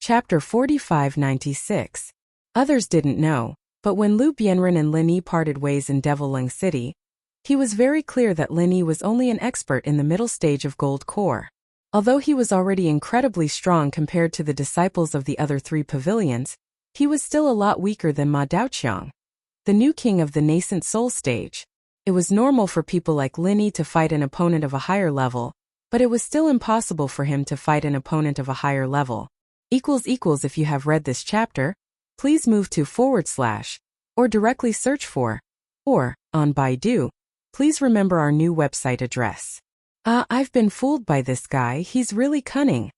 Chapter 4596. Others didn't know, but when Lu Bianren and Lin Yi parted ways in Devilling City, he was very clear that Lin Yi was only an expert in the middle stage of Gold Core. Although he was already incredibly strong compared to the disciples of the other three pavilions, he was still a lot weaker than Ma Daoqiang, the new king of the nascent soul stage. It was normal for people like Lin Yi to fight an opponent of a higher level, but it was still impossible for him to fight an opponent of a higher level. If you have read this chapter, please move to / or directly search for, or, on Baidu. Please remember our new website address. I've been fooled by this guy, he's really cunning.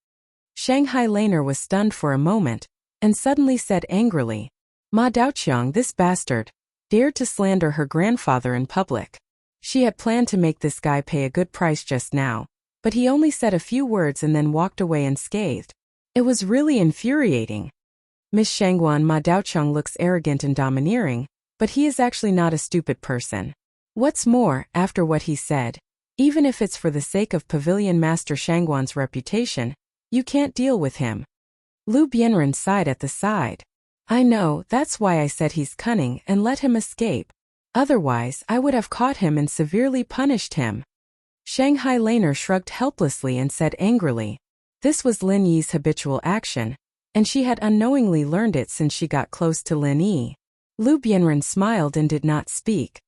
Shanghai Laner was stunned for a moment, and suddenly said angrily, Ma Daoqiang, this bastard, dared to slander her grandfather in public. She had planned to make this guy pay a good price just now, but he only said a few words and then walked away unscathed. It was really infuriating. Miss Shangguan, Ma Daoqiang looks arrogant and domineering, but he is actually not a stupid person. What's more, after what he said, even if it's for the sake of Pavilion Master Shangguan's reputation, you can't deal with him. Lu Bianren sighed at the side. I know, that's why I said he's cunning and let him escape. Otherwise, I would have caught him and severely punished him. Shanghai Laner shrugged helplessly and said angrily. This was Lin Yi's habitual action, and she had unknowingly learned it since she got close to Lin Yi. Lu Bianren smiled and did not speak.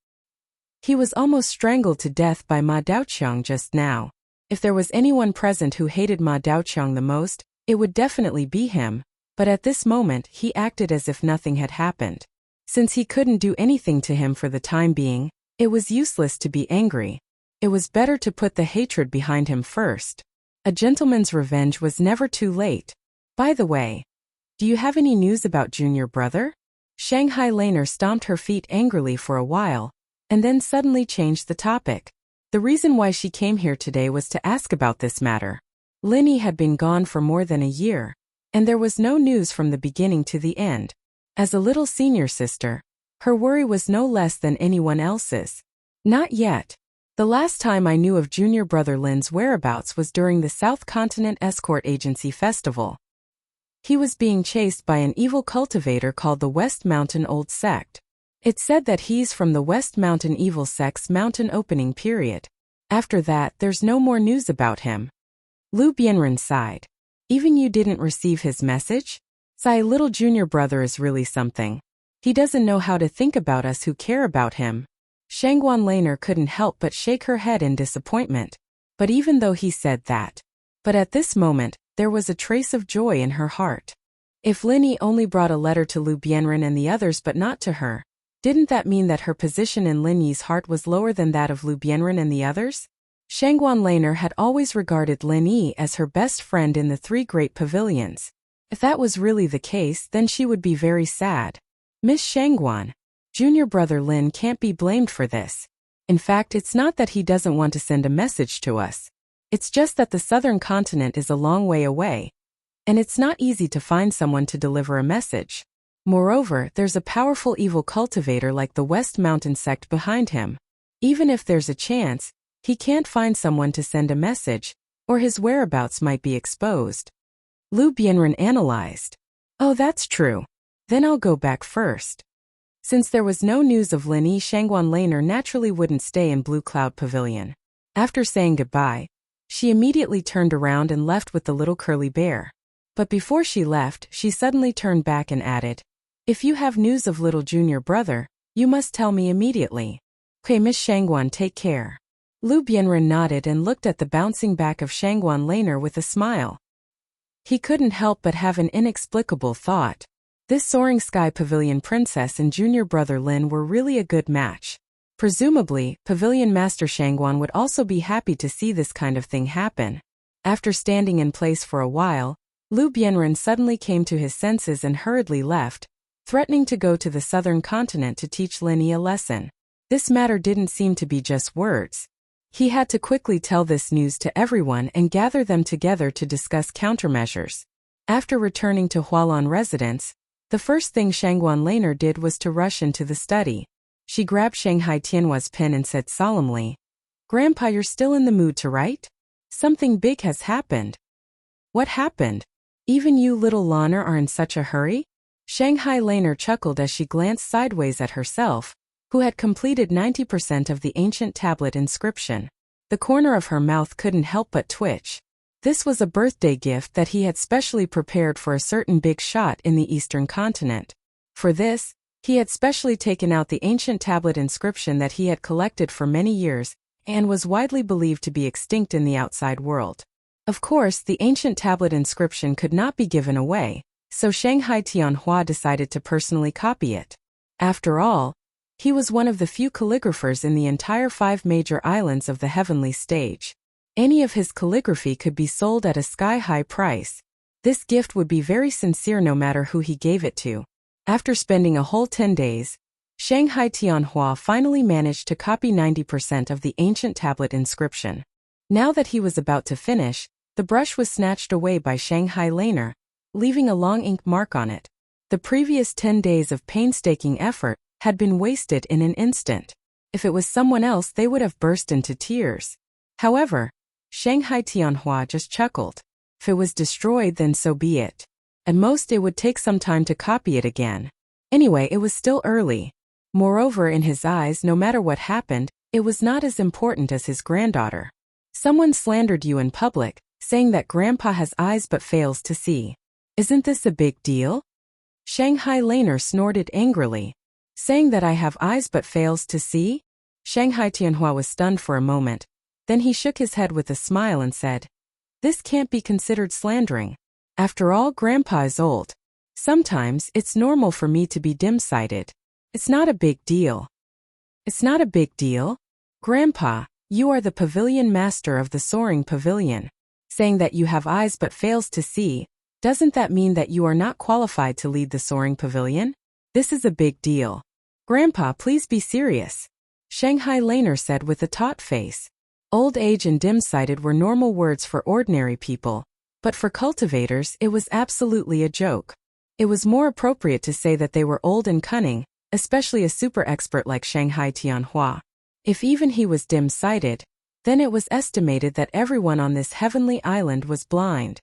He was almost strangled to death by Ma Daoqiang just now. If there was anyone present who hated Ma Daoqiang the most, it would definitely be him, but at this moment he acted as if nothing had happened. Since he couldn't do anything to him for the time being, it was useless to be angry. It was better to put the hatred behind him first. A gentleman's revenge was never too late. By the way, do you have any news about Junior Brother? Shanghai Laner stomped her feet angrily for a while, and then suddenly changed the topic. The reason why she came here today was to ask about this matter. Lin Yi had been gone for more than a year, and there was no news from the beginning to the end. As a little senior sister, her worry was no less than anyone else's. Not yet. The last time I knew of Junior Brother Lin's whereabouts was during the South Continent Escort Agency Festival. He was being chased by an evil cultivator called the West Mountain Old Sect. It's said that he's from the West Mountain Evil Sect's mountain opening period. After that, there's no more news about him. Lu Bianren sighed. Even you didn't receive his message? Sigh, little Junior Brother is really something. He doesn't know how to think about us who care about him. Shangguan Laner couldn't help but shake her head in disappointment. But even though he said that, at this moment, there was a trace of joy in her heart. If Lin Yi only brought a letter to Lu Bianren and the others but not to her, didn't that mean that her position in Lin Yi's heart was lower than that of Lu Bianren and the others? Shangguan Laner had always regarded Lin Yi as her best friend in the three great pavilions. If that was really the case, then she would be very sad. Miss Shangguan, Junior Brother Lin can't be blamed for this. In fact, it's not that he doesn't want to send a message to us. It's just that the southern continent is a long way away, and it's not easy to find someone to deliver a message. Moreover, there's a powerful evil cultivator like the West Mountain Sect behind him. Even if there's a chance, he can't find someone to send a message, or his whereabouts might be exposed. Lu Bianren analyzed. Oh, that's true. Then I'll go back first. Since there was no news of Lin Yi, Shangguan Laner naturally wouldn't stay in Blue Cloud Pavilion. After saying goodbye, she immediately turned around and left with the little curly bear. But before she left, she suddenly turned back and added, if you have news of little Junior Brother, you must tell me immediately. Okay, Miss Shangguan, take care. Lu Bianren nodded and looked at the bouncing back of Shangguan Laner with a smile. He couldn't help but have an inexplicable thought. This Soaring Sky Pavilion Princess and Junior Brother Lin were really a good match. Presumably, Pavilion Master Shangguan would also be happy to see this kind of thing happen. After standing in place for a while, Lu Bianren suddenly came to his senses and hurriedly left, threatening to go to the southern continent to teach Lin Yi a lesson. This matter didn't seem to be just words. He had to quickly tell this news to everyone and gather them together to discuss countermeasures. After returning to Hualan residence, the first thing Shangguan Laner did was to rush into the study. She grabbed Shanghai Tianhua's pen and said solemnly, Grandpa, you're still in the mood to write? Something big has happened. What happened? Even you little Lanner are in such a hurry? Shanghai Laner chuckled as she glanced sideways at herself, who had completed 90% of the ancient tablet inscription. The corner of her mouth couldn't help but twitch. This was a birthday gift that he had specially prepared for a certain big shot in the Eastern continent. For this, he had specially taken out the ancient tablet inscription that he had collected for many years and was widely believed to be extinct in the outside world. Of course, the ancient tablet inscription could not be given away, so Shanghai Tianhua decided to personally copy it. After all, he was one of the few calligraphers in the entire 5 major islands of the heavenly stage. Any of his calligraphy could be sold at a sky-high price. This gift would be very sincere no matter who he gave it to. After spending a whole 10 days, Shanghai Tianhua finally managed to copy 90% of the ancient tablet inscription. Now that he was about to finish, the brush was snatched away by Shanghai Laner, leaving a long ink mark on it. The previous 10 days of painstaking effort had been wasted in an instant. If it was someone else, they would have burst into tears. However, Shanghai Tianhua just chuckled. If it was destroyed, then so be it. At most, it would take some time to copy it again. Anyway, it was still early. Moreover, in his eyes, no matter what happened, it was not as important as his granddaughter. Someone slandered you in public, saying that Grandpa has eyes but fails to see. Isn't this a big deal? Shanghai Laner snorted angrily. Saying that I have eyes but fails to see? Shanghai Tianhua was stunned for a moment. Then he shook his head with a smile and said, "This can't be considered slandering. After all, Grandpa is old. Sometimes it's normal for me to be dim-sighted. It's not a big deal." "It's not a big deal? Grandpa, you are the pavilion master of the soaring pavilion. Saying that you have eyes but fails to see, doesn't that mean that you are not qualified to lead the soaring pavilion? This is a big deal. Grandpa, please be serious," Shanghai Laner said with a taut face. Old age and dim-sighted were normal words for ordinary people, but for cultivators it was absolutely a joke. It was more appropriate to say that they were old and cunning, especially a super expert like Shanghai Tianhua. If even he was dim-sighted, then it was estimated that everyone on this heavenly island was blind.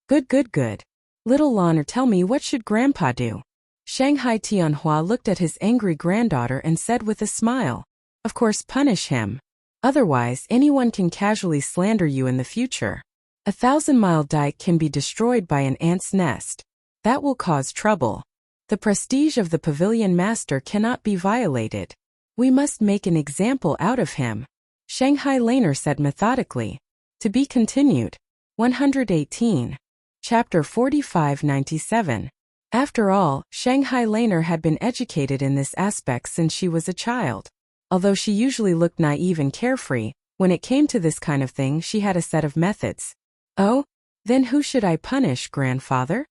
Good. Little Lanner, tell me, what should Grandpa do? Shanghai Tianhua looked at his angry granddaughter and said with a smile, "Of course, punish him. Otherwise, anyone can casually slander you in the future. 1,000-mile dike can be destroyed by an ant's nest. That will cause trouble. The prestige of the pavilion master cannot be violated. We must make an example out of him," Shanghai Laner said methodically. To be continued. 118. Chapter 4597. After all, Shanghai Laner had been educated in this aspect since she was a child. Although she usually looked naive and carefree, when it came to this kind of thing she had a set of methods. "Oh? Then who should I punish, grandfather?"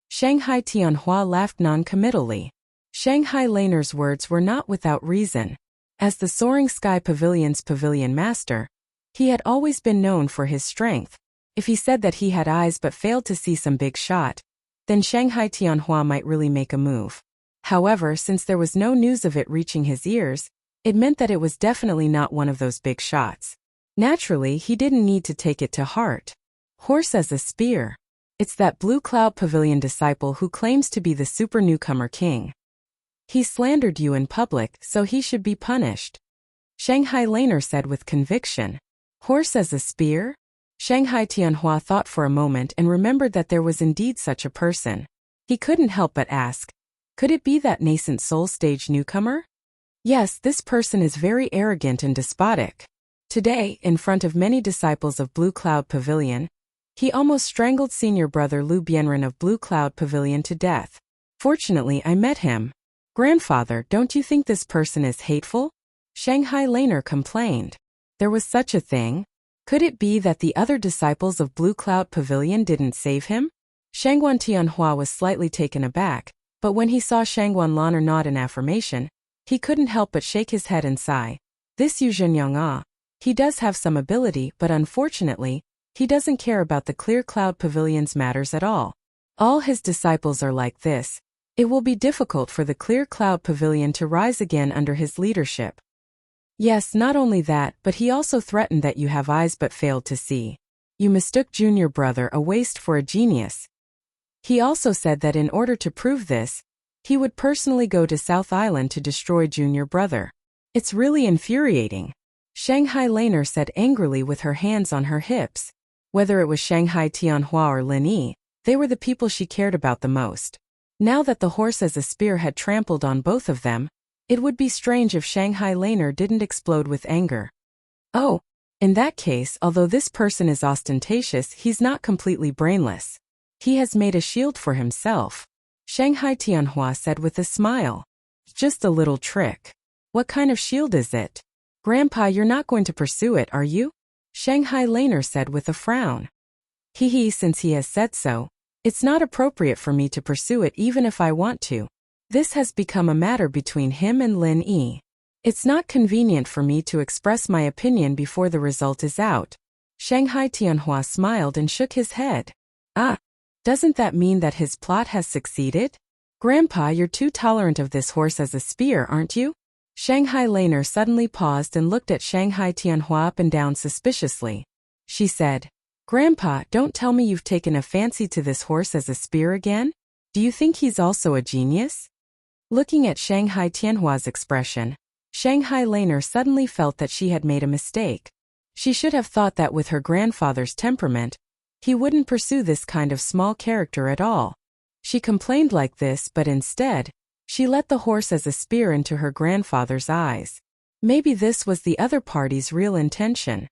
Shanghai Tianhua laughed non-committally. Shanghai Laner's words were not without reason. As the Soaring Sky Pavilion's pavilion master, he had always been known for his strength. If he said that he had eyes but failed to see some big shot, then Shanghai Tianhua might really make a move. However, since there was no news of it reaching his ears, it meant that it was definitely not one of those big shots. Naturally, he didn't need to take it to heart. Horse as a spear. It's that Blue Cloud Pavilion disciple who claims to be the super newcomer king. He slandered you in public, so he should be punished, Shanghai Laner said with conviction. Horse as a spear? Shanghai Tianhua thought for a moment and remembered that there was indeed such a person. He couldn't help but ask, could it be that nascent soul stage newcomer? Yes, this person is very arrogant and despotic. Today, in front of many disciples of Blue Cloud Pavilion, he almost strangled senior brother Lu Bianren of Blue Cloud Pavilion to death. Fortunately, I met him. Grandfather, don't you think this person is hateful? Shanghai Laner complained. There was such a thing? Could it be that the other disciples of Blue Cloud Pavilion didn't save him? Shangguan Tianhua was slightly taken aback, but when he saw Shangguan Laner nod in affirmation, he couldn't help but shake his head and sigh. This Yu Zhenyang, he does have some ability, but unfortunately, he doesn't care about the Clear Cloud Pavilion's matters at all. All his disciples are like this. It will be difficult for the Clear Cloud Pavilion to rise again under his leadership. Yes, not only that, but he also threatened that you have eyes but failed to see. You mistook junior brother a waste for a genius. He also said that in order to prove this, he would personally go to South Island to destroy Junior Brother. It's really infuriating, Shanghai Laner said angrily with her hands on her hips. Whether it was Shanghai Tianhua or Lin Yi, they were the people she cared about the most. Now that the horse as a spear had trampled on both of them, it would be strange if Shanghai Laner didn't explode with anger. Oh, in that case, although this person is ostentatious, he's not completely brainless. He has made a shield for himself, Shanghai Tianhua said with a smile. Just a little trick. What kind of shield is it? Grandpa, you're not going to pursue it, are you? Shanghai Laner said with a frown. Since he has said so, it's not appropriate for me to pursue it even if I want to. This has become a matter between him and Lin Yi. It's not convenient for me to express my opinion before the result is out. Shanghai Tianhua smiled and shook his head. Ah, doesn't that mean that his plot has succeeded? Grandpa, you're too tolerant of this horse as a spear, aren't you? Shanghai Laner suddenly paused and looked at Shanghai Tianhua up and down suspiciously. She said, Grandpa, don't tell me you've taken a fancy to this horse as a spear again? Do you think he's also a genius? Looking at Shanghai Tianhua's expression, Shanghai Laner suddenly felt that she had made a mistake. She should have thought that with her grandfather's temperament, he wouldn't pursue this kind of small character at all. She complained like this, but instead, she let the horse as a spear into her grandfather's eyes. Maybe this was the other party's real intention.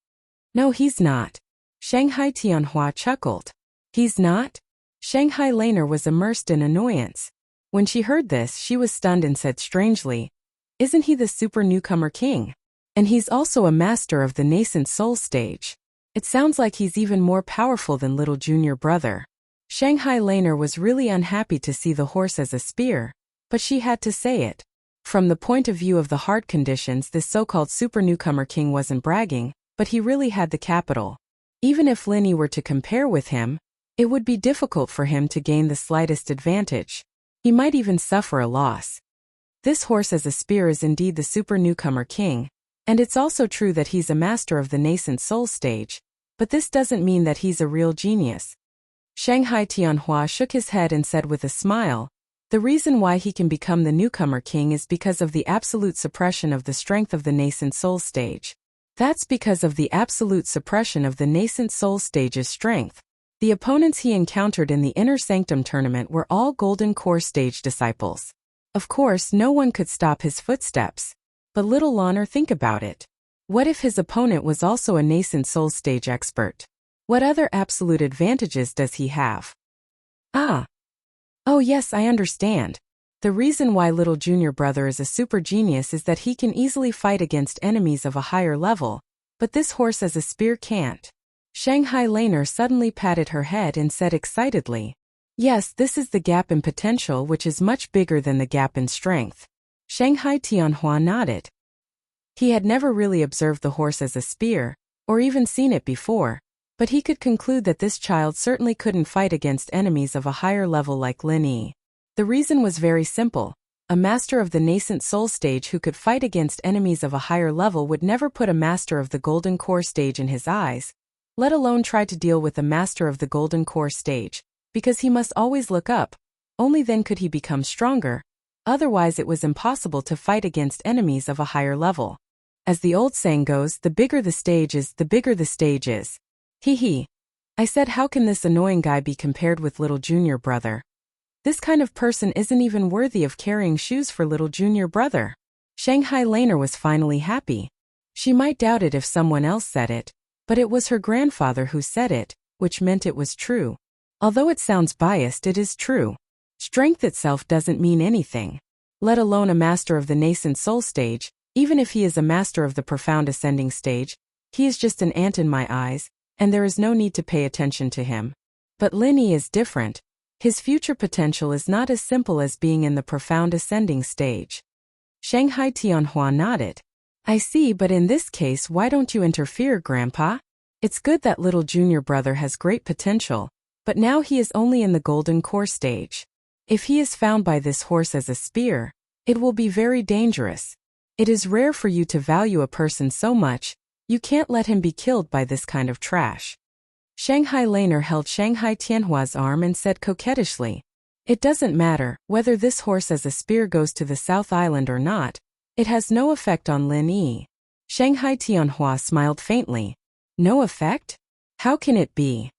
No, he's not. Shanghai Tianhua chuckled. He's not? Shanghai Laner was immersed in annoyance. When she heard this, she was stunned and said strangely, Isn't he the super newcomer king? And he's also a master of the nascent soul stage. It sounds like he's even more powerful than little Junior Brother. Shanghai Laner was really unhappy to see the horse as a spear, but she had to say it. From the point of view of the heart conditions, this so-called super newcomer king wasn't bragging, but he really had the capital. Even if Lin Yi were to compare with him, it would be difficult for him to gain the slightest advantage. He might even suffer a loss. This horse as a spear is indeed the super newcomer king, and it's also true that he's a master of the nascent soul stage, but this doesn't mean that he's a real genius. Shanghai Tianhua shook his head and said with a smile, The reason why he can become the newcomer king is because of the absolute suppression of the strength of the nascent soul stage. That's because of the absolute suppression of the nascent soul stage's strength. The opponents he encountered in the Inner Sanctum tournament were all Golden Core stage disciples. Of course, no one could stop his footsteps. But little Laner, think about it. What if his opponent was also a nascent soul stage expert? What other absolute advantages does he have? Ah. Oh yes, I understand. The reason why little Junior Brother is a super genius is that he can easily fight against enemies of a higher level, but this horse as a spear can't. Shanghai Laner suddenly patted her head and said excitedly, Yes, this is the gap in potential which is much bigger than the gap in strength. Shanghai Tianhua nodded. He had never really observed the horse as a spear, or even seen it before, but he could conclude that this child certainly couldn't fight against enemies of a higher level like Lin Yi. The reason was very simple. A master of the nascent soul stage who could fight against enemies of a higher level would never put a master of the golden core stage in his eyes, let alone try to deal with a master of the golden core stage, because he must always look up. Only then could he become stronger. Otherwise it was impossible to fight against enemies of a higher level. As the old saying goes, the bigger the stage is, the bigger the stage is. I said, how can this annoying guy be compared with little Junior Brother? This kind of person isn't even worthy of carrying shoes for little Junior Brother. Shanghai Laner was finally happy. She might doubt it if someone else said it, but it was her grandfather who said it, which meant it was true. Although it sounds biased, it is true. Strength itself doesn't mean anything, let alone a master of the nascent soul stage. Even if he is a master of the profound ascending stage, he is just an ant in my eyes, and there is no need to pay attention to him. But Lin Yi is different. His future potential is not as simple as being in the profound ascending stage. Shanghai Tianhua nodded. I see, but in this case, why don't you interfere, Grandpa? It's good that little Junior Brother has great potential, but now he is only in the golden core stage. If he is found by this horse as a spear, it will be very dangerous. It is rare for you to value a person so much, you can't let him be killed by this kind of trash. Shanghai Laner held Shanghai Tianhua's arm and said coquettishly, "It doesn't matter whether this horse as a spear goes to the South Island or not. It has no effect on Lin Yi." Shanghai Tianhua smiled faintly. "No effect? How can it be?"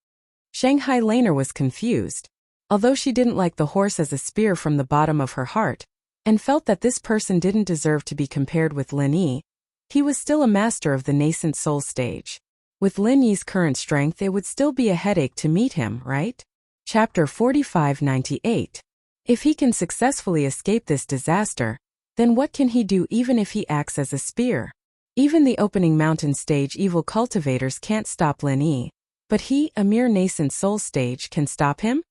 Shanghai Laner was confused. Although she didn't like the horse as a spear from the bottom of her heart, and felt that this person didn't deserve to be compared with Lin Yi, he was still a master of the nascent soul stage. With Lin Yi's current strength, it would still be a headache to meet him, right? Chapter 4598. If he can successfully escape this disaster, then what can he do even if he acts as a spear? Even the opening mountain stage evil cultivators can't stop Lin Yi, but he, a mere nascent soul stage, can stop him?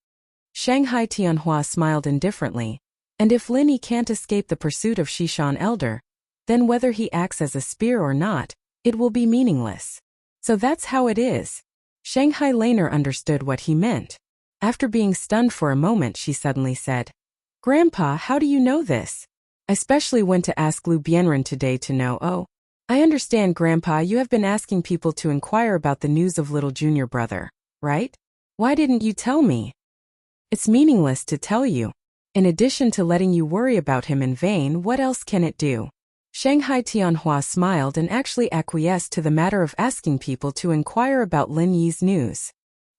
Shanghai Tianhua smiled indifferently. And if Lin Yi can't escape the pursuit of Shishan Elder, then whether he acts as a spear or not, it will be meaningless. So that's how it is. Shanghai Laner understood what he meant. After being stunned for a moment, she suddenly said, "Grandpa, how do you know this? I specially went to ask Lu Bianren today to know." "Oh, I understand, Grandpa, you have been asking people to inquire about the news of little junior brother, right? Why didn't you tell me?" "It's meaningless to tell you. In addition to letting you worry about him in vain, what else can it do?" Shanghai Tianhua smiled and actually acquiesced to the matter of asking people to inquire about Lin Yi's news.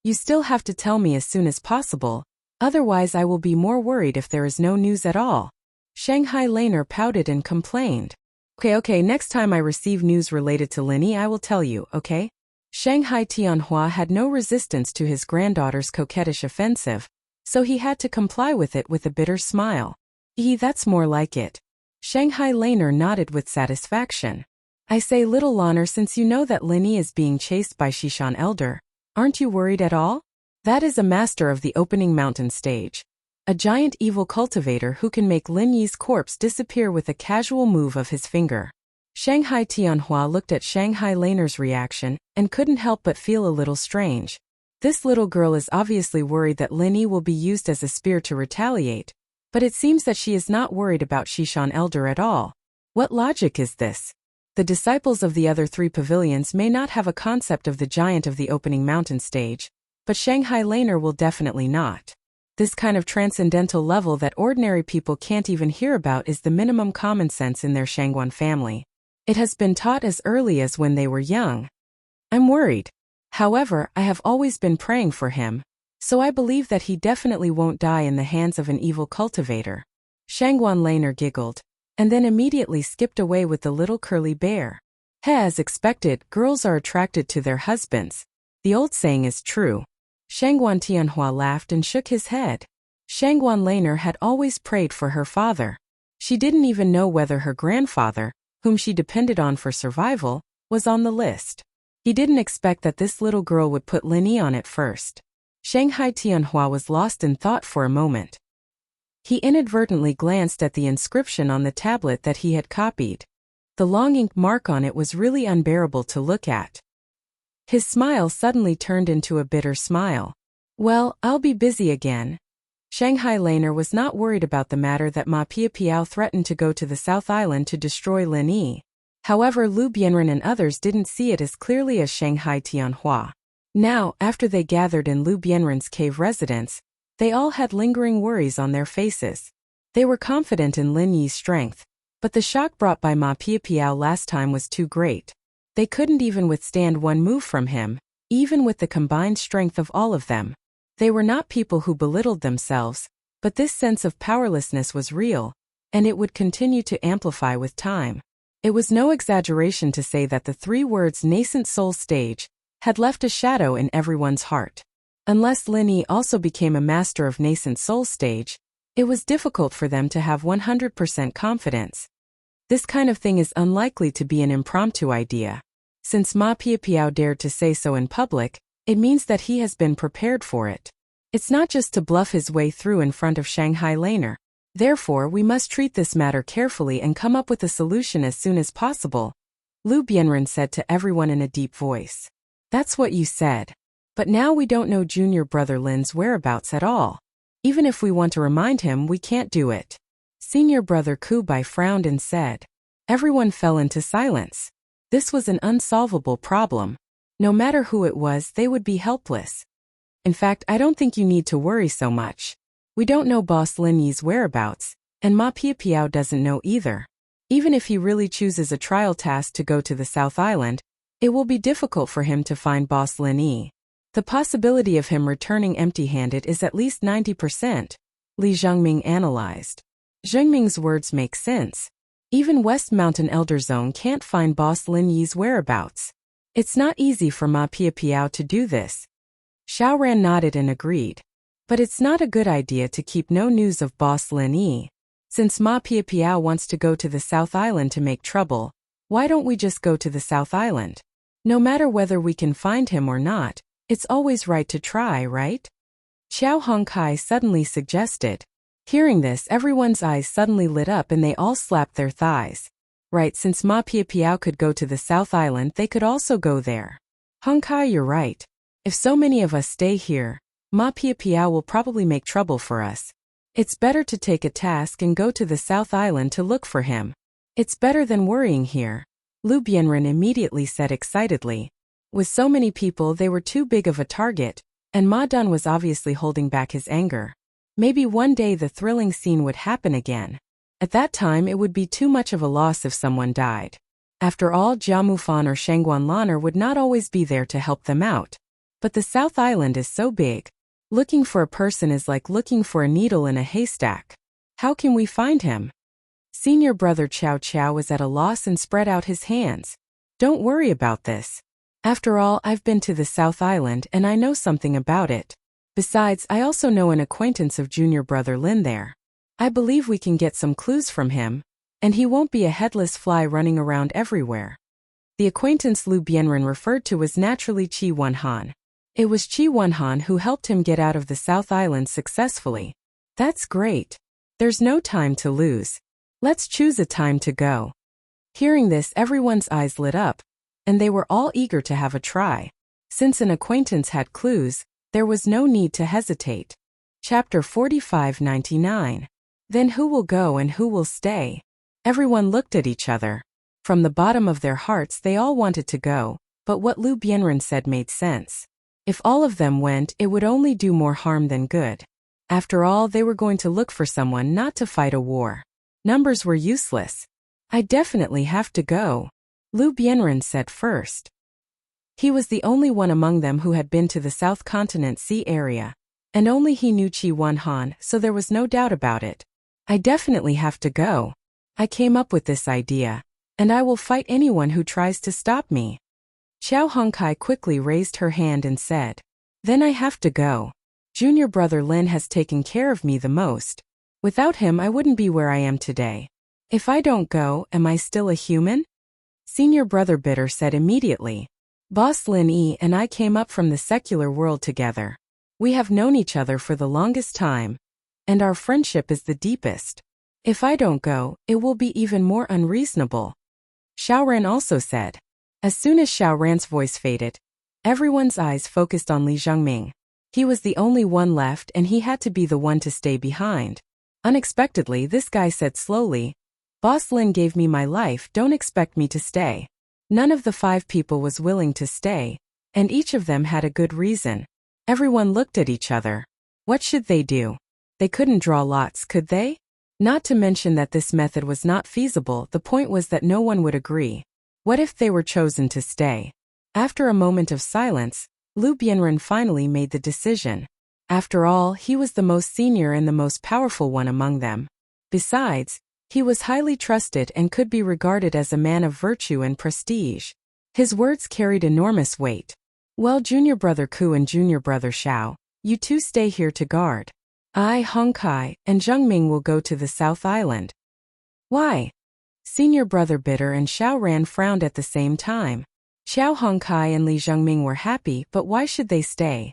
"You still have to tell me as soon as possible, otherwise I will be more worried if there is no news at all." Shanghai Laner pouted and complained. Okay, next time I receive news related to Lin Yi, I will tell you, okay?" Shanghai Tianhua had no resistance to his granddaughter's coquettish offensive, so he had to comply with it with a bitter smile. That's more like it." Shanghai Laner nodded with satisfaction. "I say, little Laner, since you know that Lin Yi is being chased by Shishan Elder, aren't you worried at all? That is a master of the opening mountain stage. A giant evil cultivator who can make Lin Yi's corpse disappear with a casual move of his finger." Shanghai Tianhua looked at Shanghai Laner's reaction and couldn't help but feel a little strange. This little girl is obviously worried that Lin Yi will be used as a spear to retaliate, but it seems that she is not worried about Shishan Elder at all. What logic is this? The disciples of the other three pavilions may not have a concept of the giant of the opening mountain stage, but Shanghai Laner will definitely not. This kind of transcendental level that ordinary people can't even hear about is the minimum common sense in their Shangguan family. It has been taught as early as when they were young. "I'm worried. However, I have always been praying for him, so I believe that he definitely won't die in the hands of an evil cultivator." Shangguan Laner giggled, and then immediately skipped away with the little curly bear. As expected, girls are attracted to their husbands. The old saying is true. Shangguan Tianhua laughed and shook his head. Shangguan Laner had always prayed for her father. She didn't even know whether her grandfather, whom she depended on for survival, was on the list. He didn't expect that this little girl would put Lin Yi on it first. Shanghai Tianhua was lost in thought for a moment. He inadvertently glanced at the inscription on the tablet that he had copied. The long ink mark on it was really unbearable to look at. His smile suddenly turned into a bitter smile. "Well, I'll be busy again." Shanghai Laner was not worried about the matter that Ma Piapiao threatened to go to the South Island to destroy Lin Yi. However, Lu Bianren and others didn't see it as clearly as Shanghai Tianhua. Now, after they gathered in Lu Bianren's cave residence, they all had lingering worries on their faces. They were confident in Lin Yi's strength, but the shock brought by Ma Piapiao last time was too great. They couldn't even withstand one move from him, even with the combined strength of all of them. They were not people who belittled themselves, but this sense of powerlessness was real, and it would continue to amplify with time. It was no exaggeration to say that the three words nascent soul stage had left a shadow in everyone's heart. Unless Lin Yi also became a master of nascent soul stage, it was difficult for them to have 100% confidence. This kind of thing is unlikely to be an impromptu idea. Since Ma Piapiao dared to say so in public, it means that he has been prepared for it. It's not just to bluff his way through in front of Shanghai Laner. Therefore, we must treat this matter carefully and come up with a solution as soon as possible, Lu Bianren said to everyone in a deep voice. "That's what you said. But now we don't know junior brother Lin's whereabouts at all. Even if we want to remind him, we can't do it." Senior brother Kubai frowned and said. Everyone fell into silence. This was an unsolvable problem. No matter who it was, they would be helpless. In fact, I don't think you need to worry so much. We don't know Boss Lin Yi's whereabouts, and Ma Piapiao doesn't know either. Even if he really chooses a trial task to go to the South Island, it will be difficult for him to find Boss Lin Yi. The possibility of him returning empty-handed is at least 90%, Li Zhengming analyzed. Zhengming's words make sense. Even West Mountain Elder Zone can't find Boss Lin Yi's whereabouts. It's not easy for Ma Piapiao to do this. Xiaoran nodded and agreed. But it's not a good idea to keep no news of Boss Lin Yi. Since Ma Piapiao wants to go to the South Island to make trouble, why don't we just go to the South Island? No matter whether we can find him or not, it's always right to try, right? Xiao Hongkai suddenly suggested. Hearing this, everyone's eyes suddenly lit up and they all slapped their thighs. Right, since Ma Piapiao could go to the South Island, they could also go there. Hongkai, you're right. If so many of us stay here, Ma Piapiao will probably make trouble for us. It's better to take a task and go to the South Island to look for him. It's better than worrying here, Lu Bianren immediately said excitedly. With so many people, they were too big of a target, and Ma Dun was obviously holding back his anger. Maybe one day the thrilling scene would happen again. At that time it would be too much of a loss if someone died. After all, Jiamufan or Shangguan Lan'er would not always be there to help them out. But the South Island is so big. Looking for a person is like looking for a needle in a haystack. How can we find him? Senior brother Chow Chow was at a loss and spread out his hands. Don't worry about this. After all, I've been to the South Island and I know something about it. Besides, I also know an acquaintance of junior brother Lin there. I believe we can get some clues from him, and he won't be a headless fly running around everywhere. The acquaintance Lu Bianren referred to was naturally Qi Wenhan. It was Qi Wenhan who helped him get out of the South Island successfully. That's great. There's no time to lose. Let's choose a time to go. Hearing this, everyone's eyes lit up, and they were all eager to have a try. Since an acquaintance had clues, there was no need to hesitate. Chapter 45-99. Then who will go and who will stay? Everyone looked at each other. From the bottom of their hearts they all wanted to go, but what Lu Bianren said made sense. If all of them went, it would only do more harm than good. After all, they were going to look for someone, not to fight a war. Numbers were useless. I definitely have to go, Lu Bianren said first. He was the only one among them who had been to the South Continent Sea area, and only he knew Qi Wenhan, so there was no doubt about it. I definitely have to go. I came up with this idea, and I will fight anyone who tries to stop me. Xiao Hongkai quickly raised her hand and said, Then I have to go. Junior brother Lin has taken care of me the most. Without him I wouldn't be where I am today. If I don't go, am I still a human? Senior brother Bitter said immediately. Boss Lin Yi and I came up from the secular world together. We have known each other for the longest time, and our friendship is the deepest. If I don't go, it will be even more unreasonable. Xiaoran also said. As soon as Xiaoran's voice faded, everyone's eyes focused on Li Zhengming. He was the only one left and he had to be the one to stay behind. Unexpectedly, this guy said slowly, Boss Lin gave me my life, don't expect me to stay. None of the 5 people was willing to stay, and each of them had a good reason. Everyone looked at each other. What should they do? They couldn't draw lots, could they? Not to mention that this method was not feasible, the point was that no one would agree. What if they were chosen to stay? After a moment of silence, Lu Bianren finally made the decision. After all, he was the most senior and the most powerful one among them. Besides, he was highly trusted and could be regarded as a man of virtue and prestige. His words carried enormous weight. Well, junior brother Ku and junior brother Xiao, you two stay here to guard. I, Hongkai, and Zhengming will go to the South Island. Why? Senior brother Bitter and Xiaoran frowned at the same time. Xiao Hongkai and Li Zhengming were happy, but why should they stay?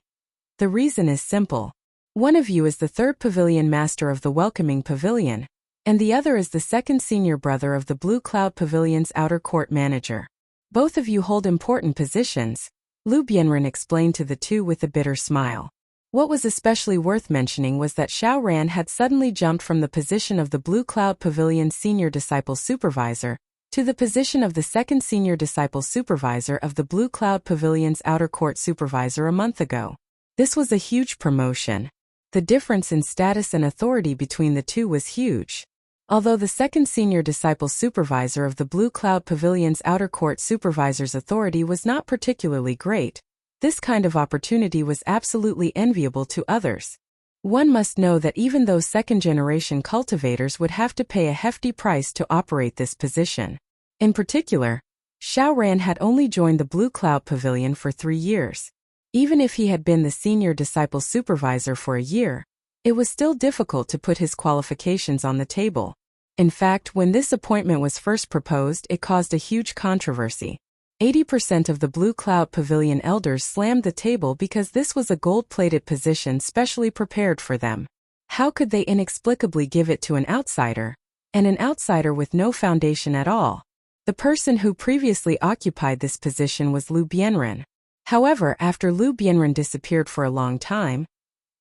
The reason is simple. One of you is the 3rd pavilion master of the Welcoming Pavilion, and the other is the 2nd senior brother of the Blue Cloud Pavilion's outer court manager. Both of you hold important positions, Lu Bianren explained to the two with a bitter smile. What was especially worth mentioning was that Xiaoran had suddenly jumped from the position of the Blue Cloud Pavilion's senior disciple supervisor to the position of the second senior disciple supervisor of the Blue Cloud Pavilion's outer court supervisor a month ago. This was a huge promotion. The difference in status and authority between the two was huge. Although the second senior disciple supervisor of the Blue Cloud Pavilion's outer court supervisor's authority was not particularly great, this kind of opportunity was absolutely enviable to others. One must know that even those second-generation cultivators would have to pay a hefty price to operate this position. In particular, Xiao Ran had only joined the Blue Cloud Pavilion for 3 years. Even if he had been the senior disciple supervisor for a year, it was still difficult to put his qualifications on the table. In fact, when this appointment was first proposed, it caused a huge controversy. 80% of the Blue Cloud Pavilion elders slammed the table because this was a gold-plated position specially prepared for them. How could they inexplicably give it to an outsider? And an outsider with no foundation at all. The person who previously occupied this position was Lu Bianren. However, after Lu Bianren disappeared for a long time,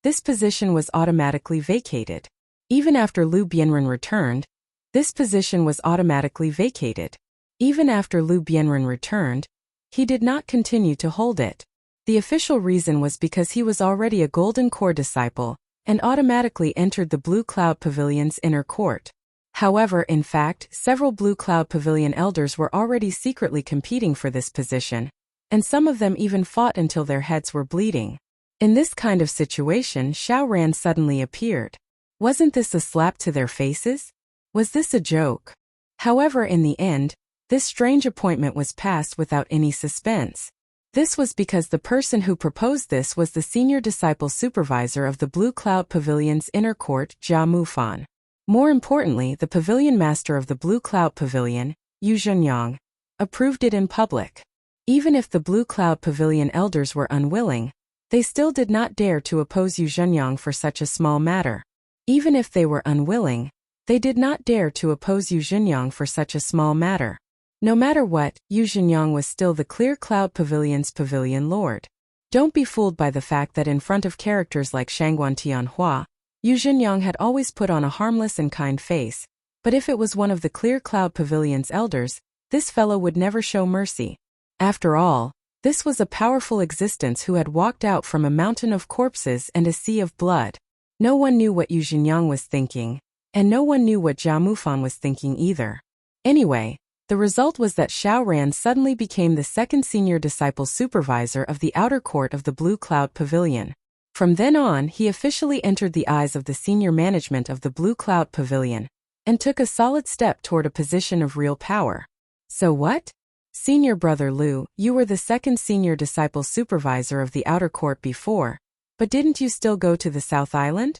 this position was automatically vacated. Even after Lu Bianren returned, this position was automatically vacated. Even after Lu Bianren returned, he did not continue to hold it. The official reason was because he was already a Golden Core disciple and automatically entered the Blue Cloud Pavilion's inner court. However, in fact, several Blue Cloud Pavilion elders were already secretly competing for this position, and some of them even fought until their heads were bleeding. In this kind of situation, Xiao Ran suddenly appeared. Wasn't this a slap to their faces? Was this a joke? However, in the end, this strange appointment was passed without any suspense. This was because the person who proposed this was the senior disciple supervisor of the Blue Cloud Pavilion's inner court, Jia Mufan. More importantly, the pavilion master of the Blue Cloud Pavilion, Yu Zhenyang, approved it in public. Even if the Blue Cloud Pavilion elders were unwilling, they still did not dare to oppose Yu Zhenyang for such a small matter. Even if they were unwilling, they did not dare to oppose Yu Zhenyang for such a small matter. No matter what, Yu Zhenyang was still the Clear Cloud Pavilion's pavilion lord. Don't be fooled by the fact that in front of characters like Shangguan Tianhua, Yu Zhenyang had always put on a harmless and kind face, but if it was one of the Clear Cloud Pavilion's elders, this fellow would never show mercy. After all, this was a powerful existence who had walked out from a mountain of corpses and a sea of blood. No one knew what Yu Zhenyang was thinking, and no one knew what Jia Mufan was thinking either. Anyway, the result was that Xiao Ran suddenly became the second senior disciple supervisor of the outer court of the Blue Cloud Pavilion. From then on, he officially entered the eyes of the senior management of the Blue Cloud Pavilion, and took a solid step toward a position of real power. So what? Senior brother Lu, you were the second senior disciple supervisor of the outer court before, but didn't you still go to the South Island?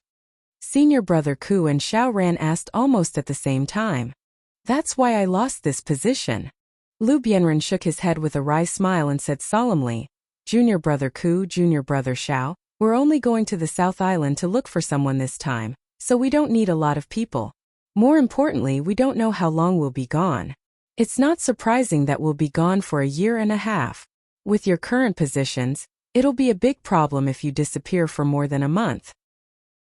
Senior brother Ku and Xiao Ran asked almost at the same time. That's why I lost this position. Lu Bianren shook his head with a wry smile and said solemnly, Junior brother Ku, junior brother Xiao, we're only going to the South Island to look for someone this time, so we don't need a lot of people. More importantly, we don't know how long we'll be gone. It's not surprising that we'll be gone for a year and a half. With your current positions, it'll be a big problem if you disappear for more than a month.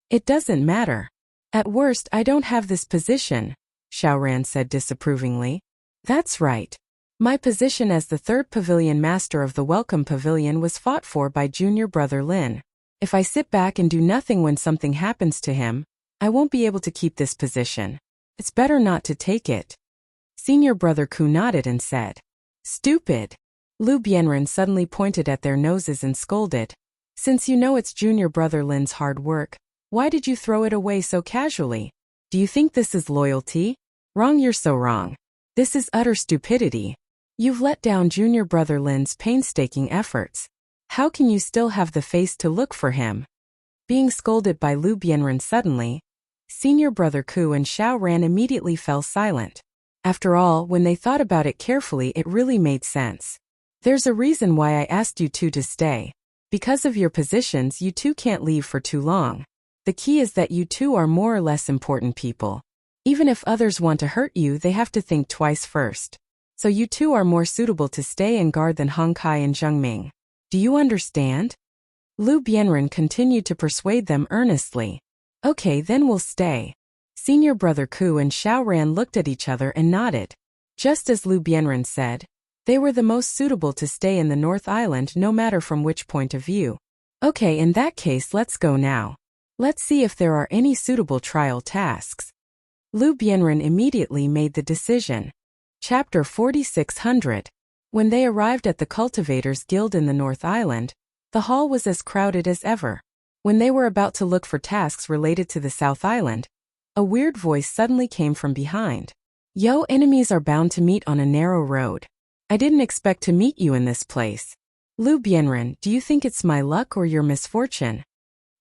It doesn't matter. At worst, I don't have this position, Xiao Ran said disapprovingly. That's right. My position as the third pavilion master of the Welcome Pavilion was fought for by junior brother Lin. If I sit back and do nothing when something happens to him, I won't be able to keep this position. It's better not to take it. Senior brother Ku nodded and said, Stupid. Lu Bianren suddenly pointed at their noses and scolded. Since you know it's junior brother Lin's hard work, why did you throw it away so casually? Do you think this is loyalty? Wrong, you're so wrong. This is utter stupidity. You've let down junior brother Lin's painstaking efforts. How can you still have the face to look for him? Being scolded by Lu Bianren suddenly, senior brother Ku and Xiao Ran immediately fell silent. After all, when they thought about it carefully, it really made sense. There's a reason why I asked you two to stay. Because of your positions, you two can't leave for too long. The key is that you two are more or less important people. Even if others want to hurt you, they have to think twice first. So you two are more suitable to stay and guard than Hong Kai and Zheng Ming. Do you understand? Lu Bianren continued to persuade them earnestly. Okay, then we'll stay. Senior brother Ku and Xiao Ran looked at each other and nodded. Just as Lu Bianren said, they were the most suitable to stay in the North Island no matter from which point of view. Okay, in that case let's go now. Let's see if there are any suitable trial tasks. Lu Bianren immediately made the decision. Chapter 4600. When they arrived at the Cultivators Guild in the North Island, the hall was as crowded as ever. When they were about to look for tasks related to the South Island, a weird voice suddenly came from behind. Yo, enemies are bound to meet on a narrow road. I didn't expect to meet you in this place. Lu Bianren, do you think it's my luck or your misfortune?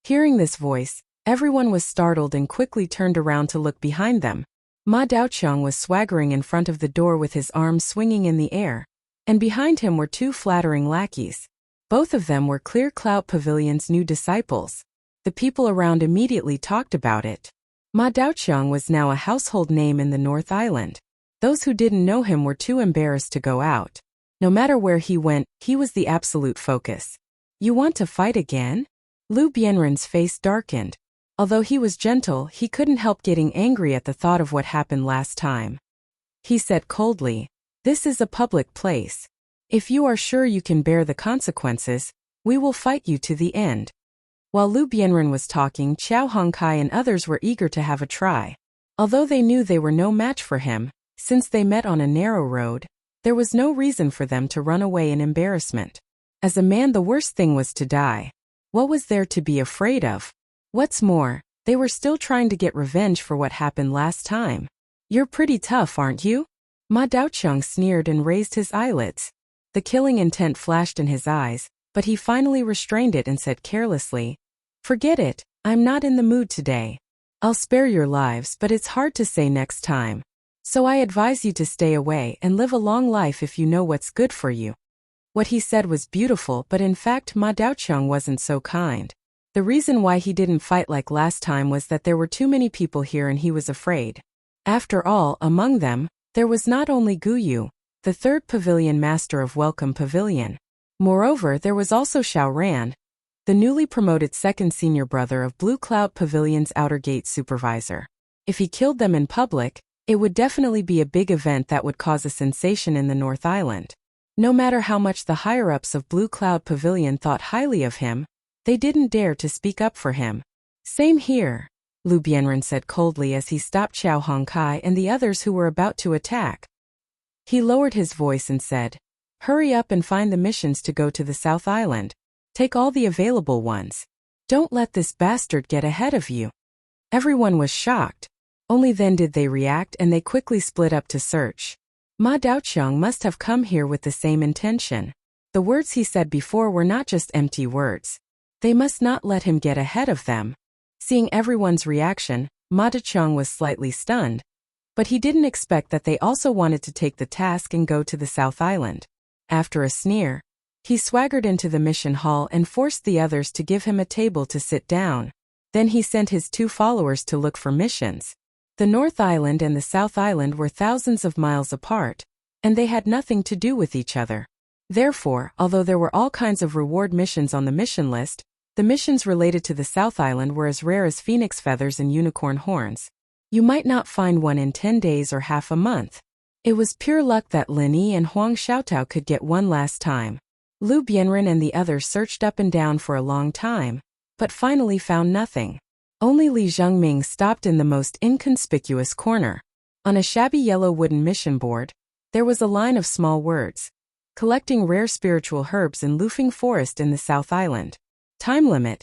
Hearing this voice, everyone was startled and quickly turned around to look behind them. Ma Daoqiang was swaggering in front of the door with his arms swinging in the air, and behind him were two flattering lackeys. Both of them were Clear Cloud Pavilion's new disciples. The people around immediately talked about it. Ma Daoqiang was now a household name in the North Island. Those who didn't know him were too embarrassed to go out. No matter where he went, he was the absolute focus. You want to fight again? Lu Bianren's face darkened. Although he was gentle, he couldn't help getting angry at the thought of what happened last time. He said coldly, "This is a public place. If you are sure you can bear the consequences, we will fight you to the end." While Lu Bianren was talking, Qiao Hongkai and others were eager to have a try. Although they knew they were no match for him, since they met on a narrow road, there was no reason for them to run away in embarrassment. As a man, the worst thing was to die. What was there to be afraid of? What's more, they were still trying to get revenge for what happened last time. You're pretty tough, aren't you? Ma Daoqiang sneered and raised his eyelids. The killing intent flashed in his eyes, but he finally restrained it and said carelessly, "Forget it, I'm not in the mood today. I'll spare your lives, but it's hard to say next time. So I advise you to stay away and live a long life if you know what's good for you." What he said was beautiful, but in fact Ma Daoqiang wasn't so kind. The reason why he didn't fight like last time was that there were too many people here and he was afraid. After all, among them, there was not only Guyu, the third pavilion master of Welcome Pavilion. Moreover, there was also Xiao Ran, the newly promoted second senior brother of Blue Cloud Pavilion's outer gate supervisor. If he killed them in public, it would definitely be a big event that would cause a sensation in the North Island. No matter how much the higher-ups of Blue Cloud Pavilion thought highly of him, they didn't dare to speak up for him. Same here, Lu Bianren said coldly as he stopped Qiao Hongkai and the others who were about to attack. He lowered his voice and said, "Hurry up and find the missions to go to the South Island. Take all the available ones. Don't let this bastard get ahead of you." Everyone was shocked. Only then did they react and they quickly split up to search. Ma Daoqiang must have come here with the same intention. The words he said before were not just empty words. They must not let him get ahead of them. Seeing everyone's reaction, Ma Daoqiang was slightly stunned. But he didn't expect that they also wanted to take the task and go to the South Island. After a sneer, he swaggered into the mission hall and forced the others to give him a table to sit down. Then he sent his two followers to look for missions. The North Island and the South Island were thousands of miles apart, and they had nothing to do with each other. Therefore, although there were all kinds of reward missions on the mission list, the missions related to the South Island were as rare as phoenix feathers and unicorn horns. You might not find one in 10 days or half a month. It was pure luck that Lin Yi and Huang Xiaotao could get one last time. Lu Bianren and the others searched up and down for a long time, but finally found nothing. Only Li Zhengming stopped in the most inconspicuous corner. On a shabby yellow wooden mission board, there was a line of small words. Collecting rare spiritual herbs in Lufeng Forest in the South Island. Time limit.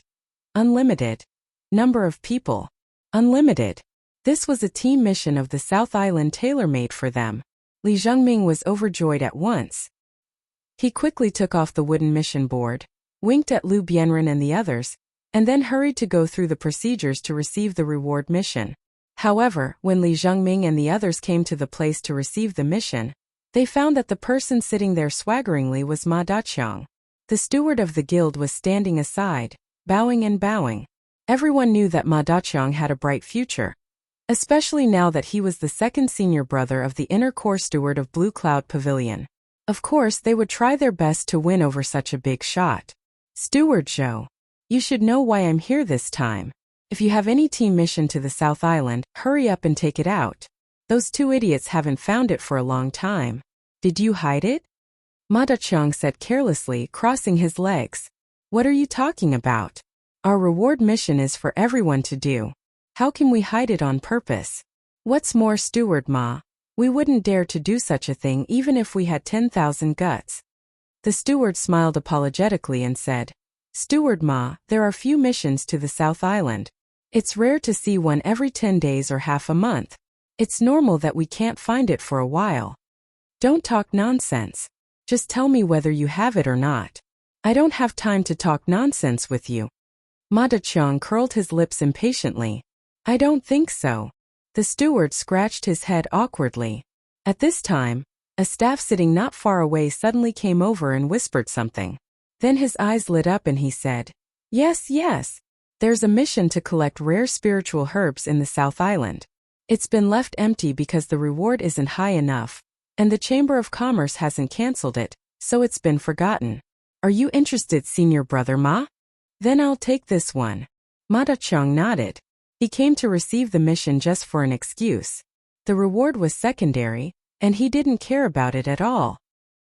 Unlimited. Number of people. Unlimited. This was a team mission of the South Island tailor-made for them. Li Zhengming was overjoyed at once. He quickly took off the wooden mission board, winked at Lu Bianren and the others, and then hurried to go through the procedures to receive the reward mission. However, when Li Zhengming and the others came to the place to receive the mission, they found that the person sitting there swaggeringly was Ma Daoqiang. The steward of the guild was standing aside, bowing and bowing. Everyone knew that Ma Daoqiang had a bright future, especially now that he was the second senior brother of the inner core steward of Blue Cloud Pavilion. Of course, they would try their best to win over such a big shot. "Steward Zhou, you should know why I'm here this time. If you have any team mission to the South Island, hurry up and take it out." Those two idiots haven't found it for a long time. Did you hide it? Ma Dachang said carelessly, crossing his legs. What are you talking about? Our reward mission is for everyone to do. How can we hide it on purpose? What's more, Steward Ma, we wouldn't dare to do such a thing even if we had 10,000 guts. The steward smiled apologetically and said, Steward Ma, there are few missions to the South Island. It's rare to see one every 10 days or half a month. It's normal that we can't find it for a while. Don't talk nonsense. Just tell me whether you have it or not. I don't have time to talk nonsense with you. Ma Dachang curled his lips impatiently. I don't think so. The steward scratched his head awkwardly. At this time, a staff sitting not far away suddenly came over and whispered something. Then his eyes lit up and he said, Yes, yes. There's a mission to collect rare spiritual herbs in the South Island. It's been left empty because the reward isn't high enough, and the Chamber of Commerce hasn't cancelled it, so it's been forgotten. Are you interested, Senior Brother Ma? Then I'll take this one. Ma Dachang nodded. He came to receive the mission just for an excuse. The reward was secondary, and he didn't care about it at all.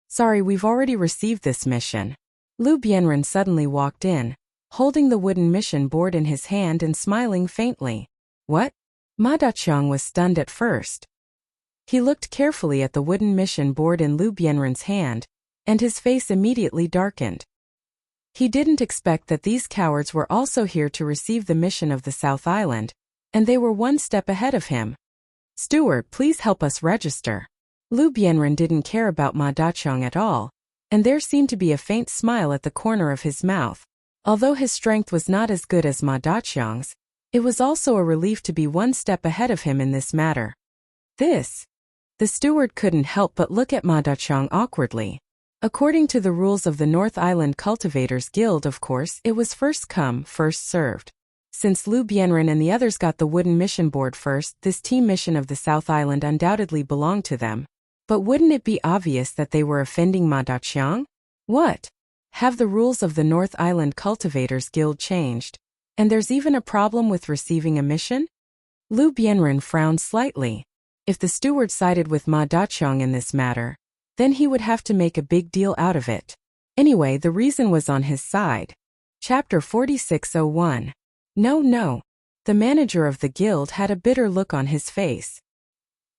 Sorry, we've already received this mission. Lu Bianren suddenly walked in, holding the wooden mission board in his hand and smiling faintly. What? Ma Dachang was stunned at first. He looked carefully at the wooden mission board in Lu Bianren's hand, and his face immediately darkened. He didn't expect that these cowards were also here to receive the mission of the South Island, and they were one step ahead of him. Steward, please help us register. Lu Bianren didn't care about Ma Dachang at all, and there seemed to be a faint smile at the corner of his mouth. Although his strength was not as good as Ma Dachang's, it was also a relief to be one step ahead of him in this matter. The steward couldn't help but look at Ma Dachang awkwardly. According to the rules of the North Island Cultivators Guild, of course, it was first come, first served. Since Lu Bianren and the others got the wooden mission board first, this team mission of the South Island undoubtedly belonged to them. But wouldn't it be obvious that they were offending Ma Dachang? What? Have the rules of the North Island Cultivators Guild changed? And there's even a problem with receiving a mission? Lu Bianren frowned slightly. If the steward sided with Ma Dachang in this matter, then he would have to make a big deal out of it. Anyway, the reason was on his side. Chapter 4601. No. The manager of the guild had a bitter look on his face.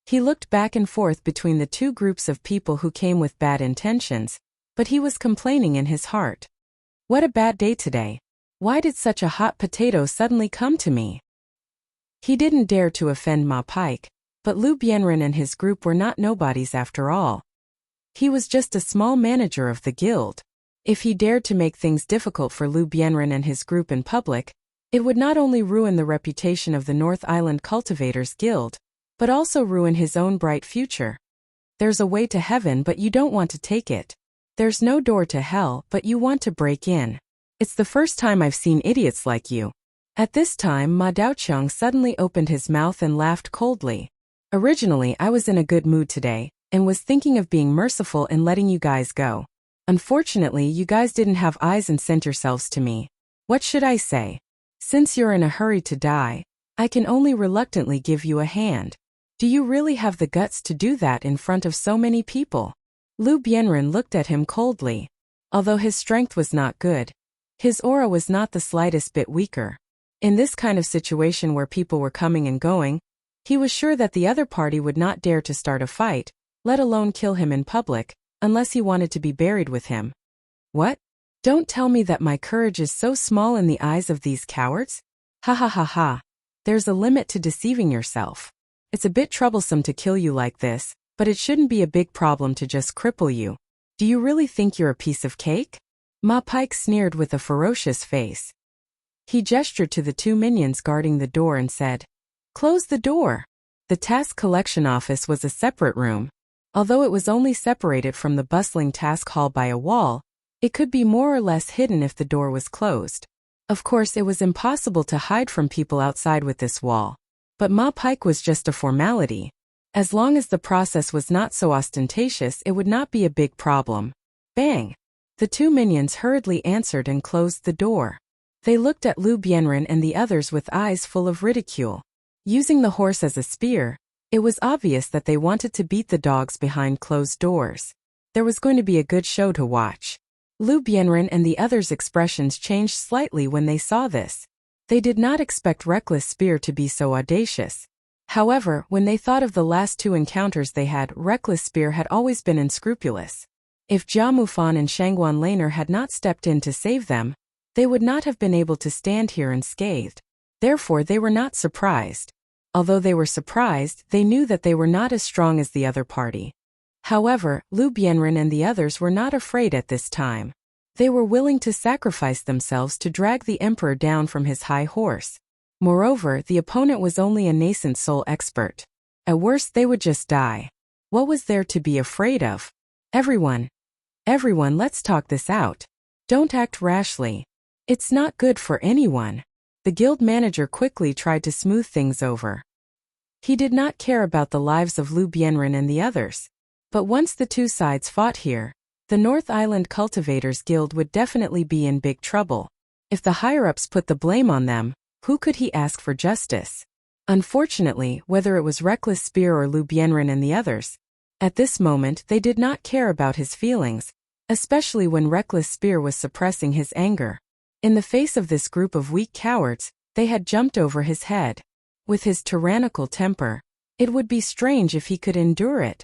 He looked back and forth between the two groups of people who came with bad intentions, but he was complaining in his heart. What a bad day today. Why did such a hot potato suddenly come to me? He didn't dare to offend Ma Pike, but Lu Bianren and his group were not nobodies after all. He was just a small manager of the guild. If he dared to make things difficult for Lu Bianren and his group in public, it would not only ruin the reputation of the North Island Cultivators Guild, but also ruin his own bright future. There's a way to heaven but you don't want to take it. There's no door to hell but you want to break in. It's the first time I've seen idiots like you. At this time, Ma Dachang suddenly opened his mouth and laughed coldly. Originally, I was in a good mood today, and was thinking of being merciful and letting you guys go. Unfortunately, you guys didn't have eyes and sent yourselves to me. What should I say? Since you're in a hurry to die, I can only reluctantly give you a hand. Do you really have the guts to do that in front of so many people? Lu Bianren looked at him coldly. Although his strength was not good, his aura was not the slightest bit weaker. In this kind of situation where people were coming and going, he was sure that the other party would not dare to start a fight, let alone kill him in public, unless he wanted to be buried with him. What? Don't tell me that my courage is so small in the eyes of these cowards? Ha ha ha ha. There's a limit to deceiving yourself. It's a bit troublesome to kill you like this, but it shouldn't be a big problem to just cripple you. Do you really think you're a piece of cake? Ma Pike sneered with a ferocious face. He gestured to the two minions guarding the door and said, Close the door. The task collection office was a separate room. Although it was only separated from the bustling task hall by a wall, it could be more or less hidden if the door was closed. Of course, it was impossible to hide from people outside with this wall. But Ma Pike was just a formality. As long as the process was not so ostentatious, it would not be a big problem. Bang! The two minions hurriedly answered and closed the door. They looked at Lu Bianren and the others with eyes full of ridicule. Using the horse as a spear, It was obvious that they wanted to beat the dogs behind closed doors. There was going to be a good show to watch. Lu Bianren and the others' expressions changed slightly when they saw this. They did not expect Reckless Spear to be so audacious. However, when they thought of the last two encounters they had, Reckless Spear had always been unscrupulous. If Jia Mufan and Shangguan Laner had not stepped in to save them, they would not have been able to stand here unscathed. Therefore they were not surprised. Although they were surprised, they knew that they were not as strong as the other party. However, Lu Bianren and the others were not afraid at this time. They were willing to sacrifice themselves to drag the emperor down from his high horse. Moreover, the opponent was only a nascent soul expert. At worst they would just die. What was there to be afraid of? Everyone, let's talk this out. Don't act rashly. It's not good for anyone. The guild manager quickly tried to smooth things over. He did not care about the lives of Lu Bianren and the others. But once the two sides fought here, the North Island Cultivators Guild would definitely be in big trouble. If the higher-ups put the blame on them, who could he ask for justice? Unfortunately, whether it was Reckless Spear or Lu Bianren and the others, at this moment they did not care about his feelings, especially when Reckless Spear was suppressing his anger. In the face of this group of weak cowards, they had jumped over his head. With his tyrannical temper, it would be strange if he could endure it.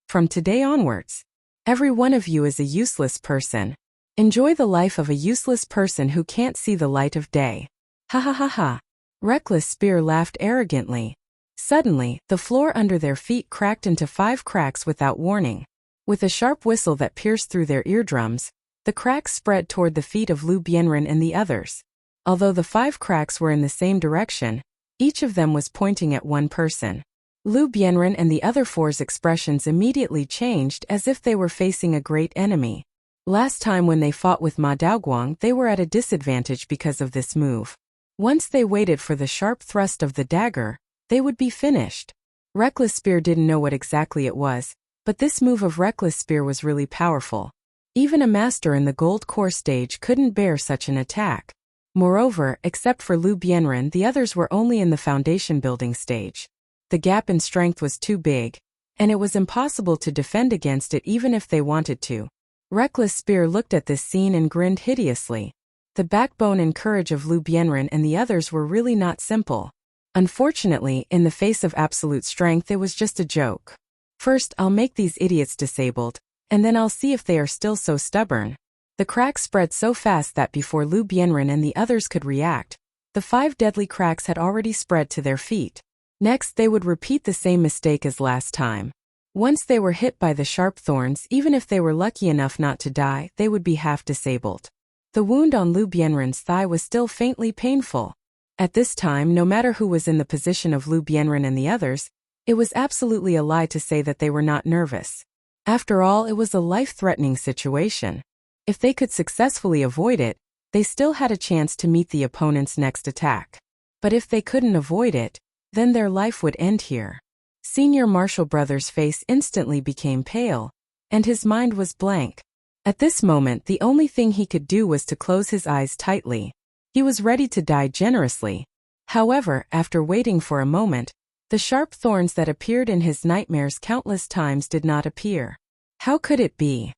From today onwards, every one of you is a useless person. Enjoy the life of a useless person who can't see the light of day. Ha ha ha ha. Reckless Spear laughed arrogantly. Suddenly, the floor under their feet cracked into 5 cracks without warning. With a sharp whistle that pierced through their eardrums, the cracks spread toward the feet of Lu Bianren and the others. Although the 5 cracks were in the same direction, each of them was pointing at one person. Lu Bianren and the other 4's expressions immediately changed as if they were facing a great enemy. Last time when they fought with Ma Daoguang, they were at a disadvantage because of this move. Once they waited for the sharp thrust of the dagger, they would be finished. Reckless Spear didn't know what exactly it was, but this move of Reckless Spear was really powerful. Even a master in the gold core stage couldn't bear such an attack. Moreover, except for Lu Bianren, the others were only in the foundation building stage. The gap in strength was too big, and it was impossible to defend against it even if they wanted to. Reckless Spear looked at this scene and grinned hideously. The backbone and courage of Lu Bianren and the others were really not simple. Unfortunately, in the face of absolute strength it was just a joke. First, I'll make these idiots disabled, and then I'll see if they are still so stubborn. The cracks spread so fast that before Lu Bianren and the others could react, the 5 deadly cracks had already spread to their feet. Next, they would repeat the same mistake as last time. Once they were hit by the sharp thorns, even if they were lucky enough not to die, they would be half disabled. The wound on Lu Bianren's thigh was still faintly painful. At this time, no matter who was in the position of Lu Bianren and the others, it was absolutely a lie to say that they were not nervous. After all, it was a life-threatening situation. If they could successfully avoid it, they still had a chance to meet the opponent's next attack. But if they couldn't avoid it, then their life would end here. Senior Marshal Brother's face instantly became pale, and his mind was blank. At this moment, the only thing he could do was to close his eyes tightly. He was ready to die generously. However, after waiting for a moment, the sharp thorns that appeared in his nightmares countless times did not appear. How could it be?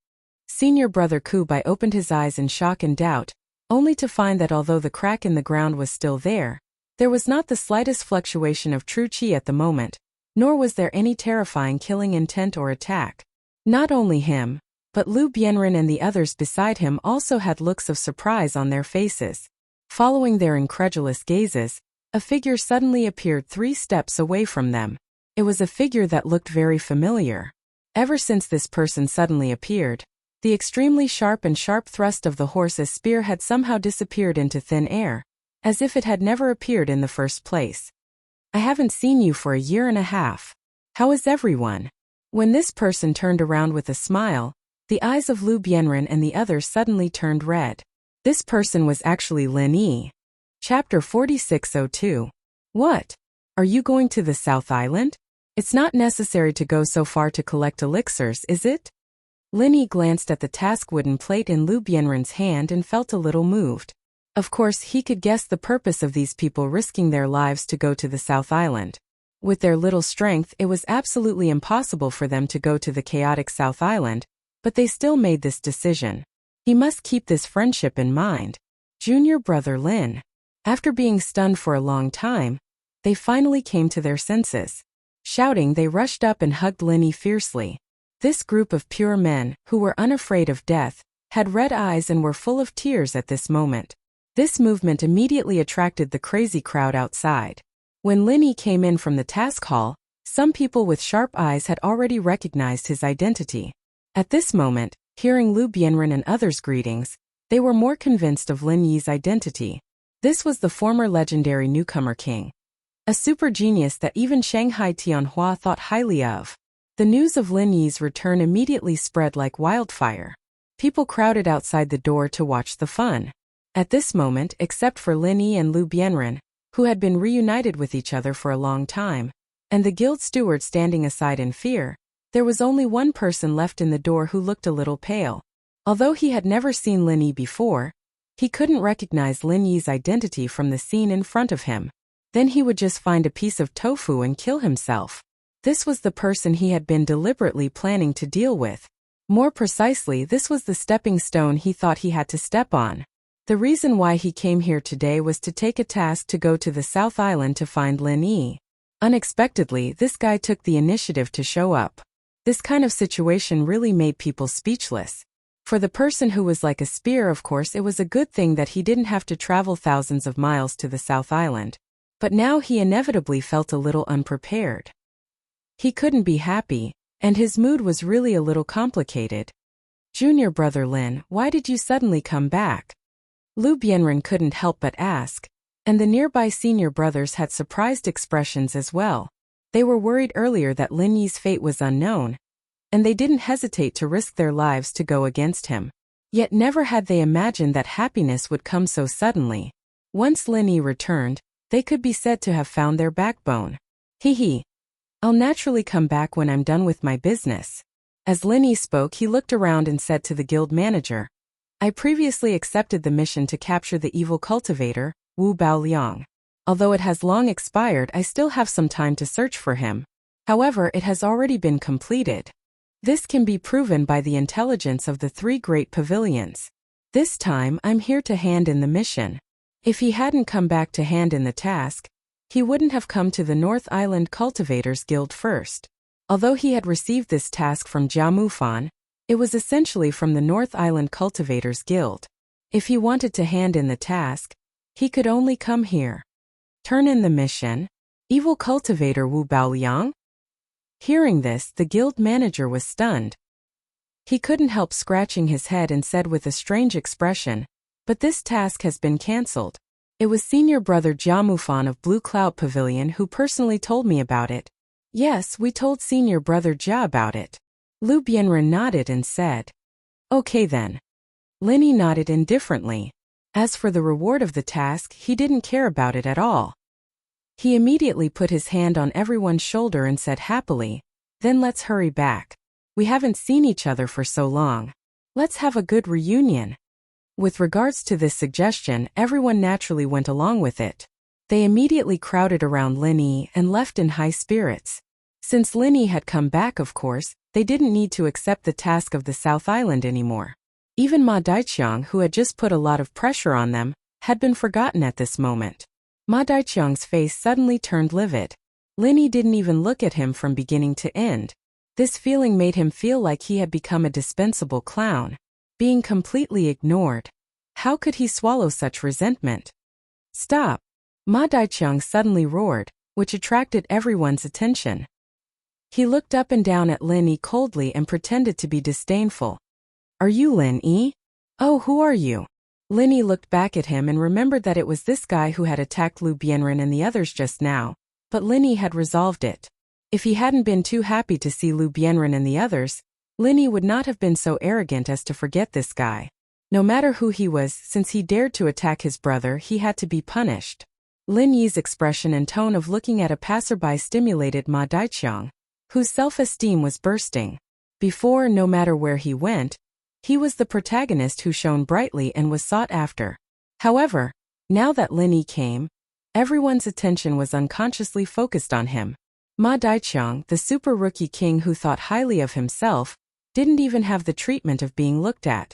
Senior Brother Kubai opened his eyes in shock and doubt, only to find that although the crack in the ground was still there was not the slightest fluctuation of true chi at the moment, nor was there any terrifying killing intent or attack. Not only him, but Lu Bianren and the others beside him also had looks of surprise on their faces. Following their incredulous gazes, a figure suddenly appeared 3 steps away from them. It was a figure that looked very familiar. Ever since this person suddenly appeared, the extremely sharp thrust of the horse's spear had somehow disappeared into thin air, as if it had never appeared in the first place. I haven't seen you for a year and a half. How is everyone? When this person turned around with a smile, the eyes of Lu Bianren and the others suddenly turned red. This person was actually Lin Yi. Chapter 4602. What? Are you going to the South Island? It's not necessary to go so far to collect elixirs, is it? Lin Yi glanced at the task wooden plate in Lu Bianren's hand and felt a little moved. Of course, he could guess the purpose of these people risking their lives to go to the South Island. With their little strength, it was absolutely impossible for them to go to the chaotic South Island, but they still made this decision. He must keep this friendship in mind. Junior brother Lin. After being stunned for a long time, they finally came to their senses. Shouting, they rushed up and hugged Linny fiercely. This group of pure men, who were unafraid of death, had red eyes and were full of tears at this moment. This movement immediately attracted the crazy crowd outside. When Linny came in from the task hall, some people with sharp eyes had already recognized his identity. At this moment, hearing Lu Bianren and others' greetings, they were more convinced of Lin Yi's identity. This was the former legendary newcomer king. A super genius that even Shanghai Tianhua thought highly of. The news of Lin Yi's return immediately spread like wildfire. People crowded outside the door to watch the fun. At this moment, except for Lin Yi and Lu Bianren, who had been reunited with each other for a long time, and the guild steward standing aside in fear, there was only one person left in the door who looked a little pale. Although he had never seen Lin Yi before, he couldn't recognize Lin Yi's identity from the scene in front of him. Then he would just find a piece of tofu and kill himself. This was the person he had been deliberately planning to deal with. More precisely, this was the stepping stone he thought he had to step on. The reason why he came here today was to take a task to go to the South Island to find Lin Yi. Unexpectedly, this guy took the initiative to show up. This kind of situation really made people speechless. For the person who was like a spear, of course, it was a good thing that he didn't have to travel thousands of miles to the South Island. But now he inevitably felt a little unprepared. He couldn't be happy, and his mood was really a little complicated. Junior brother Lin, why did you suddenly come back? Lu Bianren couldn't help but ask, and the nearby senior brothers had surprised expressions as well. They were worried earlier that Lin Yi's fate was unknown, and they didn't hesitate to risk their lives to go against him. Yet never had they imagined that happiness would come so suddenly. Once Lin Yi returned, they could be said to have found their backbone. Hee. I'll naturally come back when I'm done with my business. As Lin Yi spoke, he looked around and said to the guild manager, I previously accepted the mission to capture the evil cultivator, Wu Baoliang. Although it has long expired, I still have some time to search for him. However, it has already been completed. This can be proven by the intelligence of the 3 great pavilions. This time, I'm here to hand in the mission. If he hadn't come back to hand in the task, he wouldn't have come to the North Island Cultivators Guild first. Although he had received this task from Jia Mufan, it was essentially from the North Island Cultivators Guild. If he wanted to hand in the task, he could only come here. Turn in the mission? Evil cultivator Wu Baoliang? Hearing this, the guild manager was stunned. He couldn't help scratching his head and said with a strange expression, but this task has been cancelled. It was senior brother Jia Mufan of Blue Cloud Pavilion who personally told me about it. Yes, we told senior brother Jia about it. Lu Bianren nodded and said, Okay then. Lin Yi nodded indifferently. As for the reward of the task, he didn't care about it at all. He immediately put his hand on everyone's shoulder and said happily, Then let's hurry back. We haven't seen each other for so long. Let's have a good reunion. With regards to this suggestion, everyone naturally went along with it. They immediately crowded around Lin Yi and left in high spirits. Since Lin Yi had come back, of course, they didn't need to accept the task of the South Island anymore. Even Ma Daiqiang, who had just put a lot of pressure on them, had been forgotten at this moment. Ma Daiqiang's face suddenly turned livid. Lin Yi didn't even look at him from beginning to end. This feeling made him feel like he had become a dispensable clown, being completely ignored. How could he swallow such resentment? Stop! Ma Daiqiang suddenly roared, which attracted everyone's attention. He looked up and down at Lin Yi coldly and pretended to be disdainful. Are you Lin Yi? Oh, who are you? Lin Yi looked back at him and remembered that it was this guy who had attacked Lu Bianren and the others just now, but Lin Yi had resolved it. If he hadn't been too happy to see Lu Bianren and the others, Lin Yi would not have been so arrogant as to forget this guy. No matter who he was, since he dared to attack his brother, he had to be punished. Lin Yi's expression and tone of looking at a passerby stimulated Ma Daiqiang, whose self-esteem was bursting. Before, no matter where he went, he was the protagonist who shone brightly and was sought after. However, now that Lin Yi came, everyone's attention was unconsciously focused on him. Ma Daiqiang, the super rookie king who thought highly of himself, didn't even have the treatment of being looked at.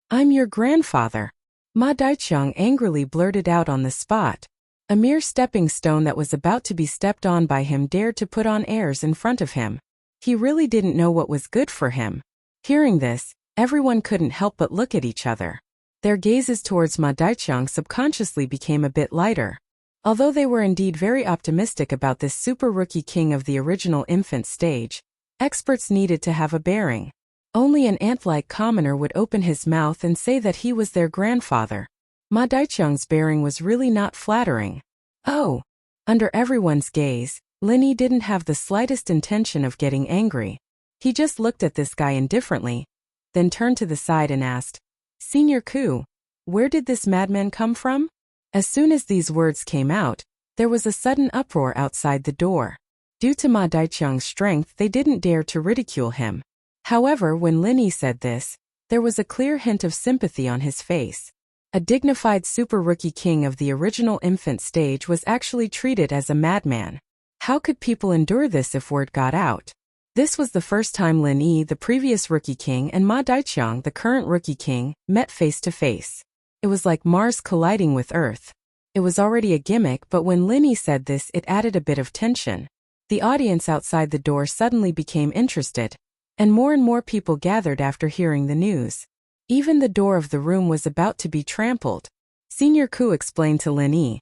"I'm your grandfather," Ma Daiqiang angrily blurted out on the spot. A mere stepping stone that was about to be stepped on by him dared to put on airs in front of him. He really didn't know what was good for him. Hearing this, everyone couldn't help but look at each other. Their gazes towards Ma Daiqiang subconsciously became a bit lighter. Although they were indeed very optimistic about this super rookie king of the original infant stage, experts needed to have a bearing. Only an ant-like commoner would open his mouth and say that he was their grandfather. Ma Daiqiang's bearing was really not flattering. Oh! Under everyone's gaze, Linny didn't have the slightest intention of getting angry. He just looked at this guy indifferently, then turned to the side and asked, "Senior Ku, where did this madman come from?" As soon as these words came out, there was a sudden uproar outside the door. Due to Ma Daiqiang's strength, they didn't dare to ridicule him. However, when Linny said this, there was a clear hint of sympathy on his face. A dignified super rookie king of the original infant stage was actually treated as a madman. How could people endure this if word got out? This was the first time Linny, the previous rookie king, and Ma Daiqiang, the current rookie king, met face to face. It was like Mars colliding with Earth. It was already a gimmick, but when Linny said this, it added a bit of tension. The audience outside the door suddenly became interested, and more people gathered after hearing the news. Even the door of the room was about to be trampled. Senior Ku explained to Linny,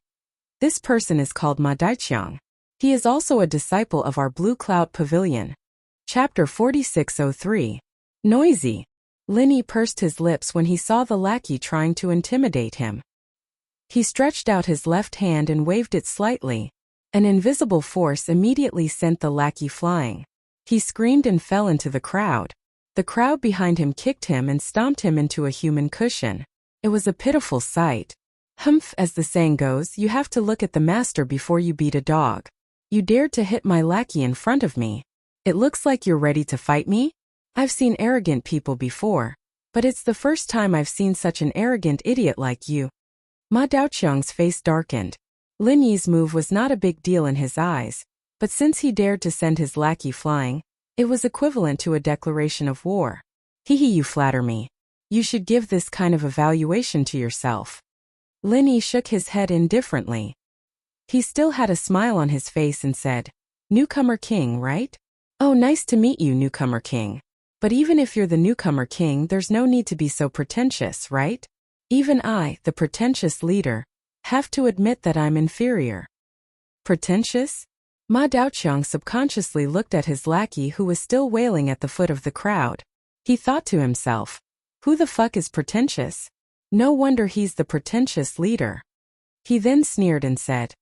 "This person is called Ma Daiqiang. He is also a disciple of our Blue Cloud Pavilion." Chapter 4603. Noisy. Linny pursed his lips when he saw the lackey trying to intimidate him. He stretched out his left hand and waved it slightly. An invisible force immediately sent the lackey flying. He screamed and fell into the crowd. The crowd behind him kicked him and stomped him into a human cushion. It was a pitiful sight. Humph, as the saying goes, you have to look at the master before you beat a dog. You dared to hit my lackey in front of me. It looks like you're ready to fight me? I've seen arrogant people before, but it's the first time I've seen such an arrogant idiot like you. Ma Daiqiang's face darkened. Linny's move was not a big deal in his eyes, but since he dared to send his lackey flying, it was equivalent to a declaration of war. Hee, you flatter me. You should give this kind of evaluation to yourself. Linny shook his head indifferently. He still had a smile on his face and said, "Newcomer king, right? Oh, nice to meet you, newcomer king. But even if you're the newcomer king, there's no need to be so pretentious, right? Even I, the pretentious leader, have to admit that I'm inferior." Pretentious? Ma Daiqiang subconsciously looked at his lackey who was still wailing at the foot of the crowd. He thought to himself, who the fuck is pretentious? No wonder he's the pretentious leader. He then sneered and said,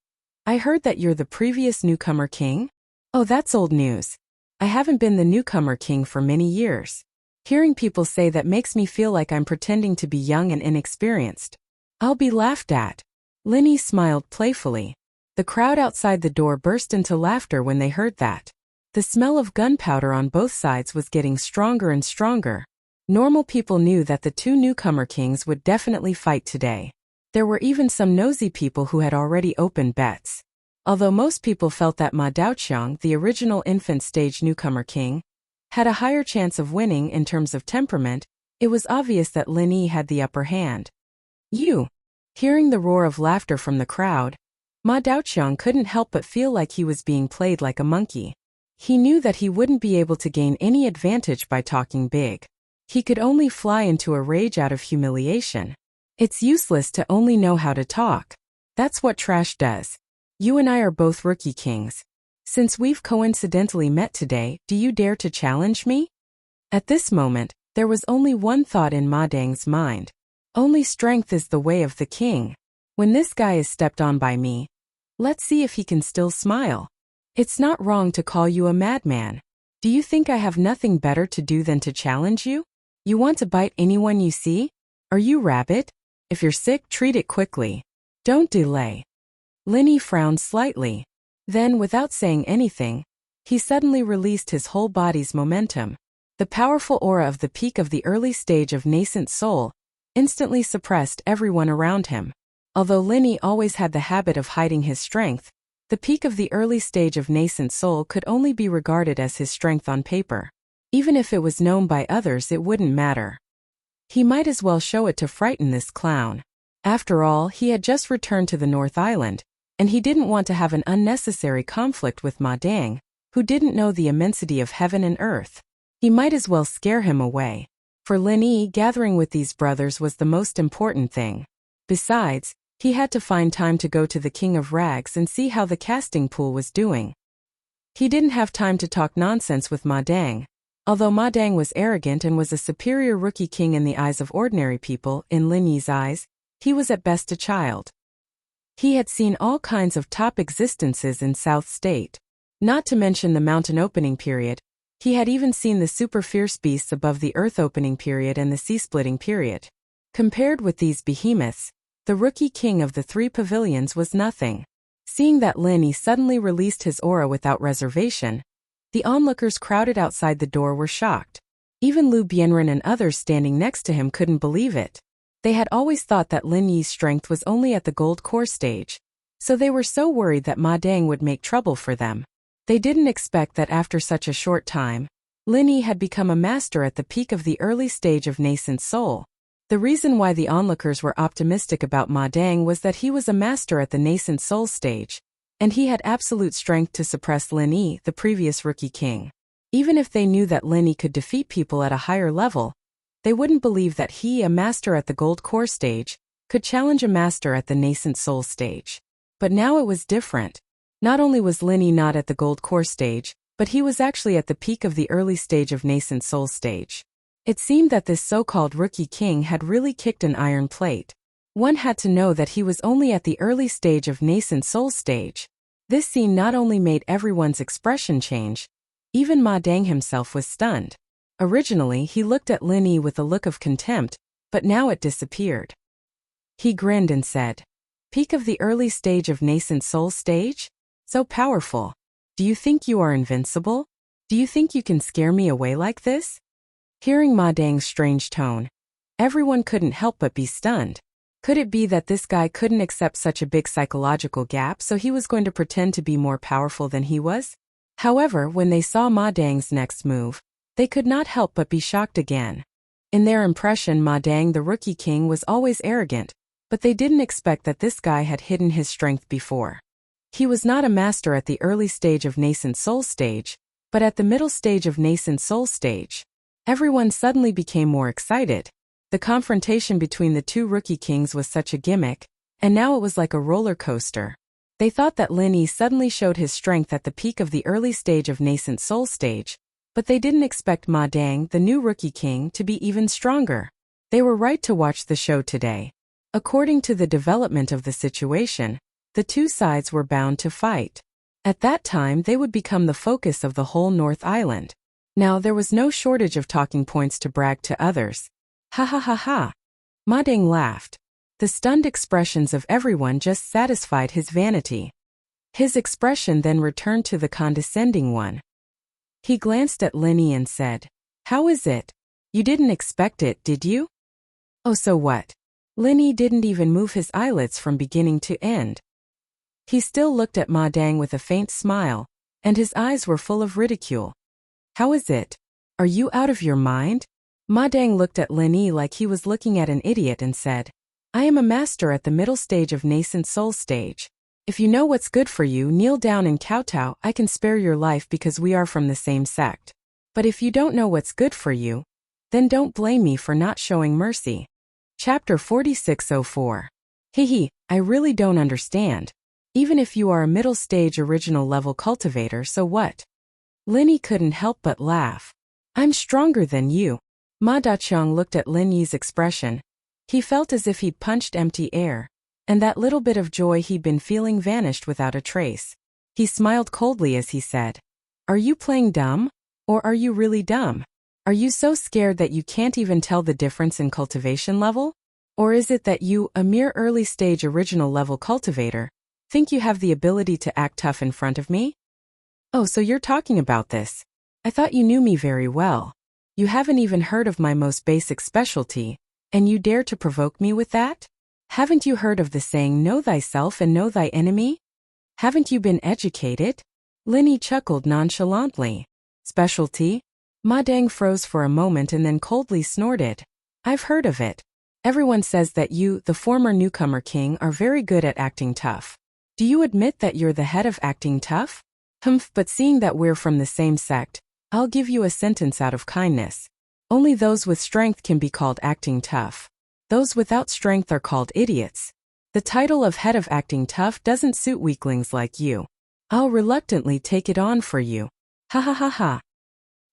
"I heard that you're the previous newcomer king? Oh, that's old news. I haven't been the newcomer king for many years. Hearing people say that makes me feel like I'm pretending to be young and inexperienced. I'll be laughed at." Linny smiled playfully. The crowd outside the door burst into laughter when they heard that. The smell of gunpowder on both sides was getting stronger and stronger. Normal people knew that the two newcomer kings would definitely fight today. There were even some nosy people who had already opened bets. Although most people felt that Ma Daiqiang, the original infant stage newcomer king, had a higher chance of winning in terms of temperament, it was obvious that Linny had the upper hand. "You!" Hearing the roar of laughter from the crowd, Ma Daiqiang couldn't help but feel like he was being played like a monkey. He knew that he wouldn't be able to gain any advantage by talking big. He could only fly into a rage out of humiliation. It's useless to only know how to talk. That's what trash does. You and I are both rookie kings. Since we've coincidentally met today, do you dare to challenge me? At this moment, there was only one thought in Ma Dang's mind. Only strength is the way of the king. When this guy is stepped on by me, let's see if he can still smile. It's not wrong to call you a madman. Do you think I have nothing better to do than to challenge you? You want to bite anyone you see? Are you rabid? If you're sick, treat it quickly. Don't delay. Linny frowned slightly. Then, without saying anything, he suddenly released his whole body's momentum. The powerful aura of the peak of the early stage of nascent soul instantly suppressed everyone around him. Although Linny always had the habit of hiding his strength, The peak of the early stage of nascent soul could only be regarded as his strength on paper. Even if it was known by others, it wouldn't matter. He might as well show it to frighten this clown. After all, he had just returned to the North Island, and he didn't want to have an unnecessary conflict with Ma Dang, who didn't know the immensity of heaven and earth. He might as well scare him away. For Lin Yi, gathering with these brothers was the most important thing. Besides, he had to find time to go to the King of Rags and see how the casting pool was doing. He didn't have time to talk nonsense with Ma Dang. Although Ma Dang was arrogant and was a superior rookie king in the eyes of ordinary people, in Lin Yi's eyes, he was at best a child. He had seen all kinds of top existences in South State. Not to mention the mountain opening period, he had even seen the super fierce beasts above the earth opening period and the sea splitting period. Compared with these behemoths, the rookie king of the 3 pavilions was nothing. Seeing that Lin Yi suddenly released his aura without reservation, the onlookers crowded outside the door were shocked. Even Lu Bianren and others standing next to him couldn't believe it. They had always thought that Lin Yi's strength was only at the gold core stage, so they were so worried that Ma Dang would make trouble for them. They didn't expect that after such a short time, Lin Yi had become a master at the peak of the early stage of nascent soul. The reason why the onlookers were optimistic about Ma Dang was that he was a master at the nascent soul stage, and he had absolute strength to suppress Lin Yi, the previous rookie king. Even if they knew that Lin Yi could defeat people at a higher level, they wouldn't believe that he, a master at the gold core stage, could challenge a master at the nascent soul stage. But now it was different. Not only was Lin Yi not at the gold core stage, but he was actually at the peak of the early stage of nascent soul stage. It seemed that this so-called rookie king had really kicked an iron plate. One had to know that he was only at the early stage of nascent soul stage. This scene not only made everyone's expression change, even Ma Dang himself was stunned. Originally, he looked at Lin Yi with a look of contempt, but now it disappeared. He grinned and said, "Peak of the early stage of nascent soul stage? So powerful. Do you think you are invincible? Do you think you can scare me away like this?" Hearing Ma Dang's strange tone, everyone couldn't help but be stunned. Could it be that this guy couldn't accept such a big psychological gap, so he was going to pretend to be more powerful than he was? However, when they saw Ma Dang's next move, they could not help but be shocked again. In their impression, Ma Dang, the rookie king, was always arrogant, but they didn't expect that this guy had hidden his strength before. He was not a master at the early stage of nascent soul stage, but at the middle stage of nascent soul stage. Everyone suddenly became more excited. The confrontation between the 2 rookie kings was such a gimmick, and now it was like a roller coaster. They thought that Lin Yi suddenly showed his strength at the peak of the early stage of nascent soul stage, but they didn't expect Ma Dang, the new rookie king, to be even stronger. They were right to watch the show today. According to the development of the situation, the 2 sides were bound to fight. At that time, they would become the focus of the whole North Island. Now there was no shortage of talking points to brag to others. Ha ha ha ha. Ma Dang laughed. The stunned expressions of everyone just satisfied his vanity. His expression then returned to the condescending one. He glanced at Lin Yi and said, "How is it? You didn't expect it, did you?" "Oh, so what?" Lin Yi didn't even move his eyelids from beginning to end. He still looked at Ma Dang with a faint smile, and his eyes were full of ridicule. "How is it? Are you out of your mind?" Ma Dang looked at Lin Yi like he was looking at an idiot and said, "I am a master at the middle stage of nascent soul stage. If you know what's good for you, kneel down and kowtow. I can spare your life because we are from the same sect. But if you don't know what's good for you, then don't blame me for not showing mercy." Chapter 4604. Hehe, I really don't understand. Even if you are a middle stage original level cultivator, so what? Lin Yi couldn't help but laugh. "I'm stronger than you." Ma Dachang looked at Lin Yi's expression. He felt as if he'd punched empty air, and that little bit of joy he'd been feeling vanished without a trace. He smiled coldly as he said, "Are you playing dumb? Or are you really dumb? Are you so scared that you can't even tell the difference in cultivation level? Or is it that you, a mere early stage original level cultivator, think you have the ability to act tough in front of me? Oh, so you're talking about this. I thought you knew me very well. You haven't even heard of my most basic specialty, and you dare to provoke me with that? Haven't you heard of the saying, know thyself and know thy enemy? Haven't you been educated? Linny chuckled nonchalantly. Specialty? Ma Dang froze for a moment and then coldly snorted. I've heard of it. Everyone says that you, the former newcomer king, are very good at acting tough. Do you admit that you're the head of acting tough? Humph, but seeing that we're from the same sect, I'll give you a sentence out of kindness. Only those with strength can be called acting tough. Those without strength are called idiots. The title of head of acting tough doesn't suit weaklings like you. I'll reluctantly take it on for you. Ha ha ha ha.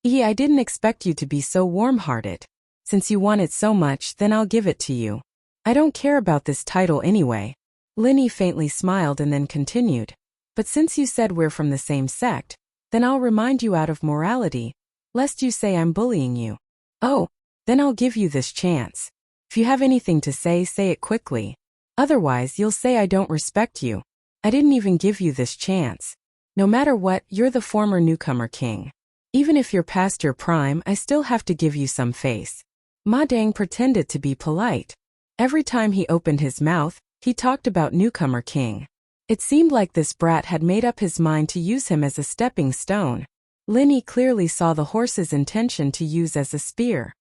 I didn't expect you to be so warm-hearted. Since you want it so much, then I'll give it to you. I don't care about this title anyway. Linny faintly smiled and then continued. But since you said we're from the same sect, then I'll remind you out of morality, lest you say I'm bullying you. Oh, then I'll give you this chance. If you have anything to say it quickly. Otherwise, you'll say I don't respect you. I didn't even give you this chance. No matter what, you're the former newcomer king. Even if you're past your prime, I still have to give you some face. Ma Dang pretended to be polite. Every time he opened his mouth, he talked about newcomer king. It seemed like this brat had made up his mind to use him as a stepping stone. Linny clearly saw the horse's intention to use as a spear.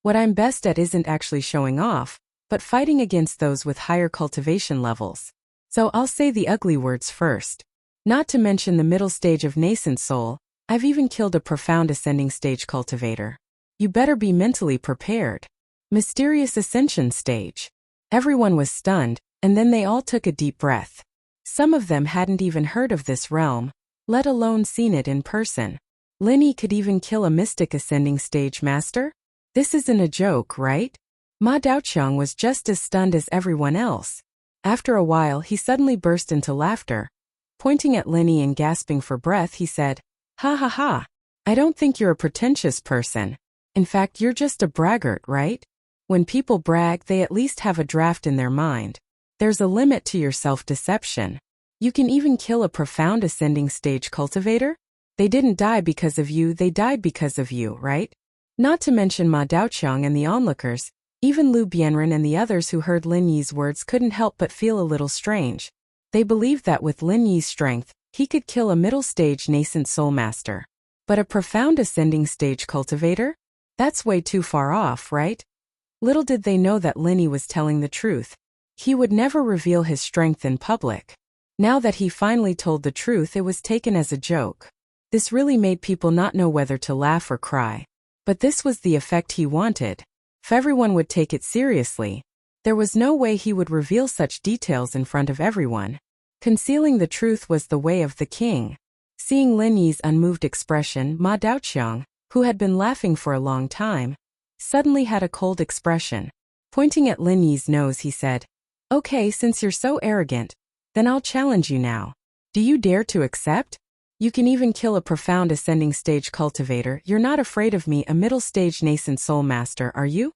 What I'm best at isn't actually showing off, but fighting against those with higher cultivation levels. So I'll say the ugly words first. Not to mention the middle stage of nascent soul, I've even killed a profound ascending stage cultivator. You better be mentally prepared. Mysterious ascension stage. Everyone was stunned, and then they all took a deep breath. Some of them hadn't even heard of this realm, let alone seen it in person. Linny could even kill a mystic ascending stage master? This isn't a joke, right? Ma Daoqiang was just as stunned as everyone else. After a while, he suddenly burst into laughter. Pointing at Linny and gasping for breath, he said, Ha ha ha. I don't think you're a pretentious person. In fact, you're just a braggart, right? When people brag, they at least have a draft in their mind. There's a limit to your self-deception. You can even kill a profound ascending stage cultivator? They didn't die because of you, they died because of you, right? Not to mention Ma Daoqiang and the onlookers, even Lu Bianren and the others who heard Lin Yi's words couldn't help but feel a little strange. They believed that with Lin Yi's strength, he could kill a middle-stage nascent soul master. But a profound ascending stage cultivator? That's way too far off, right? Little did they know that Linny was telling the truth. He would never reveal his strength in public. Now that he finally told the truth, it was taken as a joke. This really made people not know whether to laugh or cry. But this was the effect he wanted. If everyone would take it seriously, there was no way he would reveal such details in front of everyone. Concealing the truth was the way of the king. Seeing Lin Yi's unmoved expression, Ma Daoqiang, who had been laughing for a long time, suddenly had a cold expression. Pointing at Lin Yi's nose, he said, Okay, since you're so arrogant, then I'll challenge you now. Do you dare to accept? You can even kill a profound ascending stage cultivator. You're not afraid of me, a middle stage nascent soul master, are you?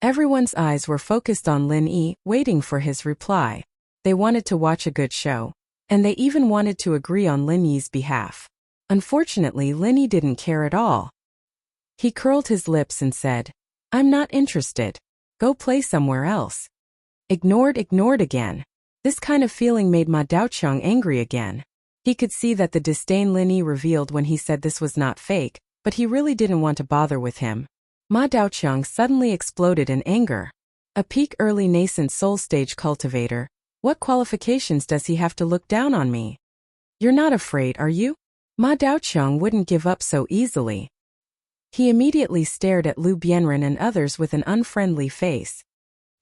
Everyone's eyes were focused on Lin Yi, waiting for his reply. They wanted to watch a good show, and they even wanted to agree on Lin Yi's behalf. Unfortunately, Lin Yi didn't care at all. He curled his lips and said, I'm not interested. Go play somewhere else. Ignored again. This kind of feeling made Ma Daoqiang angry again. He could see that the disdain Lin Yi revealed when he said this was not fake, but he really didn't want to bother with him. Ma Daoqiang suddenly exploded in anger. A peak early nascent soul stage cultivator. What qualifications does he have to look down on me? You're not afraid, are you? Ma Daoqiang wouldn't give up so easily. He immediately stared at Lu Bianren and others with an unfriendly face.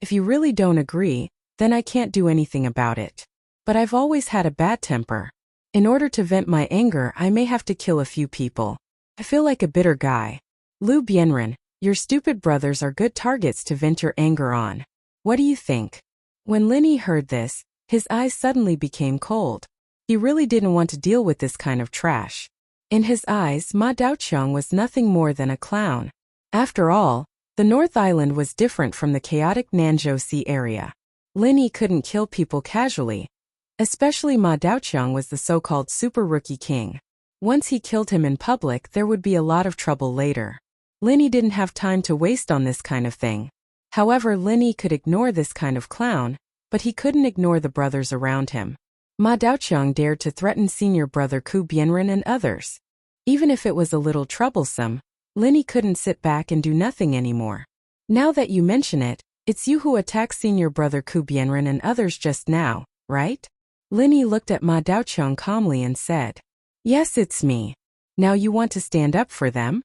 If you really don't agree, then I can't do anything about it. But I've always had a bad temper. In order to vent my anger, I may have to kill a few people. I feel like a bitter guy. Lu Bianren, your stupid brothers are good targets to vent your anger on. What do you think? When Lin Yi heard this, his eyes suddenly became cold. He really didn't want to deal with this kind of trash. In his eyes, Ma Daoqiang was nothing more than a clown. After all, the North Island was different from the chaotic Nanzhou Sea area. Lin Yi couldn't kill people casually. Especially Ma Daoqiang was the so-called super rookie king. Once he killed him in public, there would be a lot of trouble later. Lin Yi didn't have time to waste on this kind of thing. However, Lin Yi could ignore this kind of clown, but he couldn't ignore the brothers around him. Ma Daoqiang dared to threaten senior brother Ku Bianren and others. Even if it was a little troublesome, Linny couldn't sit back and do nothing anymore. Now that you mention it, it's you who attacked senior brother Ku Bianren and others just now, right? Linny looked at Ma Daoqiang calmly and said, Yes, it's me. Now you want to stand up for them?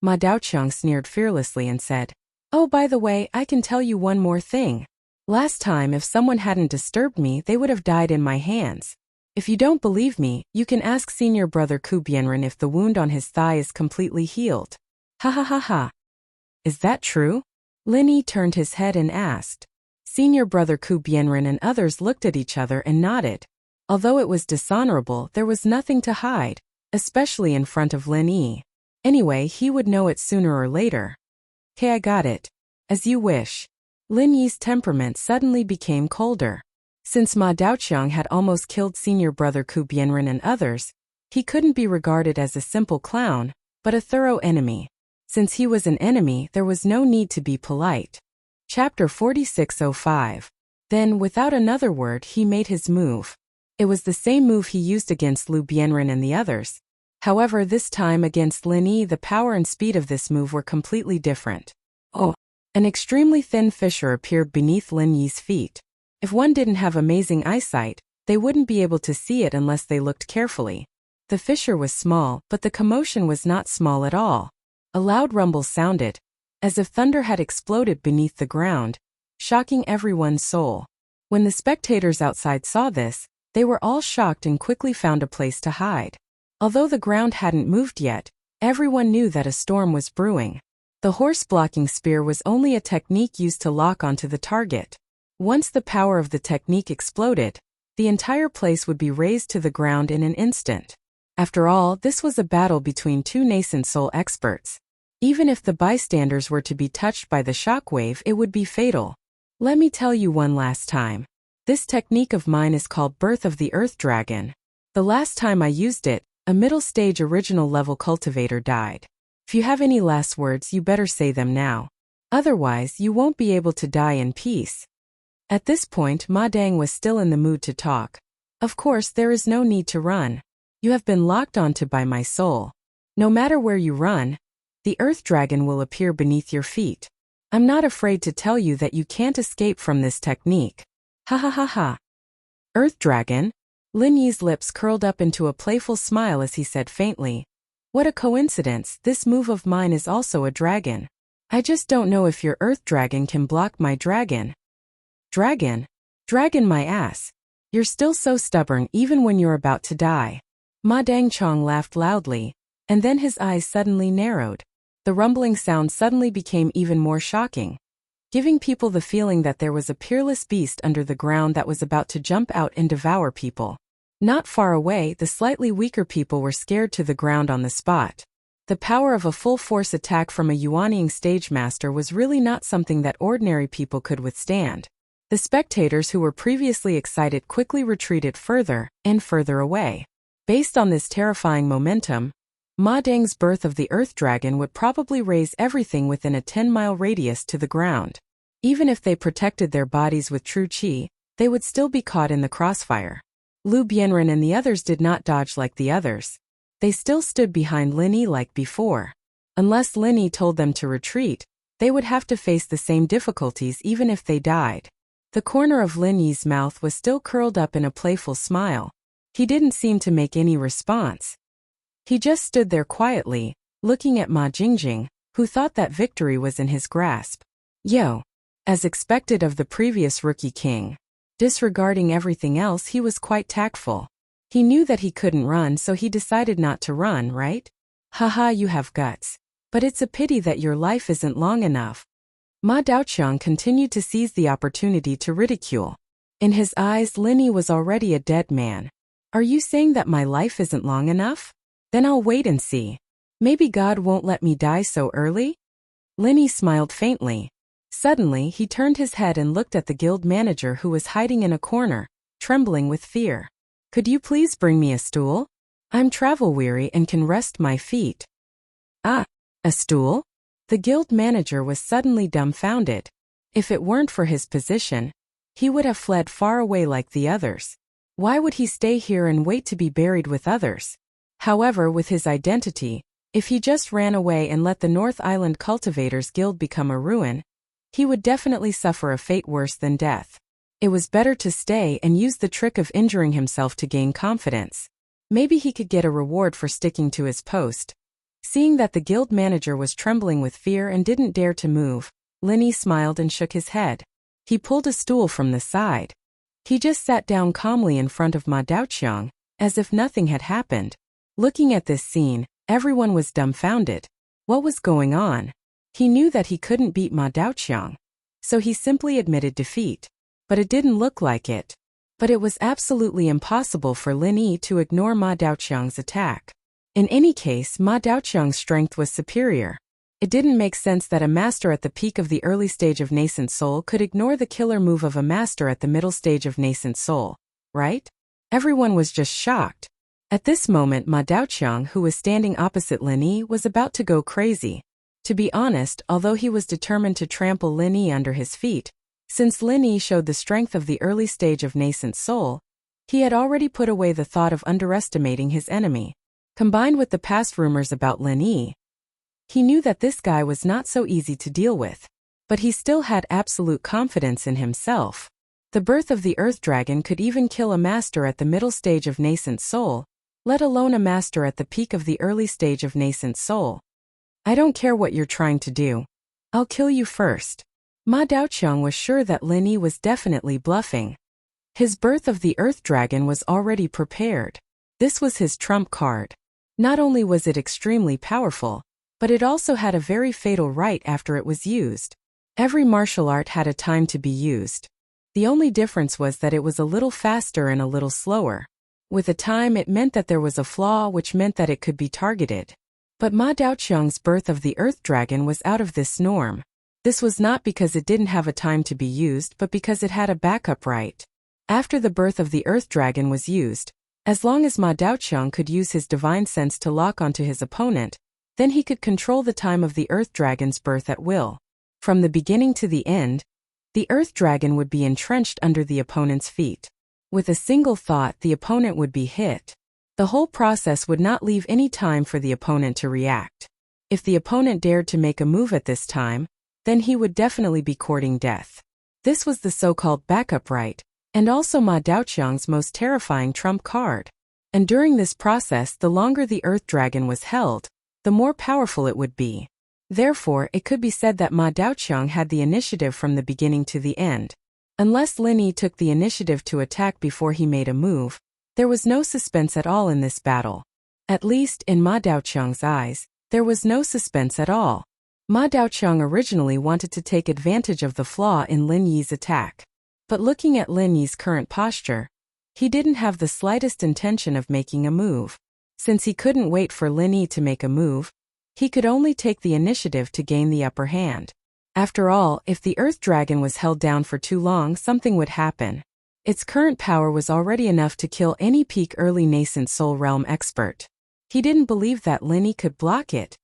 Ma Daoqiang sneered fearlessly and said, Oh, by the way, I can tell you one more thing. Last time, if someone hadn't disturbed me, they would have died in my hands. If you don't believe me, you can ask senior brother Ku Bianren if the wound on his thigh is completely healed. Ha ha ha ha. Is that true? Linny turned his head and asked. Senior brother Ku Bianren and others looked at each other and nodded. Although it was dishonorable, there was nothing to hide, especially in front of Linny. Anyway, he would know it sooner or later. Okay, I got it. As you wish. Lin Yi's temperament suddenly became colder. Since Ma Daoqiang had almost killed senior brother Ku Bianren and others, he couldn't be regarded as a simple clown, but a thorough enemy. Since he was an enemy, there was no need to be polite. Chapter 4605. Then, without another word, he made his move. It was the same move he used against Lu Bianren and the others. However, this time against Lin Yi, the power and speed of this move were completely different. Oh! An extremely thin fissure appeared beneath Lin Yi's feet. If one didn't have amazing eyesight, they wouldn't be able to see it unless they looked carefully. The fissure was small, but the commotion was not small at all. A loud rumble sounded, as if thunder had exploded beneath the ground, shocking everyone's soul. When the spectators outside saw this, they were all shocked and quickly found a place to hide. Although the ground hadn't moved yet, everyone knew that a storm was brewing. The horse-blocking spear was only a technique used to lock onto the target. Once the power of the technique exploded, the entire place would be razed to the ground in an instant. After all, this was a battle between two nascent soul experts. Even if the bystanders were to be touched by the shockwave, it would be fatal. Let me tell you one last time. This technique of mine is called Birth of the Earth Dragon. The last time I used it, a middle-stage original level cultivator died. If you have any last words, you better say them now. Otherwise, you won't be able to die in peace. At this point, Ma Dang was still in the mood to talk. Of course, there is no need to run. You have been locked onto by my soul. No matter where you run, the Earth Dragon will appear beneath your feet. I'm not afraid to tell you that you can't escape from this technique. Ha ha ha ha. Earth Dragon? Lin Yi's lips curled up into a playful smile as he said faintly, What a coincidence, this move of mine is also a dragon. I just don't know if your Earth Dragon can block my dragon. Dragon? Dragon my ass. You're still so stubborn even when you're about to die. Ma Dangchong laughed loudly, and then his eyes suddenly narrowed. The rumbling sound suddenly became even more shocking, giving people the feeling that there was a peerless beast under the ground that was about to jump out and devour people. Not far away, the slightly weaker people were scared to the ground on the spot. The power of a full-force attack from a Yuanying stage master was really not something that ordinary people could withstand. The spectators who were previously excited quickly retreated further and further away. Based on this terrifying momentum, Ma Dang's Birth of the Earth Dragon would probably raise everything within a 10-mile radius to the ground. Even if they protected their bodies with true qi, they would still be caught in the crossfire. Lu Bianren and the others did not dodge like the others. They still stood behind Lin Yi like before. Unless Lin Yi told them to retreat, they would have to face the same difficulties even if they died. The corner of Lin Yi's mouth was still curled up in a playful smile. He didn't seem to make any response. He just stood there quietly, looking at Ma Jingjing, who thought that victory was in his grasp. Yo! As expected of the previous rookie king. Disregarding everything else, he was quite tactful. He knew that he couldn't run, so he decided not to run, right? Haha, you have guts. But it's a pity that your life isn't long enough. Ma Daoqiang continued to seize the opportunity to ridicule. In his eyes, Lin Yi was already a dead man. Are you saying that my life isn't long enough? Then I'll wait and see. Maybe God won't let me die so early? Lin Yi smiled faintly. Suddenly, he turned his head and looked at the guild manager who was hiding in a corner, trembling with fear. Could you please bring me a stool? I'm travel-weary and can rest my feet. Ah, a stool? The guild manager was suddenly dumbfounded. If it weren't for his position, he would have fled far away like the others. Why would he stay here and wait to be buried with others? However, with his identity, if he just ran away and let the North Island Cultivators Guild become a ruin, he would definitely suffer a fate worse than death. It was better to stay and use the trick of injuring himself to gain confidence. Maybe he could get a reward for sticking to his post. Seeing that the guild manager was trembling with fear and didn't dare to move, Linny smiled and shook his head. He pulled a stool from the side. He just sat down calmly in front of Ma Daoqiang, as if nothing had happened. Looking at this scene, everyone was dumbfounded. What was going on? He knew that he couldn't beat Ma Daoqiang, so he simply admitted defeat. But it didn't look like it. But it was absolutely impossible for Lin Yi to ignore Ma Daoqiang's attack. In any case, Ma Daoqiang's strength was superior. It didn't make sense that a master at the peak of the early stage of nascent soul could ignore the killer move of a master at the middle stage of nascent soul, right? Everyone was just shocked. At this moment, Ma Daoqiang, who was standing opposite Lin Yi, was about to go crazy. To be honest, although he was determined to trample Lin Yi under his feet, since Lin Yi showed the strength of the early stage of nascent soul, he had already put away the thought of underestimating his enemy. Combined with the past rumors about Lin Yi, he knew that this guy was not so easy to deal with. But he still had absolute confidence in himself. The birth of the Earth Dragon could even kill a master at the middle stage of nascent soul, let alone a master at the peak of the early stage of nascent soul. I don't care what you're trying to do. I'll kill you first. Ma Daoqiang was sure that Lin Yi was definitely bluffing. His birth of the Earth Dragon was already prepared. This was his trump card. Not only was it extremely powerful, but it also had a very fatal right after it was used. Every martial art had a time to be used. The only difference was that it was a little faster and a little slower. With a time, it meant that there was a flaw, which meant that it could be targeted. But Ma Daoqiang's birth of the Earth Dragon was out of this norm. This was not because it didn't have a time to be used, but because it had a backup right. After the birth of the Earth Dragon was used, as long as Ma Daoqiang could use his divine sense to lock onto his opponent, then he could control the time of the Earth Dragon's birth at will. From the beginning to the end, the Earth Dragon would be entrenched under the opponent's feet. With a single thought, the opponent would be hit. The whole process would not leave any time for the opponent to react. If the opponent dared to make a move at this time, then he would definitely be courting death. This was the so-called backup right, and also Ma Daoqiang's most terrifying trump card. And during this process, the longer the Earth Dragon was held, the more powerful it would be. Therefore, it could be said that Ma Daoqiang had the initiative from the beginning to the end. Unless Lin Yi took the initiative to attack before he made a move, there was no suspense at all in this battle. At least, in Ma Daoqiang's eyes, there was no suspense at all. Ma Daoqiang originally wanted to take advantage of the flaw in Lin Yi's attack. But looking at Lin Yi's current posture, he didn't have the slightest intention of making a move. Since he couldn't wait for Lin Yi to make a move, he could only take the initiative to gain the upper hand. After all, if the Earth Dragon was held down for too long, something would happen. Its current power was already enough to kill any peak early nascent soul realm expert. He didn't believe that Lin Yi could block it.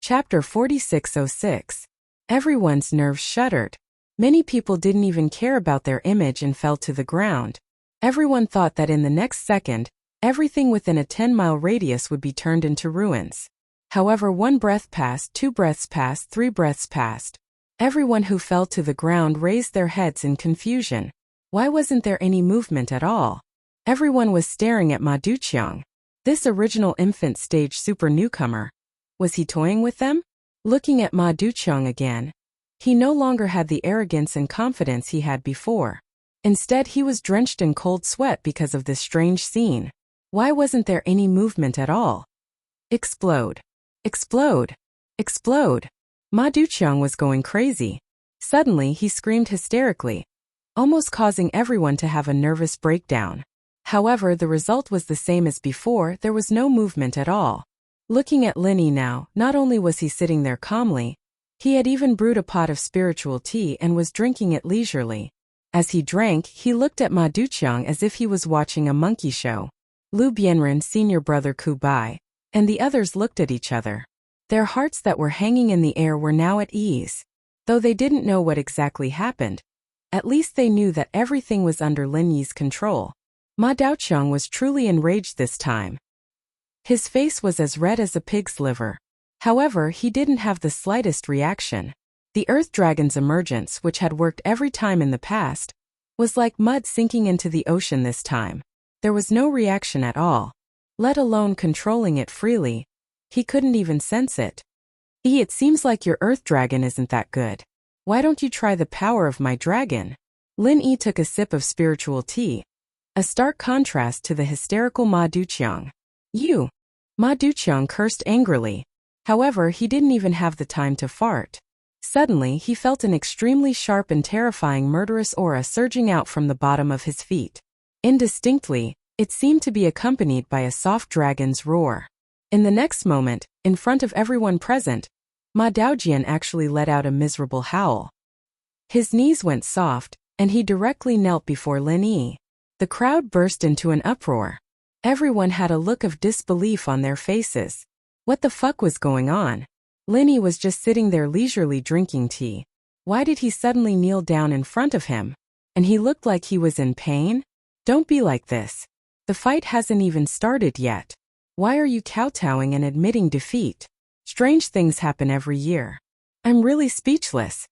Chapter 4606. Everyone's nerves shuddered. Many people didn't even care about their image and fell to the ground. Everyone thought that in the next second, everything within a 10-mile radius would be turned into ruins. However, 1 breath passed, 2 breaths passed, 3 breaths passed. Everyone who fell to the ground raised their heads in confusion. Why wasn't there any movement at all? Everyone was staring at Ma Daoqiang. This original infant stage super newcomer. Was he toying with them? Looking at Ma Daoqiang again, he no longer had the arrogance and confidence he had before. Instead, he was drenched in cold sweat because of this strange scene. Why wasn't there any movement at all? Explode. Explode. Explode. Ma Daoqiang was going crazy. Suddenly, he screamed hysterically, almost causing everyone to have a nervous breakdown. However, the result was the same as before. There was no movement at all. Looking at Lin Yi now, not only was he sitting there calmly, he had even brewed a pot of spiritual tea and was drinking it leisurely. As he drank, he looked at Ma Daoqiang as if he was watching a monkey show. Lu Bianren, senior brother Ku Bai, and the others looked at each other. Their hearts that were hanging in the air were now at ease. Though they didn't know what exactly happened, at least they knew that everything was under Lin Yi's control. Ma Daoqiang was truly enraged this time. His face was as red as a pig's liver. However, he didn't have the slightest reaction. The Earth Dragon's emergence, which had worked every time in the past, was like mud sinking into the ocean this time. There was no reaction at all, let alone controlling it freely. He couldn't even sense it. It seems like your Earth Dragon isn't that good. Why don't you try the power of my dragon? Lin Yi took a sip of spiritual tea, a stark contrast to the hysterical Ma Daoqiang. You! Ma Daoqiang cursed angrily. However, he didn't even have the time to fart. Suddenly, he felt an extremely sharp and terrifying murderous aura surging out from the bottom of his feet. Indistinctly, it seemed to be accompanied by a soft dragon's roar. In the next moment, in front of everyone present, Ma Daoqiang actually let out a miserable howl. His knees went soft, and he directly knelt before Lin Yi. The crowd burst into an uproar. Everyone had a look of disbelief on their faces. What the fuck was going on? Lin Yi was just sitting there leisurely drinking tea. Why did he suddenly kneel down in front of him? And he looked like he was in pain? Don't be like this. The fight hasn't even started yet. Why are you kowtowing and admitting defeat? Strange things happen every year. I'm really speechless.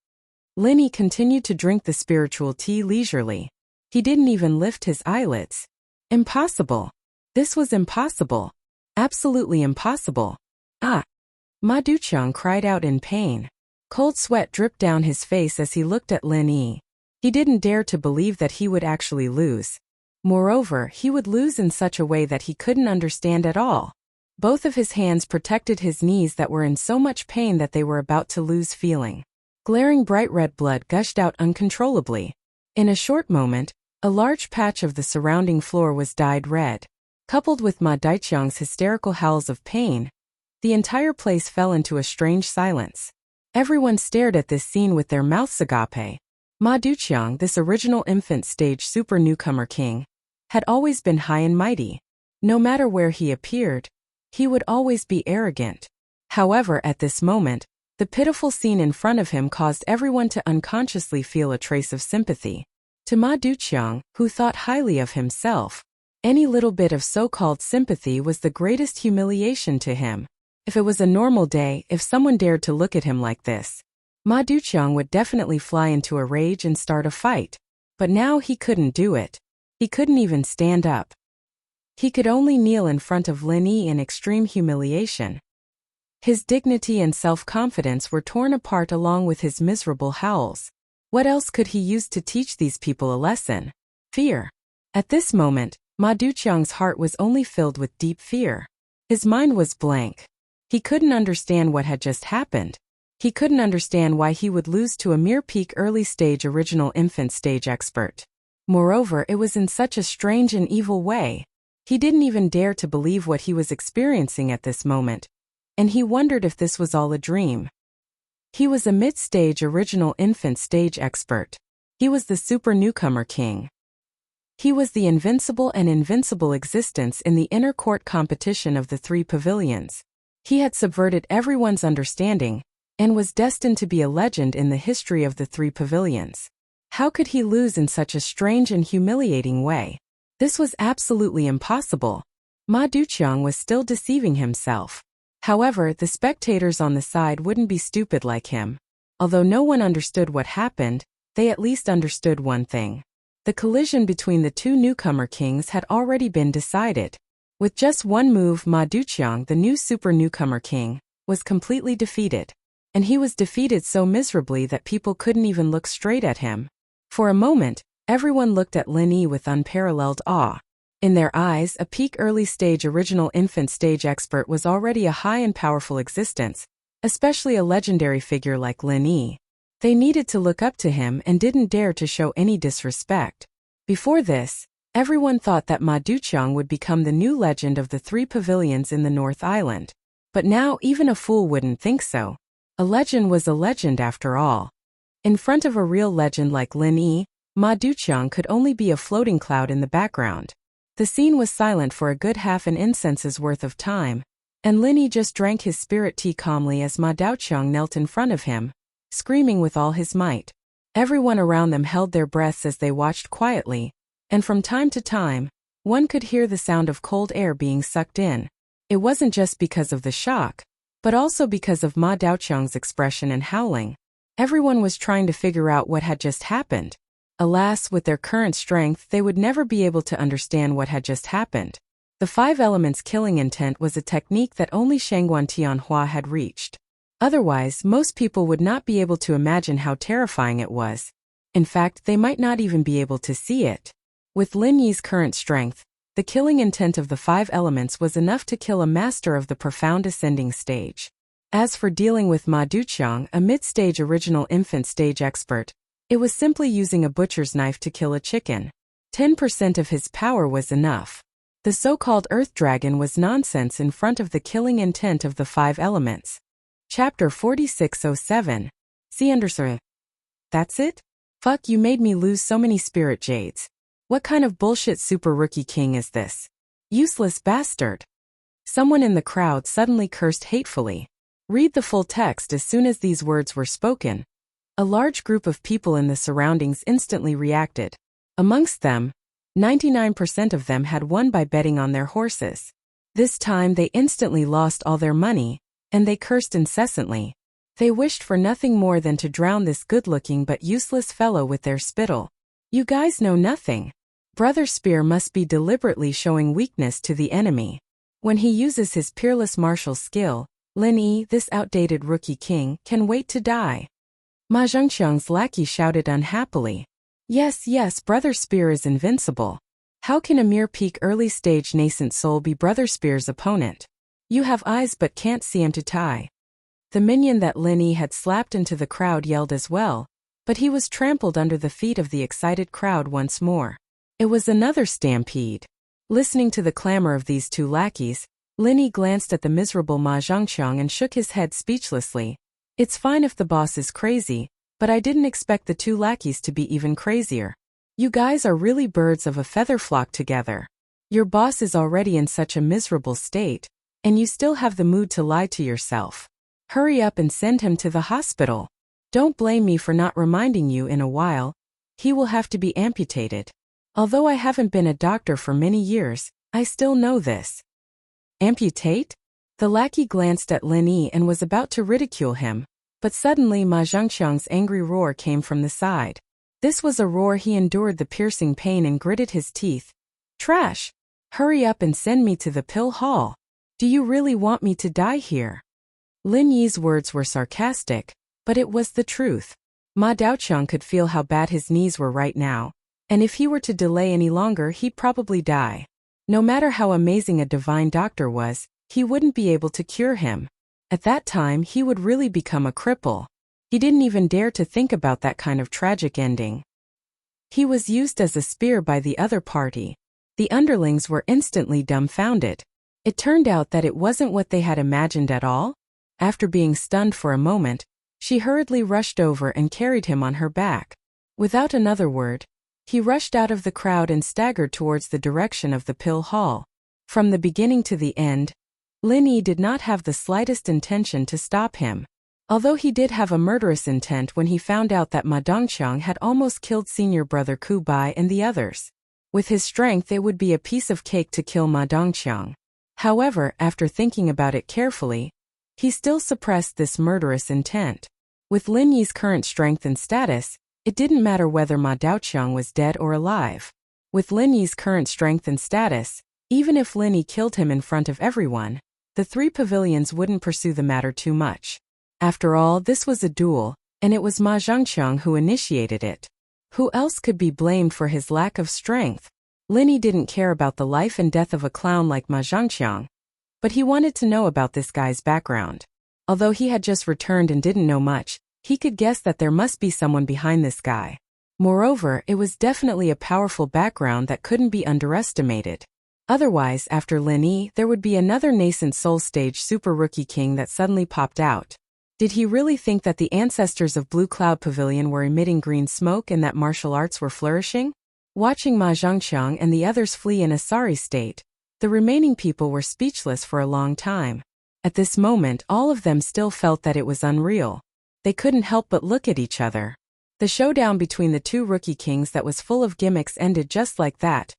Lin Yi continued to drink the spiritual tea leisurely. He didn't even lift his eyelids. Impossible. This was impossible. Absolutely impossible. Ah! Ma Daoqiang cried out in pain. Cold sweat dripped down his face as he looked at Lin Yi. He didn't dare to believe that he would actually lose. Moreover, he would lose in such a way that he couldn't understand at all. Both of his hands protected his knees that were in so much pain that they were about to lose feeling. Glaring bright red blood gushed out uncontrollably. In a short moment, a large patch of the surrounding floor was dyed red. Coupled with Ma Daoqiang's hysterical howls of pain, the entire place fell into a strange silence. Everyone stared at this scene with their mouths agape. Ma Daoqiang, this original infant stage super newcomer king, had always been high and mighty. No matter where he appeared, he would always be arrogant. However, at this moment, the pitiful scene in front of him caused everyone to unconsciously feel a trace of sympathy. To Ma Daoqiang, who thought highly of himself, any little bit of so-called sympathy was the greatest humiliation to him. If it was a normal day, if someone dared to look at him like this, Ma Daoqiang would definitely fly into a rage and start a fight. But now he couldn't do it. He couldn't even stand up. He could only kneel in front of Lin Yi in extreme humiliation. His dignity and self-confidence were torn apart along with his miserable howls. What else could he use to teach these people a lesson? Fear. At this moment, Ma Daoqiang's heart was only filled with deep fear. His mind was blank. He couldn't understand what had just happened. He couldn't understand why he would lose to a mere peak early stage original infant stage expert. Moreover, it was in such a strange and evil way. He didn't even dare to believe what he was experiencing at this moment, and he wondered if this was all a dream. He was a mid-stage original infant stage expert. He was the super newcomer king. He was the invincible and invincible existence in the inner court competition of the three pavilions. He had subverted everyone's understanding, and was destined to be a legend in the history of the three pavilions. How could he lose in such a strange and humiliating way? This was absolutely impossible. Ma Daoqiang was still deceiving himself. However, the spectators on the side wouldn't be stupid like him. Although no one understood what happened, they at least understood one thing. The collision between the two newcomer kings had already been decided. With just one move, Ma Daoqiang, the new super newcomer king, was completely defeated. And he was defeated so miserably that people couldn't even look straight at him. For a moment, everyone looked at Lin Yi with unparalleled awe. In their eyes, a peak early stage original infant stage expert was already a high and powerful existence, especially a legendary figure like Lin Yi. They needed to look up to him and didn't dare to show any disrespect. Before this, everyone thought that Ma Daoqiang would become the new legend of the three pavilions in the North Island. But now even a fool wouldn't think so. A legend was a legend after all. In front of a real legend like Lin Yi, Ma Daoqiang could only be a floating cloud in the background. The scene was silent for a good half an incense's worth of time, and Lin Yi just drank his spirit tea calmly as Ma Daoqiang knelt in front of him, screaming with all his might. Everyone around them held their breaths as they watched quietly, and from time to time, One could hear the sound of cold air being sucked in. It wasn't just because of the shock, but also because of Ma Daoqiang's expression and howling. Everyone was trying to figure out what had just happened. Alas, with their current strength, they would never be able to understand what had just happened. The 5 elements killing intent was a technique that only Shangguan Tianhua had reached. Otherwise, most people would not be able to imagine how terrifying it was. In fact, they might not even be able to see it. With Lin Yi's current strength, the killing intent of the 5 elements was enough to kill a master of the profound ascending stage. As for dealing with Ma Duqiang, a mid-stage original infant stage expert, it was simply using a butcher's knife to kill a chicken. 10% of his power was enough. The so-called Earth Dragon was nonsense in front of the killing intent of the 5 elements. Chapter 4607. See under. That's it? Fuck, you made me lose so many spirit jades. What kind of bullshit super rookie king is this? Useless bastard. Someone in the crowd suddenly cursed hatefully. Read the full text as soon as these words were spoken. A large group of people in the surroundings instantly reacted. Amongst them, 99% of them had won by betting on their horses. This time they instantly lost all their money, and they cursed incessantly. They wished for nothing more than to drown this good-looking but useless fellow with their spittle. You guys know nothing. Brother Spear must be deliberately showing weakness to the enemy. When he uses his peerless martial skill, Lin Yi, this outdated rookie king, can wait to die. Ma Zhengqiang's lackey shouted unhappily. Yes, Brother Spear is invincible. How can a mere peak early-stage nascent soul be Brother Spear's opponent? You have eyes but can't see him to tie. The minion that Lin Yi had slapped into the crowd yelled as well, but he was trampled under the feet of the excited crowd once more. It was another stampede. Listening to the clamor of these 2 lackeys, Lin Yi glanced at the miserable Ma Zhengqiang and shook his head speechlessly. It's fine if the boss is crazy, but I didn't expect the 2 lackeys to be even crazier. You guys are really birds of a feather flock together. Your boss is already in such a miserable state, and you still have the mood to lie to yourself. Hurry up and send him to the hospital. Don't blame me for not reminding you in a while. He will have to be amputated. Although I haven't been a doctor for many years, I still know this. Amputate? The lackey glanced at Lin Yi and was about to ridicule him, but suddenly Ma Zhengqiang's angry roar came from the side. This was a roar he endured the piercing pain and gritted his teeth. Trash! Hurry up and send me to the pill hall. Do you really want me to die here? Lin Yi's words were sarcastic, but it was the truth. Ma Daoqiang could feel how bad his knees were right now, and if he were to delay any longer he'd probably die. No matter how amazing a divine doctor was, he wouldn't be able to cure him. At that time he would really become a cripple. He didn't even dare to think about that kind of tragic ending. He was used as a spear by the other party. The underlings were instantly dumbfounded. It turned out that it wasn't what they had imagined at all. After being stunned for a moment, she hurriedly rushed over and carried him on her back. Without another word, he rushed out of the crowd and staggered towards the direction of the pill hall. From the beginning to the end, Lin Yi did not have the slightest intention to stop him. Although he did have a murderous intent when he found out that Ma Dongqiang had almost killed senior brother Ku Bai and the others. With his strength it would be a piece of cake to kill Ma Dongqiang. However, after thinking about it carefully, he still suppressed this murderous intent. With Lin Yi's current strength and status, it didn't matter whether Ma Daoqiang was dead or alive. With Lin Yi's current strength and status, even if Lin Yi killed him in front of everyone, the 3 pavilions wouldn't pursue the matter too much. After all, this was a duel, and it was Ma Zhengqiang who initiated it. Who else could be blamed for his lack of strength? Lin Yi didn't care about the life and death of a clown like Ma Zhengqiang, but he wanted to know about this guy's background. Although he had just returned and didn't know much, he could guess that there must be someone behind this guy. Moreover, it was definitely a powerful background that couldn't be underestimated. Otherwise, after Lin Yi, there would be another nascent soul stage super rookie king that suddenly popped out. Did he really think that the ancestors of Blue Cloud Pavilion were emitting green smoke and that martial arts were flourishing? Watching Ma Zhengqiang and the others flee in a sorry state, the remaining people were speechless for a long time. At this moment, all of them still felt that it was unreal. They couldn't help but look at each other. The showdown between the 2 rookie kings that was full of gimmicks ended just like that.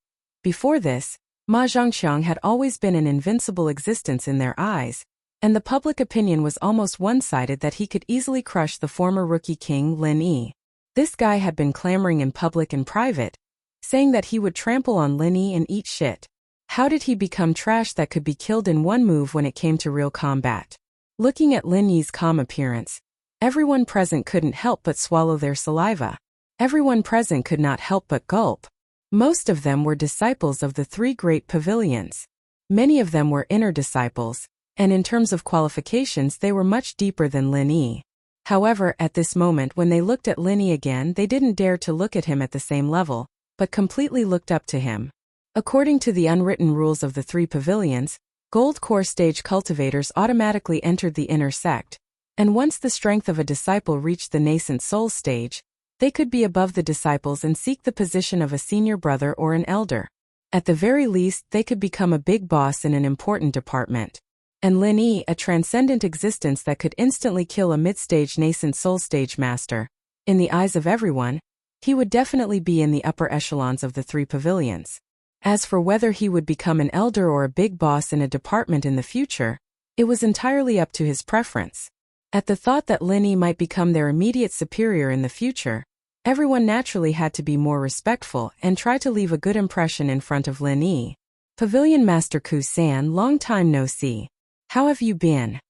Before this, Ma Zhongxiang had always been an invincible existence in their eyes, and the public opinion was almost one-sided that he could easily crush the former rookie king Lin Yi. This guy had been clamoring in public and private, saying that he would trample on Lin Yi and eat shit. How did he become trash that could be killed in one move when it came to real combat? Looking at Lin Yi's calm appearance, everyone present couldn't help but swallow their saliva. Everyone present could not help but gulp. Most of them were disciples of the three great pavilions. Many of them were inner disciples, and in terms of qualifications they were much deeper than Lin Yi. However, at this moment when they looked at Lin Yi again, they didn't dare to look at him at the same level, but completely looked up to him. According to the unwritten rules of the three pavilions, gold core stage cultivators automatically entered the inner sect, and once the strength of a disciple reached the nascent soul stage, they could be above the disciples and seek the position of a senior brother or an elder. At the very least, they could become a big boss in an important department. And Lin Yi, a transcendent existence that could instantly kill a mid-stage nascent soul stage master. In the eyes of everyone, he would definitely be in the upper echelons of the three pavilions. As for whether he would become an elder or a big boss in a department in the future, it was entirely up to his preference. At the thought that Lin Yi might become their immediate superior in the future, everyone naturally had to be more respectful and try to leave a good impression in front of Lin Yi. Pavilion Master Ku-san, long time no see. How have you been?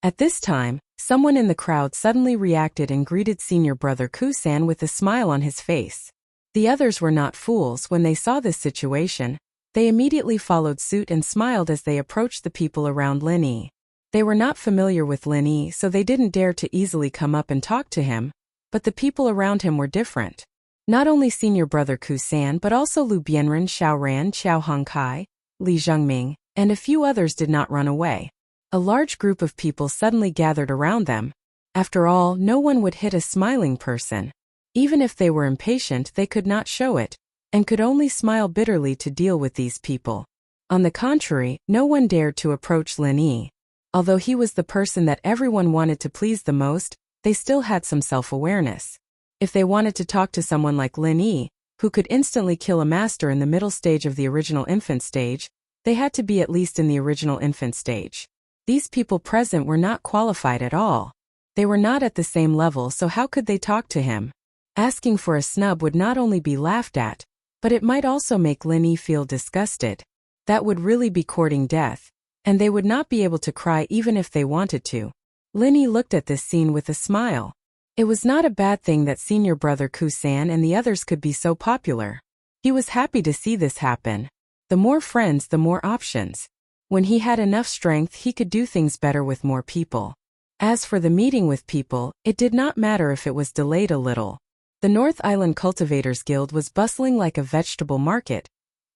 At this time, someone in the crowd suddenly reacted and greeted senior brother Ku-san with a smile on his face. The others were not fools. When they saw this situation, they immediately followed suit and smiled as they approached the people around Lin Yi. They were not familiar with Lin Yi, so they didn't dare to easily come up and talk to him, but the people around him were different. Not only senior brother Ku-san but also Lu Bianren, Xiao Ran, Xiao Hongkai, Li Zhengming, and a few others did not run away. A large group of people suddenly gathered around them. After all, no one would hit a smiling person. Even if they were impatient, they could not show it, and could only smile bitterly to deal with these people. On the contrary, no one dared to approach Lin Yi. Although he was the person that everyone wanted to please the most, they still had some self-awareness. If they wanted to talk to someone like Lin Yi, who could instantly kill a master in the middle stage of the original infant stage, they had to be at least in the original infant stage. These people present were not qualified at all. They were not at the same level, so how could they talk to him? Asking for a snub would not only be laughed at, but it might also make Lin Yi feel disgusted. That would really be courting death, and they would not be able to cry even if they wanted to. Lin Yi looked at this scene with a smile. It was not a bad thing that senior brother Ku-san and the others could be so popular. He was happy to see this happen. The more friends, the more options. When he had enough strength, he could do things better with more people. As for the meeting with people, it did not matter if it was delayed a little. The North Island Cultivators Guild was bustling like a vegetable market,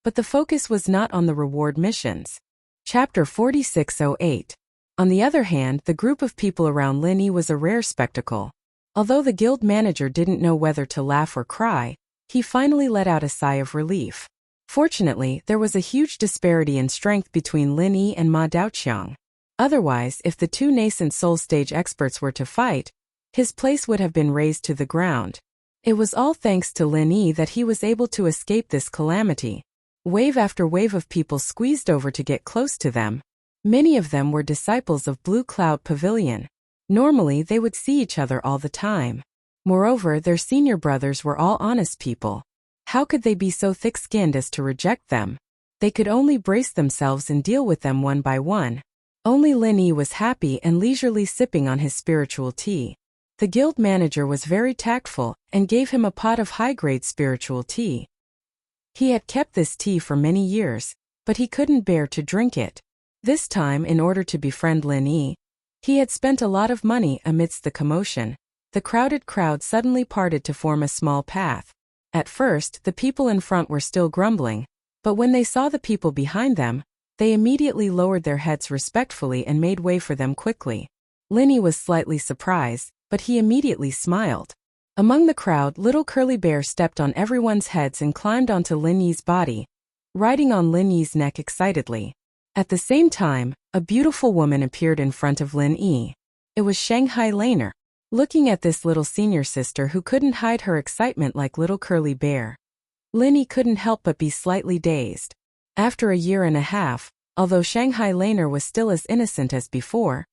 but the focus was not on the reward missions. Chapter 4608. On the other hand, the group of people around Lin Yi was a rare spectacle. Although the guild manager didn't know whether to laugh or cry, he finally let out a sigh of relief. Fortunately, there was a huge disparity in strength between Lin Yi and Ma Daoqiang. Otherwise, if the two nascent soul stage experts were to fight, his place would have been razed to the ground. It was all thanks to Lin Yi that he was able to escape this calamity. Wave after wave of people squeezed over to get close to them. Many of them were disciples of Blue Cloud Pavilion. Normally, they would see each other all the time. Moreover, their senior brothers were all honest people. How could they be so thick-skinned as to reject them? They could only brace themselves and deal with them one by one. Only Lin Yi was happy and leisurely sipping on his spiritual tea. The guild manager was very tactful and gave him a pot of high-grade spiritual tea. He had kept this tea for many years, but he couldn't bear to drink it. This time, in order to befriend Lin Yi, he had spent a lot of money. Amidst the commotion, the crowded crowd suddenly parted to form a small path. At first, the people in front were still grumbling, but when they saw the people behind them, they immediately lowered their heads respectfully and made way for them quickly. Lin Yi was slightly surprised, but he immediately smiled. Among the crowd, little Curly Bear stepped on everyone's heads and climbed onto Lin Yi's body, riding on Lin Yi's neck excitedly. At the same time, a beautiful woman appeared in front of Lin Yi. It was Shanghai Laner. Looking at this little senior sister who couldn't hide her excitement like little Curly Bear, Lin Yi couldn't help but be slightly dazed. After a year and a half, although Shanghai Laner was still as innocent as before,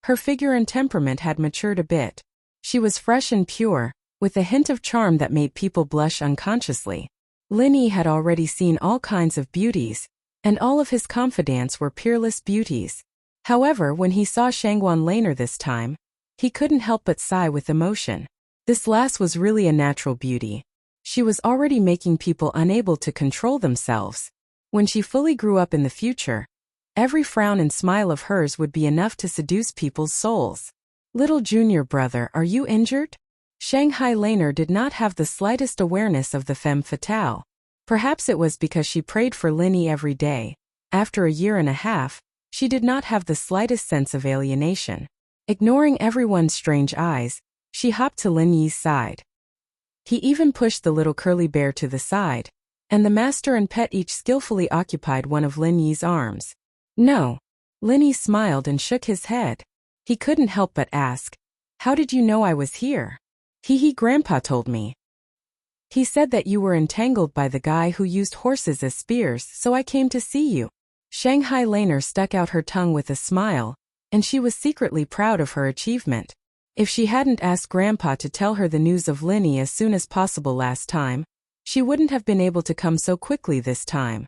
her figure and temperament had matured a bit. She was fresh and pure, with a hint of charm that made people blush unconsciously. Lin Yi had already seen all kinds of beauties, and all of his confidants were peerless beauties. However, when he saw Shangguan Laner this time, he couldn't help but sigh with emotion. This lass was really a natural beauty. She was already making people unable to control themselves. When she fully grew up in the future, every frown and smile of hers would be enough to seduce people's souls. Little junior brother, are you injured? Shanghai Laner did not have the slightest awareness of the femme fatale. Perhaps it was because she prayed for Lin Yi every day. After a year and a half, she did not have the slightest sense of alienation. Ignoring everyone's strange eyes, she hopped to Lin Yi's side. He even pushed the little curly bear to the side, and the master and pet each skillfully occupied one of Lin Yi's arms. No. Lin Yi smiled and shook his head. He couldn't help but ask, "How did you know I was here?" Grandpa told me. He said that you were entangled by the guy who used horses as spears, so I came to see you. Shanghai Laner stuck out her tongue with a smile, and she was secretly proud of her achievement. If she hadn't asked Grandpa to tell her the news of Lin Yi as soon as possible last time, she wouldn't have been able to come so quickly this time.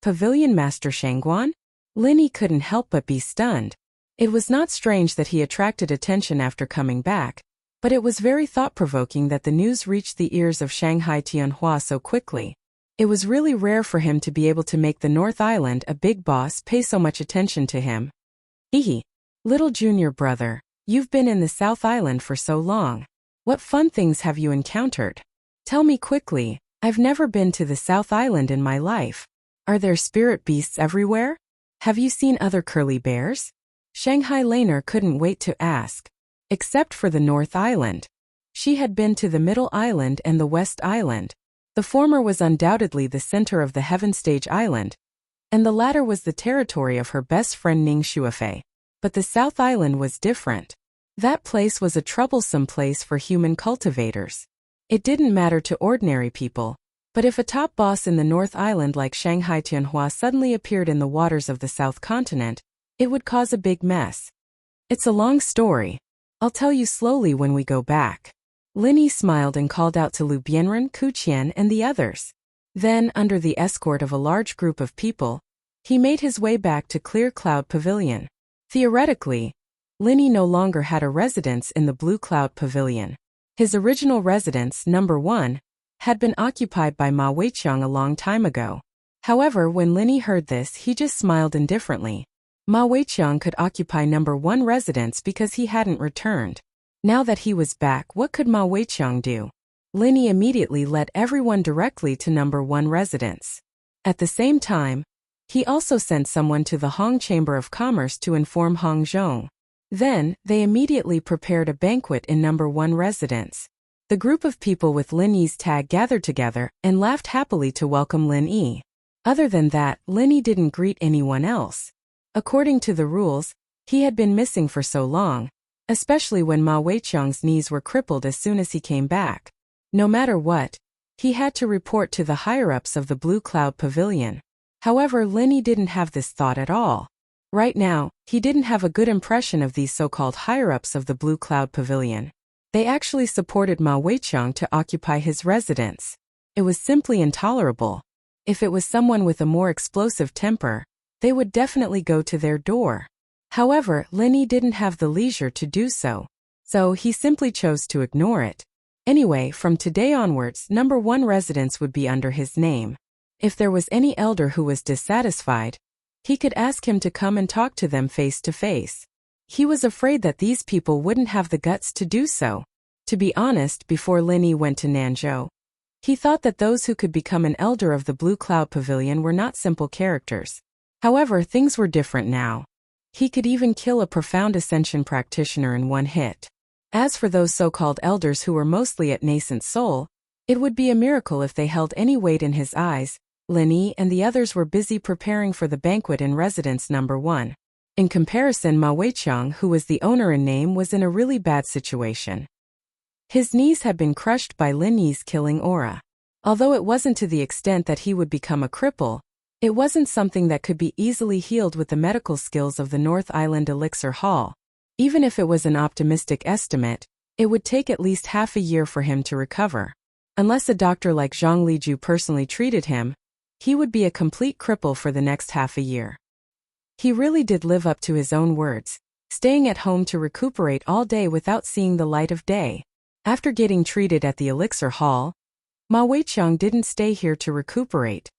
Pavilion Master Shangguan? Lin Yi couldn't help but be stunned. It was not strange that he attracted attention after coming back, but it was very thought-provoking that the news reached the ears of Shanghai Tianhua so quickly. It was really rare for him to be able to make the North Island a big boss pay so much attention to him. Little junior brother, you've been in the South Island for so long. What fun things have you encountered? Tell me quickly, I've never been to the South Island in my life. Are there spirit beasts everywhere? Have you seen other curly bears? Shanghai Laner couldn't wait to ask. Except for the North Island. She had been to the Middle Island and the West Island. The former was undoubtedly the center of the Heaven Stage Island, and the latter was the territory of her best friend Ning Shuofei. But the South Island was different. That place was a troublesome place for human cultivators. It didn't matter to ordinary people, but if a top boss in the North Island like Shanghai Tianhua suddenly appeared in the waters of the South Continent, it would cause a big mess. It's a long story. I'll tell you slowly when we go back. Lin Yi smiled and called out to Lu Bianren, Ku Qian, and the others. Then, under the escort of a large group of people, he made his way back to Clear Cloud Pavilion. Theoretically, Lin Yi no longer had a residence in the Blue Cloud Pavilion. His original residence, number 1, had been occupied by Ma Weiqiang a long time ago. However, when Lin Yi heard this, he just smiled indifferently. Ma Weiqiang could occupy number 1 residence because he hadn't returned. Now that he was back, what could Ma Weiqiang do? Lin Yi immediately led everyone directly to number 1 residence. At the same time, he also sent someone to the Hong Chamber of Commerce to inform Hong Zhong. Then, they immediately prepared a banquet in number 1 residence. The group of people with Lin Yi's tag gathered together and laughed happily to welcome Lin Yi. Other than that, Lin Yi didn't greet anyone else. According to the rules, he had been missing for so long, especially when Ma Weiqiang's knees were crippled as soon as he came back. No matter what, he had to report to the higher-ups of the Blue Cloud Pavilion. However, Lin Yi didn't have this thought at all. Right now, he didn't have a good impression of these so-called higher-ups of the Blue Cloud Pavilion. They actually supported Ma Weiqiang to occupy his residence. It was simply intolerable. If it was someone with a more explosive temper, they would definitely go to their door. However, Lin Yi didn't have the leisure to do so, so he simply chose to ignore it. Anyway, from today onwards, number 1 residence would be under his name. If there was any elder who was dissatisfied, he could ask him to come and talk to them face to face. He was afraid that these people wouldn't have the guts to do so. To be honest, before Lin Yi went to Nanzhou, he thought that those who could become an elder of the Blue Cloud Pavilion were not simple characters. However, things were different now. He could even kill a profound ascension practitioner in one hit. As for those so-called elders who were mostly at nascent soul, it would be a miracle if they held any weight in his eyes. Lin Yi and the others were busy preparing for the banquet in residence number 1. In comparison, Ma Weiqiang, who was the owner in name, was in a really bad situation. His knees had been crushed by Lin Yi's killing aura. Although it wasn't to the extent that he would become a cripple, it wasn't something that could be easily healed with the medical skills of the North Island Elixir Hall. Even if it was an optimistic estimate, it would take at least half a year for him to recover. Unless a doctor like Zhang Liju personally treated him, he would be a complete cripple for the next half a year. He really did live up to his own words, staying at home to recuperate all day without seeing the light of day. After getting treated at the Elixir Hall, Ma Weiqiang didn't stay here to recuperate.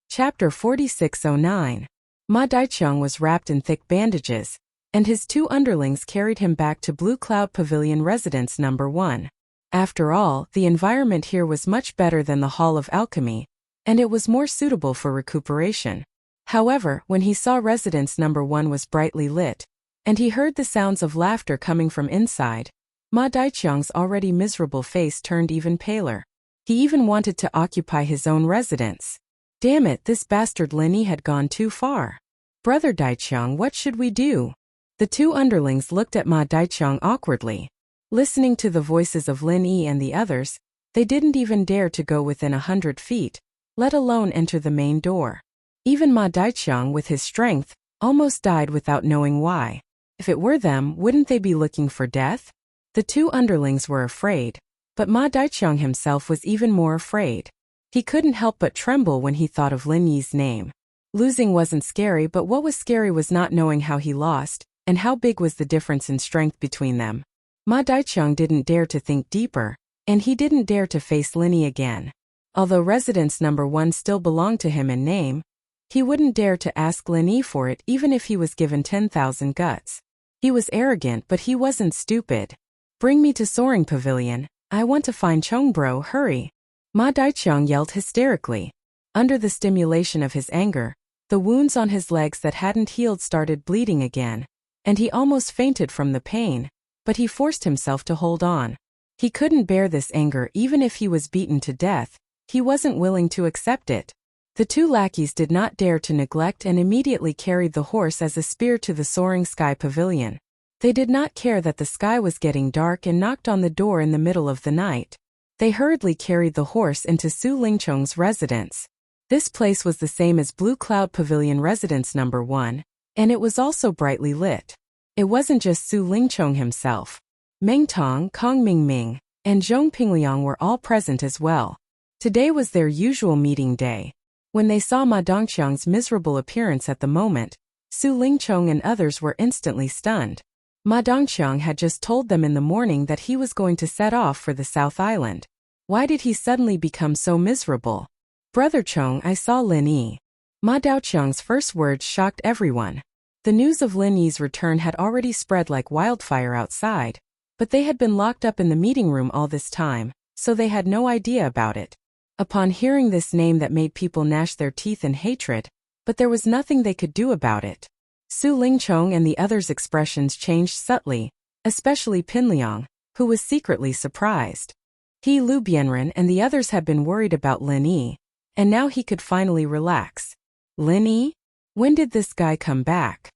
Chapter 4609. Ma Daiqiang was wrapped in thick bandages, and his two underlings carried him back to Blue Cloud Pavilion Residence Number 1. After all, the environment here was much better than the Hall of Alchemy, and it was more suitable for recuperation. However, when he saw Residence Number 1 was brightly lit, and he heard the sounds of laughter coming from inside, Ma Daiqiang's already miserable face turned even paler. He even wanted to occupy his own residence. Damn it, this bastard Lin Yi had gone too far. Brother Daiqiang, what should we do? The two underlings looked at Ma Daiqiang awkwardly. Listening to the voices of Lin Yi and the others, they didn't even dare to go within 100 feet, let alone enter the main door. Even Ma Daiqiang, with his strength, almost died without knowing why. If it were them, wouldn't they be looking for death? The two underlings were afraid, but Ma Daiqiang himself was even more afraid. He couldn't help but tremble when he thought of Lin Yi's name. Losing wasn't scary, but what was scary was not knowing how he lost, and how big was the difference in strength between them. Ma Daiqiang didn't dare to think deeper, and he didn't dare to face Lin Yi again. Although Residence Number 1 still belonged to him in name, he wouldn't dare to ask Lin Yi for it even if he was given 10,000 guts. He was arrogant, but he wasn't stupid. Bring me to Soaring Pavilion. I want to find Chongbro, hurry. Ma Daiqiang yelled hysterically. Under the stimulation of his anger, the wounds on his legs that hadn't healed started bleeding again, and he almost fainted from the pain, but he forced himself to hold on. He couldn't bear this anger even if he was beaten to death. He wasn't willing to accept it. The two lackeys did not dare to neglect and immediately carried the horse as a spear to the Soaring Sky Pavilion. They did not care that the sky was getting dark and knocked on the door in the middle of the night. They hurriedly carried the horse into Su Lingchong's residence. This place was the same as Blue Cloud Pavilion Residence Number 1, and it was also brightly lit. It wasn't just Su Lingchong himself. Meng Tong, Kong Mingming, and Zhong Pingliang were all present as well. Today was their usual meeting day. When they saw Ma Dongqiang's miserable appearance at the moment, Su Lingchong and others were instantly stunned. Ma Dongqiang had just told them in the morning that he was going to set off for the South Island. Why did he suddenly become so miserable? Brother Chong, I saw Lin Yi. Ma Daoqiang's first words shocked everyone. The news of Lin Yi's return had already spread like wildfire outside, but they had been locked up in the meeting room all this time, so they had no idea about it. Upon hearing this name that made people gnash their teeth in hatred, but there was nothing they could do about it. Su Lingchong and the others' expressions changed subtly, especially Pinliang, who was secretly surprised. He, Lu Bianren, and the others had been worried about Lin Yi, and now he could finally relax. Lin Yi? When did this guy come back?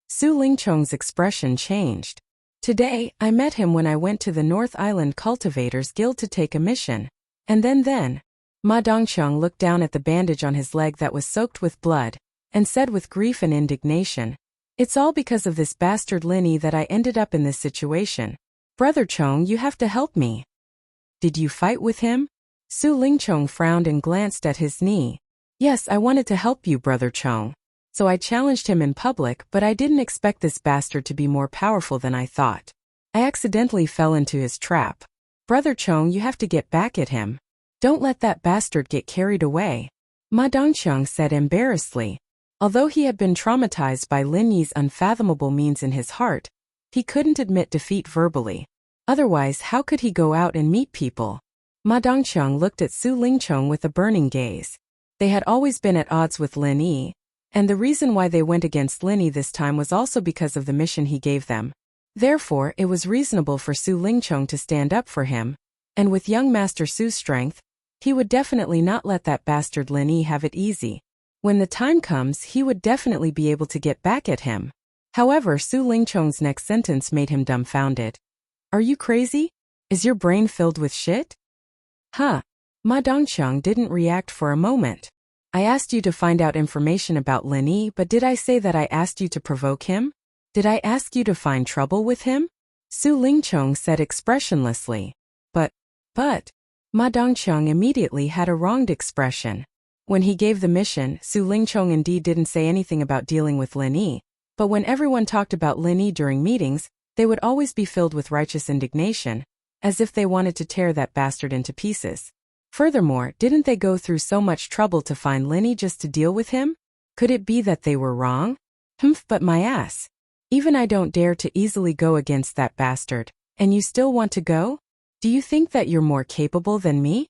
Su Lingchong's expression changed. Today, I met him when I went to the North Island Cultivators Guild to take a mission. And then, Ma Dongqiang looked down at the bandage on his leg that was soaked with blood, and said with grief and indignation, "It's all because of this bastard Lin Yi that I ended up in this situation. Brother Chong, you have to help me." Did you fight with him? Su Lingchong frowned and glanced at his knee. Yes, I wanted to help you, Brother Chong. So I challenged him in public, but I didn't expect this bastard to be more powerful than I thought. I accidentally fell into his trap. Brother Chong, you have to get back at him. Don't let that bastard get carried away. Ma Dongqiang said embarrassedly. Although he had been traumatized by Lin Yi's unfathomable means in his heart, he couldn't admit defeat verbally. Otherwise, how could he go out and meet people? Ma Dongqiang looked at Su Lingchong with a burning gaze. They had always been at odds with Lin Yi, and the reason why they went against Lin Yi this time was also because of the mission he gave them. Therefore, it was reasonable for Su Lingchong to stand up for him, and with young Master Su's strength, he would definitely not let that bastard Lin Yi have it easy. When the time comes, he would definitely be able to get back at him. However, Su Lingchong's next sentence made him dumbfounded. Are you crazy? Is your brain filled with shit? Huh. Ma Dongqiang didn't react for a moment. I asked you to find out information about Lin Yi, but did I say that I asked you to provoke him? Did I ask you to find trouble with him? Su Lingqiang said expressionlessly. But, Ma Dongqiang immediately had a wronged expression. When he gave the mission, Su Lingqiang indeed didn't say anything about dealing with Lin Yi, but when everyone talked about Lin Yi during meetings, they would always be filled with righteous indignation, as if they wanted to tear that bastard into pieces. Furthermore, didn't they go through so much trouble to find Lin Yi just to deal with him? Could it be that they were wrong? But my ass. Even I don't dare to easily go against that bastard, and you still want to go? Do you think that you're more capable than me?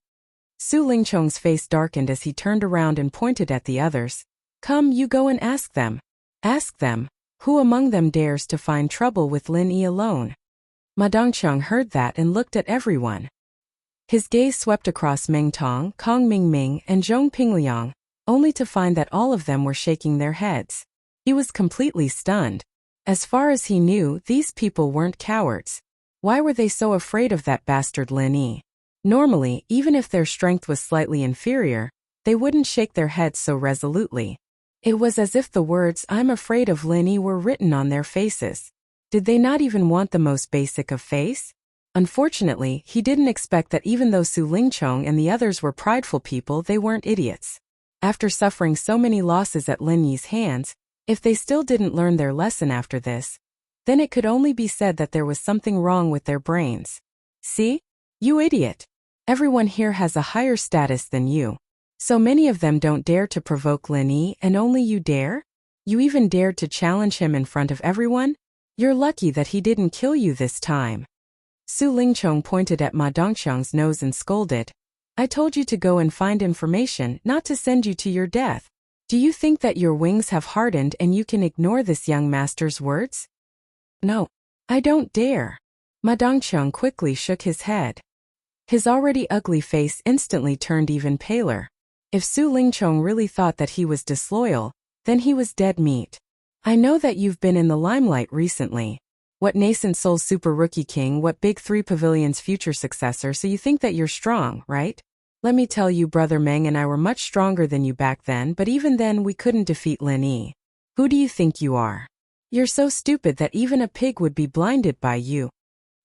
Su Lingqiang's face darkened as he turned around and pointed at the others. Come, you go and ask them. Ask them. Who among them dares to find trouble with Lin Yi alone? Ma Dongqiang heard that and looked at everyone. His gaze swept across Meng Tong, Kong Mingming, and Zhong Pingliang, only to find that all of them were shaking their heads. He was completely stunned. As far as he knew, these people weren't cowards. Why were they so afraid of that bastard Lin Yi? Normally, even if their strength was slightly inferior, they wouldn't shake their heads so resolutely. It was as if the words "I'm afraid of Lin Yi" were written on their faces. Did they not even want the most basic of face? Unfortunately, he didn't expect that even though Su Lingqiang and the others were prideful people, they weren't idiots. After suffering so many losses at Lin Yi's hands, if they still didn't learn their lesson after this, then it could only be said that there was something wrong with their brains. See? You idiot. Everyone here has a higher status than you. So many of them don't dare to provoke Lin Yi, and only you dare? You even dared to challenge him in front of everyone? You're lucky that he didn't kill you this time. Su Lingqiang pointed at Ma Dongqiang's nose and scolded. I told you to go and find information, not to send you to your death. Do you think that your wings have hardened and you can ignore this young master's words? No. I don't dare. Ma Dongqiang quickly shook his head. His already ugly face instantly turned even paler. If Su Lingqiang really thought that he was disloyal, then he was dead meat. I know that you've been in the limelight recently. What nascent soul super rookie king, what big 3 pavilions future successor, so you think that you're strong, right? Let me tell you, brother Meng and I were much stronger than you back then, but even then we couldn't defeat Lin Yi. Who do you think you are? You're so stupid that even a pig would be blinded by you.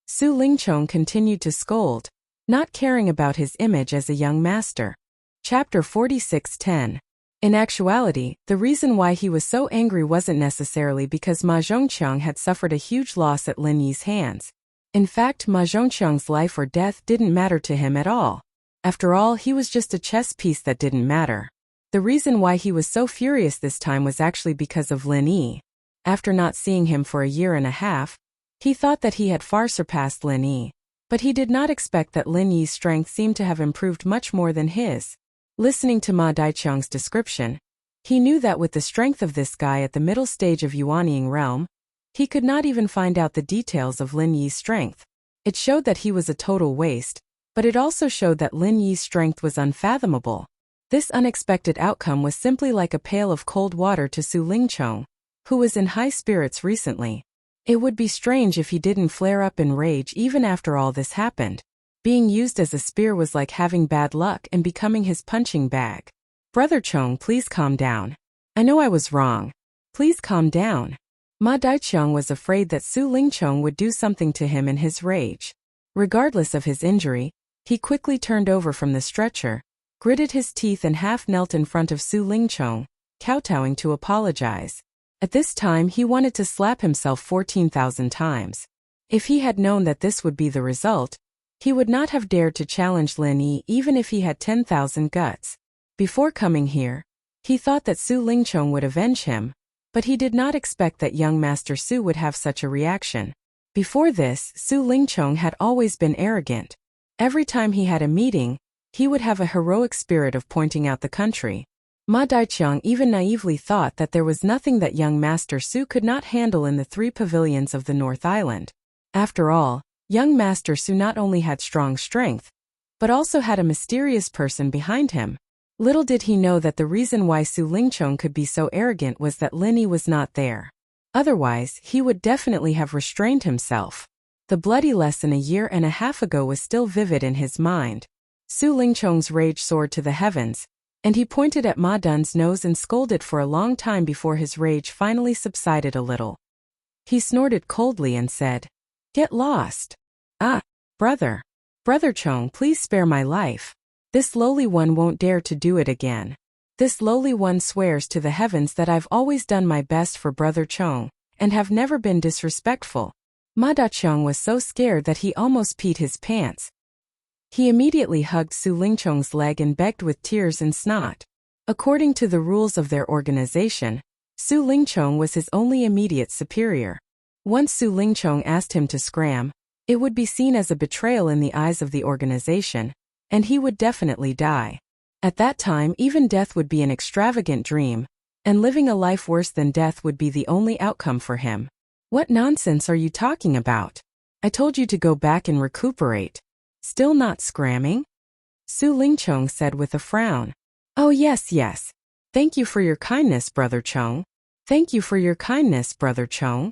Su Lingqiang continued to scold, not caring about his image as a young master. Chapter 46:10. In actuality, the reason why he was so angry wasn't necessarily because Ma Zhongqiang had suffered a huge loss at Lin Yi's hands. In fact, Ma Zhongqiang's life or death didn't matter to him at all. After all, he was just a chess piece that didn't matter. The reason why he was so furious this time was actually because of Lin Yi. After not seeing him for a year and a half, he thought that he had far surpassed Lin Yi. But he did not expect that Lin Yi's strength seemed to have improved much more than his. Listening to Ma Daiqiang's description, he knew that with the strength of this guy at the middle stage of Yuanying realm, he could not even find out the details of Lin Yi's strength. It showed that he was a total waste, but it also showed that Lin Yi's strength was unfathomable. This unexpected outcome was simply like a pail of cold water to Su Lingqiang, who was in high spirits recently. It would be strange if he didn't flare up in rage even after all this happened. Being used as a spear was like having bad luck and becoming his punching bag. Brother Chong, please calm down. I know I was wrong. Please calm down. Ma Daiqiang was afraid that Su Lingqiang would do something to him in his rage. Regardless of his injury, he quickly turned over from the stretcher, gritted his teeth and half knelt in front of Su Lingqiang, kowtowing to apologize. At this time he wanted to slap himself 14,000 times. If he had known that this would be the result, he would not have dared to challenge Lin Yi even if he had 10,000 guts. Before coming here, he thought that Su Lingqiang would avenge him, but he did not expect that young Master Su would have such a reaction. Before this, Su Lingqiang had always been arrogant. Every time he had a meeting, he would have a heroic spirit of pointing out the country. Ma Daiqiang even naively thought that there was nothing that young Master Su could not handle in the 3 pavilions of the North Island. After all, young Master Su not only had strong strength, but also had a mysterious person behind him. Little did he know that the reason why Su Lingqiang could be so arrogant was that Lin Yi was not there. Otherwise, he would definitely have restrained himself. The bloody lesson a year and a half ago was still vivid in his mind. Su Lingchong's rage soared to the heavens, and he pointed at Ma Dun's nose and scolded for a long time before his rage finally subsided a little. He snorted coldly and said, "Get lost. Ah, brother. Brother Chong, please spare my life. This lowly one won't dare to do it again. This lowly one swears to the heavens that I've always done my best for Brother Chong, and have never been disrespectful." Ma Dachong was so scared that he almost peed his pants. He immediately hugged Su Lingchong's leg and begged with tears and snot. According to the rules of their organization, Su Lingchong was his only immediate superior. Once Su Lingchong asked him to scram, it would be seen as a betrayal in the eyes of the organization, and he would definitely die. At that time, even death would be an extravagant dream, and living a life worse than death would be the only outcome for him. "What nonsense are you talking about? I told you to go back and recuperate. Still not scramming?" Su Lingchong said with a frown. "Oh yes. Thank you for your kindness, Brother Chong. Thank you for your kindness, Brother Chong."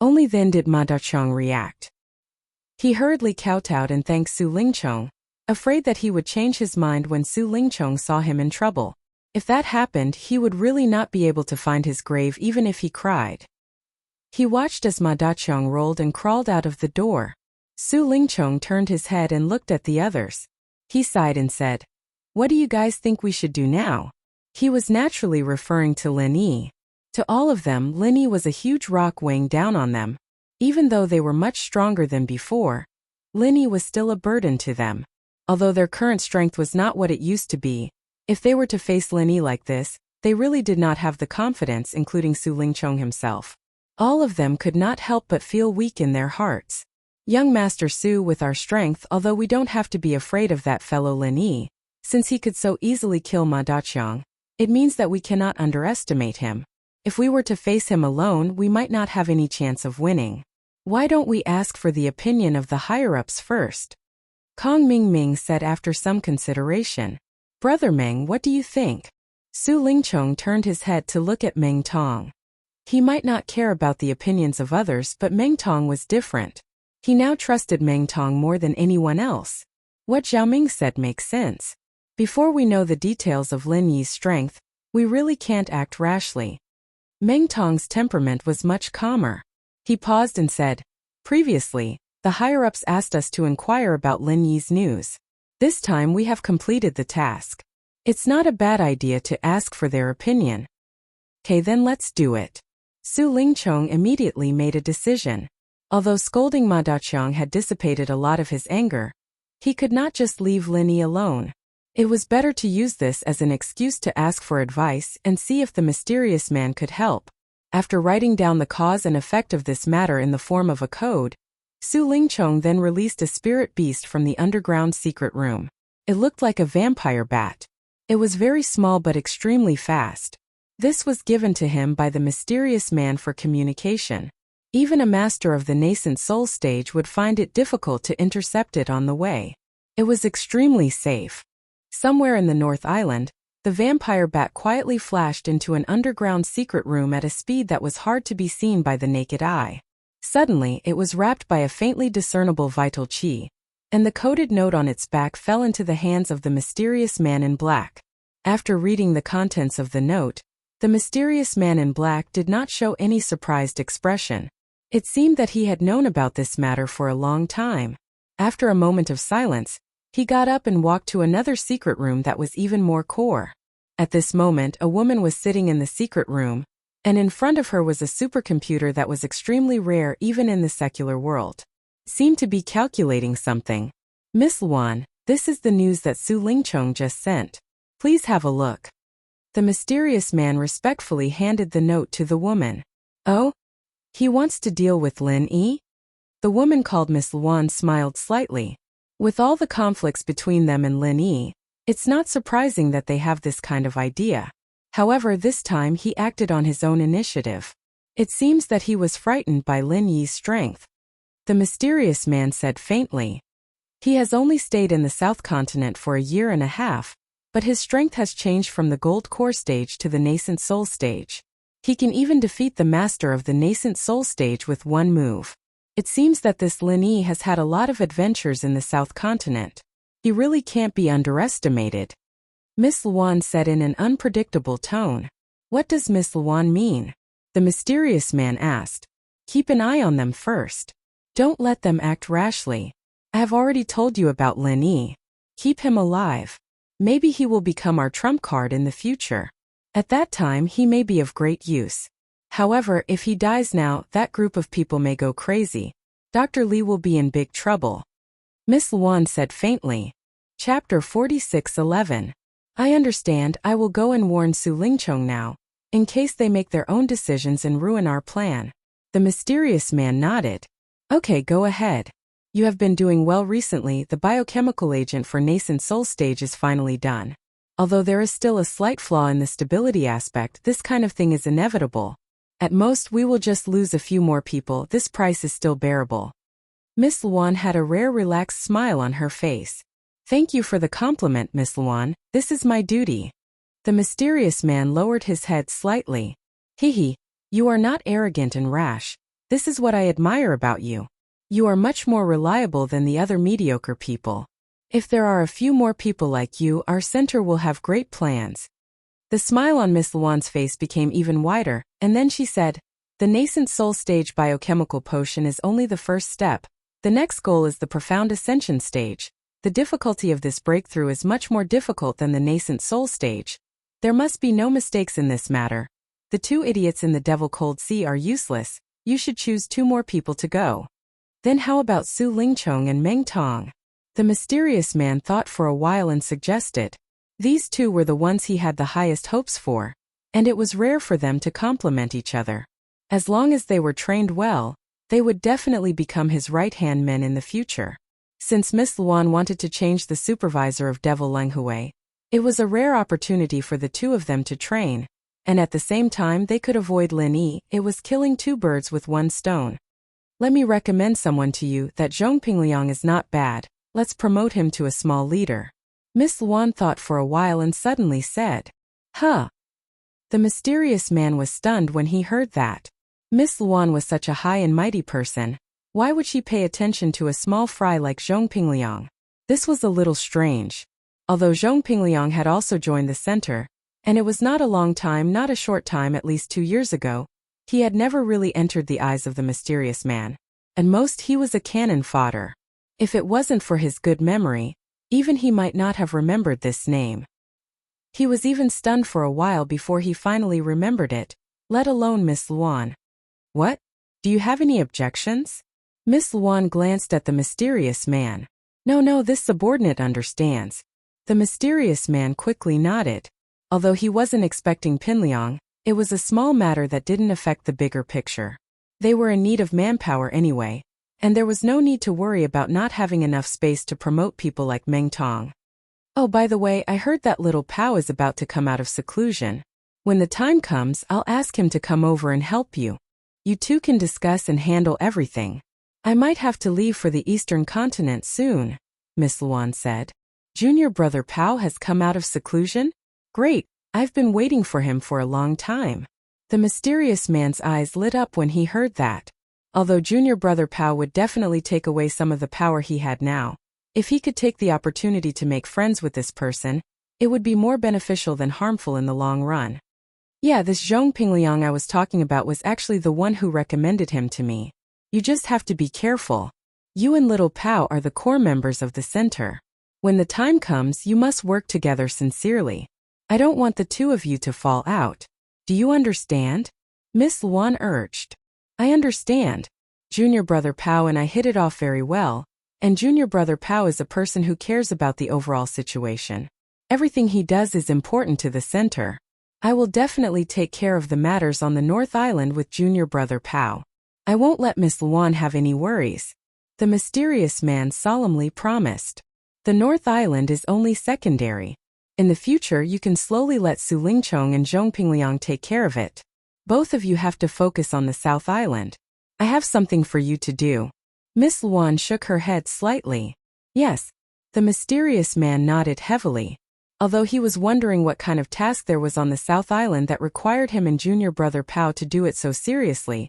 Only then did Ma Dachong react. He hurriedly kowtowed and thanked Su Lingchong, afraid that he would change his mind when Su Lingchong saw him in trouble. If that happened, he would really not be able to find his grave even if he cried. He watched as Ma Dachong rolled and crawled out of the door. Su Lingchong turned his head and looked at the others. He sighed and said, "What do you guys think we should do now?" He was naturally referring to Lin Yi. To all of them, Lin Yi was a huge rock weighing down on them. Even though they were much stronger than before, Lin Yi was still a burden to them. Although their current strength was not what it used to be, if they were to face Lin Yi like this, they really did not have the confidence, including Su Lingchong himself. All of them could not help but feel weak in their hearts. "Young Master Su, with our strength, although we don't have to be afraid of that fellow Lin Yi, since he could so easily kill Ma Dachong, it means that we cannot underestimate him. If we were to face him alone, we might not have any chance of winning. Why don't we ask for the opinion of the higher-ups first?" Kong Ming said after some consideration. "Brother Meng, what do you think?" Su Lingchong turned his head to look at Meng Tong. He might not care about the opinions of others, but Meng Tong was different. He now trusted Meng Tong more than anyone else. What Zhao Ming said makes sense. Before we know the details of Lin Yi's strength, we really can't act rashly. Meng Tong's temperament was much calmer. He paused and said, "Previously, the higher-ups asked us to inquire about Lin Yi's news. This time we have completed the task. It's not a bad idea to ask for their opinion." "Okay, then let's do it." Su Lingchong immediately made a decision. Although scolding Ma Dachong had dissipated a lot of his anger, he could not just leave Lin Yi alone. It was better to use this as an excuse to ask for advice and see if the mysterious man could help. After writing down the cause and effect of this matter in the form of a code, Su Lingchong then released a spirit beast from the underground secret room. It looked like a vampire bat. It was very small but extremely fast. This was given to him by the mysterious man for communication. Even a master of the nascent soul stage would find it difficult to intercept it on the way. It was extremely safe. Somewhere in the North Island, the vampire bat quietly flashed into an underground secret room at a speed that was hard to be seen by the naked eye. Suddenly, it was wrapped by a faintly discernible vital qi, and the coded note on its back fell into the hands of the mysterious man in black. After reading the contents of the note, the mysterious man in black did not show any surprised expression. It seemed that he had known about this matter for a long time. After a moment of silence, he got up and walked to another secret room that was even more core. At this moment, a woman was sitting in the secret room, and in front of her was a supercomputer that was extremely rare even in the secular world. It seemed to be calculating something. "Miss Luan, this is the news that Su Lingchong just sent. Please have a look." The mysterious man respectfully handed the note to the woman. "Oh? He wants to deal with Lin Yi?" The woman called Miss Luan smiled slightly. With all the conflicts between them and Lin Yi, it's not surprising that they have this kind of idea. However, this time he acted on his own initiative. It seems that he was frightened by Lin Yi's strength. The mysterious man said faintly. He has only stayed in the South Continent for a year and a half, but his strength has changed from the Gold Core stage to the Nascent Soul stage. He can even defeat the master of the Nascent Soul stage with one move. It seems that this Lin Yi has had a lot of adventures in the South Continent. He really can't be underestimated. Miss Luan said in an unpredictable tone. What does Miss Luan mean? The mysterious man asked. Keep an eye on them first. Don't let them act rashly. I have already told you about Lin Yi. Keep him alive. Maybe he will become our trump card in the future. At that time he may be of great use. However, if he dies now, that group of people may go crazy. Dr. Li will be in big trouble. Miss Luan said faintly. Chapter 46:11. I understand. I will go and warn Su Lingchong now, in case they make their own decisions and ruin our plan. The mysterious man nodded. Okay, go ahead. You have been doing well recently. The biochemical agent for nascent soul stage is finally done. Although there is still a slight flaw in the stability aspect, this kind of thing is inevitable. At most we will just lose a few more people. This price is still bearable. Miss Luan had a rare relaxed smile on her face. Thank you for the compliment, Miss Luan. This is my duty. The mysterious man lowered his head slightly. Hehe, you are not arrogant and rash. This is what I admire about you. You are much more reliable than the other mediocre people. If there are a few more people like you, our center will have great plans. The smile on Miss Luan's face became even wider, and then she said, the nascent soul stage biochemical potion is only the first step. The next goal is the profound ascension stage. The difficulty of this breakthrough is much more difficult than the nascent soul stage. There must be no mistakes in this matter. The 2 idiots in the Devil Cold Sea are useless. You should choose 2 more people to go. Then how about Su Lingchong and Meng Tong? The mysterious man thought for a while and suggested. These 2 were the ones he had the highest hopes for, and it was rare for them to complement each other. As long as they were trained well, they would definitely become his right-hand men in the future. Since Miss Luan wanted to change the supervisor of Devil Lenghui, it was a rare opportunity for the 2 of them to train, and at the same time they could avoid Lin Yi. It was killing 2 birds with 1 stone. Let me recommend someone to you. That Zhong Pingliang is not bad. Let's promote him to a small leader. Miss Luan thought for a while and suddenly said, Huh. The mysterious man was stunned when he heard that. Miss Luan was such a high and mighty person. Why would she pay attention to a small fry like Zhong Pingliang? This was a little strange. Although Zhong Pingliang had also joined the center, and it was not a long time, not a short time, at least 2 years ago, he had never really entered the eyes of the mysterious man. At most he was a cannon fodder. If it wasn't for his good memory, even he might not have remembered this name. He was even stunned for a while before he finally remembered it, let alone Miss Luan. What? Do you have any objections? Miss Luan glanced at the mysterious man. No, this subordinate understands. The mysterious man quickly nodded. Although he wasn't expecting Pinliang, it was a small matter that didn't affect the bigger picture. They were in need of manpower anyway, and there was no need to worry about not having enough space to promote people like Meng Tong. Oh, by the way, I heard that little Pao is about to come out of seclusion. When the time comes, I'll ask him to come over and help you. You 2 can discuss and handle everything. I might have to leave for the Eastern continent soon, Miss Luan said. Junior brother Pao has come out of seclusion? Great, I've been waiting for him for a long time. The mysterious man's eyes lit up when he heard that. Although junior brother Pao would definitely take away some of the power he had now, if he could take the opportunity to make friends with this person, it would be more beneficial than harmful in the long run. Yeah, this Zhong Pingliang I was talking about was actually the one who recommended him to me. You just have to be careful. You and little Pao are the core members of the center. When the time comes, you must work together sincerely. I don't want the 2 of you to fall out. Do you understand? Miss Luan urged. I understand. Junior brother Pao and I hit it off very well, and junior brother Pao is a person who cares about the overall situation. Everything he does is important to the center. I will definitely take care of the matters on the North Island with junior brother Pao. I won't let Miss Luan have any worries. The mysterious man solemnly promised. The North Island is only secondary. In the future you can slowly let Su Lingchong and Zhong Pingliang take care of it. Both of you have to focus on the South Island. I have something for you to do. Miss Luan shook her head slightly. Yes. The mysterious man nodded heavily. Although he was wondering what kind of task there was on the South Island that required him and junior brother Pao to do it so seriously,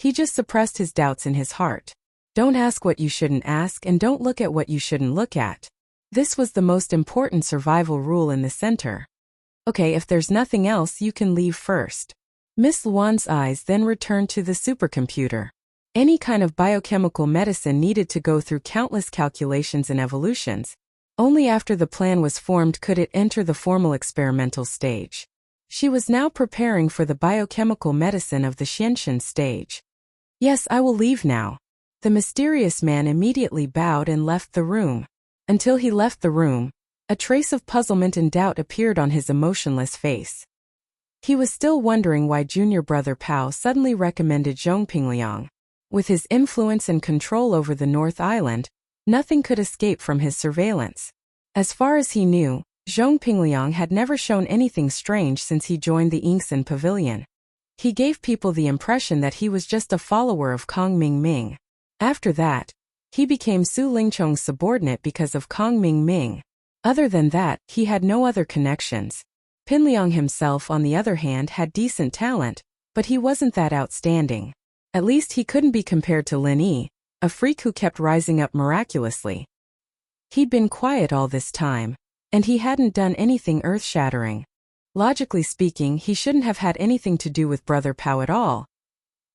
he just suppressed his doubts in his heart. Don't ask what you shouldn't ask and don't look at what you shouldn't look at. This was the most important survival rule in the center. Okay, if there's nothing else, you can leave first. Miss Luan's eyes then returned to the supercomputer. Any kind of biochemical medicine needed to go through countless calculations and evolutions. Only after the plan was formed could it enter the formal experimental stage. She was now preparing for the biochemical medicine of the Xianxin stage. Yes, I will leave now. The mysterious man immediately bowed and left the room. Until he left the room, a trace of puzzlement and doubt appeared on his emotionless face. He was still wondering why junior brother Pao suddenly recommended Zhong Pingliang. With his influence and control over the North Island, nothing could escape from his surveillance. As far as he knew, Zhong Pingliang had never shown anything strange since he joined the Yingxin Pavilion. He gave people the impression that he was just a follower of Kong Mingming. After that, he became Su Lingchong's subordinate because of Kong Mingming. Other than that, he had no other connections. Pinliang himself, on the other hand, had decent talent, but he wasn't that outstanding. At least he couldn't be compared to Lin Yi, a freak who kept rising up miraculously. He'd been quiet all this time, and he hadn't done anything earth-shattering. Logically speaking, he shouldn't have had anything to do with Brother Pao at all.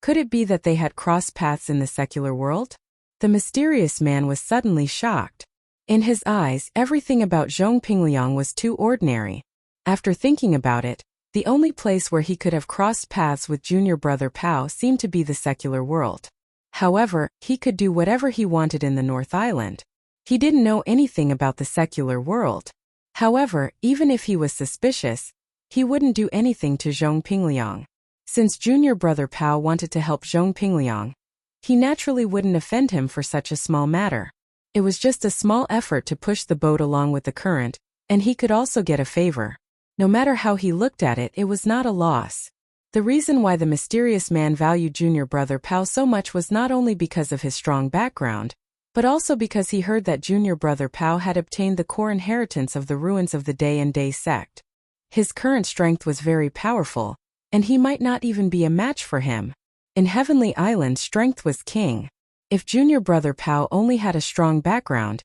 Could it be that they had crossed paths in the secular world? The mysterious man was suddenly shocked. In his eyes, everything about Zhong Pingliang was too ordinary. After thinking about it, the only place where he could have crossed paths with junior brother Pao seemed to be the secular world. However, he could do whatever he wanted in the North Island. He didn't know anything about the secular world. However, even if he was suspicious, he wouldn't do anything to Zhong Pingliang. Since junior brother Pao wanted to help Zhong Pingliang, he naturally wouldn't offend him for such a small matter. It was just a small effort to push the boat along with the current, and he could also get a favor. No matter how he looked at it, it was not a loss. The reason why the mysterious man valued junior brother Pao so much was not only because of his strong background, but also because he heard that junior brother Pao had obtained the core inheritance of the ruins of the Day and Day sect. His current strength was very powerful, and he might not even be a match for him. In Heavenly Island, strength was king. If junior brother Pao only had a strong background,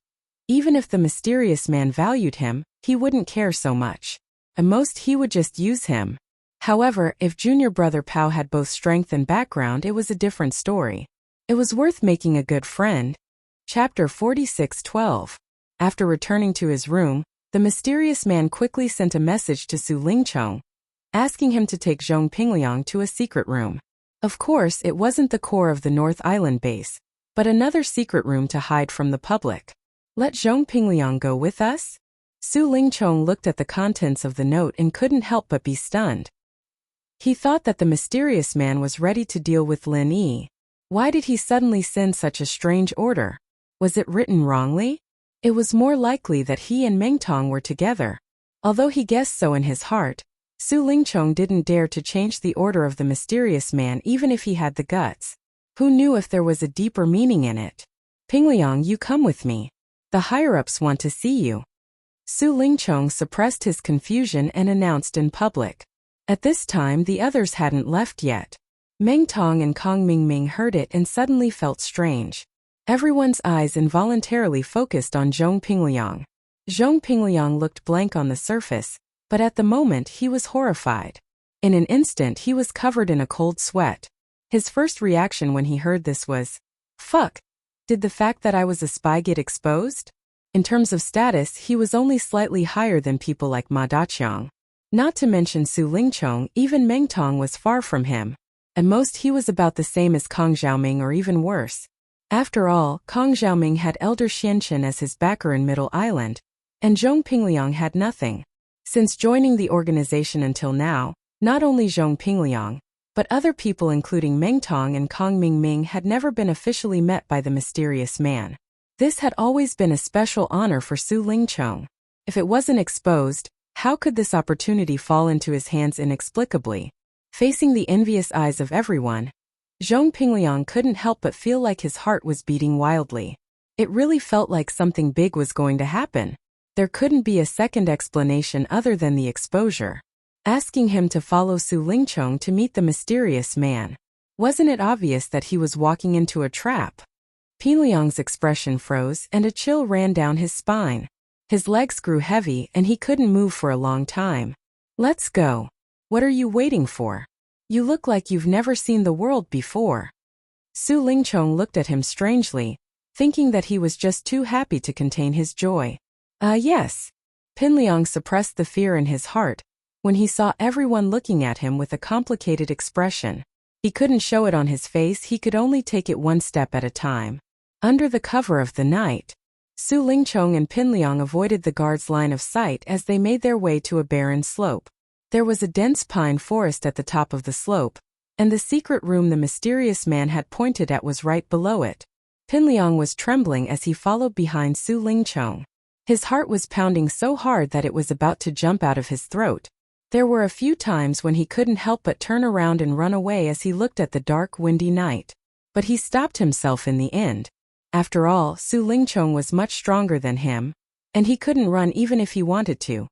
even if the mysterious man valued him, he wouldn't care so much. At most, he would just use him. However, if junior brother Pao had both strength and background, it was a different story. It was worth making a good friend. Chapter 46:12. After returning to his room, the mysterious man quickly sent a message to Su Lingchong, asking him to take Zhong Pingliang to a secret room. Of course, it wasn't the core of the North Island base, but another secret room to hide from the public. Let Zhong Pingliang go with us? Su Lingchong looked at the contents of the note and couldn't help but be stunned. He thought that the mysterious man was ready to deal with Lin Yi. Why did he suddenly send such a strange order? Was it written wrongly? It was more likely that he and Mengtong were together. Although he guessed so in his heart, Su Lingchong didn't dare to change the order of the mysterious man even if he had the guts. Who knew if there was a deeper meaning in it? Pingliang, you come with me. The higher-ups want to see you. Su Lingchong suppressed his confusion and announced in public. At this time, the others hadn't left yet. Mengtong and Kong Mingming heard it and suddenly felt strange. Everyone's eyes involuntarily focused on Zhong Pingliang. Zhong Pingliang looked blank on the surface, but at the moment he was horrified. In an instant he was covered in a cold sweat. His first reaction when he heard this was, "Fuck! Did the fact that I was a spy get exposed?" In terms of status, he was only slightly higher than people like Ma Daqiang. Not to mention Su Lingchong, even Mengtong was far from him. At most he was about the same as Kong Xiaoming or even worse. After all, Kong Xiaoming had Elder Xianxin as his backer in Middle Island, and Zhong Pingliang had nothing. Since joining the organization until now, not only Zhong Pingliang, but other people including Mengtong and Kong Mingming had never been officially met by the mysterious man. This had always been a special honor for Su Lingchong. If it wasn't exposed, how could this opportunity fall into his hands inexplicably? Facing the envious eyes of everyone, Zhong Pingliang couldn't help but feel like his heart was beating wildly. It really felt like something big was going to happen. There couldn't be a second explanation other than the exposure. Asking him to follow Su Lingchong to meet the mysterious man. Wasn't it obvious that he was walking into a trap? Pingliang's expression froze and a chill ran down his spine. His legs grew heavy and he couldn't move for a long time. Let's go. What are you waiting for? You look like you've never seen the world before. Su Lingchong looked at him strangely, thinking that he was just too happy to contain his joy. Yes. Pinliang suppressed the fear in his heart when he saw everyone looking at him with a complicated expression. He couldn't show it on his face, he could only take it one step at a time. Under the cover of the night, Su Lingchong and Pinliang avoided the guard's line of sight as they made their way to a barren slope. There was a dense pine forest at the top of the slope, and the secret room the mysterious man had pointed at was right below it. Pinliang was trembling as he followed behind Su Lingchong. His heart was pounding so hard that it was about to jump out of his throat. There were a few times when he couldn't help but turn around and run away as he looked at the dark, windy night. But he stopped himself in the end. After all, Su Lingchong was much stronger than him, and he couldn't run even if he wanted to.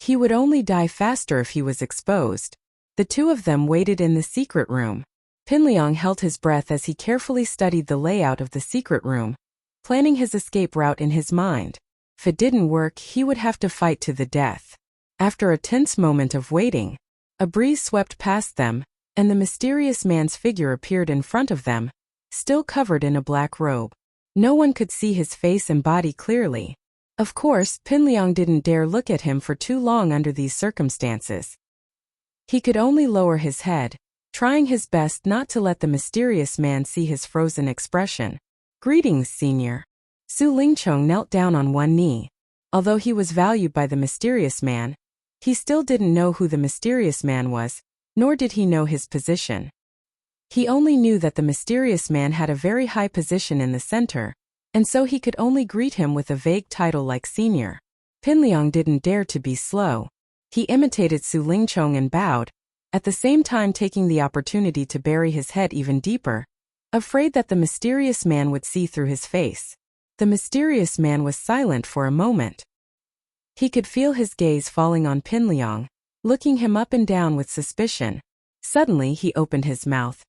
He would only die faster if he was exposed. The two of them waited in the secret room. Pinliang held his breath as he carefully studied the layout of the secret room, planning his escape route in his mind. If it didn't work, he would have to fight to the death. After a tense moment of waiting, a breeze swept past them, and the mysterious man's figure appeared in front of them, still covered in a black robe. No one could see his face and body clearly. Of course, Pinliang didn't dare look at him for too long under these circumstances. He could only lower his head, trying his best not to let the mysterious man see his frozen expression. Greetings, Senior. Su Lingchong knelt down on one knee. Although he was valued by the mysterious man, he still didn't know who the mysterious man was, nor did he know his position. He only knew that the mysterious man had a very high position in the center, and so he could only greet him with a vague title like Senior. Pinliang didn't dare to be slow. He imitated Su Lingchong and bowed, at the same time taking the opportunity to bury his head even deeper, afraid that the mysterious man would see through his face. The mysterious man was silent for a moment. He could feel his gaze falling on Pinliang, looking him up and down with suspicion. Suddenly he opened his mouth.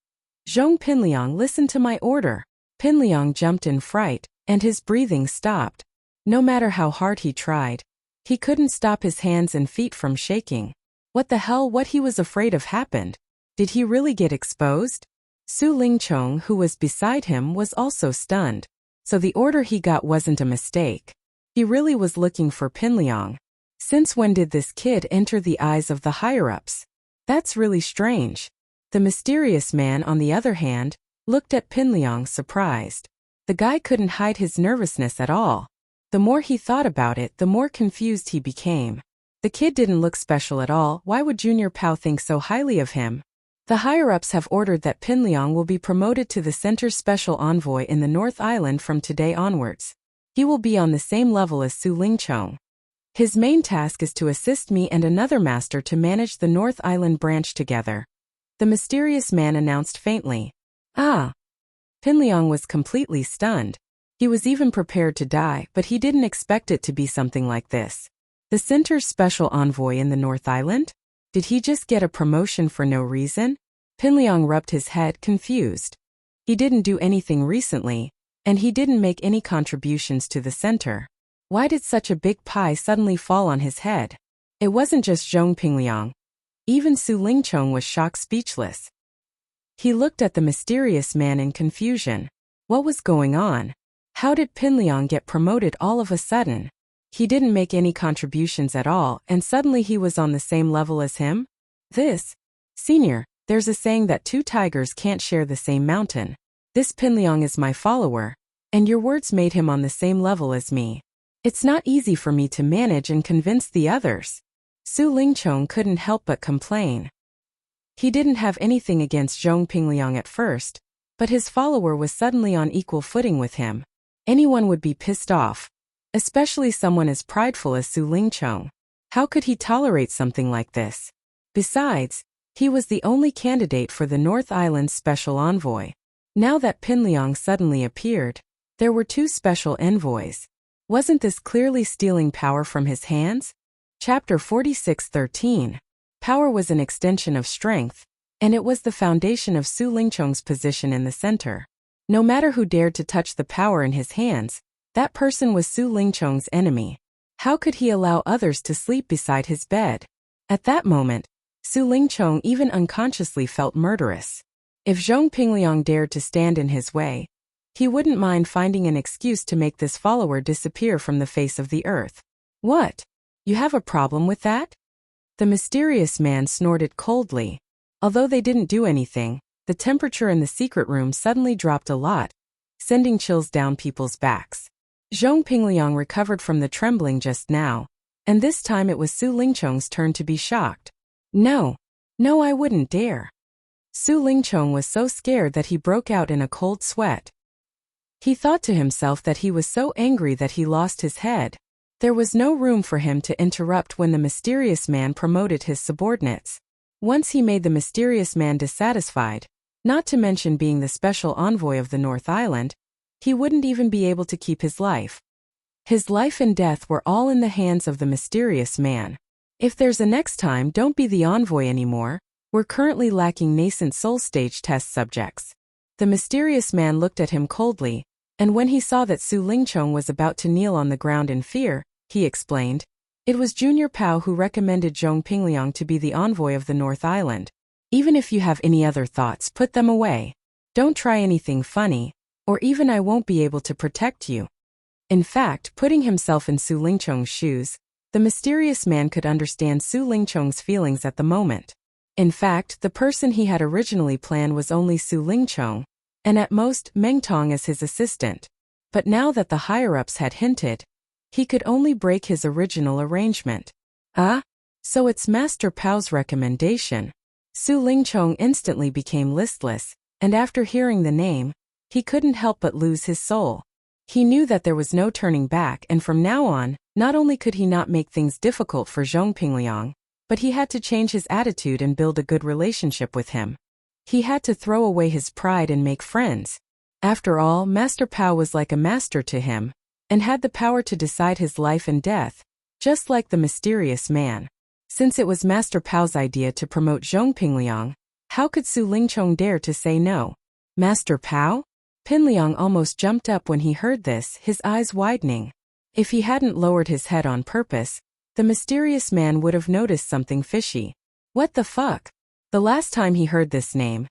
Zhong Pinliang, listen to my order. Pinliang jumped in fright, and his breathing stopped. No matter how hard he tried, he couldn't stop his hands and feet from shaking. What the hell, what he was afraid of happened? Did he really get exposed? Su Lingchong, who was beside him, was also stunned. So the order he got wasn't a mistake. He really was looking for Pinliang. Since when did this kid enter the eyes of the higher-ups? That's really strange. The mysterious man, on the other hand, looked at Pinliang surprised. The guy couldn't hide his nervousness at all. The more he thought about it, the more confused he became. The kid didn't look special at all. Why would Junior Pao think so highly of him? The higher-ups have ordered that Pinliang will be promoted to the Center's Special Envoy in the North Island from today onwards. He will be on the same level as Su Lingchong. His main task is to assist me and another master to manage the North Island branch together. The mysterious man announced faintly. Ah! Pinliang was completely stunned. He was even prepared to die, but he didn't expect it to be something like this. The Center's Special Envoy in the North Island? Did he just get a promotion for no reason? Pinliang rubbed his head, confused. He didn't do anything recently, and he didn't make any contributions to the center. Why did such a big pie suddenly fall on his head? It wasn't just Zhong Pinliang. Even Su Lingchong was shocked, speechless. He looked at the mysterious man in confusion. What was going on? How did Pinliang get promoted all of a sudden? He didn't make any contributions at all, and suddenly he was on the same level as him? Senior, there's a saying that two tigers can't share the same mountain. This Pinliang is my follower, and your words made him on the same level as me. It's not easy for me to manage and convince the others. Su Lingchong couldn't help but complain. He didn't have anything against Zhong Pingliang at first, but his follower was suddenly on equal footing with him. Anyone would be pissed off, especially someone as prideful as Su Lingchong. How could he tolerate something like this? Besides, he was the only candidate for the North Island's special envoy. Now that Pinliang suddenly appeared, there were two special envoys. Wasn't this clearly stealing power from his hands? Chapter 46:13. Power was an extension of strength, and it was the foundation of Su Lingchong's position in the center. No matter who dared to touch the power in his hands, that person was Su Lingchong's enemy. How could he allow others to sleep beside his bed? At that moment, Su Lingchong even unconsciously felt murderous. If Zhong Pingliang dared to stand in his way, he wouldn't mind finding an excuse to make this follower disappear from the face of the earth. What? You have a problem with that? The mysterious man snorted coldly. Although they didn't do anything, the temperature in the secret room suddenly dropped a lot, sending chills down people's backs. Zhong Pingliang recovered from the trembling just now, and this time it was Su Lingchong's turn to be shocked. No, I wouldn't dare. Su Lingchong was so scared that he broke out in a cold sweat. He thought to himself that he was so angry that he lost his head. There was no room for him to interrupt when the mysterious man promoted his subordinates. Once he made the mysterious man dissatisfied, not to mention being the special envoy of the North Island, he wouldn't even be able to keep his life. His life and death were all in the hands of the mysterious man. If there's a next time, don't be the envoy anymore. We're currently lacking nascent soul stage test subjects. The mysterious man looked at him coldly, and when he saw that Su Lingchong was about to kneel on the ground in fear, he explained, "It was Junior Pao who recommended Zhong Pingliang to be the envoy of the North Island. Even if you have any other thoughts, put them away. Don't try anything funny, or even I won't be able to protect you." In fact, putting himself in Su Lingchong's shoes, the mysterious man could understand Su Lingchong's feelings at the moment. In fact, the person he had originally planned was only Su Lingchong, and at most Meng Tong as his assistant. But now that the higher-ups had hinted, he could only break his original arrangement. Ah? So it's Master Pao's recommendation. Su Lingchong instantly became listless, and after hearing the name, he couldn't help but lose his soul. He knew that there was no turning back, and from now on, not only could he not make things difficult for Zhong Pingliang, but he had to change his attitude and build a good relationship with him. He had to throw away his pride and make friends. After all, Master Pao was like a master to him, and had the power to decide his life and death, just like the mysterious man. Since it was Master Pao's idea to promote Zhong Pingliang, how could Su Lingchong dare to say no? Master Pao? Pingliang almost jumped up when he heard this, his eyes widening. If he hadn't lowered his head on purpose, the mysterious man would have noticed something fishy. What the fuck? The last time he heard this name,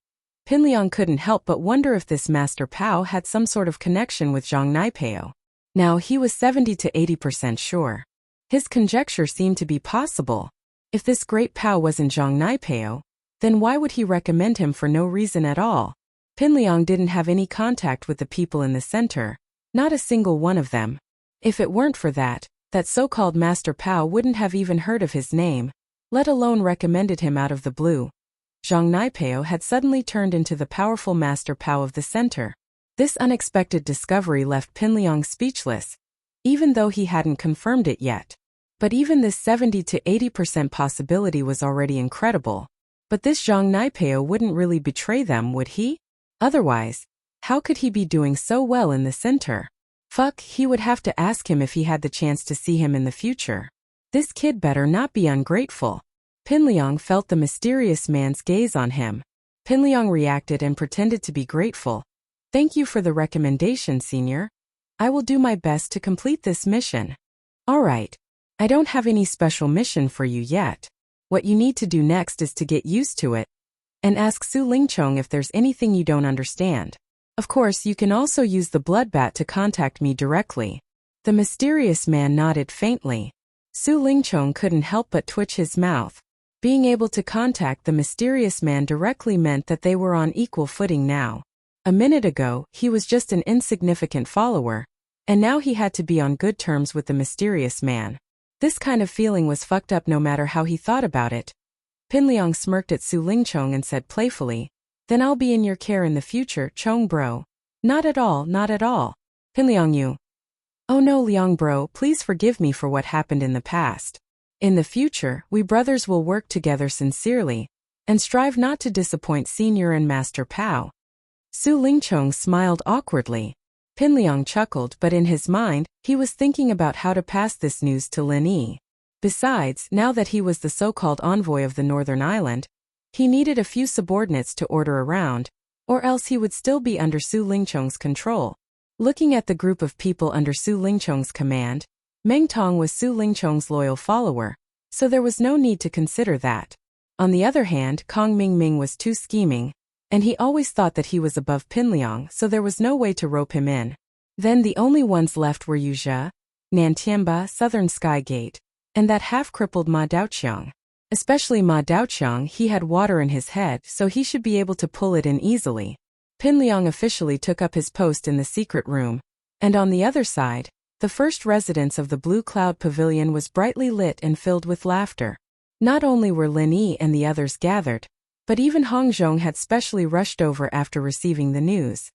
Pingliang couldn't help but wonder if this Master Pao had some sort of connection with Zhang Naipeo. Now he was 70 to 80% sure. His conjecture seemed to be possible. If this great Pao wasn't Zhang Naipeo, then why would he recommend him for no reason at all? Pingliang didn't have any contact with the people in the center, not a single one of them. If it weren't for that, that so-called Master Pao wouldn't have even heard of his name, let alone recommended him out of the blue. Zhang Naipeo had suddenly turned into the powerful Master Pao of the center. This unexpected discovery left Pingliang speechless, even though he hadn't confirmed it yet. But even this 70 to 80% possibility was already incredible. But this Zhang Naipeo wouldn't really betray them, would he? Otherwise, how could he be doing so well in the center? Fuck, he would have to ask him if he had the chance to see him in the future. This kid better not be ungrateful. Pingliang felt the mysterious man's gaze on him. Pingliang reacted and pretended to be grateful. "Thank you for the recommendation, Senior. I will do my best to complete this mission." "Alright. I don't have any special mission for you yet. What you need to do next is to get used to it and ask Su Lingchong if there's anything you don't understand. Of course, you can also use the blood bat to contact me directly." The mysterious man nodded faintly. Su Lingchong couldn't help but twitch his mouth. Being able to contact the mysterious man directly meant that they were on equal footing now. A minute ago, he was just an insignificant follower, and now he had to be on good terms with the mysterious man. This kind of feeling was fucked up no matter how he thought about it. Pingliang smirked at Su Lingchong and said playfully, "Then I'll be in your care in the future, Chong bro." "Not at all, not at all." Pingliang, you. "Oh no, Liang bro, please forgive me for what happened in the past. In the future, we brothers will work together sincerely, and strive not to disappoint Senior and Master Pao." Su Lingchong smiled awkwardly. Pingliang chuckled, but in his mind, he was thinking about how to pass this news to Lin Yi. Besides, now that he was the so-called envoy of the Northern Island, he needed a few subordinates to order around, or else he would still be under Su Lingchong's control. Looking at the group of people under Su Lingchong's command, Meng Tong was Su Lingchong's loyal follower, so there was no need to consider that. On the other hand, Kong Mingming was too scheming, and he always thought that he was above Pinliang, so there was no way to rope him in. Then the only ones left were Yu Zhe, Nantianba, Southern Sky Gate, and that half-crippled Ma Daoqiang. Especially Ma Daoqiang, he had water in his head, so he should be able to pull it in easily. Pinliang officially took up his post in the secret room, and on the other side, the first residence of the Blue Cloud Pavilion was brightly lit and filled with laughter. Not only were Lin Yi and the others gathered, but even Hong Zhong had specially rushed over after receiving the news.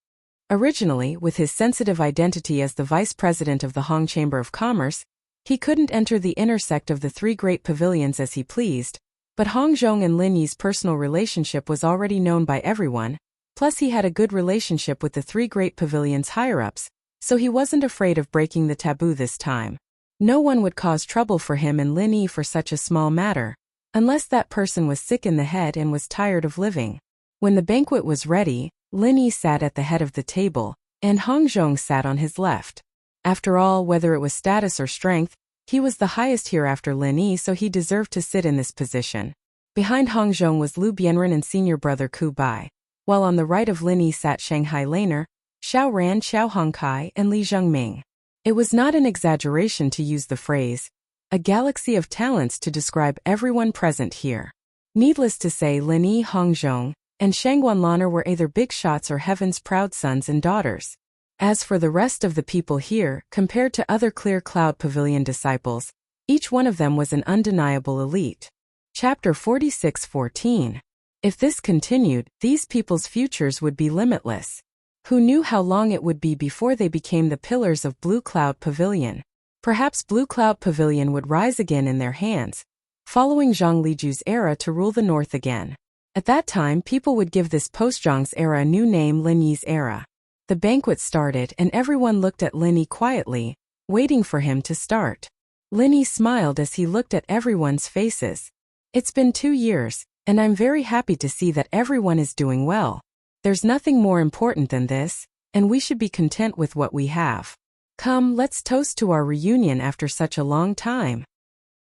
Originally, with his sensitive identity as the vice president of the Hong Chamber of Commerce, he couldn't enter the intersect of the three great pavilions as he pleased, but Hong Zhong and Lin Yi's personal relationship was already known by everyone, plus he had a good relationship with the three great pavilions' higher-ups, so he wasn't afraid of breaking the taboo this time. No one would cause trouble for him and Lin Yi for such a small matter, unless that person was sick in the head and was tired of living. When the banquet was ready, Lin Yi sat at the head of the table, and Hong Zhong sat on his left. After all, whether it was status or strength, he was the highest here after Lin Yi, so he deserved to sit in this position. Behind Hong Zhong was Lu Bianren and senior brother Ku Bai, while on the right of Lin Yi sat Shanghai Laner, Xiao Ran, Xiao Hongkai, and Li Zhengming. It was not an exaggeration to use the phrase, a galaxy of talents, to describe everyone present here. Needless to say, Lin Yi, Hong Zhong, and Shangguan Laner were either big shots or heaven's proud sons and daughters. As for the rest of the people here, compared to other Clear Cloud Pavilion disciples, each one of them was an undeniable elite. Chapter 46:14. If this continued, these people's futures would be limitless. Who knew how long it would be before they became the pillars of Blue Cloud Pavilion? Perhaps Blue Cloud Pavilion would rise again in their hands, following Zhang Liju's era to rule the north again. At that time, people would give this post-Zhang's era a new name, Lin Yi's era. The banquet started and everyone looked at Lin Yi quietly, waiting for him to start. Lin Yi smiled as he looked at everyone's faces. It's been 2 years, and I'm very happy to see that everyone is doing well. There's nothing more important than this, and we should be content with what we have. Come, let's toast to our reunion after such a long time.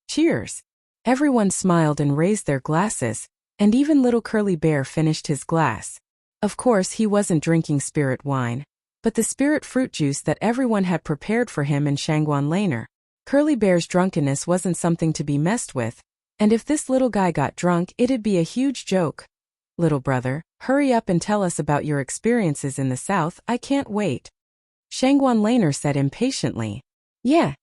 Cheers! Everyone smiled and raised their glasses, and even little Curly Bear finished his glass. Of course, he wasn't drinking spirit wine, but the spirit fruit juice that everyone had prepared for him and Shangguan Laner. Curly Bear's drunkenness wasn't something to be messed with, and if this little guy got drunk, it'd be a huge joke. Little brother, hurry up and tell us about your experiences in the south, I can't wait. Shangguan Laner said impatiently. Yeah,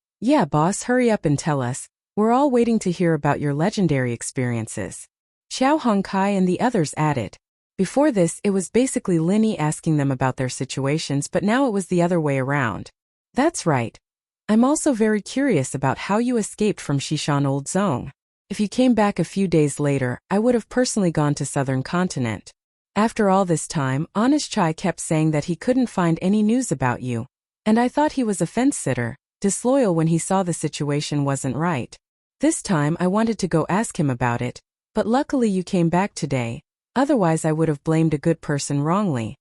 boss, hurry up and tell us. We're all waiting to hear about your legendary experiences. Xiao Hongkai and the others added. Before this, it was basically Lin Yi asking them about their situations, but now it was the other way around. That's right. I'm also very curious about how you escaped from Shishan Old Zone. If you came back a few days later, I would have personally gone to Southern Continent. After all this time, Honest Chai kept saying that he couldn't find any news about you. And I thought he was a fence-sitter, disloyal when he saw the situation wasn't right. This time I wanted to go ask him about it, but luckily you came back today, otherwise I would have blamed a good person wrongly.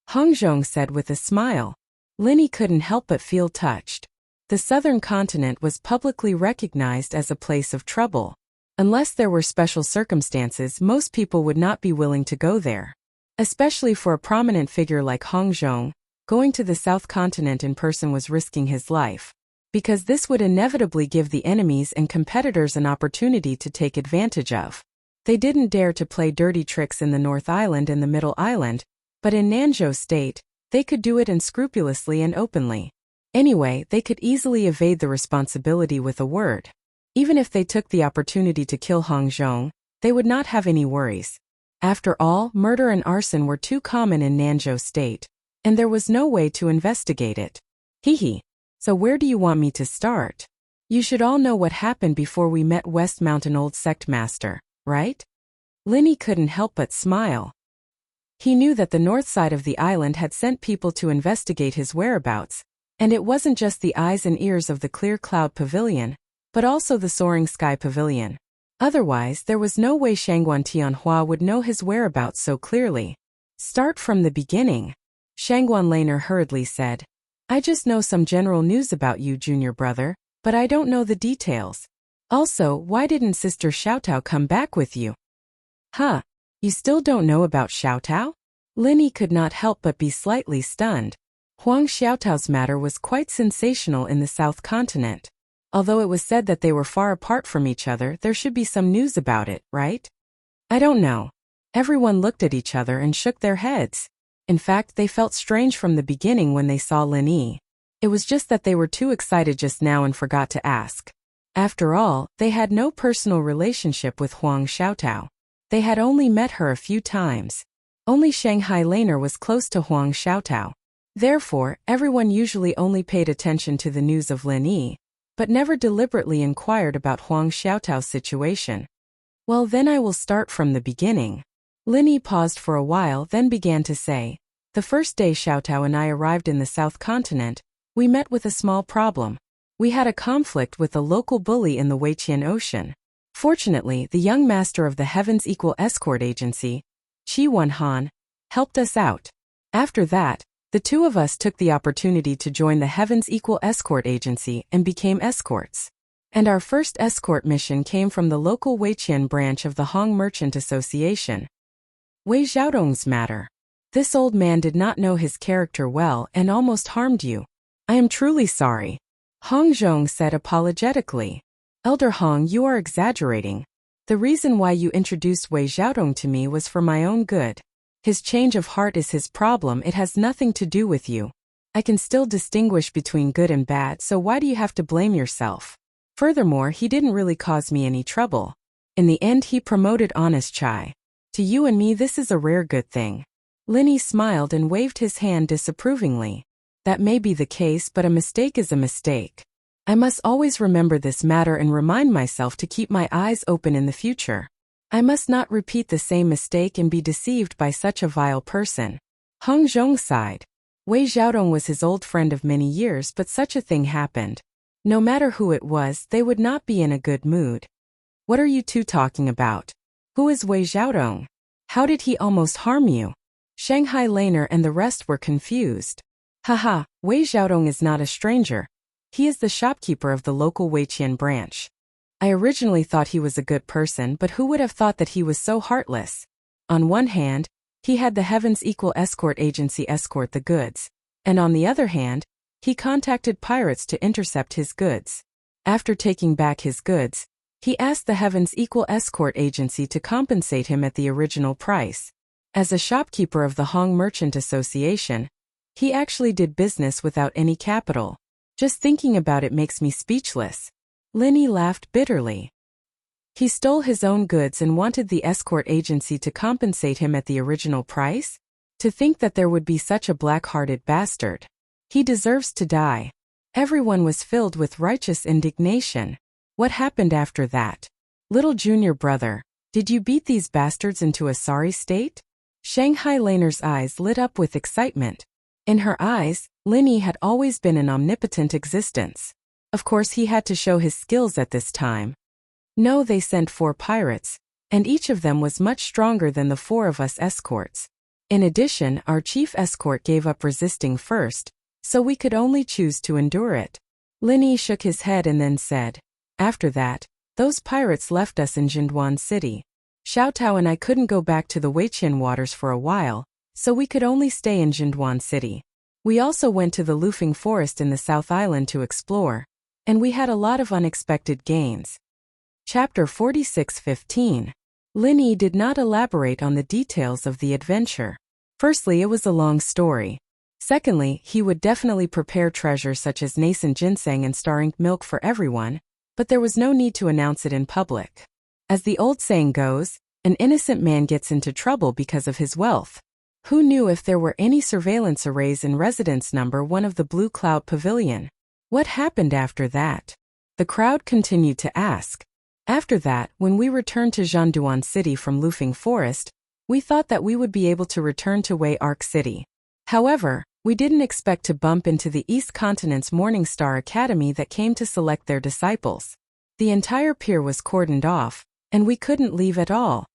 Hong Zhong said with a smile. Lin Yi couldn't help but feel touched. The Southern Continent was publicly recognized as a place of trouble. Unless there were special circumstances, most people would not be willing to go there. Especially for a prominent figure like Hong Zhong, going to the South Continent in person was risking his life. Because this would inevitably give the enemies and competitors an opportunity to take advantage of. They didn't dare to play dirty tricks in the North Island and the Middle Island, but in Nanzhou State, they could do it unscrupulously and openly. Anyway, they could easily evade the responsibility with a word. Even if they took the opportunity to kill Hong Zhong, they would not have any worries. After all, murder and arson were too common in Nanzhou State, and there was no way to investigate it. Hee. So where do you want me to start? You should all know what happened before we met West Mountain Old Sect Master, right? Lin Yi couldn't help but smile. He knew that the north side of the island had sent people to investigate his whereabouts, and it wasn't just the eyes and ears of the Clear Cloud Pavilion, but also the Soaring Sky Pavilion. Otherwise, there was no way Shangguan Tianhua would know his whereabouts so clearly. Start from the beginning. Shangguan Laner hurriedly said. I just know some general news about you, junior brother. but I don't know the details. Also, why didn't Sister Xiaotao come back with you? Huh? You still don't know about Xiaotao? Linny could not help but be slightly stunned. Huang Xiaotao's matter was quite sensational in the South Continent. Although it was said that they were far apart from each other, there should be some news about it, right? I don't know. Everyone looked at each other and shook their heads. In fact, they felt strange from the beginning when they saw Linny. It was just that they were too excited just now and forgot to ask. After all, they had no personal relationship with Huang Xiaotao. They had only met her a few times. Only Shanghai Laner was close to Huang Xiaotao. Therefore, everyone usually only paid attention to the news of Linny, but never deliberately inquired about Huang Xiaotao's situation. Well, then I will start from the beginning. Linny paused for a while, then began to say, the first day Xiaotao and I arrived in the South Continent, we met with a small problem. We had a conflict with a local bully in the Wuxia Ocean. Fortunately, the young master of the Heavens Equal Escort Agency, Qi Wenhan, helped us out. After that, the two of us took the opportunity to join the Heavens Equal Escort Agency and became escorts. And our first escort mission came from the local Wuxia branch of the Hong Merchant Association. Wei Xiaodong's matter. This old man did not know his character well and almost harmed you. I am truly sorry. Hong Zhong said apologetically. Elder Hong, you are exaggerating. The reason why you introduced Wei Xiaodong to me was for my own good. His change of heart is his problem, it has nothing to do with you. I can still distinguish between good and bad, so why do you have to blame yourself? Furthermore, he didn't really cause me any trouble. In the end, he promoted honest Chai. To you and me, this is a rare good thing. Linny smiled and waved his hand disapprovingly. That may be the case, but a mistake is a mistake. I must always remember this matter and remind myself to keep my eyes open in the future. I must not repeat the same mistake and be deceived by such a vile person. Hong Zhong sighed. Wei Xiaodong was his old friend of many years, but such a thing happened. No matter who it was, they would not be in a good mood. What are you two talking about? Who is Wei Xiaodong? How did he almost harm you? Shanghai Laner and the rest were confused. Haha, Wei Xiaodong is not a stranger. He is the shopkeeper of the local Wuxia branch. I originally thought he was a good person, but who would have thought that he was so heartless? On one hand, he had the Heavens Equal Escort Agency escort the goods, and on the other hand, he contacted pirates to intercept his goods. After taking back his goods, he asked the Heavens Equal Escort Agency to compensate him at the original price. As a shopkeeper of the Hong Merchant Association, he actually did business without any capital. Just thinking about it makes me speechless. Linny laughed bitterly. He stole his own goods and wanted the escort agency to compensate him at the original price? To think that there would be such a black-hearted bastard. He deserves to die. Everyone was filled with righteous indignation. What happened after that? Little junior brother, did you beat these bastards into a sorry state? Shanghai Laner's eyes lit up with excitement. In her eyes, Linny had always been an omnipotent existence. Of course, he had to show his skills at this time. No, they sent 4 pirates, and each of them was much stronger than the 4 of us escorts. In addition, our chief escort gave up resisting first, so we could only choose to endure it. Linny shook his head and then said, after that, those pirates left us in Jinduan City. Xiaotao and I couldn't go back to the Wuxia waters for a while, so we could only stay in Jinduan City. We also went to the Lufeng Forest in the South Island to explore, and we had a lot of unexpected gains. Chapter 46:15. Linny did not elaborate on the details of the adventure. Firstly, it was a long story. Secondly, he would definitely prepare treasures such as nascent ginseng and star-ink milk for everyone, but there was no need to announce it in public. As the old saying goes, an innocent man gets into trouble because of his wealth. Who knew if there were any surveillance arrays in residence number 1 of the Blue Cloud Pavilion? What happened after that? The crowd continued to ask. After that, when we returned to Jinduan City from Lufeng Forest, we thought that we would be able to return to Wei Arc City. However, we didn't expect to bump into the East Continent's Morning Star Academy that came to select their disciples. The entire pier was cordoned off, and we couldn't leave at all.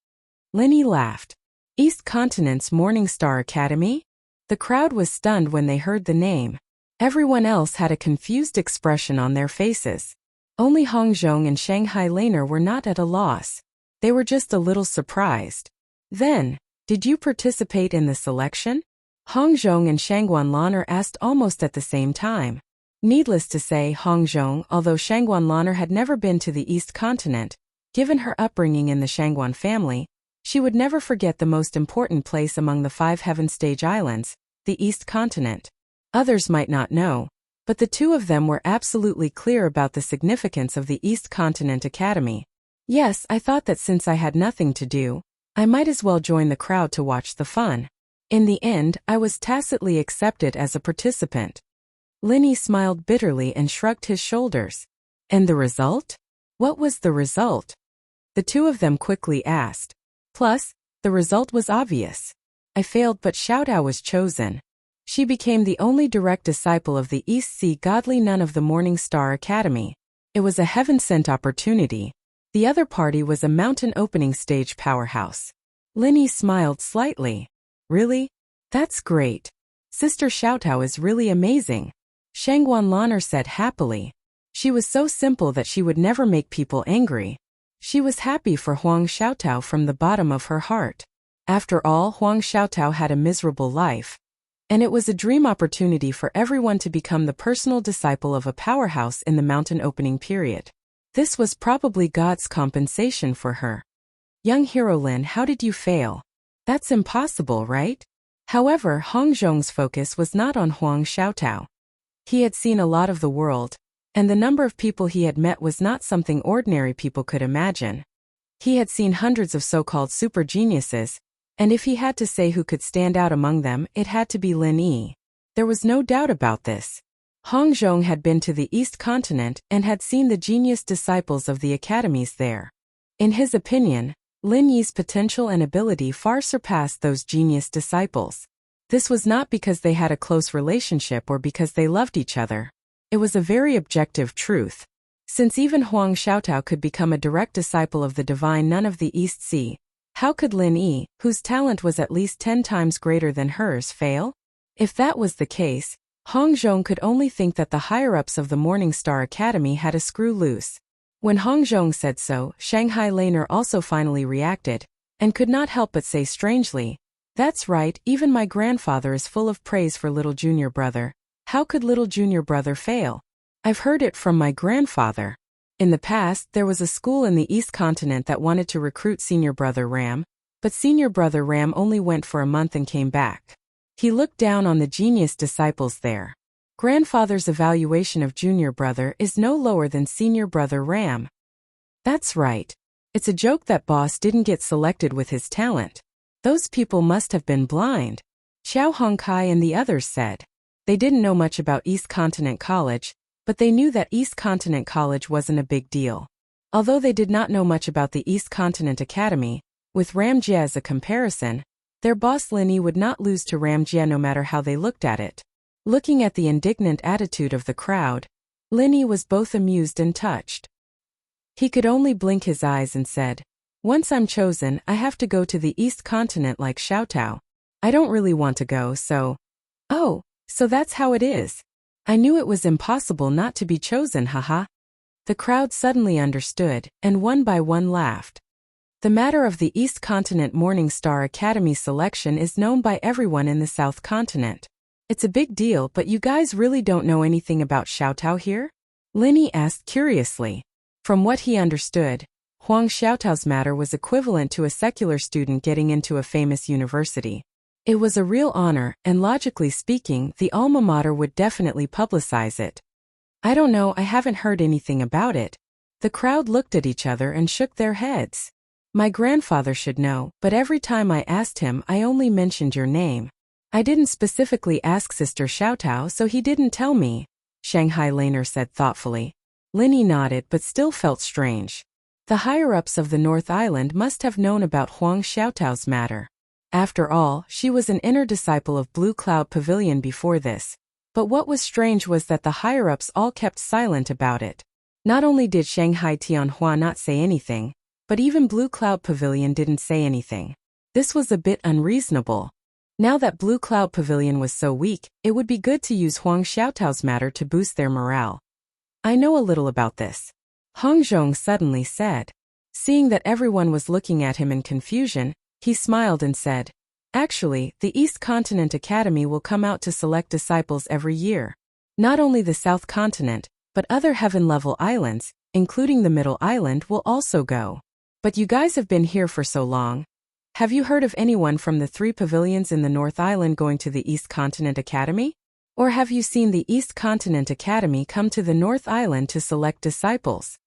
Linny laughed. East Continent's Morning Star Academy? The crowd was stunned when they heard the name. Everyone else had a confused expression on their faces. Only Hongzhong and Shanghai Laner were not at a loss. They were just a little surprised. Then, did you participate in the selection? Hongzhong and Shangguan Laner asked almost at the same time. Needless to say, Hongzhong, although Shangguan Laner had never been to the East Continent, given her upbringing in the Shangguan family, she would never forget the most important place among the 5 Heaven Stage Islands, the East Continent. Others might not know, but the two of them were absolutely clear about the significance of the East Continent Academy. Yes, I thought that since I had nothing to do, I might as well join the crowd to watch the fun. In the end, I was tacitly accepted as a participant. Linny smiled bitterly and shrugged his shoulders. And the result? What was the result? The two of them quickly asked. Plus, the result was obvious. I failed, but Xiaotao was chosen. She became the only direct disciple of the East Sea Godly Nun of the Morning Star Academy. It was a heaven-sent opportunity. The other party was a mountain opening stage powerhouse. Linny smiled slightly. Really? That's great. Sister Xiaotao is really amazing. Shangguan Laner said happily. She was so simple that she would never make people angry. She was happy for Huang Xiaotao from the bottom of her heart. After all, Huang Xiaotao had a miserable life. And it was a dream opportunity for everyone to become the personal disciple of a powerhouse in the mountain opening period. This was probably God's compensation for her. Young hero Lin, how did you fail? That's impossible, right? However, Hongzhong's focus was not on Huang Xiaotao. He had seen a lot of the world, and the number of people he had met was not something ordinary people could imagine. He had seen hundreds of so-called super geniuses, and if he had to say who could stand out among them, it had to be Lin Yi. There was no doubt about this. Hongzhong had been to the East Continent and had seen the genius disciples of the academies there. In his opinion, Lin Yi's potential and ability far surpassed those genius disciples. This was not because they had a close relationship or because they loved each other. It was a very objective truth. Since even Huang Xiaotao could become a direct disciple of the divine nun of the East Sea, how could Lin Yi, whose talent was at least 10 times greater than hers, fail? If that was the case, Hongzhong could only think that the higher-ups of the Morning Star Academy had a screw loose. When Hongzhong said so, Shanghai Laner also finally reacted, and could not help but say strangely, "That's right, even my grandfather is full of praise for little junior brother. How could little junior brother fail? I've heard it from my grandfather." In the past, there was a school in the East Continent that wanted to recruit senior brother Ram, but senior brother Ram only went for a month and came back. He looked down on the genius disciples there. Grandfather's evaluation of junior brother is no lower than senior brother Ram. That's right. It's a joke that boss didn't get selected with his talent. Those people must have been blind. Xiao Hongkai and the others said. They didn't know much about East Continent College, but they knew that East Continent College wasn't a big deal. Although they did not know much about the East Continent Academy, with Ramjia as a comparison, their boss Lin Yi would not lose to Ramjia no matter how they looked at it. Looking at the indignant attitude of the crowd, Lin Yi was both amused and touched. He could only blink his eyes and said, "Once I'm chosen, I have to go to the East Continent like Xiaotao. I don't really want to go, so..." "Oh, so that's how it is. I knew it was impossible not to be chosen, haha." The crowd suddenly understood, and one by one laughed. The matter of the East Continent Morning Star Academy selection is known by everyone in the South Continent. It's a big deal, but you guys really don't know anything about Xiaotao here? Lin Yi asked curiously. From what he understood, Huang Xiaotao's matter was equivalent to a secular student getting into a famous university. It was a real honor, and logically speaking, the alma mater would definitely publicize it. "I don't know, I haven't heard anything about it." The crowd looked at each other and shook their heads. "My grandfather should know, but every time I asked him, I only mentioned your name. I didn't specifically ask Sister Xiaotao, so he didn't tell me," Shanghai Laner said thoughtfully. Lin Yi nodded but still felt strange. The higher-ups of the North Island must have known about Huang Xiaotao's matter. After all, she was an inner disciple of Blue Cloud Pavilion before this. But what was strange was that the higher-ups all kept silent about it. Not only did Shanghai Tianhua not say anything, but even Blue Cloud Pavilion didn't say anything. This was a bit unreasonable. Now that Blue Cloud Pavilion was so weak, it would be good to use Huang Xiaotao's matter to boost their morale. I know a little about this, Hong Zhong suddenly said. Seeing that everyone was looking at him in confusion, he smiled and said, "Actually, the East Continent Academy will come out to select disciples every year. Not only the South Continent, but other heaven-level islands, including the Middle Island, will also go. But you guys have been here for so long. Have you heard of anyone from the 3 pavilions in the North Island going to the East Continent Academy? Or have you seen the East Continent Academy come to the North Island to select disciples?"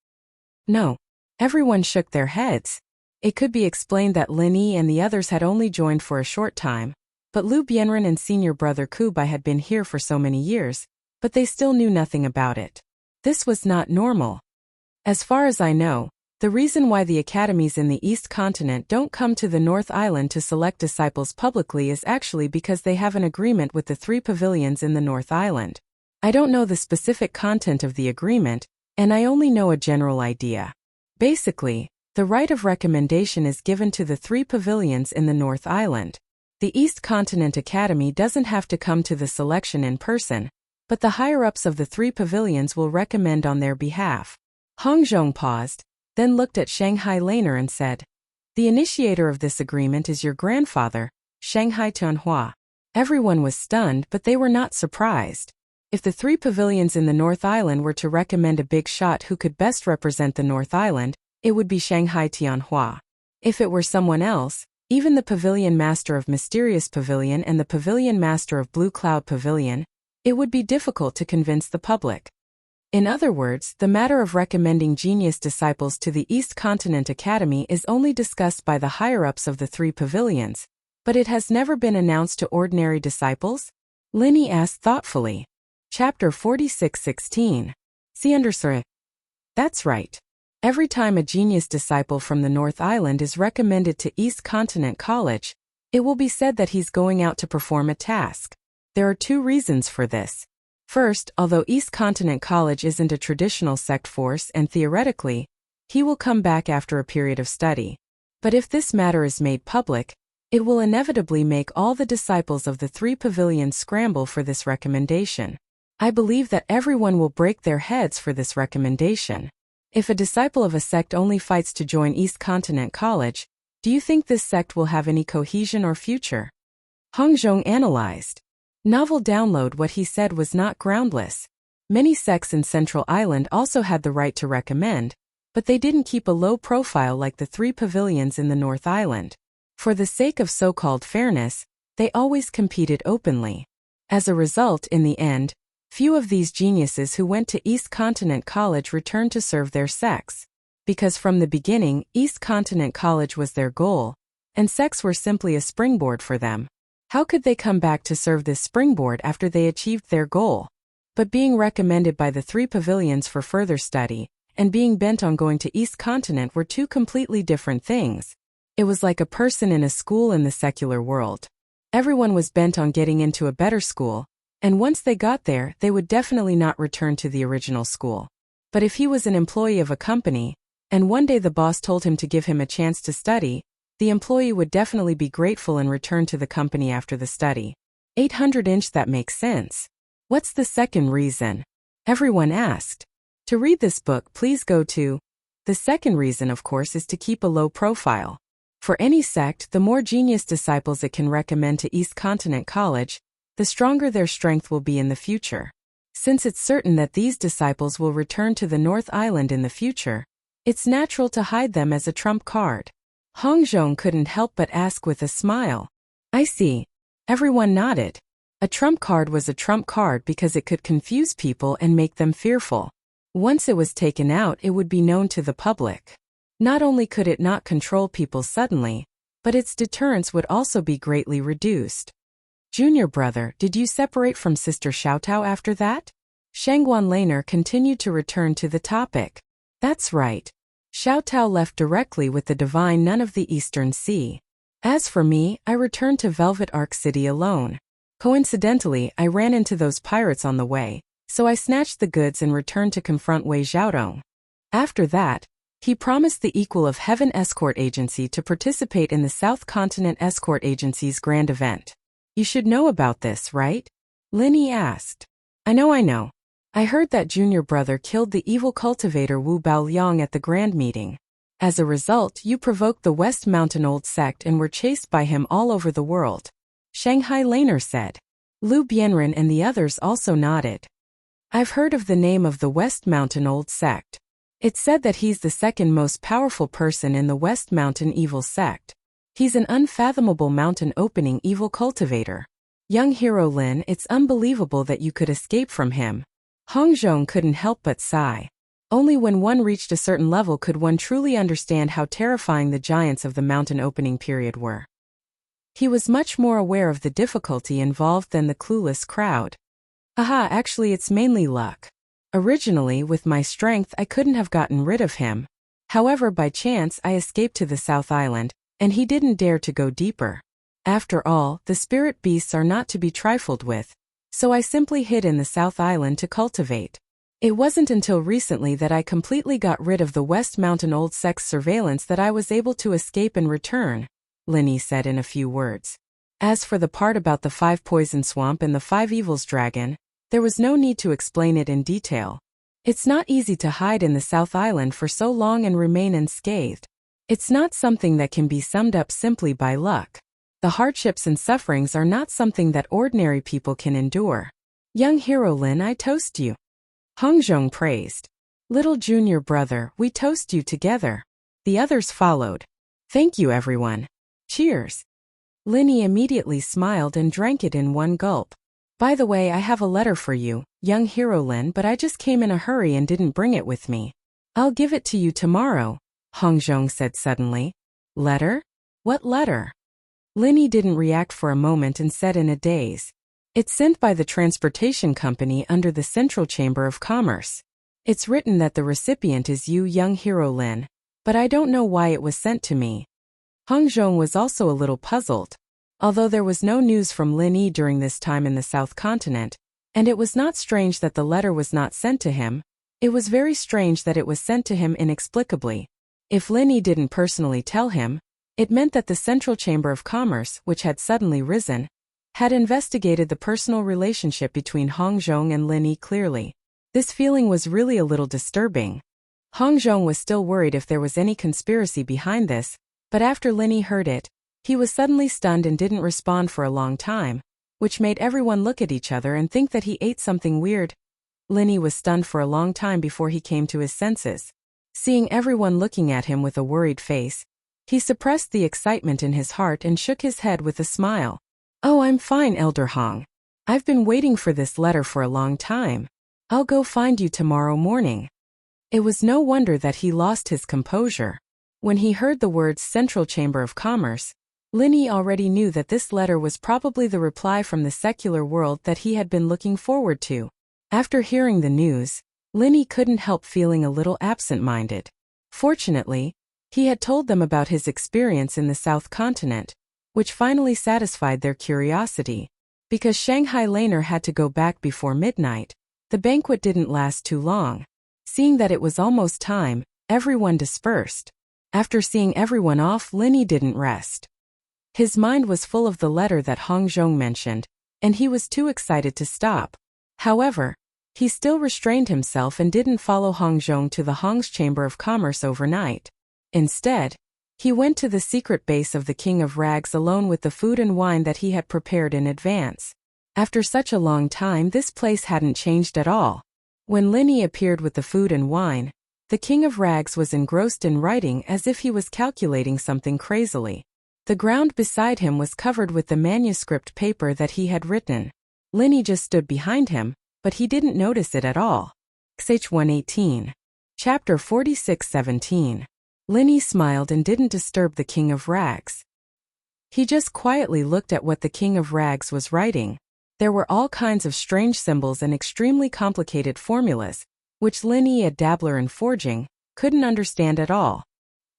No. Everyone shook their heads. It could be explained that Lin Yi and the others had only joined for a short time, but Lu Bianren and senior brother Kubai had been here for so many years, but they still knew nothing about it. This was not normal. As far as I know, the reason why the academies in the East Continent don't come to the North Island to select disciples publicly is actually because they have an agreement with the 3 pavilions in the North Island. I don't know the specific content of the agreement, and I only know a general idea. Basically, the right of recommendation is given to the 3 pavilions in the North Island. The East Continent Academy doesn't have to come to the selection in person, but the higher-ups of the 3 pavilions will recommend on their behalf. Hong Zhong paused, then looked at Shanghai Laner and said, "The initiator of this agreement is your grandfather, Shanghai Tianhua." Everyone was stunned, but they were not surprised. If the 3 pavilions in the North Island were to recommend a big shot who could best represent the North Island, it would be Shanghai Tianhua. If it were someone else, even the Pavilion Master of Mysterious Pavilion and the Pavilion Master of Blue Cloud Pavilion, it would be difficult to convince the public. In other words, the matter of recommending genius disciples to the East Continent Academy is only discussed by the higher-ups of the 3 pavilions, but it has never been announced to ordinary disciples? Lin Yi asked thoughtfully. Chapter 46:16. See under Sir. That's right. Every time a genius disciple from the North Island is recommended to East Continent College, it will be said that he's going out to perform a task. There are 2 reasons for this. First, although East Continent College isn't a traditional sect force and theoretically, he will come back after a period of study. But if this matter is made public, it will inevitably make all the disciples of the 3 pavilions scramble for this recommendation. I believe that everyone will break their heads for this recommendation. If a disciple of a sect only fights to join East Continent College, do you think this sect will have any cohesion or future? Hong Zhong analyzed. Novel download. What he said was not groundless. Many sects in Central Island also had the right to recommend, but they didn't keep a low profile like the 3 pavilions in the North Island. For the sake of so-called fairness, they always competed openly. As a result, in the end, few of these geniuses who went to East Continent College returned to serve their sects. Because from the beginning, East Continent College was their goal, and sects were simply a springboard for them. How could they come back to serve this springboard after they achieved their goal? But being recommended by the 3 pavilions for further study, and being bent on going to East Continent were 2 completely different things. It was like a person in a school in the secular world. Everyone was bent on getting into a better school, and once they got there, they would definitely not return to the original school. But if he was an employee of a company, and one day the boss told him to give him a chance to study, the employee would definitely be grateful and return to the company after the study. 800-inch. That makes sense. What's the second reason? Everyone asked. To read this book, please go to. The second reason, of course, is to keep a low profile. For any sect, the more genius disciples it can recommend to East Continent College, the stronger their strength will be in the future. Since it's certain that these disciples will return to the North Island in the future, it's natural to hide them as a trump card. Hong Zhong couldn't help but ask with a smile. I see. Everyone nodded. A trump card was a trump card because it could confuse people and make them fearful. Once it was taken out, it would be known to the public. Not only could it not control people suddenly, but its deterrence would also be greatly reduced. Junior brother, did you separate from Sister Xiaotao after that? Shangguan Laner continued to return to the topic. That's right. Xiaotao left directly with the divine nun of the Eastern Sea. As for me, I returned to Velvet Arc City alone. Coincidentally, I ran into those pirates on the way, so I snatched the goods and returned to confront Wei Xiaodong. After that, he promised the equal of Heaven Escort Agency to participate in the South Continent Escort Agency's grand event. You should know about this, right? Linny asked. I know. I heard that junior brother killed the evil cultivator Wu Baoliang at the grand meeting. As a result, you provoked the West Mountain Old Sect and were chased by him all over the world. Shanghai Laner said. Lu Bianren and the others also nodded. I've heard of the name of the West Mountain Old Sect. It's said that he's the second most powerful person in the West Mountain Evil Sect. He's an unfathomable mountain-opening evil cultivator. Young hero Lin, it's unbelievable that you could escape from him. Hong Zhong couldn't help but sigh. Only when one reached a certain level could one truly understand how terrifying the giants of the mountain-opening period were. He was much more aware of the difficulty involved than the clueless crowd. Aha, actually it's mainly luck. Originally, with my strength I couldn't have gotten rid of him. However, by chance I escaped to the South Island, and he didn't dare to go deeper. After all, the spirit beasts are not to be trifled with, so I simply hid in the South Island to cultivate. It wasn't until recently that I completely got rid of the West Mountain Old Sect's surveillance that I was able to escape and return, Linny said in a few words. As for the part about the 5 poison swamp and the 5 evils dragon, there was no need to explain it in detail. It's not easy to hide in the South Island for so long and remain unscathed. It's not something that can be summed up simply by luck. The hardships and sufferings are not something that ordinary people can endure. Young hero Lin, I toast you. Hong Zhong praised. Little junior brother, we toast you together. The others followed. Thank you everyone. Cheers. Linny immediately smiled and drank it in one gulp. By the way, I have a letter for you, young hero Lin, but I just came in a hurry and didn't bring it with me. I'll give it to you tomorrow, Hong Zhong said suddenly. Letter? What letter? Linny didn't react for a moment and said in a daze. It's sent by the transportation company under the Central Chamber of Commerce. It's written that the recipient is you, young hero Lin, but I don't know why it was sent to me. Hong Zhong was also a little puzzled. Although there was no news from Lin Yi during this time in the South Continent, and it was not strange that the letter was not sent to him, it was very strange that it was sent to him inexplicably. If Lin Yi didn't personally tell him, it meant that the Central Chamber of Commerce, which had suddenly risen, had investigated the personal relationship between Hong Zhong and Lin Yi clearly. This feeling was really a little disturbing. Hong Zhong was still worried if there was any conspiracy behind this, but after Lin Yi heard it, he was suddenly stunned and didn't respond for a long time, which made everyone look at each other and think that he ate something weird. Lin Yi was stunned for a long time before he came to his senses. Seeing everyone looking at him with a worried face, he suppressed the excitement in his heart and shook his head with a smile. Oh, I'm fine, Elder Hong. I've been waiting for this letter for a long time. I'll go find you tomorrow morning. It was no wonder that he lost his composure. When he heard the words Central Chamber of Commerce, Lin Yi already knew that this letter was probably the reply from the secular world that he had been looking forward to. After hearing the news, Lin Yi couldn't help feeling a little absent-minded. Fortunately, he had told them about his experience in the South Continent, which finally satisfied their curiosity. Because Shanghai Laner had to go back before midnight, the banquet didn't last too long. Seeing that it was almost time, everyone dispersed. After seeing everyone off, Lin Yi didn't rest. His mind was full of the letter that Hong Zhong mentioned, and he was too excited to stop. However, he still restrained himself and didn't follow Hong Zhong to the Hong's Chamber of Commerce overnight. Instead, he went to the secret base of the King of Rags alone with the food and wine that he had prepared in advance. After such a long time, this place hadn't changed at all. When Lin Yi appeared with the food and wine, the King of Rags was engrossed in writing as if he was calculating something crazily. The ground beside him was covered with the manuscript paper that he had written. Lin Yi just stood behind him, but he didn't notice it at all. XH 118. Chapter 46-17. Lin Yi smiled and didn't disturb the King of Rags. He just quietly looked at what the King of Rags was writing. There were all kinds of strange symbols and extremely complicated formulas, which Lin Yi, a dabbler in forging, couldn't understand at all.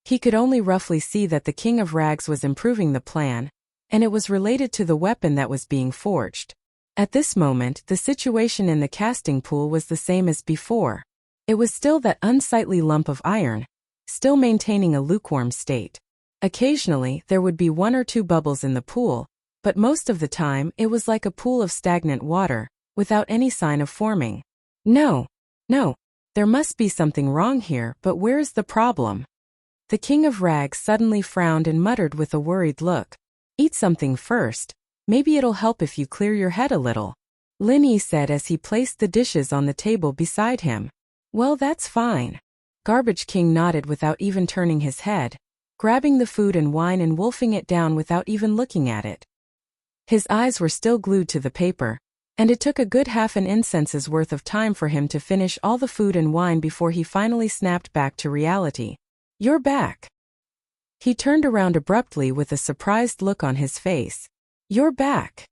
He could only roughly see that the King of Rags was improving the plan, and it was related to the weapon that was being forged. At this moment, the situation in the casting pool was the same as before. It was still that unsightly lump of iron, still maintaining a lukewarm state. Occasionally, there would be 1 or 2 bubbles in the pool, but most of the time it was like a pool of stagnant water, without any sign of forming. No, no, there must be something wrong here, but where's the problem? The King of Rags suddenly frowned and muttered with a worried look. Eat something first, maybe it'll help if you clear your head a little, Linny said as he placed the dishes on the table beside him. Well, that's fine. Garbage King nodded without even turning his head, grabbing the food and wine and wolfing it down without even looking at it. His eyes were still glued to the paper, and it took a good half an incense's worth of time for him to finish all the food and wine before he finally snapped back to reality. You're back. He turned around abruptly with a surprised look on his face. You're back.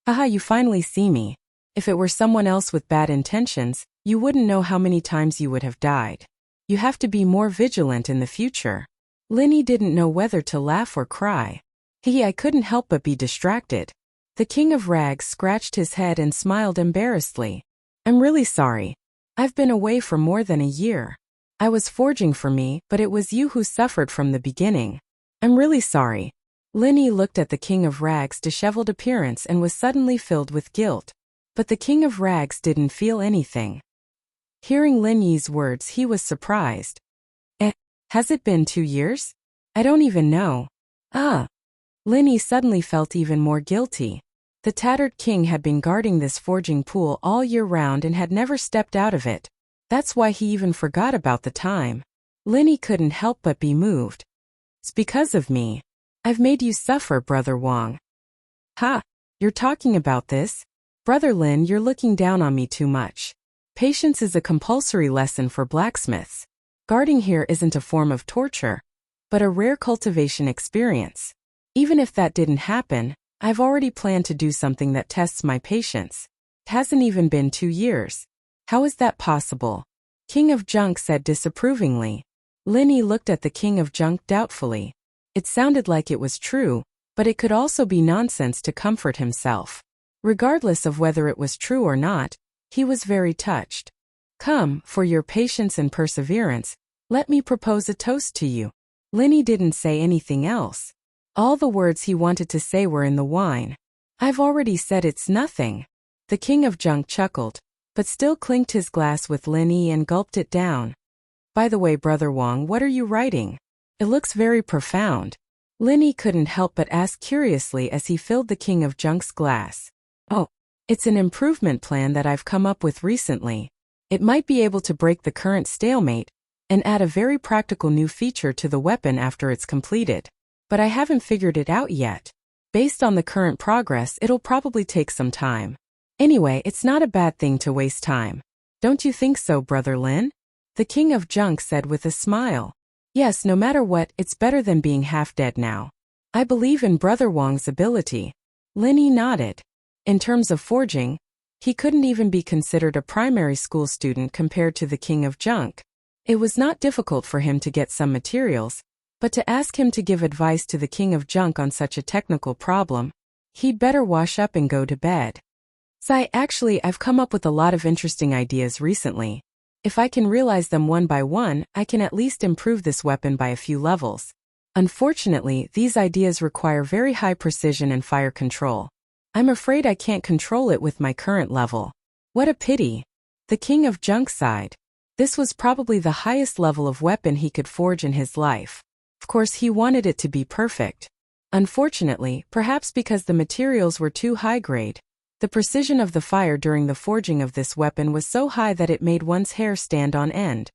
Haha, you finally see me. If it were someone else with bad intentions, you wouldn't know how many times you would have died. You have to be more vigilant in the future. Linny didn't know whether to laugh or cry. I couldn't help but be distracted. The King of Rags scratched his head and smiled embarrassedly. I'm really sorry. I've been away for more than a year. I was forging for me, but it was you who suffered from the beginning. I'm really sorry. Linny looked at the King of Rags' disheveled appearance and was suddenly filled with guilt. But the King of Rags didn't feel anything. Hearing Linny's words, he was surprised. Has it been 2 years? I don't even know. Linny suddenly felt even more guilty. The tattered king had been guarding this forging pool all year round and had never stepped out of it. That's why he even forgot about the time. Linny couldn't help but be moved. It's because of me. I've made you suffer, Brother Wang. Ha! You're talking about this? Brother Lin, you're looking down on me too much. Patience is a compulsory lesson for blacksmiths. Guarding here isn't a form of torture, but a rare cultivation experience. Even if that didn't happen, I've already planned to do something that tests my patience. It hasn't even been 2 years. How is that possible? King of Junk said disapprovingly. Linny looked at the King of Junk doubtfully. It sounded like it was true, but it could also be nonsense to comfort himself. Regardless of whether it was true or not, he was very touched. Come, for your patience and perseverance, let me propose a toast to you. Linny didn't say anything else. All the words he wanted to say were in the wine. I've already said it's nothing. The King of Junk chuckled, but still clinked his glass with Linny and gulped it down. By the way, Brother Wang, what are you writing? It looks very profound. Linny couldn't help but ask curiously as he filled the King of Junk's glass. Oh, it's an improvement plan that I've come up with recently. It might be able to break the current stalemate and add a very practical new feature to the weapon after it's completed. But I haven't figured it out yet. Based on the current progress, it'll probably take some time. Anyway, it's not a bad thing to waste time. Don't you think so, Brother Lin? The King of Junk said with a smile. Yes, no matter what, it's better than being half dead now. I believe in Brother Wang's ability. Linny nodded. In terms of forging, he couldn't even be considered a primary school student compared to the King of Junk. It was not difficult for him to get some materials, but to ask him to give advice to the King of Junk on such a technical problem, he'd better wash up and go to bed. Actually, I've come up with a lot of interesting ideas recently. If I can realize them one by one, I can at least improve this weapon by a few levels. Unfortunately, these ideas require very high precision and fire control. I'm afraid I can't control it with my current level. What a pity. The King of Junk sighed. This was probably the highest level of weapon he could forge in his life. Of course, he wanted it to be perfect. Unfortunately, perhaps because the materials were too high grade, the precision of the fire during the forging of this weapon was so high that it made one's hair stand on end.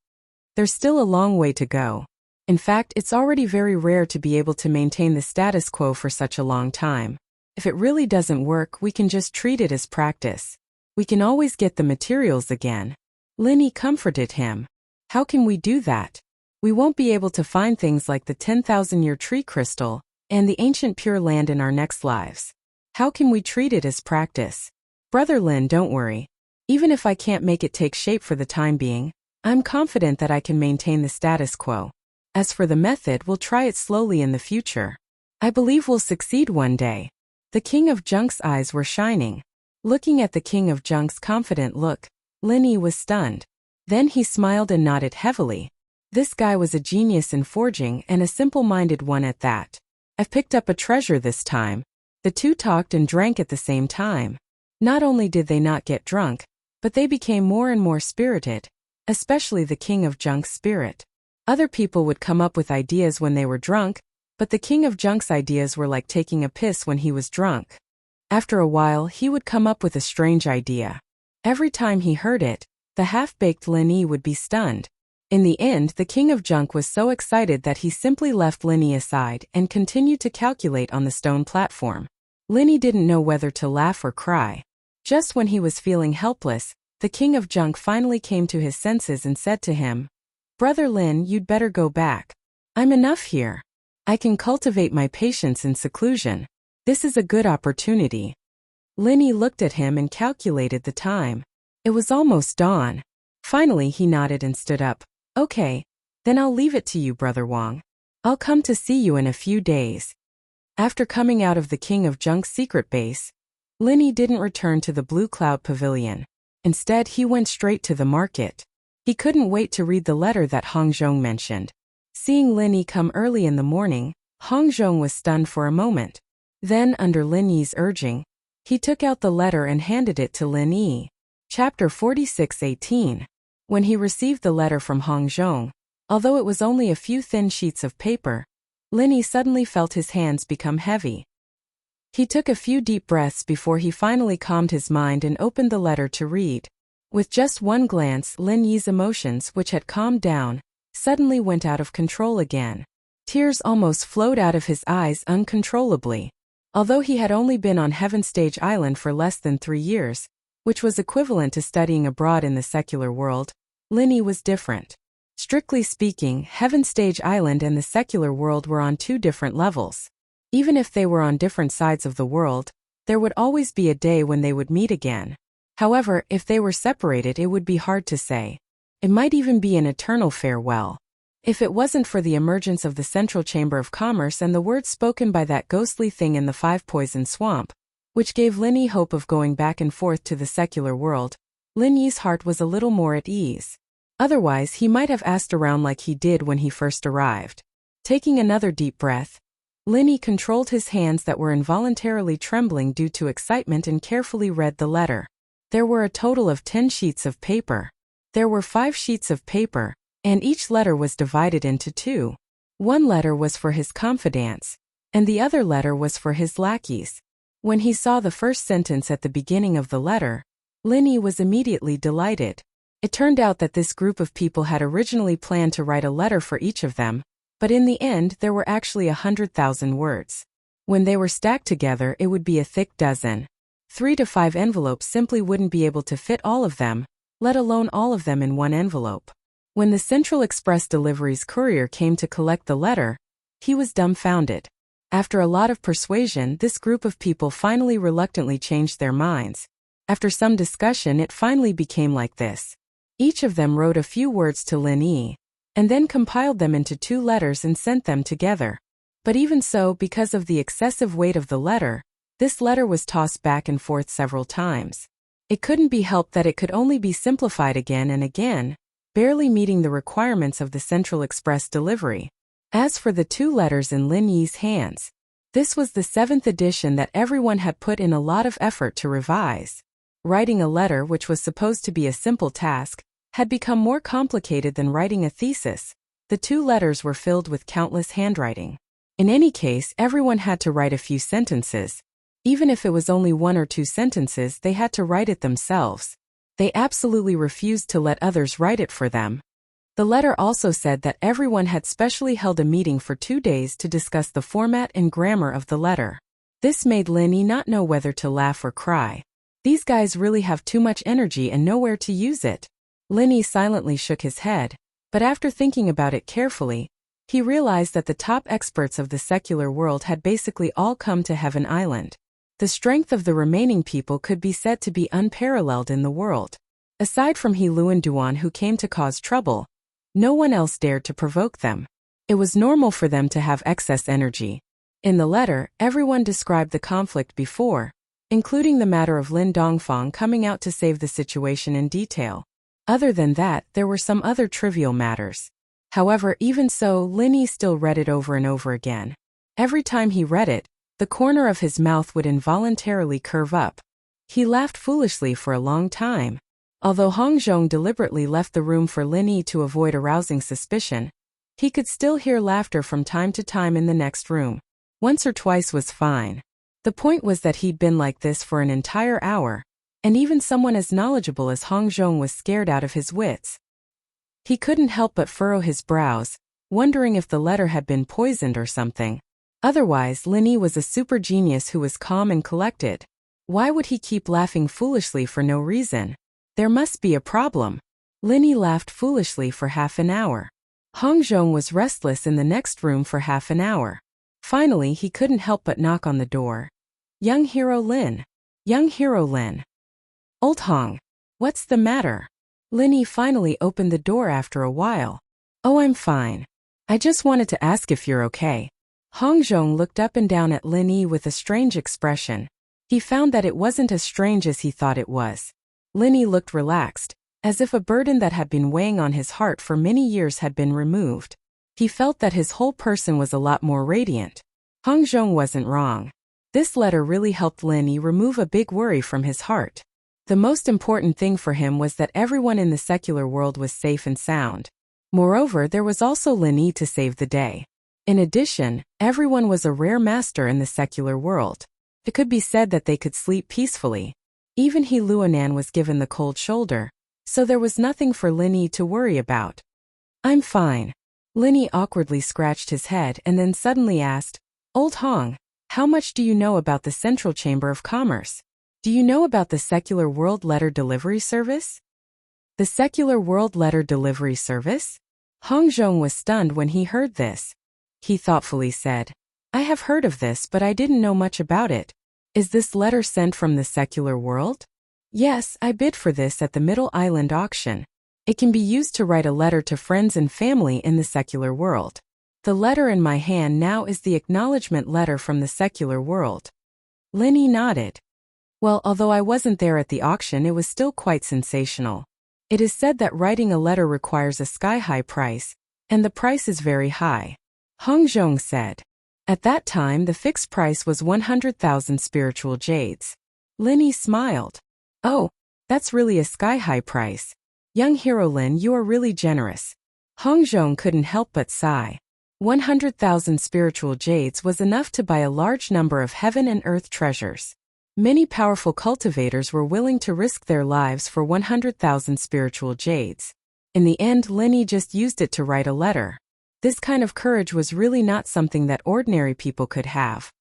There's still a long way to go. In fact, it's already very rare to be able to maintain the status quo for such a long time. If it really doesn't work, we can just treat it as practice. We can always get the materials again. Linny comforted him. How can we do that? We won't be able to find things like the 10,000-year tree crystal and the ancient pure land in our next lives. How can we treat it as practice? Brother Lin, don't worry. Even if I can't make it take shape for the time being, I'm confident that I can maintain the status quo. As for the method, we'll try it slowly in the future. I believe we'll succeed one day. The King of Junk's eyes were shining. Looking at the King of Junk's confident look, Linny was stunned. Then he smiled and nodded heavily. This guy was a genius in forging and a simple-minded one at that. I've picked up a treasure this time. The two talked and drank at the same time. Not only did they not get drunk, but they became more and more spirited, especially the king of Junk's spirit. Other people would come up with ideas when they were drunk, but the king of Junk's ideas were like taking a piss when he was drunk. After a while, he would come up with a strange idea. Every time he heard it, the half-baked Lin Yi would be stunned. In the end, the king of Junk was so excited that he simply left Lin Yi aside and continued to calculate on the stone platform. Lin Yi didn't know whether to laugh or cry. Just when he was feeling helpless, the king of Junk finally came to his senses and said to him, "Brother Lin, you'd better go back. I'm enough here. I can cultivate my patience in seclusion. This is a good opportunity." Lin Yi looked at him and calculated the time. It was almost dawn. Finally he nodded and stood up. "Okay, then I'll leave it to you, Brother Wang. I'll come to see you in a few days." After coming out of the king of Junk's secret base, Lin Yi didn't return to the Blue Cloud Pavilion. Instead, he went straight to the market. He couldn't wait to read the letter that Hong Zhong mentioned. Seeing Lin Yi come early in the morning, Hong Zhong was stunned for a moment. Then, under Lin Yi's urging, he took out the letter and handed it to Lin Yi. Chapter 46:18. When he received the letter from Hong Zhong, although it was only a few thin sheets of paper, Lin Yi suddenly felt his hands become heavy. He took a few deep breaths before he finally calmed his mind and opened the letter to read. With just one glance, Lin Yi's emotions, which had calmed down, suddenly went out of control again. Tears almost flowed out of his eyes uncontrollably. Although he had only been on Heaven Stage Island for less than 3 years, which was equivalent to studying abroad in the secular world, Lin Yi was different. Strictly speaking, Heaven Stage Island and the secular world were on 2 different levels. Even if they were on different sides of the world, there would always be a day when they would meet again. However, if they were separated, it would be hard to say. It might even be an eternal farewell. If it wasn't for the emergence of the Central Chamber of Commerce and the words spoken by that ghostly thing in the 5-poison swamp, which gave Lin Yi hope of going back and forth to the secular world, Lin Yi's heart was a little more at ease. Otherwise, he might have asked around like he did when he first arrived. Taking another deep breath, Lin Yi controlled his hands that were involuntarily trembling due to excitement and carefully read the letter. There were a total of 10 sheets of paper. There were 5 sheets of paper, and each letter was divided into 2. One letter was for his confidants, and the other letter was for his lackeys. When he saw the first sentence at the beginning of the letter, Lin Yi was immediately delighted. It turned out that this group of people had originally planned to write a letter for each of them, but in the end there were actually 100,000 words. When they were stacked together, it would be a thick dozen. 3 to 5 envelopes simply wouldn't be able to fit all of them, let alone all of them in one envelope. When the Central Express Delivery's courier came to collect the letter, he was dumbfounded. After a lot of persuasion, this group of people finally reluctantly changed their minds. After some discussion, it finally became like this. Each of them wrote a few words to Lin Yi, and then compiled them into 2 letters and sent them together. But even so, because of the excessive weight of the letter, this letter was tossed back and forth several times. It couldn't be helped that it could only be simplified again and again, barely meeting the requirements of the Central Express Delivery. As for the 2 letters in Lin Yi's hands, this was the 7th edition that everyone had put in a lot of effort to revise. Writing a letter, which was supposed to be a simple task, had become more complicated than writing a thesis. The 2 letters were filled with countless handwriting. In any case, everyone had to write a few sentences. Even if it was only 1 or 2 sentences, they had to write it themselves. They absolutely refused to let others write it for them. The letter also said that everyone had specially held a meeting for 2 days to discuss the format and grammar of the letter. This made Lin Yi not know whether to laugh or cry. These guys really have too much energy and nowhere to use it. Lin Yi silently shook his head, but after thinking about it carefully, he realized that the top experts of the secular world had basically all come to Heaven Island. The strength of the remaining people could be said to be unparalleled in the world. Aside from He Luan Duan, who came to cause trouble, no one else dared to provoke them. It was normal for them to have excess energy. In the letter, everyone described the conflict before, including the matter of Lin Dongfang coming out to save the situation in detail. Other than that, there were some other trivial matters. However, even so, Lin Yi still read it over and over again. Every time he read it, The corner of his mouth would involuntarily curve up. He laughed foolishly for a long time. Although Hong Zhong deliberately left the room for Lin Yi to avoid arousing suspicion, he could still hear laughter from time to time in the next room. Once or twice was fine. The point was that he'd been like this for an entire hour, and even someone as knowledgeable as Hong Zhong was scared out of his wits. He couldn't help but furrow his brows, wondering if the letter had been poisoned or something. Otherwise, Lin Yi was a super genius who was calm and collected. Why would he keep laughing foolishly for no reason? There must be a problem. Lin Yi laughed foolishly for half an hour. Hong Zhong was restless in the next room for half an hour. Finally, he couldn't help but knock on the door. Young Hero Lin. Young Hero Lin. Old Hong. What's the matter? Lin Yi finally opened the door after a while. Oh, I'm fine. I just wanted to ask if you're okay. Hong Zhong looked up and down at Lin Yi with a strange expression. He found that it wasn't as strange as he thought it was. Lin Yi looked relaxed, as if a burden that had been weighing on his heart for many years had been removed. He felt that his whole person was a lot more radiant. Hong Zhong wasn't wrong. This letter really helped Lin Yi remove a big worry from his heart. The most important thing for him was that everyone in the secular world was safe and sound. Moreover, there was also Lin Yi to save the day. In addition, everyone was a rare master in the secular world. It could be said that they could sleep peacefully. Even He Luonan was given the cold shoulder, so there was nothing for Lin Yi to worry about. I'm fine. Lin Yi awkwardly scratched his head and then suddenly asked, Old Hong, how much do you know about the Central Chamber of Commerce? Do you know about the Secular World Letter Delivery Service? The Secular World Letter Delivery Service? Hong Zhong was stunned when he heard this. He thoughtfully said, I have heard of this, but I didn't know much about it. Is this letter sent from the secular world? Yes, I bid for this at the Middle Island auction. It can be used to write a letter to friends and family in the secular world. The letter in my hand now is the acknowledgement letter from the secular world. Lin Yi nodded. Well, although I wasn't there at the auction, it was still quite sensational. It is said that writing a letter requires a sky-high price, and the price is very high. Hong Zhong said. At that time, the fixed price was 100,000 spiritual jades. Lin Yi smiled. Oh, that's really a sky-high price. Young Hero Lin, you are really generous. Hong Zhong couldn't help but sigh. 100,000 spiritual jades was enough to buy a large number of heaven and earth treasures. Many powerful cultivators were willing to risk their lives for 100,000 spiritual jades. In the end, Lin Yi just used it to write a letter. This kind of courage was really not something that ordinary people could have.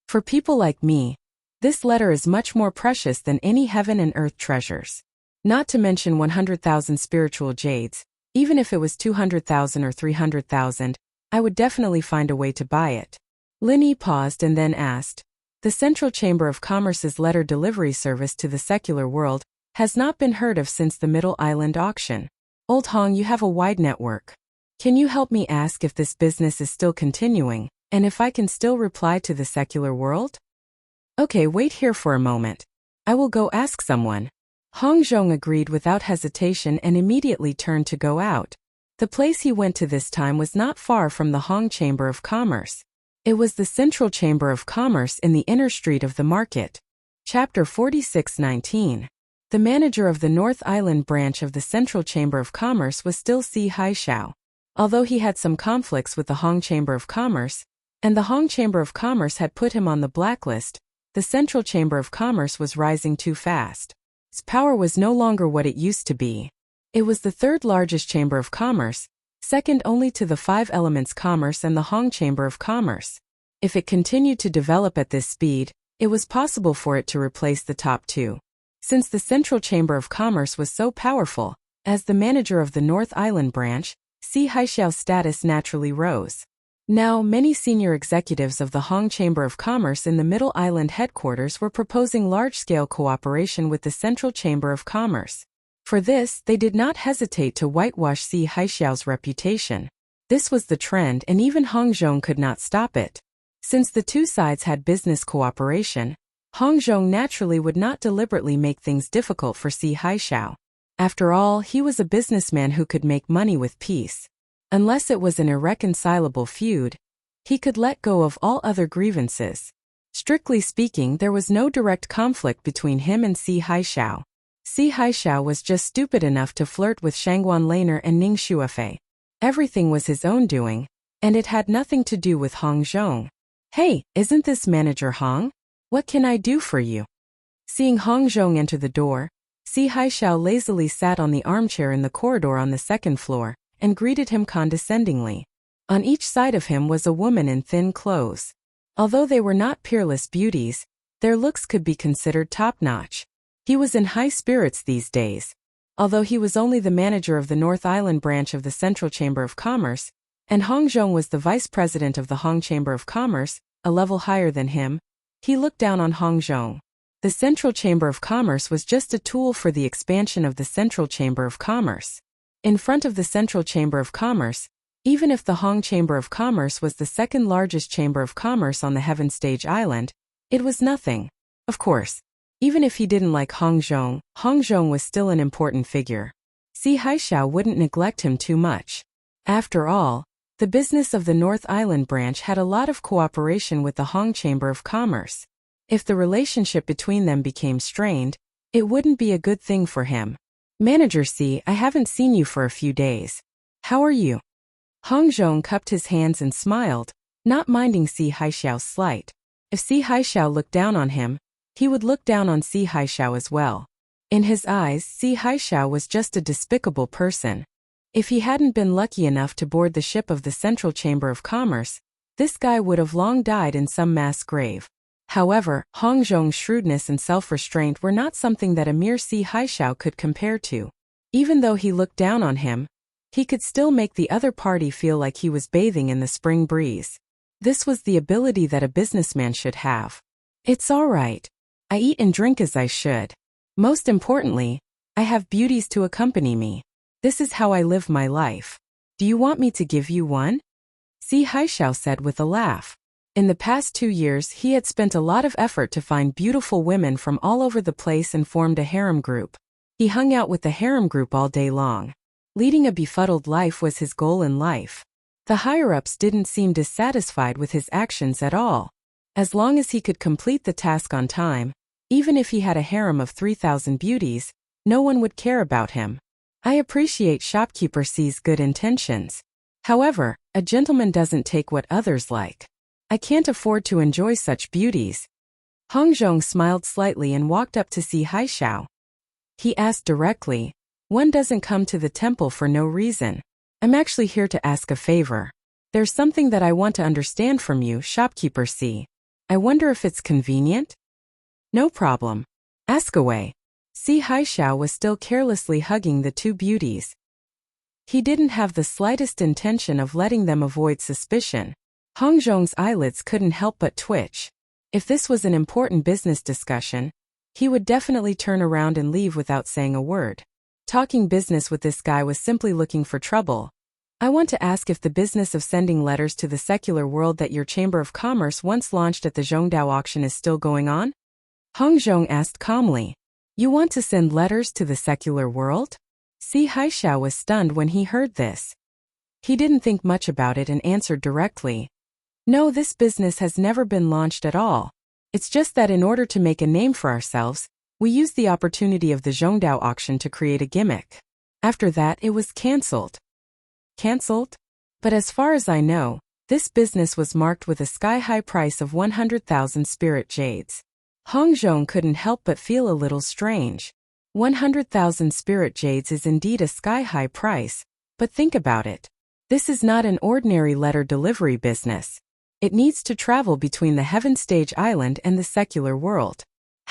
For people like me, this letter is much more precious than any heaven and earth treasures. Not to mention 100,000 spiritual jades. Even if it was 200,000 or 300,000, I would definitely find a way to buy it. Lin Yi paused and then asked, the Central Chamber of Commerce's letter delivery service to the secular world has not been heard of since the Middle Island auction. Old Hong, you have a wide network. Can you help me ask if this business is still continuing, and if I can still reply to the secular world? Okay, wait here for a moment. I will go ask someone. Hong Zhong agreed without hesitation and immediately turned to go out. The place he went to this time was not far from the Hong Chamber of Commerce. It was the Central Chamber of Commerce in the inner street of the market. Chapter 46:19. The manager of the North Island branch of the Central Chamber of Commerce was still Si Haixiao. Although he had some conflicts with the Hong Chamber of Commerce, and the Hong Chamber of Commerce had put him on the blacklist, the Central Chamber of Commerce was rising too fast. Its power was no longer what it used to be. It was the third largest chamber of commerce, second only to the Five Elements Commerce and the Hong Chamber of Commerce. If it continued to develop at this speed, it was possible for it to replace the top two. Since the Central Chamber of Commerce was so powerful, as the manager of the North Island branch, Si Haixiao's status naturally rose. Now, many senior executives of the Hong Chamber of Commerce in the Middle Island headquarters were proposing large-scale cooperation with the Central Chamber of Commerce. For this, they did not hesitate to whitewash Si Haixiao's reputation. This was the trend, and even Hong Zhong could not stop it. Since the two sides had business cooperation, Hong Zhong naturally would not deliberately make things difficult for Si Haixiao. After all, he was a businessman who could make money with peace. Unless it was an irreconcilable feud, he could let go of all other grievances. Strictly speaking, there was no direct conflict between him and Si Haishao. Si Haishao was just stupid enough to flirt with Shangguan Laner and Ning Shuofei. Everything was his own doing, and it had nothing to do with Hong Zhong. "Hey, isn't this Manager Hong? What can I do for you?" Seeing Hong Zhong enter the door, Si Haishao lazily sat on the armchair in the corridor on the second floor and greeted him condescendingly. On each side of him was a woman in thin clothes. Although they were not peerless beauties, their looks could be considered top-notch. He was in high spirits these days. Although he was only the manager of the North Island branch of the Central Chamber of Commerce, and Hong Zhong was the vice president of the Hong Chamber of Commerce, a level higher than him, he looked down on Hong Zhong. The Central Chamber of Commerce was just a tool for the expansion of the Central Chamber of Commerce. In front of the Central Chamber of Commerce, even if the Hong Chamber of Commerce was the second largest chamber of commerce on the Heaven Stage Island, it was nothing. Of course, even if he didn't like Hong Zhong was still an important figure. Si Haishao wouldn't neglect him too much. After all, the business of the North Island branch had a lot of cooperation with the Hong Chamber of Commerce. If the relationship between them became strained, it wouldn't be a good thing for him. "Manager Si, I haven't seen you for a few days. How are you?" Hong Zhong cupped his hands and smiled, not minding Si Haishao's slight. If Si Haishao looked down on him, he would look down on Si Haishao as well. In his eyes, Si Haishao was just a despicable person. If he hadn't been lucky enough to board the ship of the Central Chamber of Commerce, this guy would have long died in some mass grave. However, Hong Zhong's shrewdness and self-restraint were not something that a mere Si Haishao could compare to. Even though he looked down on him, he could still make the other party feel like he was bathing in the spring breeze. This was the ability that a businessman should have. "It's all right. I eat and drink as I should. Most importantly, I have beauties to accompany me. This is how I live my life. Do you want me to give you one?" Si Haishao said with a laugh. In the past 2 years, he had spent a lot of effort to find beautiful women from all over the place and formed a harem group. He hung out with the harem group all day long. Leading a befuddled life was his goal in life. The higher-ups didn't seem dissatisfied with his actions at all. As long as he could complete the task on time, even if he had a harem of 3,000 beauties, no one would care about him. I appreciate shopkeeper C's good intentions. However, a gentleman doesn't take what others like. I can't afford to enjoy such beauties. Hong Zhong smiled slightly and walked up to Si Haishao. He asked directly, "One doesn't come to the temple for no reason. I'm actually here to ask a favor. There's something that I want to understand from you, shopkeeper Si. I wonder if it's convenient?" "No problem. Ask away." Si Haishao was still carelessly hugging the two beauties. He didn't have the slightest intention of letting them avoid suspicion. Hong Zhong's eyelids couldn't help but twitch. If this was an important business discussion, he would definitely turn around and leave without saying a word. Talking business with this guy was simply looking for trouble. "I want to ask if the business of sending letters to the secular world that your Chamber of Commerce once launched at the Zhongdao auction is still going on?" Hong Zhong asked calmly. "You want to send letters to the secular world?" Si Haishao was stunned when he heard this. He didn't think much about it and answered directly, "No, this business has never been launched at all. It's just that in order to make a name for ourselves, we used the opportunity of the Zhongdao auction to create a gimmick. After that, it was cancelled." "Cancelled? But as far as I know, this business was marked with a sky-high price of 100,000 spirit jades." Hong Zhong couldn't help but feel a little strange. 100,000 spirit jades is indeed a sky-high price, but think about it. This is not an ordinary letter delivery business. It needs to travel between the Heaven Stage Island and the secular world.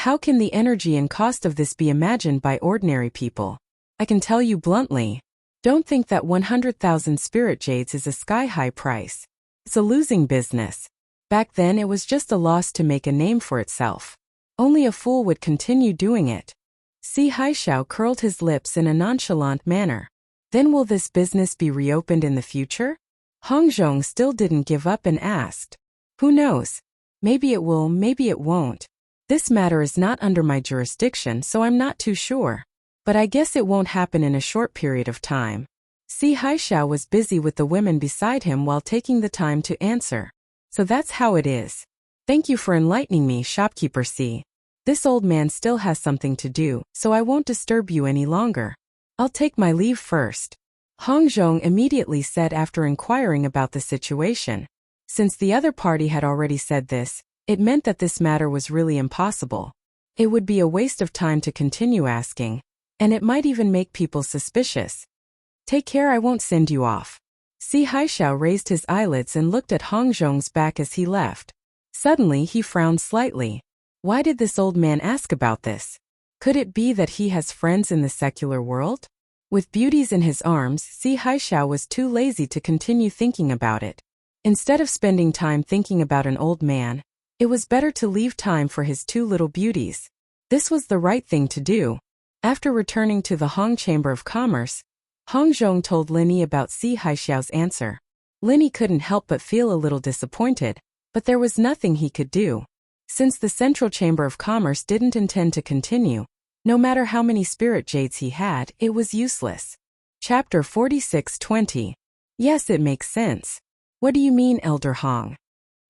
How can the energy and cost of this be imagined by ordinary people? I can tell you bluntly, don't think that 100,000 spirit jades is a sky-high price. It's a losing business. Back then it was just a loss to make a name for itself. Only a fool would continue doing it. Si Haishao curled his lips in a nonchalant manner. Then will this business be reopened in the future? Hong Zhong still didn't give up and asked. Who knows? Maybe it will, maybe it won't. This matter is not under my jurisdiction, so I'm not too sure. But I guess it won't happen in a short period of time. Si Haishao was busy with the women beside him while taking the time to answer. So that's how it is. Thank you for enlightening me, shopkeeper C. This old man still has something to do, so I won't disturb you any longer. I'll take my leave first. Hong Zhong immediately said after inquiring about the situation. Since the other party had already said this, it meant that this matter was really impossible. It would be a waste of time to continue asking, and it might even make people suspicious. Take care, I won't send you off. Si Haixiao raised his eyelids and looked at Hong Zhong's back as he left. Suddenly he frowned slightly. Why did this old man ask about this? Could it be that he has friends in the secular world? With beauties in his arms, Si Haixiao was too lazy to continue thinking about it. Instead of spending time thinking about an old man, it was better to leave time for his two little beauties. This was the right thing to do. After returning to the Hong Chamber of Commerce, Hong Zhong told Linny about Si Haixiao's answer. Linny couldn't help but feel a little disappointed, but there was nothing he could do. Since the Central Chamber of Commerce didn't intend to continue, no matter how many spirit jades he had, it was useless. Chapter 46:20. Yes, it makes sense. What do you mean, Elder Hong?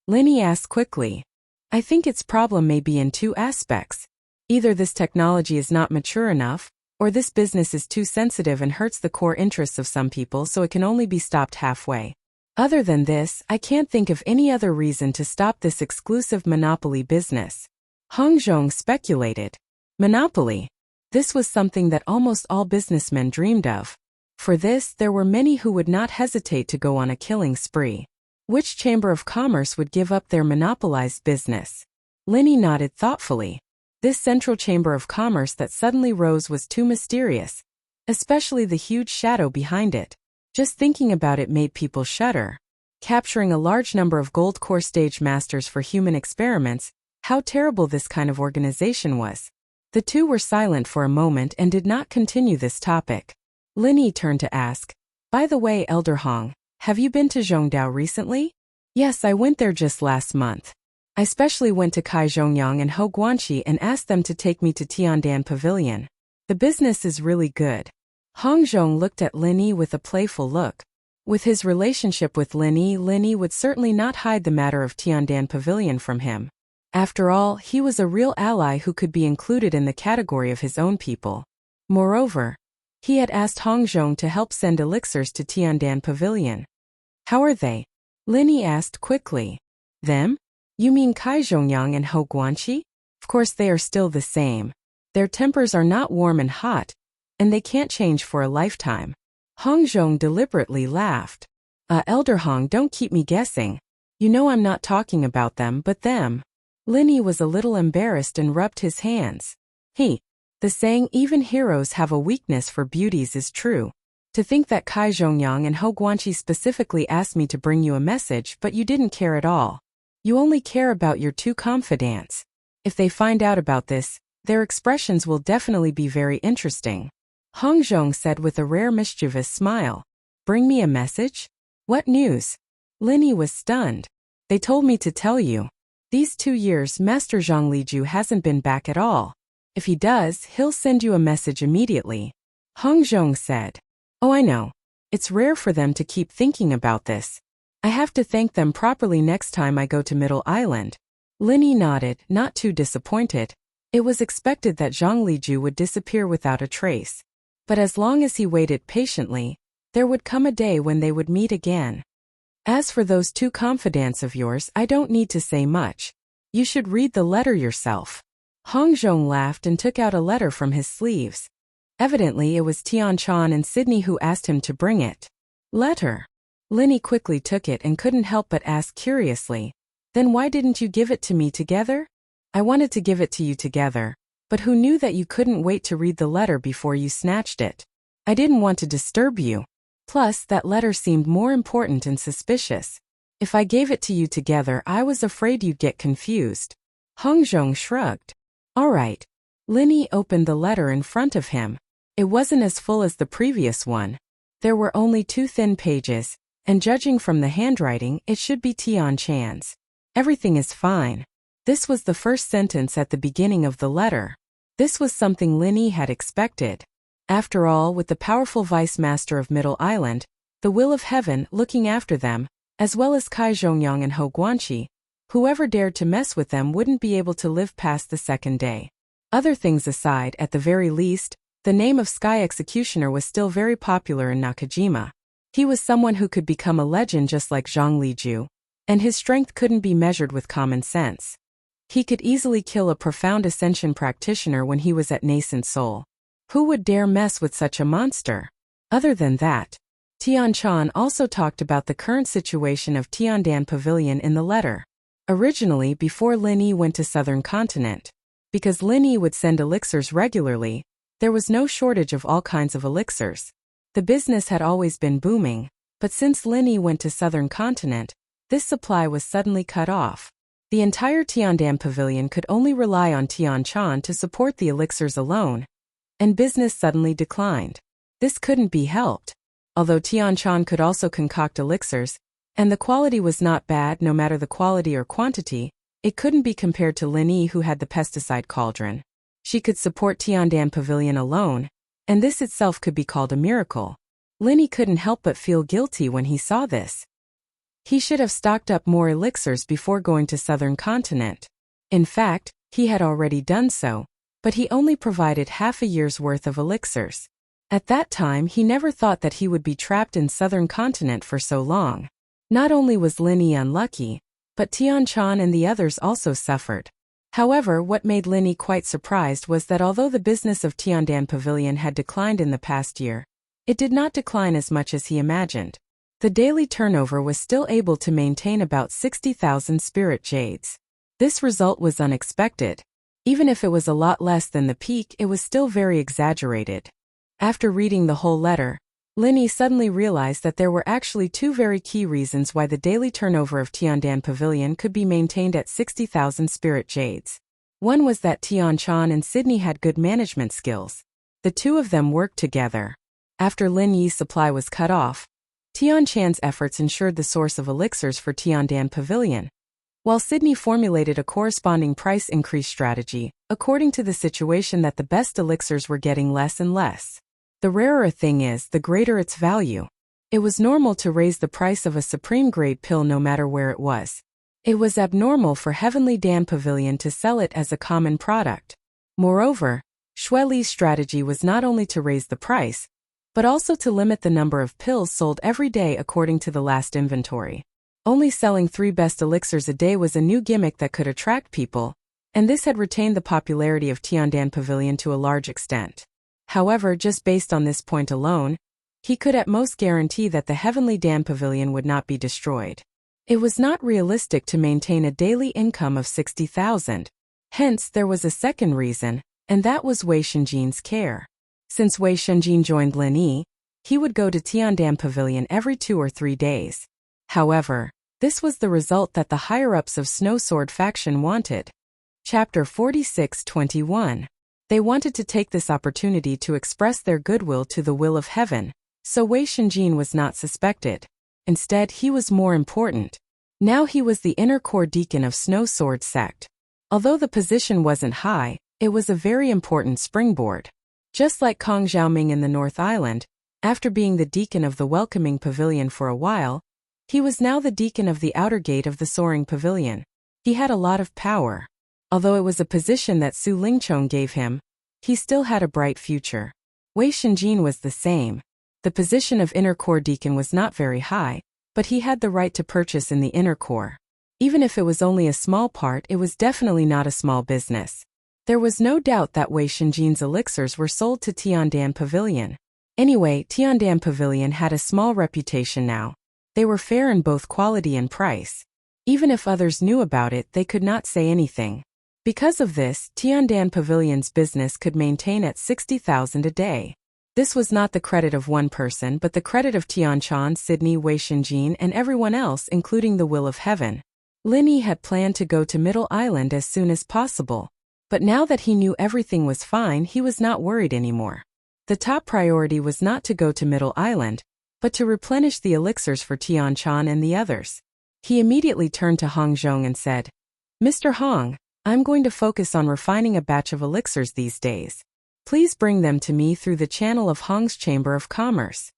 Linny asked quickly. I think its problem may be in two aspects. Either this technology is not mature enough, or this business is too sensitive and hurts the core interests of some people, so it can only be stopped halfway. Other than this, I can't think of any other reason to stop this exclusive monopoly business. Hong Zhong speculated. Monopoly. This was something that almost all businessmen dreamed of. For this, there were many who would not hesitate to go on a killing spree. Which Chamber of Commerce would give up their monopolized business? Linny nodded thoughtfully. This Central Chamber of Commerce that suddenly rose was too mysterious, especially the huge shadow behind it. Just thinking about it made people shudder. Capturing a large number of gold core stage masters for human experiments, how terrible this kind of organization was. The two were silent for a moment and did not continue this topic. Linny turned to ask, by the way, Elder Hong, have you been to Zhongdao recently? Yes, I went there just last month. I specially went to Kai Zhongyang and Ho Guanqi and asked them to take me to Tiandan Pavilion. The business is really good. Hong Zhong looked at Linny with a playful look. With his relationship with Linny would certainly not hide the matter of Tiandan Pavilion from him. After all, he was a real ally who could be included in the category of his own people. Moreover, he had asked Hong Zhong to help send elixirs to Tiandan Pavilion. How are they? Linny asked quickly. Them? You mean Kai Zhongyang and Ho Guanqi? Of course they are still the same. Their tempers are not warm and hot, and they can't change for a lifetime. Hong Zhong deliberately laughed. Elder Hong, don't keep me guessing. You know I'm not talking about them but them. Linny was a little embarrassed and rubbed his hands. The saying even heroes have a weakness for beauties is true. To think that Kai Zhongyang and Ho Guanqi specifically asked me to bring you a message but you didn't care at all. You only care about your two confidants. If they find out about this, their expressions will definitely be very interesting. Hong Zhong said with a rare mischievous smile. Bring me a message? What news? Linny was stunned. They told me to tell you. These 2 years Master Zhang Liju hasn't been back at all. If he does, he'll send you a message immediately. Hong Zhong said. Oh, I know. It's rare for them to keep thinking about this. I have to thank them properly next time I go to Middle Island. Linny nodded, not too disappointed. It was expected that Zhang Liju would disappear without a trace. But as long as he waited patiently, there would come a day when they would meet again. As for those two confidants of yours, I don't need to say much. You should read the letter yourself. Hong Zhong laughed and took out a letter from his sleeves. Evidently it was Tian Chan and Sydney who asked him to bring it. Letter. Linny quickly took it and couldn't help but ask curiously. Then why didn't you give it to me together? I wanted to give it to you together, but who knew that you couldn't wait to read the letter before you snatched it? I didn't want to disturb you. Plus, that letter seemed more important and suspicious. If I gave it to you together, I was afraid you'd get confused. Hong Zhong shrugged. All right. Linny opened the letter in front of him. It wasn't as full as the previous one. There were only 2 thin pages, and judging from the handwriting, it should be Tian Chan's. Everything is fine. This was the first sentence at the beginning of the letter. This was something Linny had expected. After all, with the powerful Vice Master of Middle Island, the will of heaven looking after them, as well as Kai Zhongyang and Ho Guanqi, Whoever dared to mess with them wouldn't be able to live past the second day. Other things aside, at the very least, the name of Sky Executioner was still very popular in Nakajima. He was someone who could become a legend just like Zhang Liju, and his strength couldn't be measured with common sense. He could easily kill a profound ascension practitioner when he was at nascent soul. Who would dare mess with such a monster? Other than that, Tian Chan also talked about the current situation of Tiandan Pavilion in the letter. Originally, before Lin Yi went to Southern Continent, because Lin Yi would send elixirs regularly, there was no shortage of all kinds of elixirs. The business had always been booming, but since Lin Yi went to Southern Continent, this supply was suddenly cut off. The entire Tiandan Pavilion could only rely on Tian Chan to support the elixirs alone, and business suddenly declined. This couldn't be helped. Although Tian Chan could also concoct elixirs, and the quality was not bad no matter the quality or quantity, it couldn't be compared to Lin Yi who had the pesticide cauldron. She could support Tiandan Pavilion alone, and this itself could be called a miracle. Lin Yi couldn't help but feel guilty when he saw this. He should have stocked up more elixirs before going to Southern Continent. In fact, he had already done so, but he only provided half a year's worth of elixirs. At that time he never thought that he would be trapped in Southern Continent for so long. Not only was Lin Yi unlucky, but Tian Chan and the others also suffered. However, what made Lin Yi quite surprised was that although the business of Tiandan Pavilion had declined in the past year, it did not decline as much as he imagined. The daily turnover was still able to maintain about 60,000 spirit jades. This result was unexpected. Even if it was a lot less than the peak, it was still very exaggerated. After reading the whole letter, Lin Yi suddenly realized that there were actually two very key reasons why the daily turnover of Tiandan Pavilion could be maintained at 60,000 spirit jades. One was that Tian Chan and Sydney had good management skills. The two of them worked together. After Lin Yi's supply was cut off, Tian Chan's efforts ensured the source of elixirs for Tiandan Pavilion, while Sydney formulated a corresponding price increase strategy, according to the situation that the best elixirs were getting less and less. The rarer a thing is, the greater its value. It was normal to raise the price of a supreme-grade pill no matter where it was. It was abnormal for Heavenly Dan Pavilion to sell it as a common product. Moreover, Xue Li's strategy was not only to raise the price, but also to limit the number of pills sold every day according to the last inventory. Only selling 3 best elixirs a day was a new gimmick that could attract people, and this had retained the popularity of Tiandan Pavilion to a large extent. However, just based on this point alone, he could at most guarantee that the Heavenly Dan Pavilion would not be destroyed. It was not realistic to maintain a daily income of 60,000. Hence, there was a second reason, and that was Wei Shenjin's care. Since Wei Shenjin joined Lin Yi, he would go to Tiandan Pavilion every 2 or 3 days. However, this was the result that the higher-ups of Snow Sword faction wanted. Chapter 46-21. They wanted to take this opportunity to express their goodwill to the will of heaven, so Wei Shenjin was not suspected. Instead, he was more important. Now he was the inner core deacon of Snow Sword sect. Although the position wasn't high, it was a very important springboard. Just like Kong Xiaoming in the North Island, after being the deacon of the Welcoming Pavilion for a while, he was now the deacon of the outer gate of the Soaring Pavilion. He had a lot of power. Although it was a position that Su Lingchong gave him, he still had a bright future. Wei Shenjin was the same. The position of inner core deacon was not very high, but he had the right to purchase in the inner core. Even if it was only a small part, it was definitely not a small business. There was no doubt that Wei Shenjin's elixirs were sold to Tiandan Pavilion. Anyway, Tiandan Pavilion had a small reputation now. They were fair in both quality and price. Even if others knew about it, they could not say anything. Because of this, Tiandan Pavilion's business could maintain at 60,000 a day. This was not the credit of one person but the credit of Tian Chan, Sydney, Wei Shenjin and everyone else, including the will of heaven. Lin Yi had planned to go to Middle Island as soon as possible. But now that he knew everything was fine, he was not worried anymore. The top priority was not to go to Middle Island, but to replenish the elixirs for Tian Chan and the others. He immediately turned to Hong Zhong and said, "Mr. Hong, I'm going to focus on refining a batch of elixirs these days. Please bring them to me through the channel of Hong's Chamber of Commerce."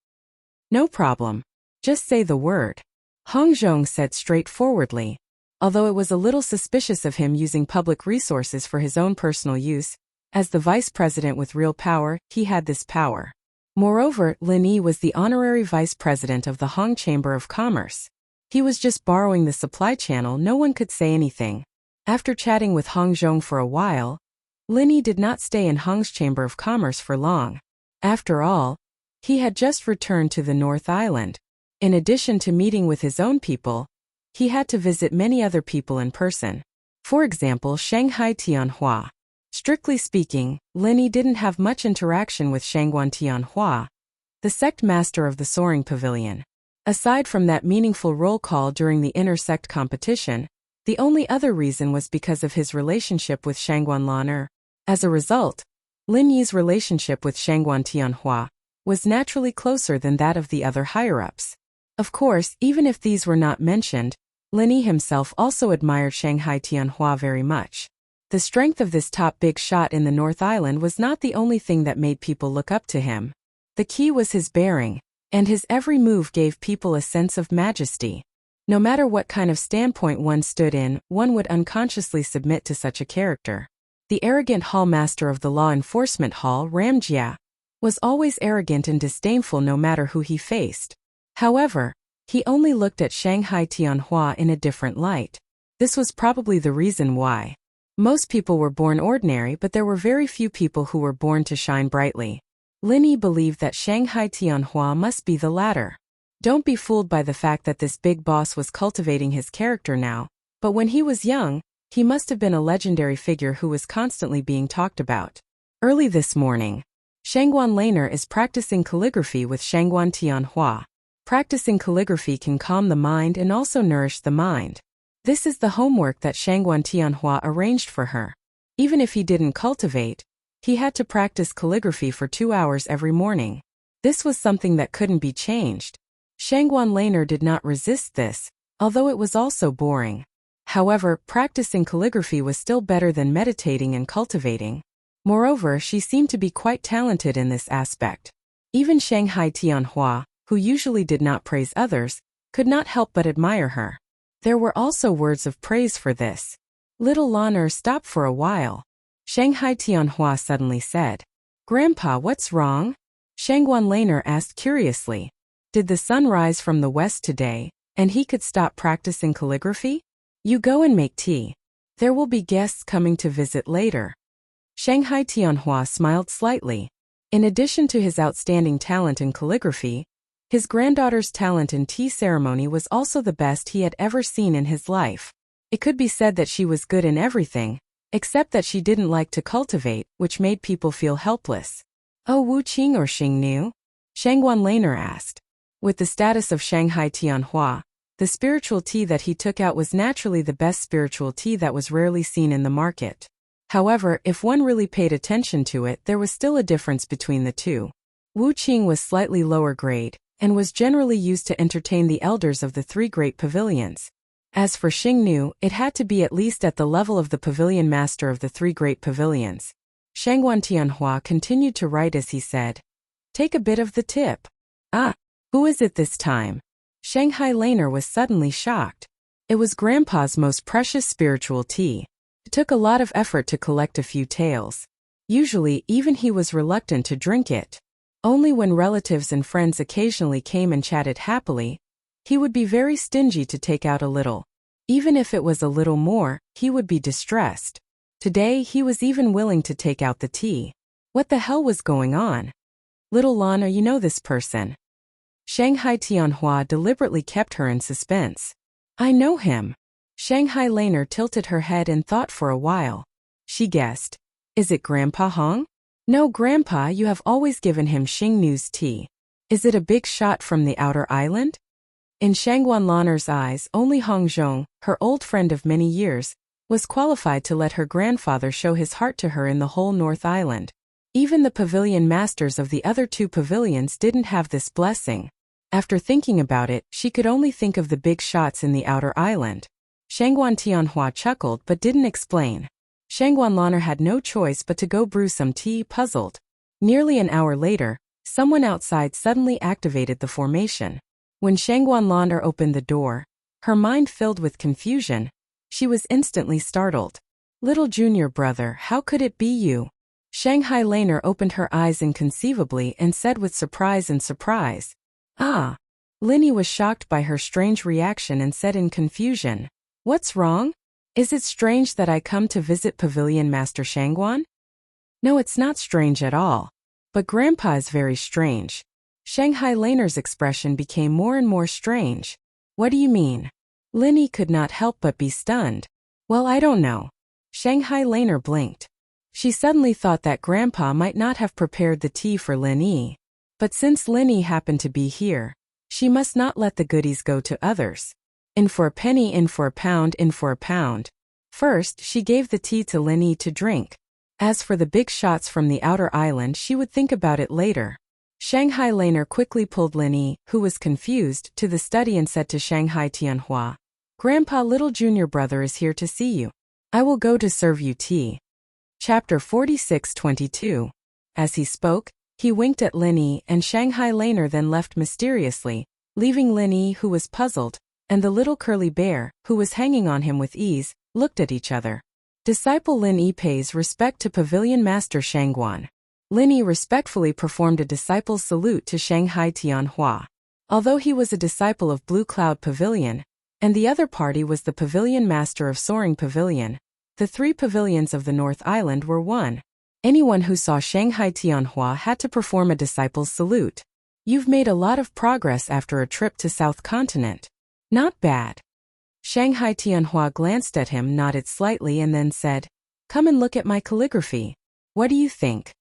"No problem. Just say the word," Hong Zhong said straightforwardly. although it was a little suspicious of him using public resources for his own personal use. As the vice president with real power, he had this power. Moreover, Lin Yi was the honorary vice president of the Hong Chamber of Commerce. He was just borrowing the supply channel, no one could say anything. After chatting with Hong Zhong for a while, Lin Yi did not stay in Hong's Chamber of Commerce for long. After all, he had just returned to the North Island. In addition to meeting with his own people, he had to visit many other people in person. For example, Shanghai Tianhua. Strictly speaking, Lin Yi didn't have much interaction with Shangguan Tianhua, the sect master of the Soaring Pavilion. Aside from that meaningful roll call during the inter-sect competition, the only other reason was because of his relationship with Shangguan Laner. As a result, Lin Yi's relationship with Shangguan Tianhua was naturally closer than that of the other higher-ups. Of course, even if these were not mentioned, Lin Yi himself also admired Shanghai Tianhua very much. The strength of this top big shot in the North Island was not the only thing that made people look up to him. The key was his bearing, and his every move gave people a sense of majesty. No matter what kind of standpoint one stood in, one would unconsciously submit to such a character. The arrogant hall master of the law enforcement hall, Ramjia, was always arrogant and disdainful no matter who he faced. However, he only looked at Shanghai Tianhua in a different light. This was probably the reason why. Most people were born ordinary, but there were very few people who were born to shine brightly. Lin Yi believed that Shanghai Tianhua must be the latter. Don't be fooled by the fact that this big boss was cultivating his character now, but when he was young, he must have been a legendary figure who was constantly being talked about. Early this morning, Shangguan Laner is practicing calligraphy with Shangguan Tianhua. Practicing calligraphy can calm the mind and also nourish the mind. This is the homework that Shangguan Tianhua arranged for her. Even if he didn't cultivate, he had to practice calligraphy for 2 hours every morning. This was something that couldn't be changed. Shangguan Laner did not resist this, although it was also boring. However, practicing calligraphy was still better than meditating and cultivating. Moreover, she seemed to be quite talented in this aspect. Even Shanghai Tianhua, who usually did not praise others, could not help but admire her. There were also words of praise for this. Little Laner stopped for a while. Shanghai Tianhua suddenly said, "Grandpa, what's wrong?" Shangguan Laner asked curiously. Did the sun rise from the west today, and he could stop practicing calligraphy? You go and make tea. There will be guests coming to visit later. Shanghai Tianhua smiled slightly. In addition to his outstanding talent in calligraphy, his granddaughter's talent in tea ceremony was also the best he had ever seen in his life. It could be said that she was good in everything, except that she didn't like to cultivate, which made people feel helpless. Oh, Wu Qing or Xing Nu? Shangguan Laner asked. With the status of Shanghai Tianhua, the spiritual tea that he took out was naturally the best spiritual tea that was rarely seen in the market. However, if one really paid attention to it, there was still a difference between the two. Wu Qing was slightly lower grade, and was generally used to entertain the elders of the 3 great pavilions. As for Xing Nu, it had to be at least at the level of the pavilion master of the 3 great pavilions. Shangguan Tianhua continued to write as he said, "Take a bit of the tip." Ah, who is it this time? Shanghai Laner was suddenly shocked. It was Grandpa's most precious spiritual tea. It took a lot of effort to collect a few taels. Usually, even he was reluctant to drink it. Only when relatives and friends occasionally came and chatted happily, he would be very stingy to take out a little. Even if it was a little more, he would be distressed. Today, he was even willing to take out the tea. What the hell was going on? Little Lana, you know this person. Shanghai Tianhua deliberately kept her in suspense. I know him. Shanghai Laner tilted her head and thought for a while. She guessed. Is it Grandpa Hong? No, Grandpa, you have always given him Xing Nu's tea. Is it a big shot from the outer island? In Shangguan Laner's eyes, only Hong Zhong, her old friend of many years, was qualified to let her grandfather show his heart to her in the whole North Island. Even the pavilion masters of the other 2 pavilions didn't have this blessing. After thinking about it, she could only think of the big shots in the outer island. Shangguan Tianhua chuckled but didn't explain. Shangguan Laner had no choice but to go brew some tea, puzzled. Nearly an hour later, someone outside suddenly activated the formation. When Shangguan Laner opened the door, her mind filled with confusion. She was instantly startled. Little junior brother, how could it be you? Shanghai Laner opened her eyes inconceivably and said with surprise. Ah. Linny was shocked by her strange reaction and said in confusion, "What's wrong? Is it strange that I come to visit Pavilion Master Shangguan?" "No, it's not strange at all. But Grandpa is very strange." Shanghai Laner's expression became more and more strange. "What do you mean?" Linny could not help but be stunned. "Well, I don't know." Shanghai Laner blinked. She suddenly thought that Grandpa might not have prepared the tea for Linny. But since Linny happened to be here, she must not let the goodies go to others. In for a penny, in for a pound, in for a pound. First, she gave the tea to Linny to drink. As for the big shots from the outer island, she would think about it later. Shanghai Laner quickly pulled Linny, who was confused, to the study and said to Shanghai Tianhua, "Grandpa, little junior brother is here to see you. I will go to serve you tea." Chapter 46:22. As he spoke, he winked at Linny, and Shanghai Laner then left mysteriously, leaving Linny, who was puzzled, and the little curly bear, who was hanging on him with ease, looked at each other. Disciple Linny pays respect to Pavilion Master Shangguan. Linny respectfully performed a disciple's salute to Shanghai Tianhua. Although he was a disciple of Blue Cloud Pavilion, and the other party was the Pavilion Master of Soaring Pavilion, the three pavilions of the North Island were one. Anyone who saw Shanghai Tianhua had to perform a disciple's salute. "You've made a lot of progress after a trip to South Continent. Not bad." Shanghai Tianhua glanced at him, nodded slightly and then said, "Come and look at my calligraphy. What do you think?"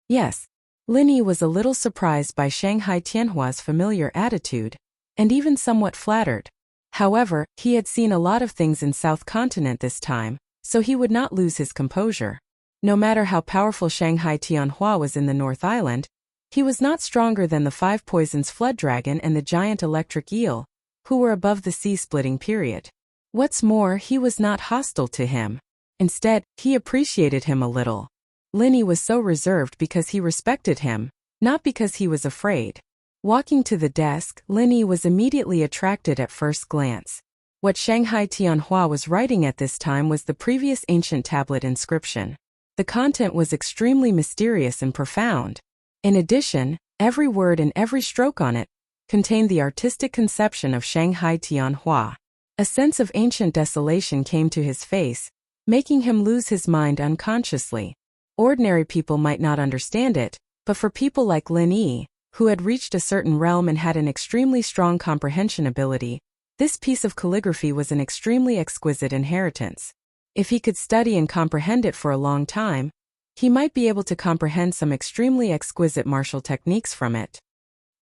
Yes. Linny was a little surprised by Shanghai Tianhua's familiar attitude, and even somewhat flattered. However, he had seen a lot of things in South Continent this time, so he would not lose his composure. No matter how powerful Shanghai Tianhua was in the North Island, he was not stronger than the Five Poisons Flood Dragon and the giant electric eel, who were above the sea-splitting period. What's more, he was not hostile to him. Instead, he appreciated him a little. Linny was so reserved because he respected him, not because he was afraid. Walking to the desk, Linny was immediately attracted at first glance. What Shanghai Tianhua was writing at this time was the previous ancient tablet inscription. The content was extremely mysterious and profound. In addition, every word and every stroke on it contained the artistic conception of Shanghai Tianhua. A sense of ancient desolation came to his face, making him lose his mind unconsciously. Ordinary people might not understand it, but for people like Linny, who had reached a certain realm and had an extremely strong comprehension ability, this piece of calligraphy was an extremely exquisite inheritance. If he could study and comprehend it for a long time, he might be able to comprehend some extremely exquisite martial techniques from it.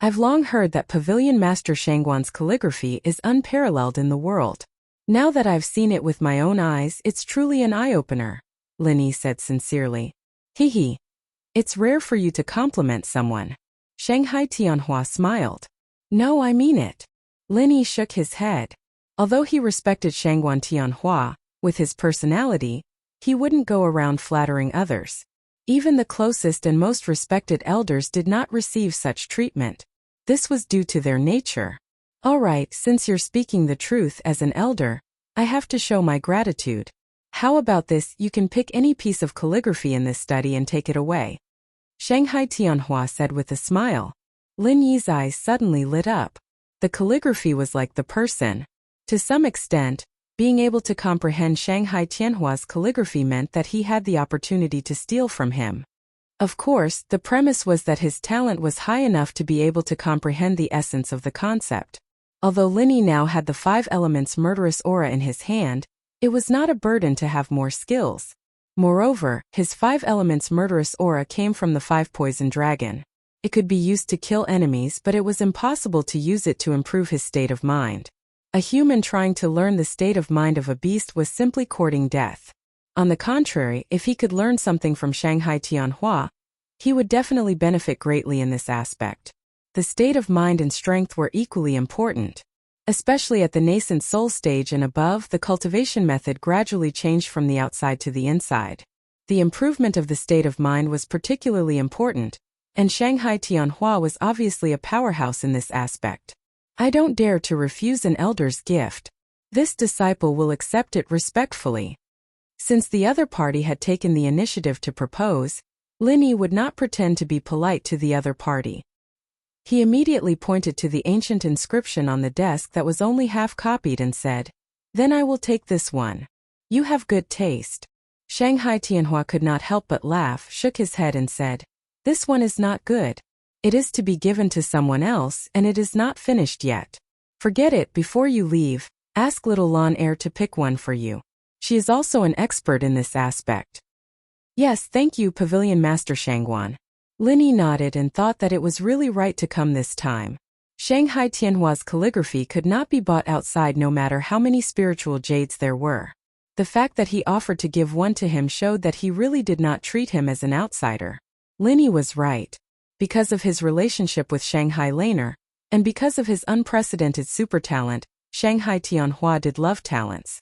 I've long heard that Pavilion Master Shangguan's calligraphy is unparalleled in the world. Now that I've seen it with my own eyes, it's truly an eye-opener, Linny said sincerely. Hee. It's rare for you to compliment someone. Shanghai Tianhua smiled. No, I mean it. Linny shook his head. Although he respected Shangguan Tianhua, with his personality, he wouldn't go around flattering others. Even the closest and most respected elders did not receive such treatment. This was due to their nature. All right, since you're speaking the truth as an elder, I have to show my gratitude. How about this, you can pick any piece of calligraphy in this study and take it away. Shanghai Tianhua said with a smile. Lin Yi's eyes suddenly lit up. The calligraphy was like the person. To some extent, being able to comprehend Shanghai Tianhua's calligraphy meant that he had the opportunity to steal from him. Of course, the premise was that his talent was high enough to be able to comprehend the essence of the concept. Although Linny now had the 5 elements murderous aura in his hand, it was not a burden to have more skills. Moreover, his 5 elements murderous aura came from the 5 poison dragon. It could be used to kill enemies, but it was impossible to use it to improve his state of mind. A human trying to learn the state of mind of a beast was simply courting death. On the contrary, if he could learn something from Shanghai Tianhua, he would definitely benefit greatly in this aspect. The state of mind and strength were equally important. Especially at the nascent soul stage and above, the cultivation method gradually changed from the outside to the inside. The improvement of the state of mind was particularly important, and Shanghai Tianhua was obviously a powerhouse in this aspect. I don't dare to refuse an elder's gift. This disciple will accept it respectfully. Since the other party had taken the initiative to propose, Linyi would not pretend to be polite to the other party. He immediately pointed to the ancient inscription on the desk that was only half copied and said, "Then I will take this one. You have good taste." Shanghai Tianhua could not help but laugh, shook his head and said, "This one is not good. It is to be given to someone else and it is not finished yet. Forget it before you leave, ask little Lan Er to pick one for you. She is also an expert in this aspect." "Yes, thank you, Pavilion Master Shangguan." Linyi nodded and thought that it was really right to come this time. Shanghai Tianhua's calligraphy could not be bought outside no matter how many spiritual jades there were. The fact that he offered to give one to him showed that he really did not treat him as an outsider. Linyi was right. Because of his relationship with Shanghai Laner, and because of his unprecedented super talent, Shanghai Tianhua did love talents.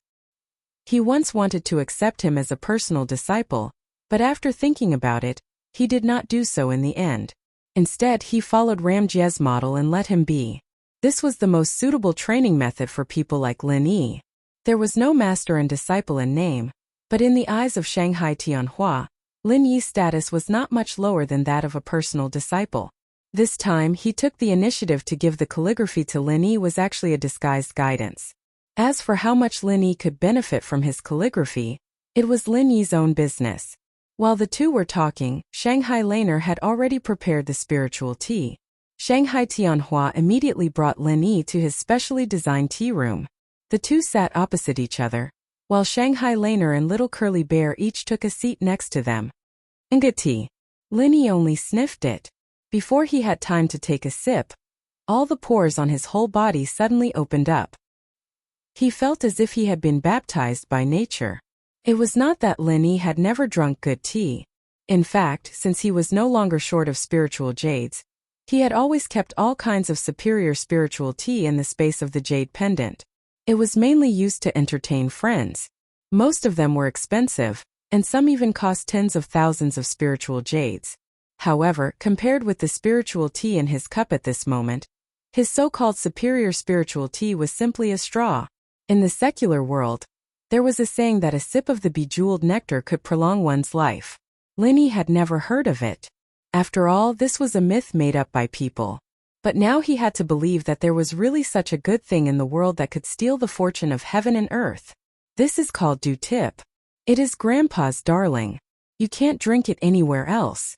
He once wanted to accept him as a personal disciple, but after thinking about it, he did not do so in the end. Instead, he followed Ramjie's model and let him be. This was the most suitable training method for people like Linyi. There was no master and disciple in name, but in the eyes of Shanghai Tianhua, Linyi's status was not much lower than that of a personal disciple. This time, he took the initiative to give the calligraphy to Linyi was actually a disguised guidance. As for how much Linyi could benefit from his calligraphy, it was Linyi's own business. While the two were talking, Shanghai Laner had already prepared the spiritual tea. Shanghai Tianhua immediately brought Linyi to his specially designed tea room. The two sat opposite each other, while Shanghai Laner and Little Curly Bear each took a seat next to them. "Nga tea." Linyi only sniffed it. Before he had time to take a sip, all the pores on his whole body suddenly opened up. He felt as if he had been baptized by nature. It was not that Linyi had never drunk good tea. In fact, since he was no longer short of spiritual jades, he had always kept all kinds of superior spiritual tea in the space of the jade pendant. It was mainly used to entertain friends. Most of them were expensive, and some even cost tens of thousands of spiritual jades. However, compared with the spiritual tea in his cup at this moment, his so-called superior spiritual tea was simply a straw. In the secular world, there was a saying that a sip of the bejeweled nectar could prolong one's life. Linyi had never heard of it. After all, this was a myth made up by people. But now he had to believe that there was really such a good thing in the world that could steal the fortune of heaven and earth. This is called dew tip. It is Grandpa's darling. You can't drink it anywhere else.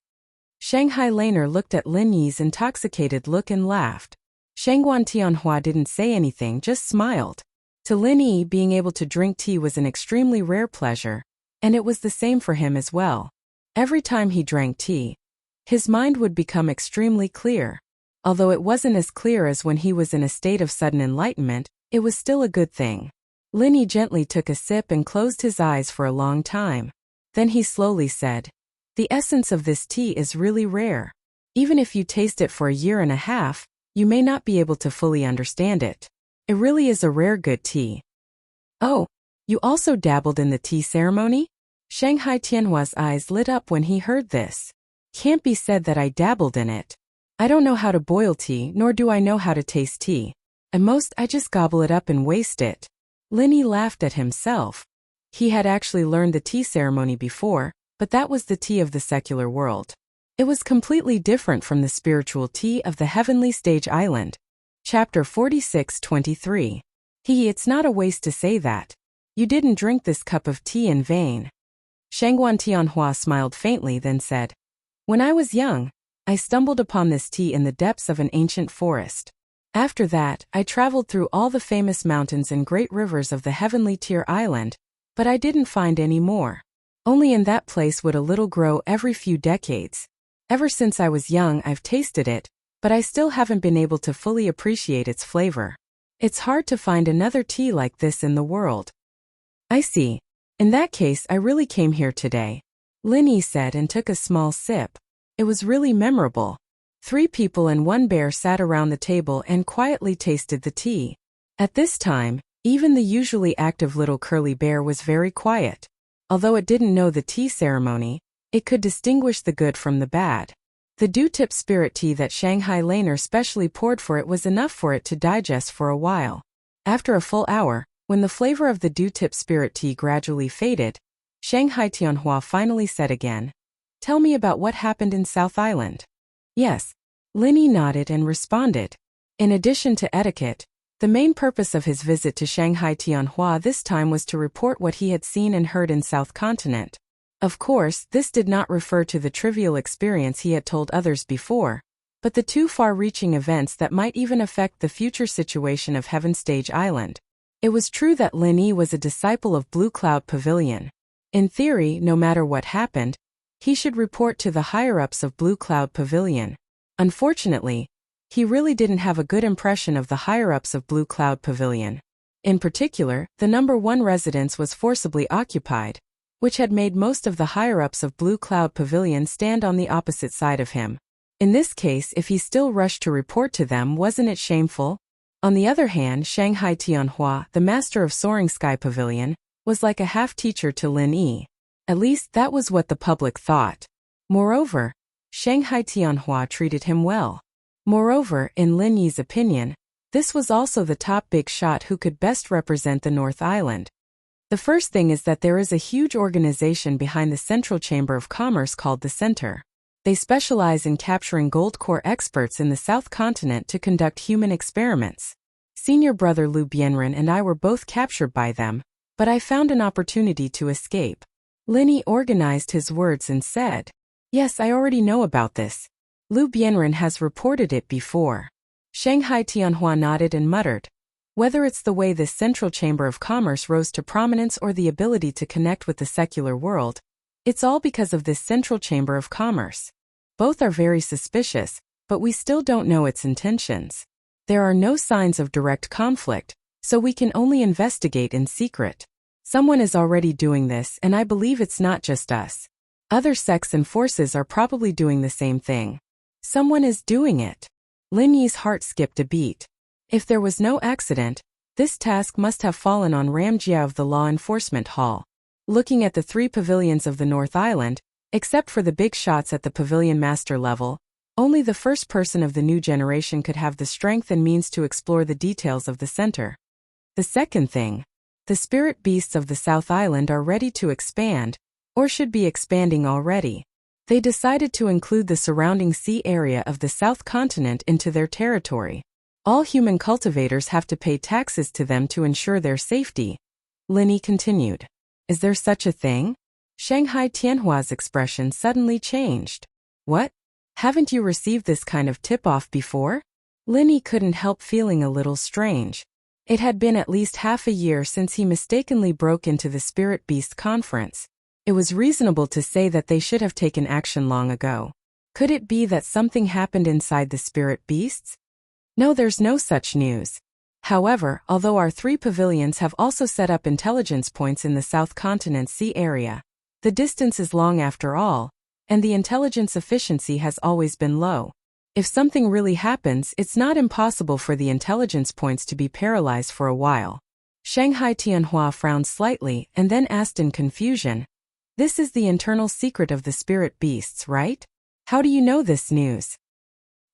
Shanghai Laner looked at Linyi's intoxicated look and laughed. Shangguan Tianhua didn't say anything, just smiled. To Linyi, being able to drink tea was an extremely rare pleasure, and it was the same for him as well. Every time he drank tea, his mind would become extremely clear. Although it wasn't as clear as when he was in a state of sudden enlightenment, it was still a good thing. Linyi gently took a sip and closed his eyes for a long time. Then he slowly said, "The essence of this tea is really rare. Even if you taste it for a year and a half, you may not be able to fully understand it. It really is a rare good tea." "Oh, you also dabbled in the tea ceremony?" Shanghai Tianhua's eyes lit up when he heard this. "Can't be said that I dabbled in it. I don't know how to boil tea, nor do I know how to taste tea. At most, I just gobble it up and waste it." Linyi laughed at himself. He had actually learned the tea ceremony before, but that was the tea of the secular world. It was completely different from the spiritual tea of the heavenly stage island. Chapter 46-23. It's not a waste to say that. You didn't drink this cup of tea in vain. Shangguan Tianhua smiled faintly, then said, "When I was young, I stumbled upon this tea in the depths of an ancient forest. After that, I traveled through all the famous mountains and great rivers of the heavenly tier island, but I didn't find any more. Only in that place would a little grow every few decades. Ever since I was young, I've tasted it, but I still haven't been able to fully appreciate its flavor. It's hard to find another tea like this in the world." "I see. In that case, I really came here today," Linyi said and took a small sip. It was really memorable. 3 people and 1 bear sat around the table and quietly tasted the tea. At this time, even the usually active Little Curly Bear was very quiet. Although it didn't know the tea ceremony, it could distinguish the good from the bad. The dew-tip spirit tea that Shanghai Laner specially poured for it was enough for it to digest for a while. After a full hour, When the flavor of the dew-tip spirit tea gradually faded, Shanghai Tianhua finally said again, "Tell me about what happened in South Island." Yes. Linny nodded and responded. In addition to etiquette, the main purpose of his visit to Shanghai Tianhua this time was to report what he had seen and heard in South Continent. Of course, this did not refer to the trivial experience he had told others before, but the two far-reaching events that might even affect the future situation of Heaven Stage Island. It was true that Linny was a disciple of Blue Cloud Pavilion. In theory, no matter what happened, he should report to the higher-ups of Blue Cloud Pavilion. Unfortunately, he really didn't have a good impression of the higher-ups of Blue Cloud Pavilion. In particular, the number 1 residence was forcibly occupied, which had made most of the higher-ups of Blue Cloud Pavilion stand on the opposite side of him. In this case, if he still rushed to report to them, wasn't it shameful? On the other hand, Shanghai Tianhua, the master of Soaring Sky Pavilion, was like a half-teacher to Lin Yi. At least that was what the public thought. Moreover, Shanghai Tianhua treated him well. Moreover, in Lin Yi's opinion, this was also the top big shot who could best represent the North Island. The first thing is that there is a huge organization behind the Central Chamber of Commerce called the Center. They specialize in capturing gold core experts in the South Continent to conduct human experiments. Senior brother Liu Bianren and I were both captured by them, but I found an opportunity to escape. Lin Yi organized his words and said, "Yes, I already know about this. Liu Bianren has reported it before." Shanghai Tianhua nodded and muttered, "Whether it's the way this Central Chamber of Commerce rose to prominence or the ability to connect with the secular world, it's all because of this Central Chamber of Commerce. Both are very suspicious, but we still don't know its intentions. There are no signs of direct conflict, so we can only investigate in secret. Someone is already doing this, and I believe it's not just us. Other sects and forces are probably doing the same thing. Someone is doing it." Lin Yi's heart skipped a beat. If there was no accident, this task must have fallen on Ram Jia of the Law Enforcement Hall. Looking at the 3 pavilions of the North Island, except for the big shots at the pavilion master level, only the first person of the new generation could have the strength and means to explore the details of the center. The second thing, the spirit beasts of the South Island are ready to expand, or should be expanding already. They decided to include the surrounding sea area of the South Continent into their territory. All human cultivators have to pay taxes to them to ensure their safety. Lin Yi continued. "Is there such a thing?" Shanghai Tianhua's expression suddenly changed. "What? Haven't you received this kind of tip-off before?" Lin Yi couldn't help feeling a little strange. It had been at least half a year since he mistakenly broke into the Spirit Beast conference. It was reasonable to say that they should have taken action long ago. Could it be that something happened inside the Spirit Beasts? No, there's no such news. However, although our 3 pavilions have also set up intelligence points in the South Continent sea area, the distance is long after all, and the intelligence efficiency has always been low. If something really happens, it's not impossible for the intelligence points to be paralyzed for a while. Shanghai Tianhua frowned slightly and then asked in confusion, "This is the internal secret of the spirit beasts, right? How do you know this news?"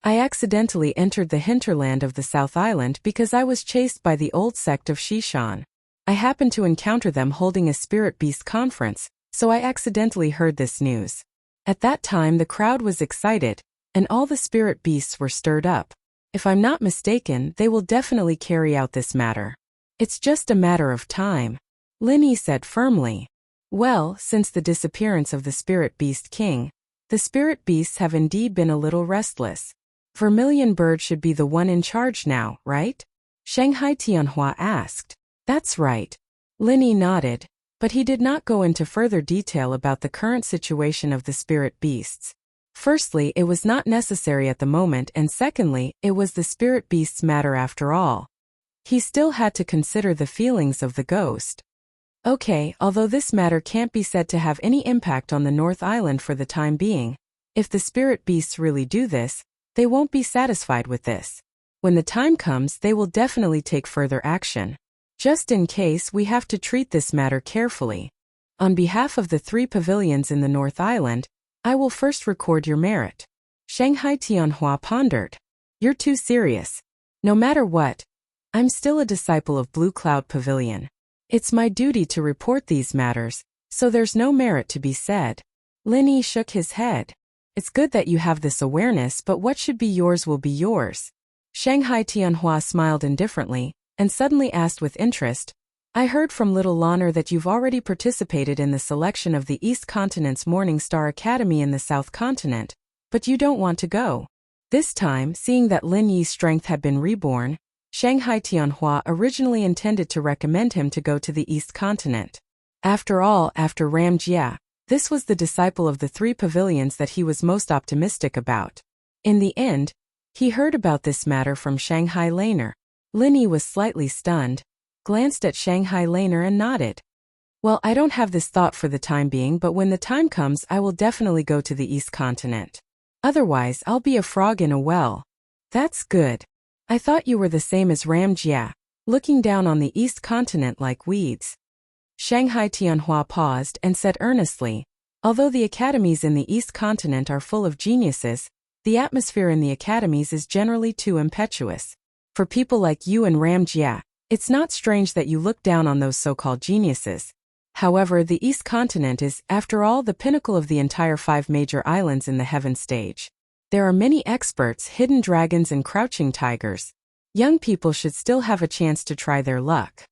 "I accidentally entered the hinterland of the South Island because I was chased by the old sect of Shishan. I happened to encounter them holding a spirit beast conference, so I accidentally heard this news. At that time the crowd was excited, and all the spirit beasts were stirred up. If I'm not mistaken, they will definitely carry out this matter. It's just a matter of time," Lin Yi said firmly. "Well, since the disappearance of the Spirit Beast King, the Spirit Beasts have indeed been a little restless. Vermilion Bird should be the one in charge now, right?" Shanghai Tianhua asked. "That's right." Lin Yi nodded, but he did not go into further detail about the current situation of the Spirit Beasts. Firstly, it was not necessary at the moment, and secondly, it was the Spirit Beast's matter after all. He still had to consider the feelings of the ghost. Okay, although this matter can't be said to have any impact on the North Island for the time being, if the Spirit Beasts really do this, they won't be satisfied with this. When the time comes, they will definitely take further action. Just in case, we have to treat this matter carefully. On behalf of the 3 pavilions in the North Island, I will first record your merit." Shanghai Tianhua pondered. "You're too serious. No matter what, I'm still a disciple of Blue Cloud Pavilion. It's my duty to report these matters, so there's no merit to be said. Lin Yi shook his head. It's good that you have this awareness, but what should be yours will be yours. Shanghai Tianhua smiled indifferently, and suddenly asked with interest, I heard from Little Lanner that you've already participated in the selection of the East Continent's Morning Star Academy in the South Continent, but you don't want to go. This time, seeing that Lin Yi's strength had been reborn, Shanghai Tianhua originally intended to recommend him to go to the East Continent. After all, after Ram Jia, this was the disciple of the 3 pavilions that he was most optimistic about. In the end, he heard about this matter from Shanghai Laner. Lin Yi was slightly stunned, glanced at Shanghai Laner and nodded. Well, I don't have this thought for the time being, but when the time comes I will definitely go to the East Continent. Otherwise, I'll be a frog in a well. That's good. I thought you were the same as Ram Jia, looking down on the East Continent like weeds. Shanghai Tianhua paused and said earnestly, although the academies in the East Continent are full of geniuses, the atmosphere in the academies is generally too impetuous. For people like you and Ram Jia, it's not strange that you look down on those so-called geniuses. However, the East Continent is, after all, the pinnacle of the entire 5 major islands in the heaven stage. There are many experts, hidden dragons and crouching tigers. Young people should still have a chance to try their luck.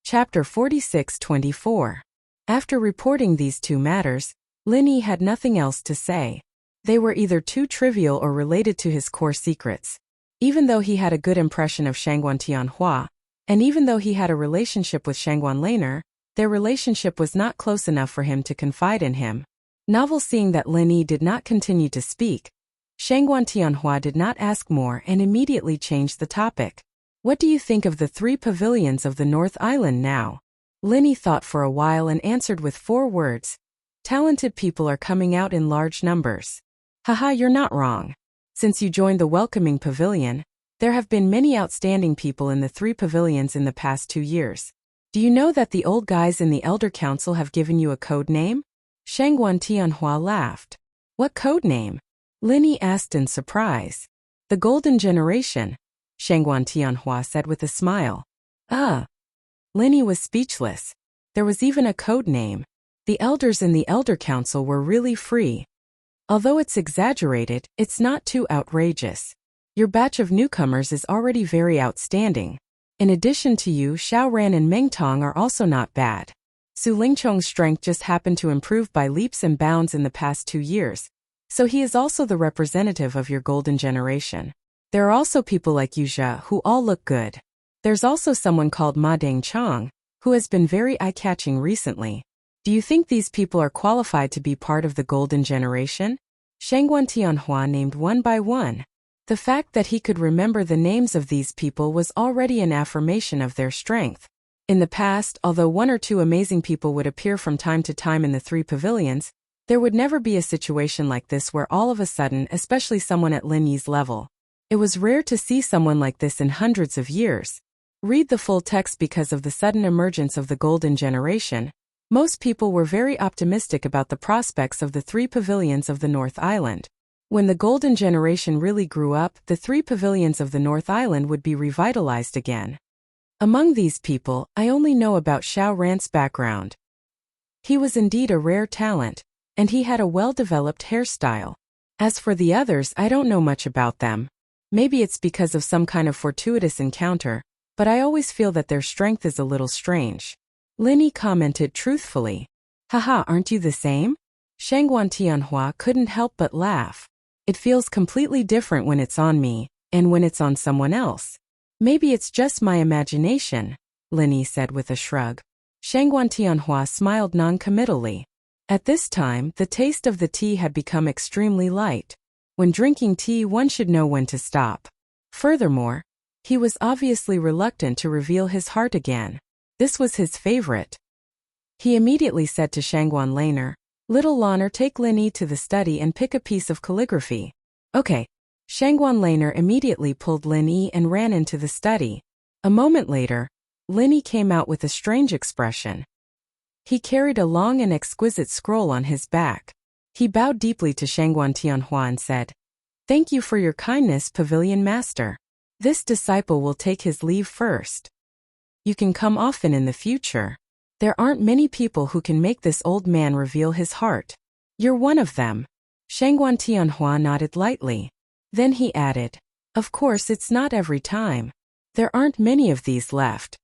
Chapter 46-24. After reporting these 2 matters, Lin Yi had nothing else to say. They were either too trivial or related to his core secrets. Even though he had a good impression of Shangguan Tianhua, and even though he had a relationship with Shangguan Laner, their relationship was not close enough for him to confide in him. Novel seeing that Lin Yi did not continue to speak, Shangguan Tianhua did not ask more and immediately changed the topic. What do you think of the 3 pavilions of the North Island now? Lin Yi thought for a while and answered with 4 words. Talented people are coming out in large numbers. Haha, you're not wrong. Since you joined the welcoming pavilion, there have been many outstanding people in the 3 pavilions in the past 2 years. Do you know that the old guys in the Elder Council have given you a code name? Shangguan Tianhua laughed. What code name? Lin Yi asked in surprise. The Golden Generation, Shangguan Tianhua said with a smile. Lin Yi was speechless. There was even a code name. The elders in the Elder Council were really free. Although it's exaggerated, it's not too outrageous. Your batch of newcomers is already very outstanding. In addition to you, Xiao Ran and Meng Tong are also not bad. Su Lingchong's strength just happened to improve by leaps and bounds in the past 2 years, so he is also the representative of your golden generation. There are also people like Yuzha who all look good. There's also someone called Ma Dangchang, who has been very eye-catching recently. Do you think these people are qualified to be part of the golden generation? Shangguan Tianhua named one by one. The fact that he could remember the names of these people was already an affirmation of their strength. In the past, although 1 or 2 amazing people would appear from time to time in the 3 pavilions, there would never be a situation like this where all of a sudden, especially someone at Lin Yi's level. It was rare to see someone like this in hundreds of years. Read the full text. Because of the sudden emergence of the golden generation, most people were very optimistic about the prospects of the 3 pavilions of the North Island. When the golden generation really grew up, the 3 pavilions of the North Island would be revitalized again. Among these people, I only know about Xiao Ran's background. He was indeed a rare talent, and he had a well-developed hairstyle. As for the others, I don't know much about them. Maybe it's because of some kind of fortuitous encounter, but I always feel that their strength is a little strange. Lin Yi commented truthfully. Haha, aren't you the same? Shangguan Tianhua couldn't help but laugh. It feels completely different when it's on me, and when it's on someone else. Maybe it's just my imagination, Lin Yi said with a shrug. Shangguan Tianhua smiled non-committally. At this time, the taste of the tea had become extremely light. When drinking tea, one should know when to stop. Furthermore, he was obviously reluctant to reveal his heart again. This was his favorite. He immediately said to Shangguan Laner, Little Lanner, take Lin Yi to the study and pick a piece of calligraphy. Okay. Shangguan Laner immediately pulled Lin Yi and ran into the study. A moment later, Lin Yi came out with a strange expression. He carried a long and exquisite scroll on his back. He bowed deeply to Shangguan Tianhua and said, Thank you for your kindness, Pavilion Master. This disciple will take his leave first. You can come often in the future. There aren't many people who can make this old man reveal his heart. You're one of them. Shangguan Tianhua nodded lightly. Then he added, of course it's not every time. There aren't many of these left.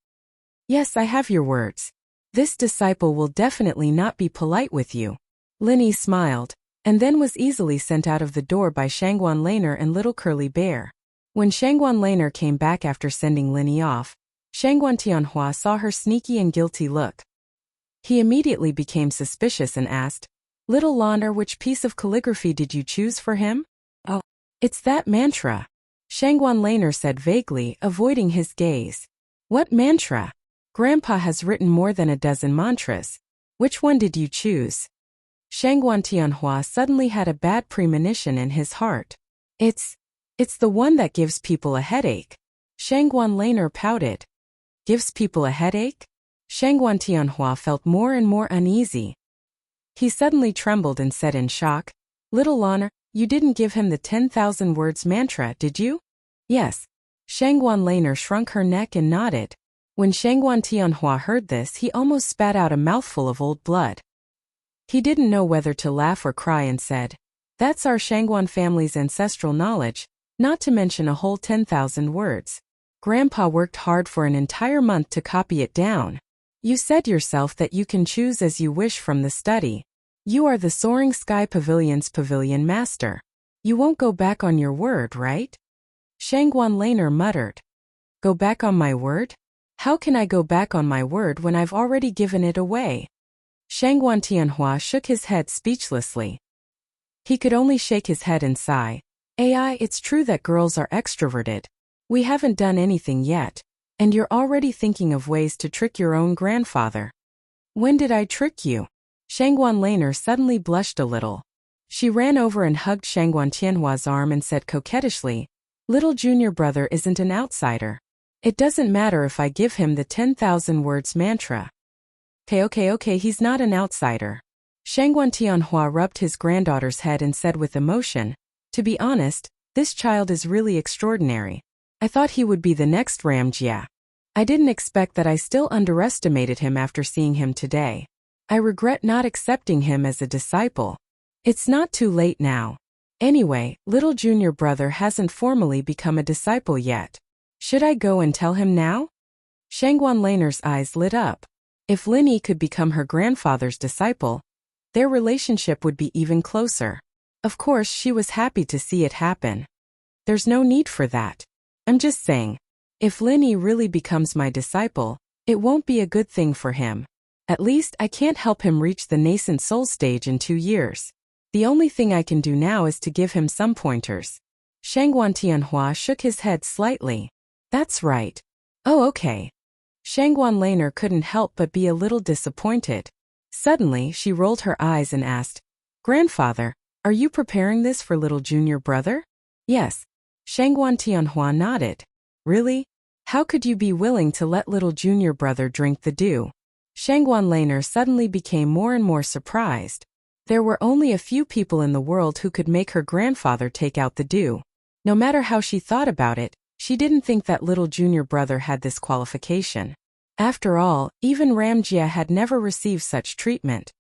Yes, I have your words. This disciple will definitely not be polite with you. Linny smiled, and then was easily sent out of the door by Shangguan Laner and Little Curly Bear. When Shangguan Laner came back after sending Linny off, Shangguan Tianhua saw her sneaky and guilty look. He immediately became suspicious and asked, Little Laner, which piece of calligraphy did you choose for him? Oh, it's that mantra. Shangguan Laner said vaguely, avoiding his gaze. What mantra? Grandpa has written more than a dozen mantras. Which one did you choose? Shangguan Tianhua suddenly had a bad premonition in his heart. It's the one that gives people a headache. Shangguan Laner pouted. Gives people a headache? Shangguan Tianhua felt more and more uneasy. He suddenly trembled and said in shock, Little Laner, you didn't give him the 10,000 words mantra, did you? Yes. Shangguan Laner shrunk her neck and nodded. When Shangguan Tianhua heard this, he almost spat out a mouthful of old blood. He didn't know whether to laugh or cry and said, That's our Shangguan family's ancestral knowledge, not to mention a whole 10,000 words. Grandpa worked hard for an entire month to copy it down. You said yourself that you can choose as you wish from the study. You are the Soaring Sky Pavilion's pavilion master. You won't go back on your word, right? Shangguan Laner muttered. Go back on my word? How can I go back on my word when I've already given it away? Shangguan Tianhua shook his head speechlessly. He could only shake his head and sigh. AI, it's true that girls are extroverted. We haven't done anything yet, and you're already thinking of ways to trick your own grandfather. When did I trick you? Shangguan Laner suddenly blushed a little. She ran over and hugged Shangguan Tianhua's arm and said coquettishly, Little junior brother isn't an outsider. It doesn't matter if I give him the 10,000 words mantra. Okay, he's not an outsider. Shangguan Tianhua rubbed his granddaughter's head and said with emotion, To be honest, this child is really extraordinary. I thought he would be the next Ramjia. I didn't expect that. I still underestimated him after seeing him today. I regret not accepting him as a disciple. It's not too late now. Anyway, little junior brother hasn't formally become a disciple yet. Should I go and tell him now? Shangguan Laner's eyes lit up. If Linny could become her grandfather's disciple, their relationship would be even closer. Of course, she was happy to see it happen. There's no need for that. I'm just saying, if Linny really becomes my disciple, it won't be a good thing for him. At least I can't help him reach the nascent soul stage in 2 years. The only thing I can do now is to give him some pointers. Shangguan Tianhua shook his head slightly. That's right. Oh, okay. Shangguan Laner couldn't help but be a little disappointed. Suddenly, she rolled her eyes and asked, Grandfather, are you preparing this for little junior brother? Yes. Shangguan Tianhua nodded. Really? How could you be willing to let little junior brother drink the dew? Shangguan Laner suddenly became more and more surprised. There were only a few people in the world who could make her grandfather take out the dew. No matter how she thought about it, she didn't think that little junior brother had this qualification. After all, even Ramjia had never received such treatment.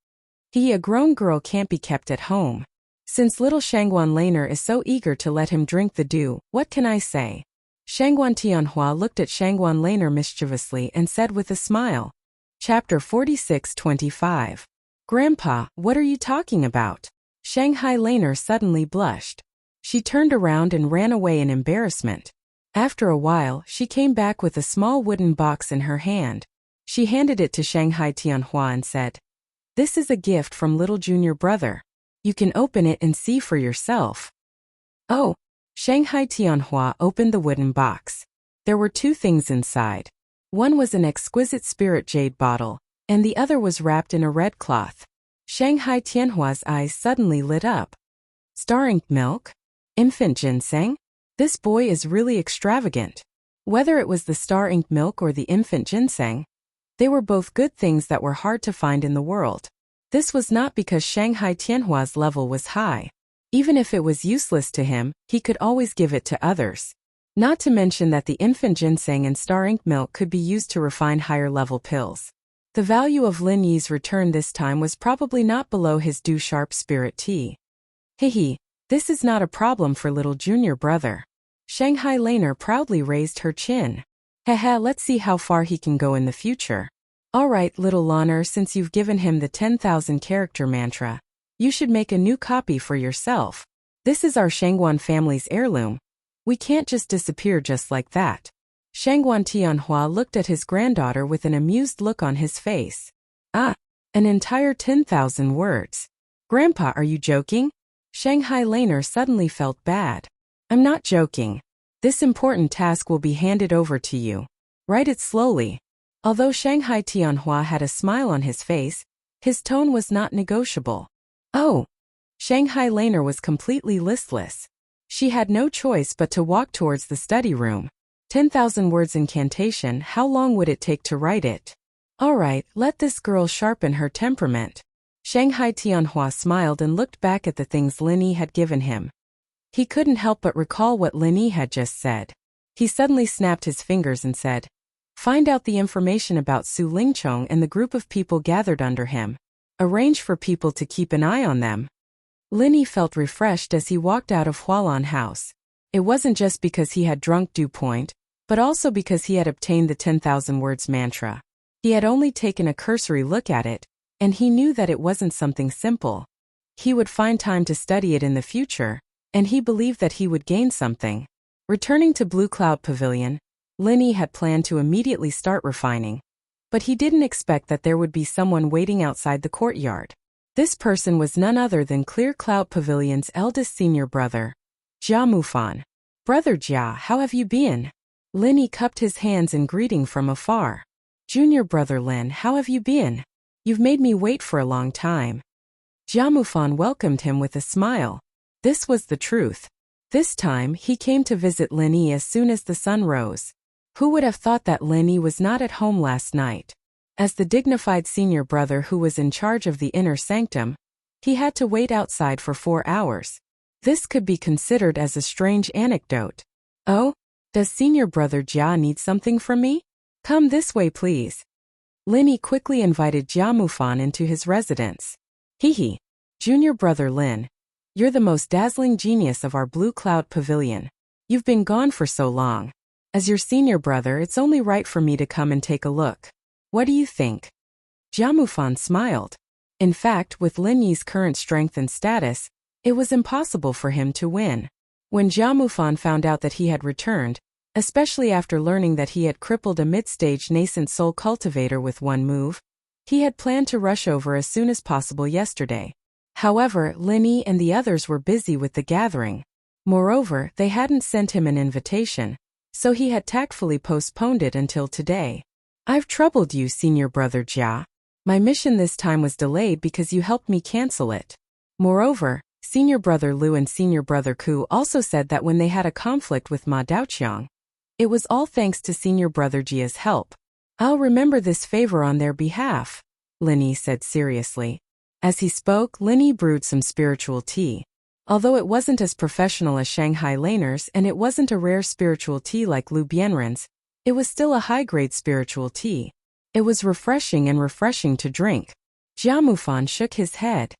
A grown girl can't be kept at home. Since little Shangguan Laner is so eager to let him drink the dew, what can I say? Shangguan Tianhua looked at Shangguan Laner mischievously and said with a smile. Chapter 46-25. Grandpa, what are you talking about? Shanghai Laner suddenly blushed. She turned around and ran away in embarrassment. After a while, she came back with a small wooden box in her hand. She handed it to Shanghai Tianhua and said, This is a gift from little junior brother. You can open it and see for yourself. Oh, Shanghai Tianhua opened the wooden box. There were 2 things inside. One was an exquisite spirit jade bottle, and the other was wrapped in a red cloth. Shanghai Tianhua's eyes suddenly lit up. Star ink milk? Infant ginseng? This boy is really extravagant. Whether it was the star ink milk or the infant ginseng, they were both good things that were hard to find in the world. This was not because Shanghai Tianhua's level was high. Even if it was useless to him, he could always give it to others. Not to mention that the infant ginseng and star ink milk could be used to refine higher-level pills. The value of Lin Yi's return this time was probably not below his due sharp spirit tea. Hehe, this is not a problem for little junior brother. Shanghai Laner proudly raised her chin. Haha, let's see how far he can go in the future. Alright, little Laner, since you've given him the 10,000 character mantra, you should make a new copy for yourself. This is our Shangguan family's heirloom. We can't just disappear just like that. Shangguan Tianhua looked at his granddaughter with an amused look on his face. Ah, an entire 10,000 words. Grandpa, are you joking? Shanghai Laner suddenly felt bad. I'm not joking. This important task will be handed over to you. Write it slowly. Although Shanghai Tianhua had a smile on his face, his tone was not negotiable. Oh! Shanghai Laner was completely listless. She had no choice but to walk towards the study room. 10,000 words incantation, how long would it take to write it? Alright, let this girl sharpen her temperament. Shanghai Tianhua smiled and looked back at the things Lin Yi had given him. He couldn't help but recall what Lin Yi had just said. He suddenly snapped his fingers and said, "Find out the information about Su Lingchong and the group of people gathered under him. Arrange for people to keep an eye on them." Lin Yi felt refreshed as he walked out of Hualan House. It wasn't just because he had drunk Dew Point, but also because he had obtained the 10,000 words mantra. He had only taken a cursory look at it, and he knew that it wasn't something simple. He would find time to study it in the future, and he believed that he would gain something. Returning to Blue Cloud Pavilion, Lin Yi had planned to immediately start refining. But he didn't expect that there would be someone waiting outside the courtyard. This person was none other than Clear Cloud Pavilion's eldest senior brother, Jia Mufan. "Brother Jia, how have you been?" Lin Yi cupped his hands in greeting from afar. "Junior brother Lin, how have you been? You've made me wait for a long time." Jia Mufan welcomed him with a smile. This was the truth. This time, he came to visit Lin Yi as soon as the sun rose. Who would have thought that Lin Yi was not at home last night? As the dignified senior brother who was in charge of the inner sanctum, he had to wait outside for 4 hours. This could be considered as a strange anecdote. "Oh? Does senior brother Jia need something from me? Come this way, please." Lin Yi quickly invited Jia Mufan into his residence. "Hehe. Junior brother Lin, you're the most dazzling genius of our Blue Cloud Pavilion. You've been gone for so long. As your senior brother, it's only right for me to come and take a look. What do you think?" Jia Mufan smiled. In fact, with Lin Yi's current strength and status, it was impossible for him to win. When Jia Mufan found out that he had returned, especially after learning that he had crippled a mid-stage nascent soul cultivator with one move, he had planned to rush over as soon as possible yesterday. However, Lin Yi and the others were busy with the gathering. Moreover, they hadn't sent him an invitation, so he had tactfully postponed it until today. "I've troubled you, senior brother Jia. My mission this time was delayed because you helped me cancel it. Moreover, senior brother Lu and senior brother Ku also said that when they had a conflict with Ma Daoqiang, it was all thanks to senior brother Jia's help. I'll remember this favor on their behalf," Lin Yi said seriously. As he spoke, Lin Yi brewed some spiritual tea. Although it wasn't as professional as Shanghai Laner's and it wasn't a rare spiritual tea like Lu Bianren's, it was still a high-grade spiritual tea. It was refreshing to drink. Jia Mufan shook his head.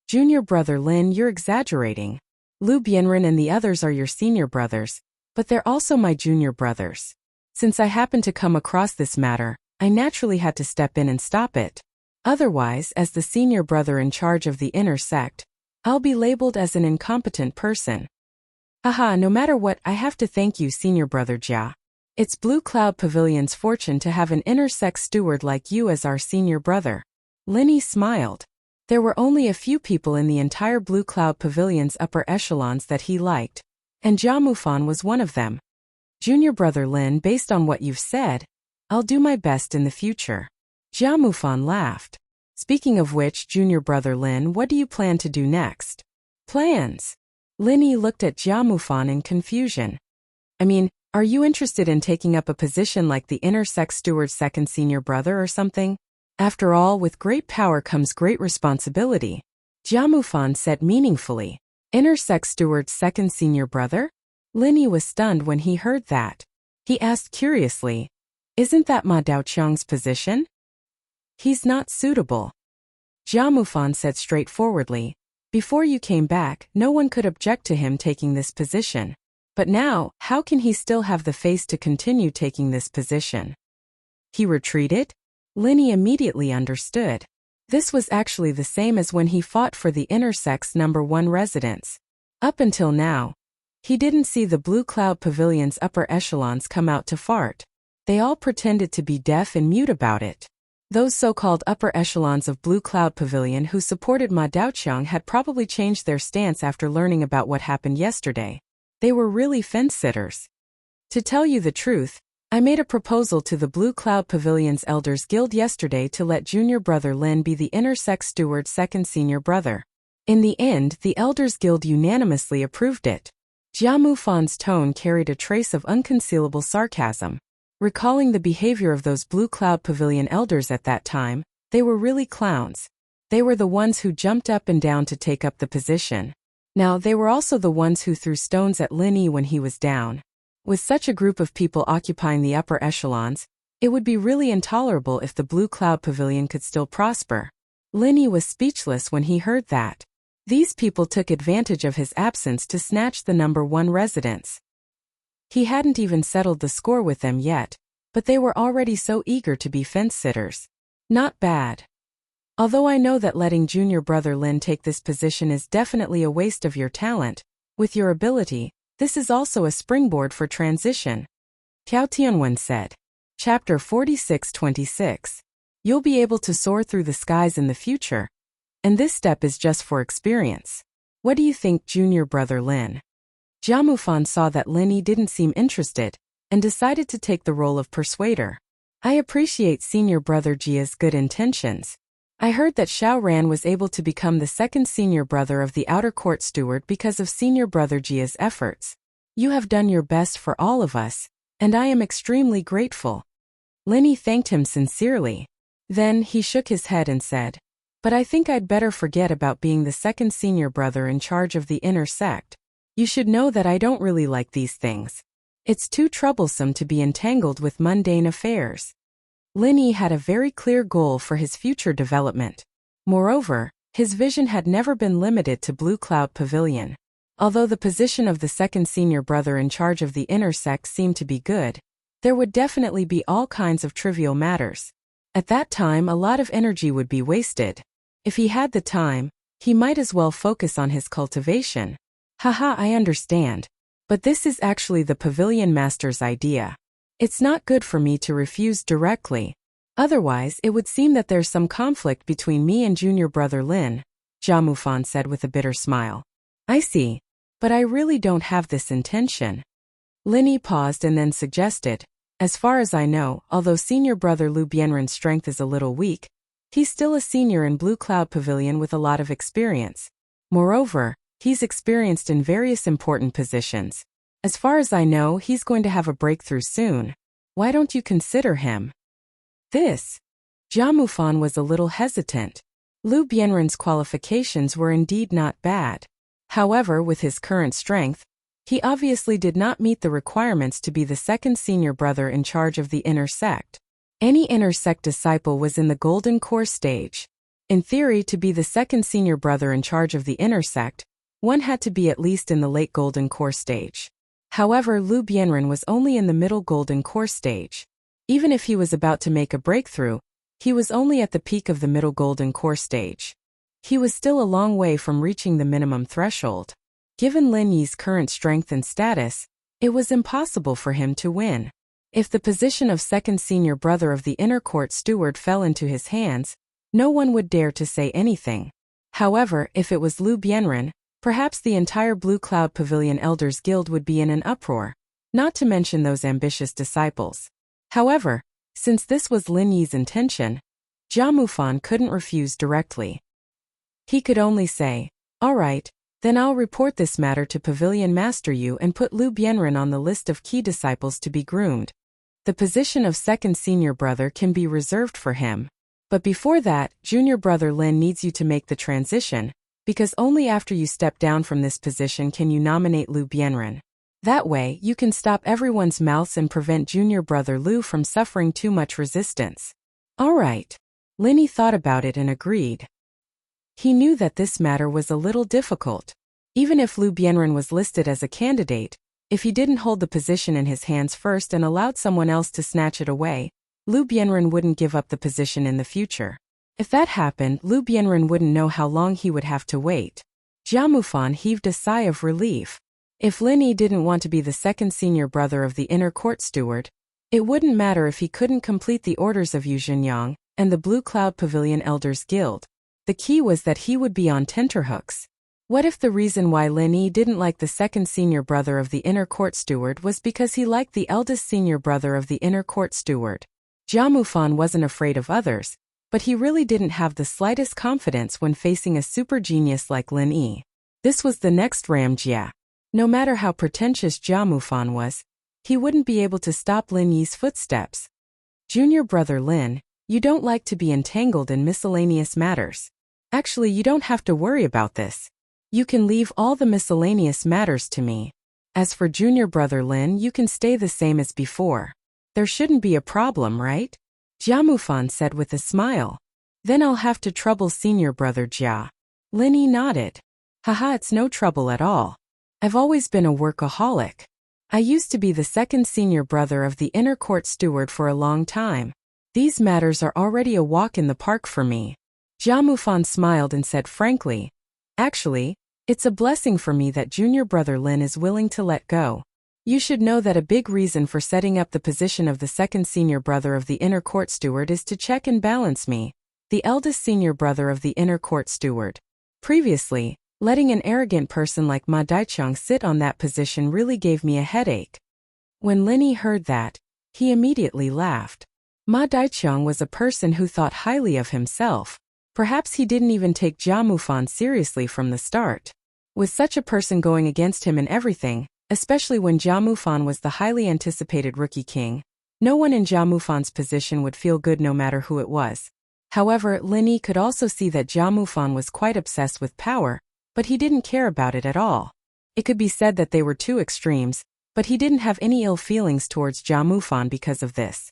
"Junior brother Lin, you're exaggerating. Lu Bianren and the others are your senior brothers, but they're also my junior brothers. Since I happened to come across this matter, I naturally had to step in and stop it. Otherwise, as the senior brother in charge of the inner sect, I'll be labeled as an incompetent person. Haha, no matter what, I have to thank you, senior brother Jia. It's Blue Cloud Pavilion's fortune to have an inner sect steward like you as our senior brother." Lin Yi smiled. There were only a few people in the entire Blue Cloud Pavilion's upper echelons that he liked, and Jia Mufan was one of them. "Junior brother Lin, based on what you've said, I'll do my best in the future." Jia Mufan laughed. "Speaking of which, junior brother Lin, what do you plan to do next?" "Plans?" Lin Yi looked at Jia Mufan in confusion. "I mean, are you interested in taking up a position like the inner sect steward's second senior brother or something? After all, with great power comes great responsibility," Jia Mufan said meaningfully. "Inner sect steward's second senior brother? Linny was stunned when he heard that. He asked curiously, "Isn't that Ma Daoqiang's position?" "He's not suitable," Jia Mufan said straightforwardly. "Before you came back, no one could object to him taking this position. But now, how can he still have the face to continue taking this position?" "He retreated?" Linny immediately understood. This was actually the same as when he fought for the inner sect's #1 residence. Up until now, he didn't see the Blue Cloud Pavilion's upper echelons come out to fart. They all pretended to be deaf and mute about it. Those so-called upper echelons of Blue Cloud Pavilion who supported Ma Daoqiang had probably changed their stance after learning about what happened yesterday. They were really fence-sitters. To tell you the truth, I made a proposal to the Blue Cloud Pavilion's Elders Guild yesterday to let junior brother Lin be the inner sect steward's second senior brother. In the end, the Elders Guild unanimously approved it. Jia Mufan's tone carried a trace of unconcealable sarcasm. Recalling the behavior of those Blue Cloud Pavilion elders at that time, they were really clowns. They were the ones who jumped up and down to take up the position. Now they were also the ones who threw stones at Linny when he was down. With such a group of people occupying the upper echelons, it would be really intolerable if the Blue Cloud Pavilion could still prosper. Linny was speechless when he heard that. These people took advantage of his absence to snatch the #1 residence. He hadn't even settled the score with them yet, but they were already so eager to be fence-sitters. Not bad. Although I know that letting junior brother Lin take this position is definitely a waste of your talent, with your ability, this is also a springboard for transition, Tiao Tianwen said. Chapter 46-26. You'll be able to soar through the skies in the future. And this step is just for experience. What do you think, junior brother Lin? Jia Mufan saw that Linny didn't seem interested, and decided to take the role of persuader. I appreciate senior brother Jia's good intentions. I heard that Xiao Ran was able to become the second senior brother of the outer court steward because of senior brother Jia's efforts. You have done your best for all of us, and I am extremely grateful. Linny thanked him sincerely. Then he shook his head and said, "But I think I'd better forget about being the second senior brother in charge of the inner sect. You should know that I don't really like these things. It's too troublesome to be entangled with mundane affairs." Linny had a very clear goal for his future development. Moreover, his vision had never been limited to Blue Cloud Pavilion. Although the position of the second senior brother in charge of the inner sect seemed to be good, there would definitely be all kinds of trivial matters. At that time, a lot of energy would be wasted. If he had the time, he might as well focus on his cultivation. Haha, I understand. But this is actually the pavilion master's idea. It's not good for me to refuse directly. Otherwise, it would seem that there's some conflict between me and junior brother Lin, Jia Mufan said with a bitter smile. I see. But I really don't have this intention. Linny paused and then suggested, as far as I know, although senior brother Lu Bianren's strength is a little weak, he's still a senior in Blue Cloud Pavilion with a lot of experience. Moreover, he's experienced in various important positions. As far as I know, he's going to have a breakthrough soon. Why don't you consider him? This. Jia Mufan was a little hesitant. Lu Bianren's qualifications were indeed not bad. However, with his current strength, he obviously did not meet the requirements to be the second senior brother in charge of the inner sect. Any inner sect disciple was in the golden core stage. In theory, to be the second senior brother in charge of the inner sect, one had to be at least in the late golden core stage. However, Lu Bianren was only in the middle golden core stage. Even if he was about to make a breakthrough, he was only at the peak of the middle golden core stage. He was still a long way from reaching the minimum threshold. Given Lin Yi's current strength and status, it was impossible for him to win. If the position of second senior brother of the inner court steward fell into his hands, no one would dare to say anything. However, if it was Lu Bianren, perhaps the entire Blue Cloud Pavilion Elders Guild would be in an uproar, not to mention those ambitious disciples. However, since this was Lin Yi's intention, Jia Mufan couldn't refuse directly. He could only say, "All right, then I'll report this matter to Pavilion Master Yu and put Lu Bianren on the list of key disciples to be groomed. The position of second senior brother can be reserved for him. But before that, junior brother Lin needs you to make the transition, because only after you step down from this position can you nominate Lu Bianren." That way, you can stop everyone's mouths and prevent junior brother Lu from suffering too much resistance. All right. Linny thought about it and agreed. He knew that this matter was a little difficult. Even if Lu Bianren was listed as a candidate, if he didn't hold the position in his hands first and allowed someone else to snatch it away, Lu Bianren wouldn't give up the position in the future. If that happened, Lu Bianren wouldn't know how long he would have to wait. Jia Mufan heaved a sigh of relief. If Linny didn't want to be the second senior brother of the inner court steward, it wouldn't matter if he couldn't complete the orders of Yu Zhenyang and the Blue Cloud Pavilion Elders Guild. The key was that he would be on tenterhooks. What if the reason why Linny didn't like the second senior brother of the inner court steward was because he liked the eldest senior brother of the inner court steward? Jia Mufan wasn't afraid of others, but he really didn't have the slightest confidence when facing a super genius like Lin Yi. This was the next Ram Jia. No matter how pretentious Jia Mufan was, he wouldn't be able to stop Lin Yi's footsteps. Junior brother Lin, you don't like to be entangled in miscellaneous matters. Actually, you don't have to worry about this. You can leave all the miscellaneous matters to me. As for junior brother Lin, you can stay the same as before. There shouldn't be a problem, right? Jia Mufan said with a smile. Then I'll have to trouble senior brother Jia. Lin Yi nodded. Haha, it's no trouble at all. I've always been a workaholic. I used to be the second senior brother of the inner court steward for a long time. These matters are already a walk in the park for me. Jia Mufan smiled and said frankly, actually, it's a blessing for me that junior brother Lin is willing to let go. You should know that a big reason for setting up the position of the second senior brother of the inner court steward is to check and balance me, the eldest senior brother of the inner court steward. Previously, letting an arrogant person like Ma Daichang sit on that position really gave me a headache. When Lin Yi heard that, he immediately laughed. Ma Daichang was a person who thought highly of himself. Perhaps he didn't even take Jia Mufan seriously from the start. With such a person going against him in everything, especially when Jia Mufan was the highly anticipated rookie king, no one in Jia Mufan's position would feel good no matter who it was. However, Lin Yi could also see that Jia Mufan was quite obsessed with power, but he didn't care about it at all. It could be said that they were two extremes, but he didn't have any ill feelings towards Jia Mufan because of this.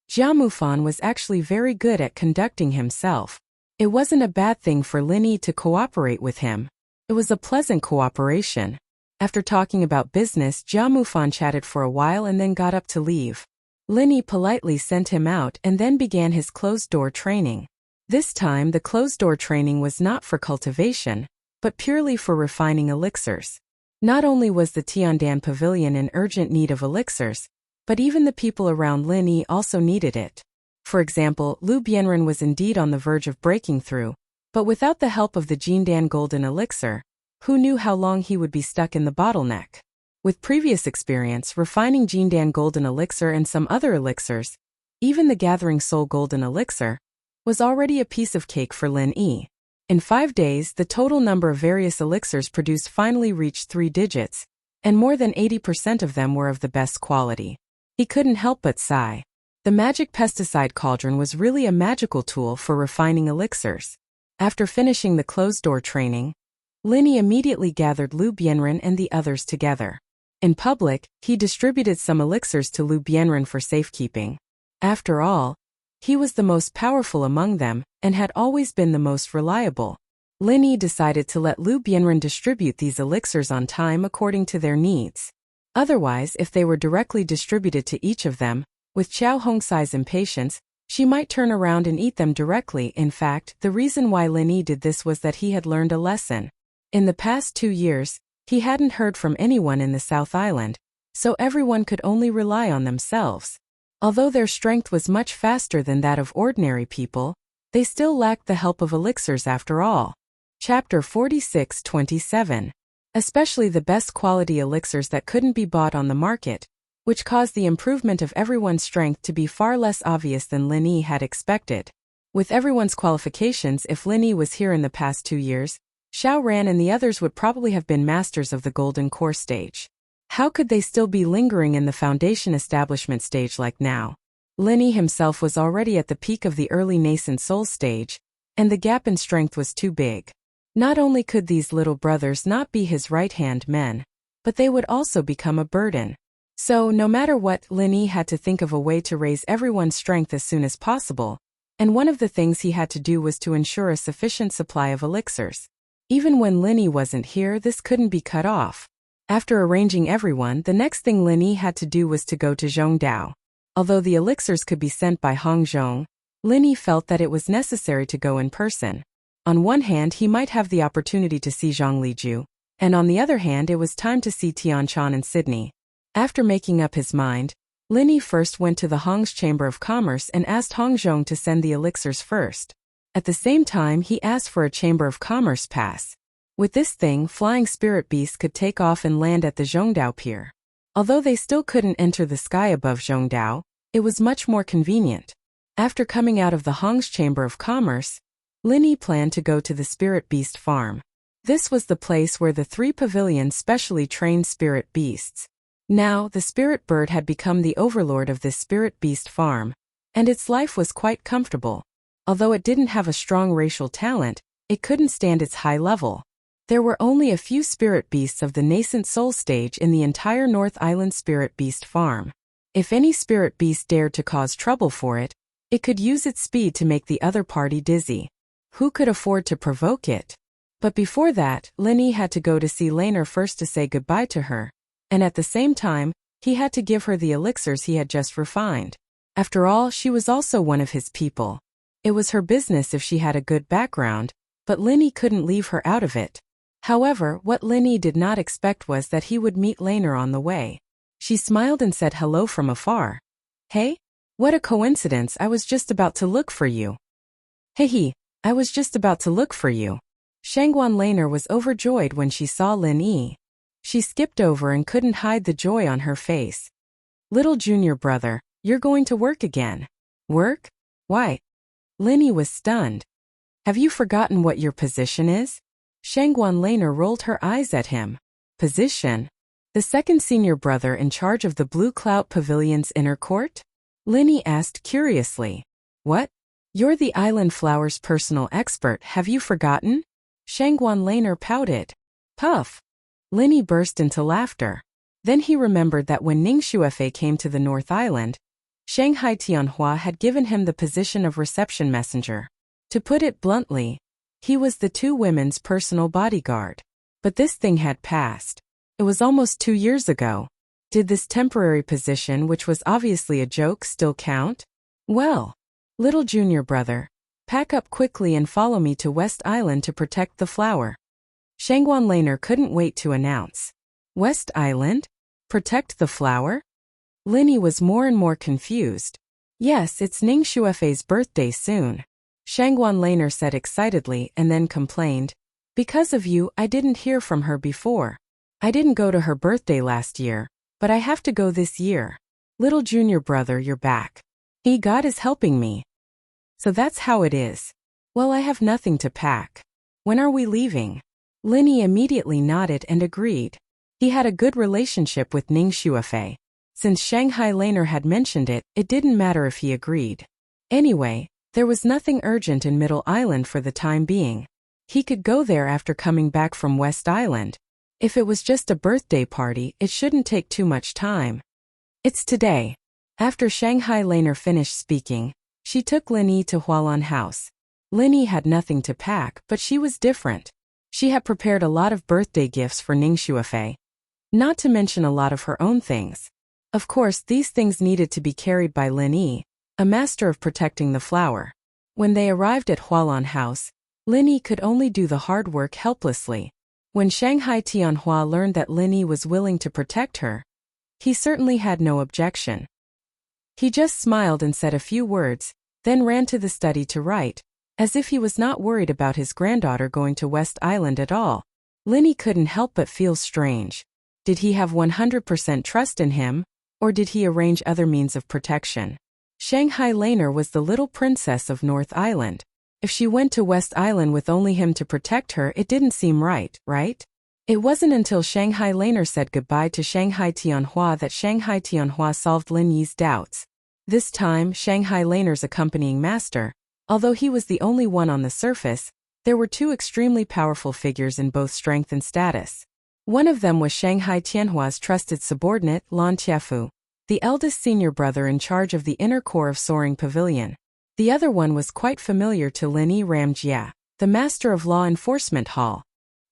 Jia Mufan was actually very good at conducting himself. It wasn't a bad thing for Lin Yi to cooperate with him. It was a pleasant cooperation. After talking about business, Jia Mufan chatted for a while and then got up to leave. Lin Yi politely sent him out and then began his closed-door training. This time, the closed-door training was not for cultivation, but purely for refining elixirs. Not only was the Tiandan Pavilion in urgent need of elixirs, but even the people around Lin Yi also needed it. For example, Lu Bianren was indeed on the verge of breaking through, but without the help of the Jindan Golden Elixir, who knew how long he would be stuck in the bottleneck? With previous experience refining Jindan Golden Elixir and some other elixirs, even the Gathering Soul Golden Elixir, was already a piece of cake for Lin Yi. In 5 days, the total number of various elixirs produced finally reached 3 digits, and more than 80% of them were of the best quality. He couldn't help but sigh. The magic pesticide cauldron was really a magical tool for refining elixirs. After finishing the closed-door training, Lin Yi immediately gathered Lu Bianren and the others together. In public, he distributed some elixirs to Lu Bianren for safekeeping. After all, he was the most powerful among them, and had always been the most reliable. Lin Yi decided to let Lu Bianren distribute these elixirs on time according to their needs. Otherwise, if they were directly distributed to each of them, with Qiao Hongsai's impatience, she might turn around and eat them directly. In fact, the reason why Lin Yi did this was that he had learned a lesson. In the past 2 years, he hadn't heard from anyone in the South Island, so everyone could only rely on themselves. Although their strength was much faster than that of ordinary people, they still lacked the help of elixirs after all. Chapter 46-27. Especially the best quality elixirs that couldn't be bought on the market, which caused the improvement of everyone's strength to be far less obvious than Lin Yi had expected. With everyone's qualifications, if Lin Yi was here in the past 2 years, Xiao Ran and the others would probably have been masters of the Golden Core stage. How could they still be lingering in the foundation establishment stage like now? Lin Yi himself was already at the peak of the early nascent soul stage, and the gap in strength was too big. Not only could these little brothers not be his right-hand men, but they would also become a burden. So, no matter what, Lin Yi had to think of a way to raise everyone's strength as soon as possible, and one of the things he had to do was to ensure a sufficient supply of elixirs. Even when Lin Yi wasn't here, this couldn't be cut off. After arranging everyone, the next thing Lin Yi had to do was to go to Zhongdao. Although the elixirs could be sent by Hong Zhong, Lin Yi felt that it was necessary to go in person. On one hand, he might have the opportunity to see Zhang Liju, and on the other hand, it was time to see Tianchan and Sydney. After making up his mind, Lin Yi first went to the Hong's Chamber of Commerce and asked Hong Zhong to send the elixirs first. At the same time, he asked for a Chamber of Commerce pass. With this thing, flying spirit beasts could take off and land at the Zhongdao pier. Although they still couldn't enter the sky above Zhongdao, it was much more convenient. After coming out of the Hong's Chamber of Commerce, Lin Yi planned to go to the spirit beast farm. This was the place where the 3 pavilions specially trained spirit beasts. Now, the spirit bird had become the overlord of this spirit beast farm, and its life was quite comfortable. Although it didn't have a strong racial talent, it couldn't stand its high level. There were only a few spirit beasts of the nascent soul stage in the entire North Island spirit beast farm. If any spirit beast dared to cause trouble for it, it could use its speed to make the other party dizzy. Who could afford to provoke it? But before that, Lin Yi had to go to see Laner first to say goodbye to her. And at the same time, he had to give her the elixirs he had just refined. After all, she was also one of his people. It was her business if she had a good background, but Lin Yi couldn't leave her out of it. However, what Lin Yi did not expect was that he would meet Laner on the way. She smiled and said hello from afar. Hey? What a coincidence, I was just about to look for you. Hey, I was just about to look for you. Shangguan Laner was overjoyed when she saw Lin Yi. She skipped over and couldn't hide the joy on her face. Little junior brother, you're going to work again. Work? Why? Lin Yi was stunned. Have you forgotten what your position is? Shangguan Laner rolled her eyes at him. Position? The second senior brother in charge of the Blue Cloud Pavilion's inner court? Lin Yi asked curiously. What? You're the Island Flower's personal expert, have you forgotten? Shangguan Laner pouted. Puff. Lin Yi burst into laughter. Then he remembered that when Ning Xuefei came to the North Island, Shanghai Tianhua had given him the position of reception messenger. To put it bluntly, he was the 2 women's personal bodyguard. But this thing had passed. It was almost 2 years ago. Did this temporary position, which was obviously a joke, still count? Well, little junior brother, pack up quickly and follow me to West Island to protect the flower. Shangguan Laner couldn't wait to announce. West Island? Protect the flower? Lin Yi was more and more confused. Yes, it's Ning Xuefei's birthday soon. Shangguan Laner said excitedly and then complained. Because of you, I didn't hear from her before. I didn't go to her birthday last year, but I have to go this year. Little junior brother, you're back. God is helping me. So that's how it is. Well, I have nothing to pack. When are we leaving? Lin Yi immediately nodded and agreed. He had a good relationship with Ning Xuefei. Since Shanghai Laner had mentioned it, it didn't matter if he agreed. Anyway, there was nothing urgent in Middle Island for the time being. He could go there after coming back from West Island. If it was just a birthday party, it shouldn't take too much time. It's today. After Shanghai Laner finished speaking, she took Lin Yi to Hualan House. Lin Yi had nothing to pack, but she was different. She had prepared a lot of birthday gifts for Ning Xuefei. Not to mention a lot of her own things. Of course, these things needed to be carried by Lin Yi, a master of protecting the flower. When they arrived at Hualan House, Lin Yi could only do the hard work helplessly. When Shanghai Tianhua learned that Lin Yi was willing to protect her, he certainly had no objection. He just smiled and said a few words, then ran to the study to write, as if he was not worried about his granddaughter going to West Island at all. Lin Yi couldn't help but feel strange. Did he have 100% trust in him, or did he arrange other means of protection? Shanghai Laner was the little princess of North Island. If she went to West Island with only him to protect her, it didn't seem right? It wasn't until Shanghai Laner said goodbye to Shanghai Tianhua that Shanghai Tianhua solved Lin Yi's doubts. This time, Shanghai Laner's accompanying master, although he was the only one on the surface, there were 2 extremely powerful figures in both strength and status. One of them was Shanghai Tianhua's trusted subordinate, Lan Qiafu, the eldest senior brother in charge of the inner core of Soaring Pavilion. The other one was quite familiar to Lin Ramjia, the master of law enforcement hall.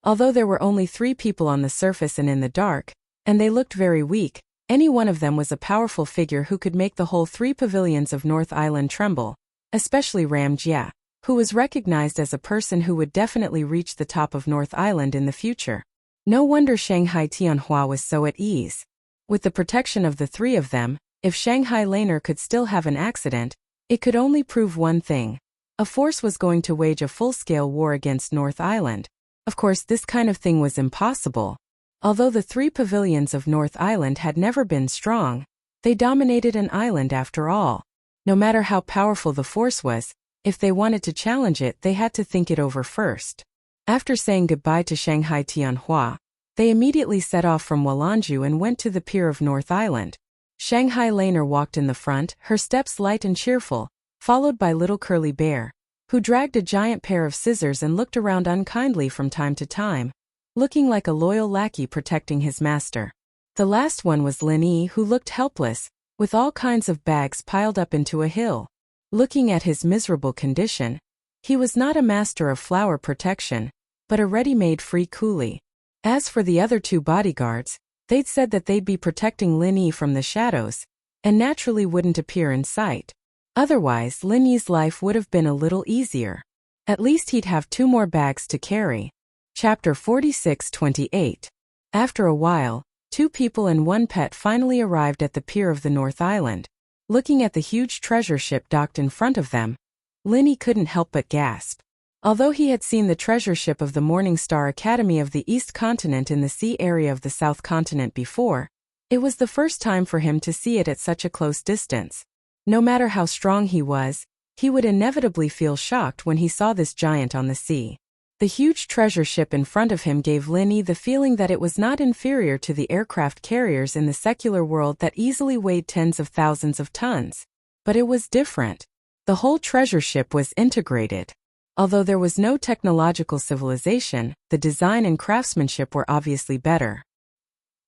Although there were only 3 people on the surface and in the dark, and they looked very weak, any one of them was a powerful figure who could make the whole 3 pavilions of North Island tremble, especially Ramjia, who was recognized as a person who would definitely reach the top of North Island in the future. No wonder Shanghai Tianhua was so at ease. With the protection of the 3 of them, if Shanghai Laner could still have an accident, it could only prove one thing. A force was going to wage a full-scale war against North Island. Of course, this kind of thing was impossible. Although the 3 pavilions of North Island had never been strong, they dominated an island after all. No matter how powerful the force was, if they wanted to challenge it, they had to think it over first. After saying goodbye to Shanghai Tianhua, they immediately set off from Walanju and went to the pier of North Island. Shanghai Laner walked in the front, her steps light and cheerful, followed by little Curly Bear, who dragged a giant pair of scissors and looked around unkindly from time to time, looking like a loyal lackey protecting his master. The last one was Lin Yi, who looked helpless, with all kinds of bags piled up into a hill. Looking at his miserable condition, he was not a master of flower protection, but a ready-made free coolie. As for the other 2 bodyguards, they'd said that they'd be protecting Lin Yi from the shadows, and naturally wouldn't appear in sight. Otherwise, Lin Yi's life would have been a little easier. At least he'd have 2 more bags to carry. Chapter 46-28. After a while, 2 people and 1 pet finally arrived at the pier of the North Island. Looking at the huge treasure ship docked in front of them, Lin Yi couldn't help but gasp. Although he had seen the treasure ship of the Morning Star Academy of the East Continent in the sea area of the South Continent before, it was the first time for him to see it at such a close distance. No matter how strong he was, he would inevitably feel shocked when he saw this giant on the sea. The huge treasure ship in front of him gave Lin Yi the feeling that it was not inferior to the aircraft carriers in the secular world that easily weighed tens of thousands of tons. But it was different. The whole treasure ship was integrated. Although there was no technological civilization, the design and craftsmanship were obviously better.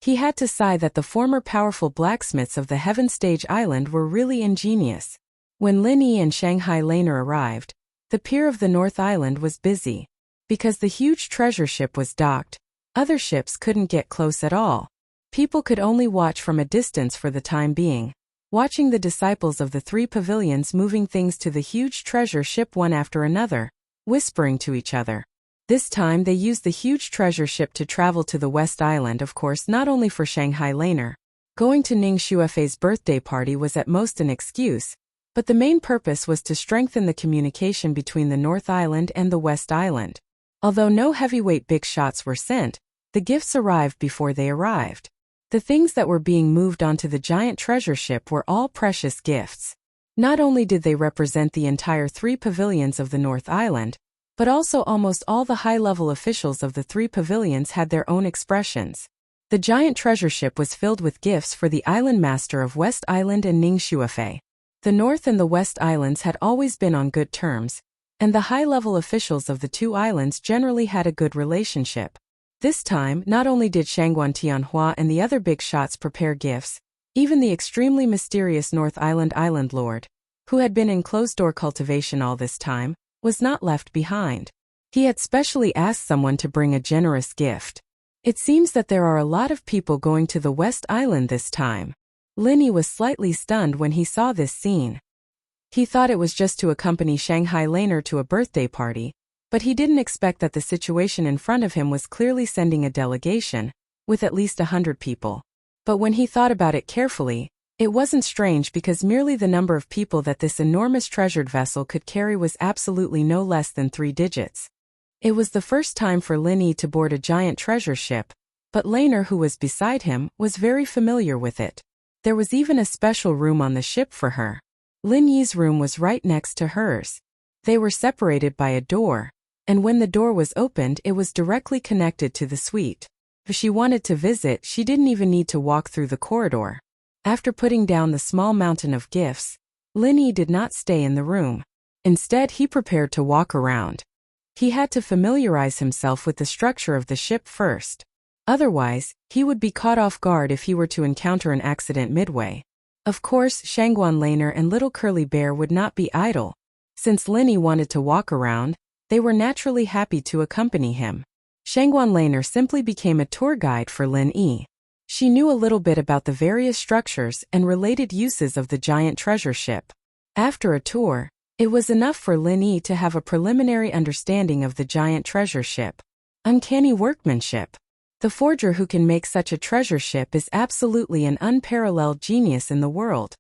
He had to sigh that the former powerful blacksmiths of the Heaven Stage Island were really ingenious. When Lin Yi and Shanghai Laner arrived, the pier of the North Island was busy. Because the huge treasure ship was docked, other ships couldn't get close at all. People could only watch from a distance for the time being, watching the disciples of the 3 pavilions moving things to the huge treasure ship one after another, whispering to each other. This time they used the huge treasure ship to travel to the West Island, of course not only for Shanghai Laner. Going to Ning Shuefei's birthday party was at most an excuse, but the main purpose was to strengthen the communication between the North Island and the West Island. Although no heavyweight big shots were sent, the gifts arrived before they arrived. The things that were being moved onto the giant treasure ship were all precious gifts. Not only did they represent the entire 3 pavilions of the North Island, but also almost all the high-level officials of the 3 pavilions had their own expressions. The giant treasure ship was filled with gifts for the island master of West Island and Ning Shuefei. The North and the West Islands had always been on good terms, and the high-level officials of the 2 islands generally had a good relationship. This time, not only did Shangguan Tianhua and the other big shots prepare gifts, even the extremely mysterious North Island Island Lord, who had been in closed-door cultivation all this time, was not left behind. He had specially asked someone to bring a generous gift. It seems that there are a lot of people going to the West Island this time. Lin Yi was slightly stunned when he saw this scene. He thought it was just to accompany Shanghai Laner to a birthday party, but he didn't expect that the situation in front of him was clearly sending a delegation, with at least 100 people. But when he thought about it carefully, it wasn't strange because merely the number of people that this enormous treasured vessel could carry was absolutely no less than 3 digits. It was the first time for Lin Yi to board a giant treasure ship, but Laner, who was beside him, was very familiar with it. There was even a special room on the ship for her. Lin Yi's room was right next to hers. They were separated by a door, and when the door was opened it was directly connected to the suite. If she wanted to visit, she didn't even need to walk through the corridor. After putting down the small mountain of gifts, Lin Yi did not stay in the room. Instead, he prepared to walk around. He had to familiarize himself with the structure of the ship first. Otherwise, he would be caught off guard if he were to encounter an accident midway. Of course, Shangguan Laner and Little Curly Bear would not be idle. Since Linny wanted to walk around, they were naturally happy to accompany him. Shangguan Laner simply became a tour guide for Lin Yi. She knew a little bit about the various structures and related uses of the giant treasure ship. After a tour, it was enough for Lin Yi to have a preliminary understanding of the giant treasure ship. Uncanny workmanship. The forger who can make such a treasure ship is absolutely an unparalleled genius in the world.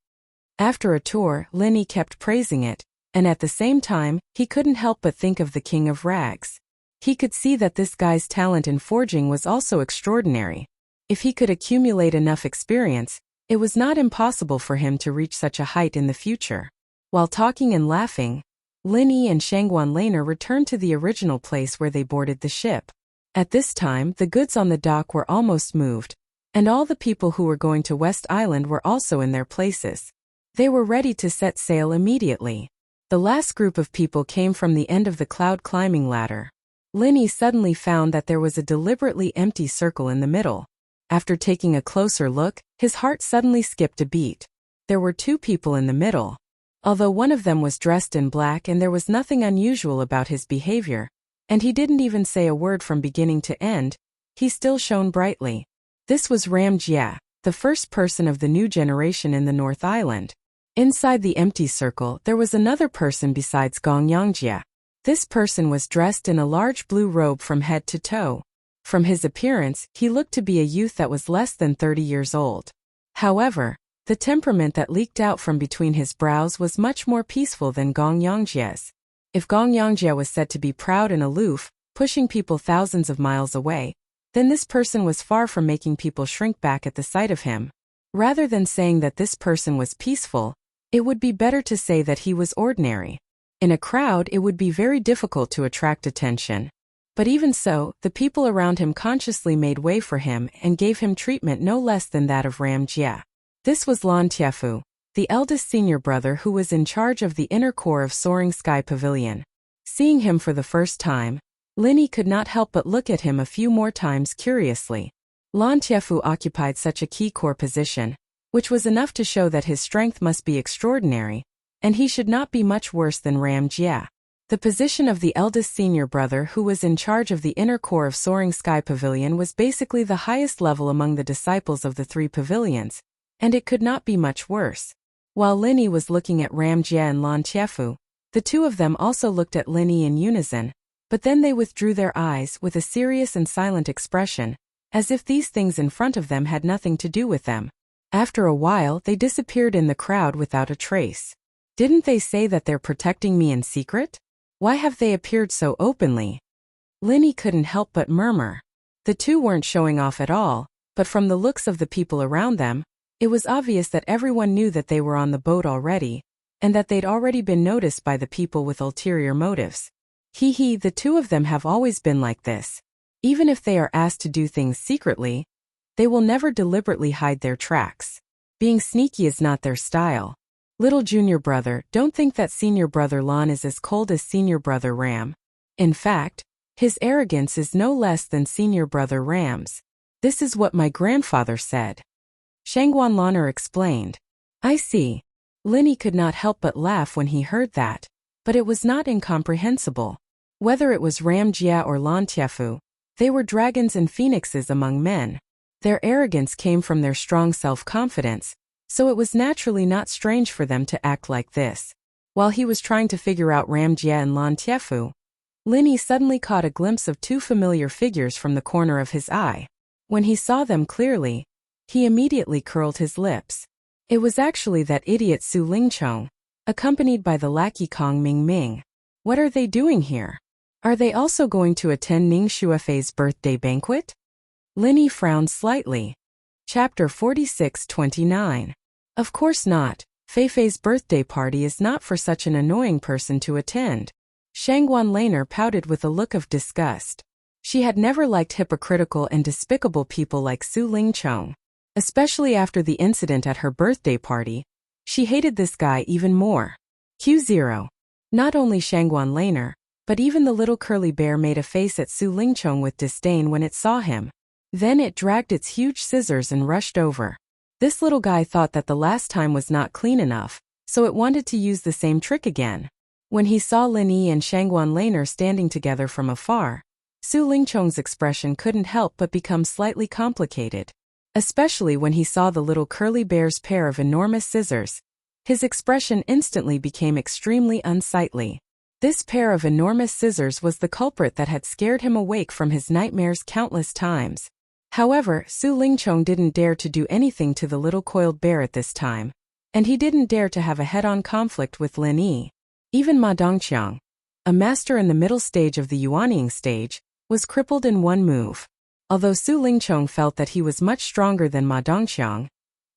After a tour, Lin Yi kept praising it, and at the same time, he couldn't help but think of the King of Rags. He could see that this guy's talent in forging was also extraordinary. If he could accumulate enough experience, it was not impossible for him to reach such a height in the future. While talking and laughing, Lin Yi and Shangguan Laner returned to the original place where they boarded the ship. At this time, the goods on the dock were almost moved, and all the people who were going to West Island were also in their places. They were ready to set sail immediately. The last group of people came from the end of the cloud climbing ladder. Lin Yi suddenly found that there was a deliberately empty circle in the middle. After taking a closer look, his heart suddenly skipped a beat. There were two people in the middle. Although one of them was dressed in black and there was nothing unusual about his behavior, and he didn't even say a word from beginning to end, he still shone brightly. This was Ram Jia, the first person of the new generation in the North Island. Inside the empty circle, there was another person besides Gong Yangjia. This person was dressed in a large blue robe from head to toe. From his appearance, he looked to be a youth that was less than 30 years old. However, the temperament that leaked out from between his brows was much more peaceful than Gong Yangjia's. If Gong Yangjia was said to be proud and aloof, pushing people thousands of miles away, then this person was far from making people shrink back at the sight of him. Rather than saying that this person was peaceful, it would be better to say that he was ordinary. In a crowd, it would be very difficult to attract attention. But even so, the people around him consciously made way for him and gave him treatment no less than that of Ram Jia. This was Lan Tiefu, the eldest senior brother who was in charge of the inner core of Soaring Sky Pavilion. Seeing him for the first time, Lin Yi could not help but look at him a few more times curiously. Lan Tiefu occupied such a key core position, which was enough to show that his strength must be extraordinary, and he should not be much worse than Ram Jia. The position of the eldest senior brother who was in charge of the inner core of Soaring Sky Pavilion was basically the highest level among the disciples of the three pavilions, and it could not be much worse. While Lin Yi was looking at Ram Jia and Lan Tiefu, the two of them also looked at Lin Yi in unison, but then they withdrew their eyes with a serious and silent expression, as if these things in front of them had nothing to do with them. After a while, they disappeared in the crowd without a trace. Didn't they say that they're protecting me in secret? Why have they appeared so openly? Lin Yi couldn't help but murmur. The two weren't showing off at all, but from the looks of the people around them, it was obvious that everyone knew that they were on the boat already, and that they'd already been noticed by the people with ulterior motives. The two of them have always been like this. Even if they are asked to do things secretly, they will never deliberately hide their tracks. Being sneaky is not their style. Little junior brother, don't think that senior brother Lan is as cold as senior brother Ram. In fact, his arrogance is no less than senior brother Ram's. This is what my grandfather said. Shangguan Laner explained. I see. Lin Yi could not help but laugh when he heard that, but it was not incomprehensible. Whether it was Ram Jia or Lan Tiefu, they were dragons and phoenixes among men. Their arrogance came from their strong self-confidence, so it was naturally not strange for them to act like this. While he was trying to figure out Ram Jia and Lan Tiefu, Lin Yi suddenly caught a glimpse of two familiar figures from the corner of his eye. When he saw them clearly, he immediately curled his lips. It was actually that idiot Su Lingchong, accompanied by the lackey Kong Mingming. What are they doing here? Are they also going to attend Ning Shuefei's birthday banquet? Lin Yi frowned slightly. Chapter 46-29. Of course not. Feifei's birthday party is not for such an annoying person to attend. Shangguan Laner pouted with a look of disgust. She had never liked hypocritical and despicable people like Su Lingchong. Especially after the incident at her birthday party, she hated this guy even more. Q0. Not only Shangguan Laner, but even the little curly bear made a face at Su Lingchong with disdain when it saw him. Then it dragged its huge scissors and rushed over. This little guy thought that the last time was not clean enough, so it wanted to use the same trick again. When he saw Lin Yi and Shangguan Laner standing together from afar, Su Lingchong's expression couldn't help but become slightly complicated. Especially when he saw the little curly bear's pair of enormous scissors. His expression instantly became extremely unsightly. This pair of enormous scissors was the culprit that had scared him awake from his nightmares countless times. However, Su Lingchong didn't dare to do anything to the little coiled bear at this time. And he didn't dare to have a head-on conflict with Lin Yi. Even Ma Dongqiang, a master in the middle stage of the Yuanying stage, was crippled in one move. Although Su Lingchong felt that he was much stronger than Ma Dongqiang,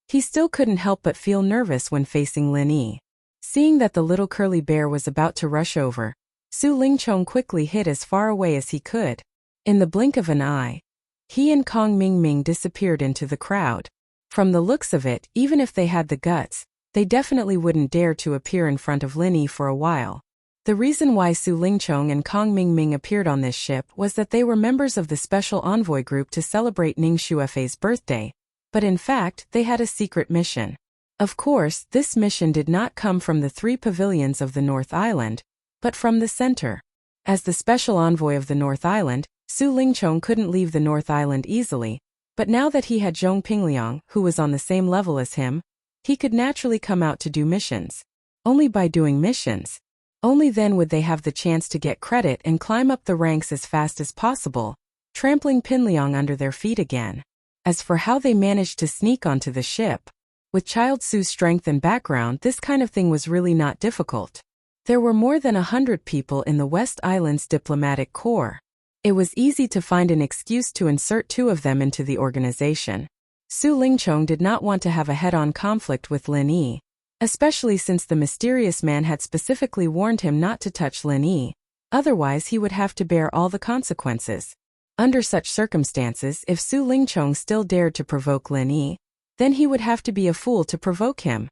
he still couldn't help but feel nervous when facing Lin Yi. Seeing that the little curly bear was about to rush over, Su Lingchong quickly hid as far away as he could. In the blink of an eye, he and Kong Mingming disappeared into the crowd. From the looks of it, even if they had the guts, they definitely wouldn't dare to appear in front of Lin Yi for a while. The reason why Su Lingchong and Kong Mingming appeared on this ship was that they were members of the special envoy group to celebrate Ning Shuefei's birthday, but in fact, they had a secret mission. Of course, this mission did not come from the 3 pavilions of the North Island, but from the center. As the special envoy of the North Island, Su Lingchong couldn't leave the North Island easily, but now that he had Zhong Pingliang, who was on the same level as him, he could naturally come out to do missions. Only by doing missions, only then would they have the chance to get credit and climb up the ranks as fast as possible, trampling Pinliang under their feet again. As for how they managed to sneak onto the ship, with Child Su's strength and background, this kind of thing was really not difficult. There were more than 100 people in the West Island's diplomatic corps. It was easy to find an excuse to insert 2 of them into the organization. Su Lingchong did not want to have a head-on conflict with Lin Yi, especially since the mysterious man had specifically warned him not to touch Lin Yi, otherwise he would have to bear all the consequences. Under such circumstances, if Su Lingchong still dared to provoke Lin Yi, then he would have to be a fool to provoke him.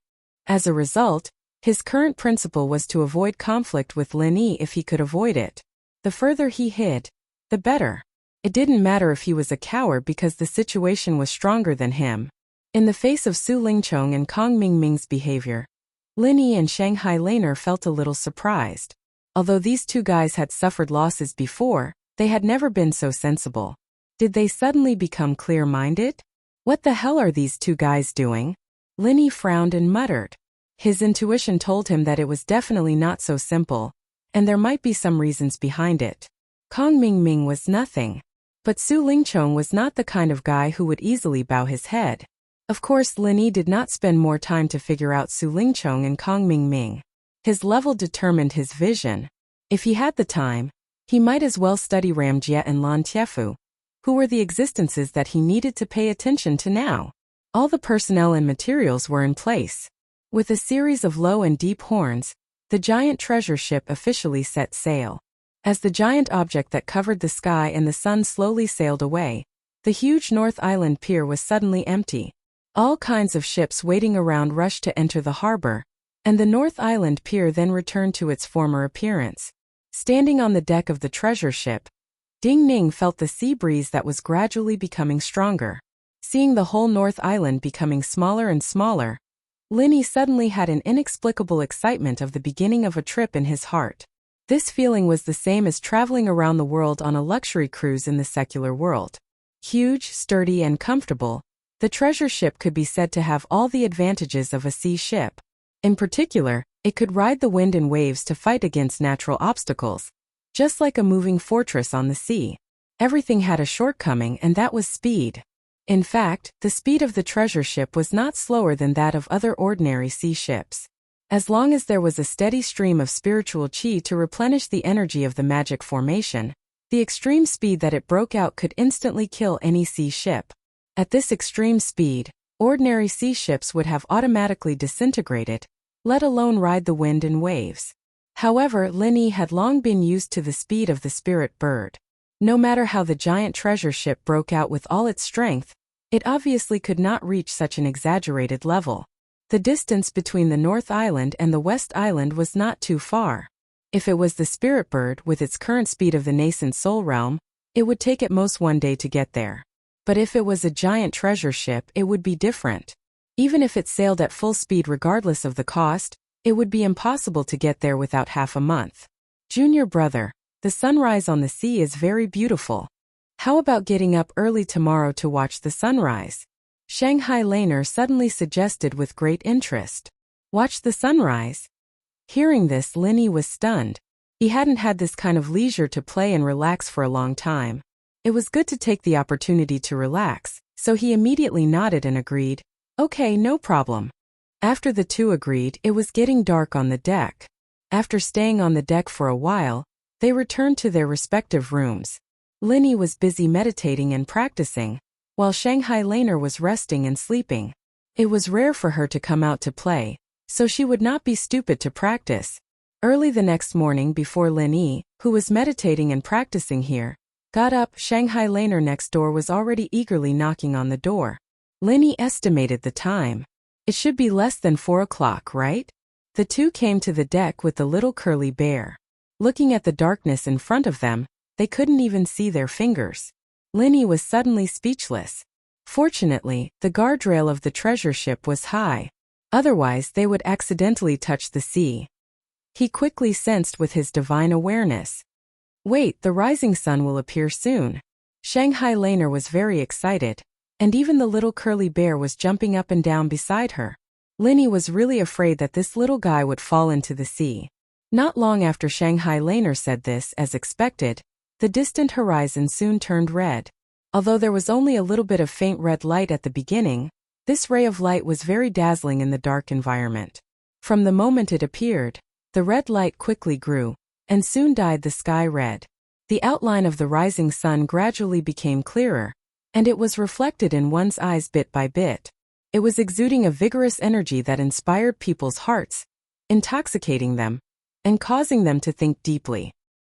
As a result, his current principle was to avoid conflict with Lin Yi if he could avoid it. The further he hid, the better. It didn't matter if he was a coward because the situation was stronger than him. In the face of Su Lingchong and Kong Mingming's behavior, Lin Yi and Shanghai Laner felt a little surprised. Although these 2 guys had suffered losses before, they had never been so sensible. Did they suddenly become clear-minded? What the hell are these 2 guys doing? Lin Yi frowned and muttered. His intuition told him that it was definitely not so simple, and there might be some reasons behind it. Kong Mingming was nothing. But Su Lingchong was not the kind of guy who would easily bow his head. Of course, Lin Yi did not spend more time to figure out Su Lingchong and Kong Mingming. His level determined his vision. If he had the time, he might as well study Ram Jie and Lan Tiefu, who were the existences that he needed to pay attention to now. All the personnel and materials were in place. With a series of low and deep horns, the giant treasure ship officially set sail. As the giant object that covered the sky and the sun slowly sailed away, the huge North Island pier was suddenly empty. All kinds of ships waiting around rushed to enter the harbor, and the North Island pier then returned to its former appearance. Standing on the deck of the treasure ship, Ding Ning felt the sea breeze that was gradually becoming stronger. Seeing the whole North Island becoming smaller and smaller, Lin Yi suddenly had an inexplicable excitement of the beginning of a trip in his heart. This feeling was the same as traveling around the world on a luxury cruise in the secular world. Huge, sturdy, and comfortable, the treasure ship could be said to have all the advantages of a sea ship. In particular, it could ride the wind and waves to fight against natural obstacles, just like a moving fortress on the sea. Everything had a shortcoming, and that was speed. In fact, the speed of the treasure ship was not slower than that of other ordinary sea ships. As long as there was a steady stream of spiritual qi to replenish the energy of the magic formation, the extreme speed that it broke out could instantly kill any sea ship. At this extreme speed, ordinary sea ships would have automatically disintegrated, let alone ride the wind and waves. However, Lin Yi had long been used to the speed of the spirit bird. No matter how the giant treasure ship broke out with all its strength, it obviously could not reach such an exaggerated level. The distance between the North Island and the West Island was not too far. If it was the spirit bird with its current speed of the nascent soul realm, it would take at most 1 day to get there. But if it was a giant treasure ship, it would be different. Even if it sailed at full speed regardless of the cost, it would be impossible to get there without half a month. Junior brother, the sunrise on the sea is very beautiful. How about getting up early tomorrow to watch the sunrise? Shanghai Laner suddenly suggested with great interest. Watch the sunrise? Hearing this, Linny was stunned. He hadn't had this kind of leisure to play and relax for a long time. It was good to take the opportunity to relax, so he immediately nodded and agreed. Okay, no problem. After the two agreed, it was getting dark on the deck. After staying on the deck for a while, they returned to their respective rooms. Linny was busy meditating and practicing, while Shanghai Laner was resting and sleeping. It was rare for her to come out to play, so she would not be stupid to practice. Early the next morning before Linny, who was meditating and practicing here, got up, Shanghai Laner next door was already eagerly knocking on the door. Linny estimated the time. It should be less than 4 o'clock, right? The two came to the deck with the little curly bear. Looking at the darkness in front of them, they couldn't even see their fingers. Linny was suddenly speechless. Fortunately, the guardrail of the treasure ship was high. Otherwise, they would accidentally touch the sea. He quickly sensed with his divine awareness. Wait, the rising sun will appear soon. Shanghai Laner was very excited, and even the little curly bear was jumping up and down beside her. Linny was really afraid that this little guy would fall into the sea. Not long after Shanghai Laner said this, as expected, the distant horizon soon turned red. Although there was only a little bit of faint red light at the beginning, this ray of light was very dazzling in the dark environment. From the moment it appeared, the red light quickly grew, and soon dyed the sky red. The outline of the rising sun gradually became clearer, and it was reflected in one's eyes bit by bit. It was exuding a vigorous energy that inspired people's hearts, intoxicating them, and causing them to think deeply.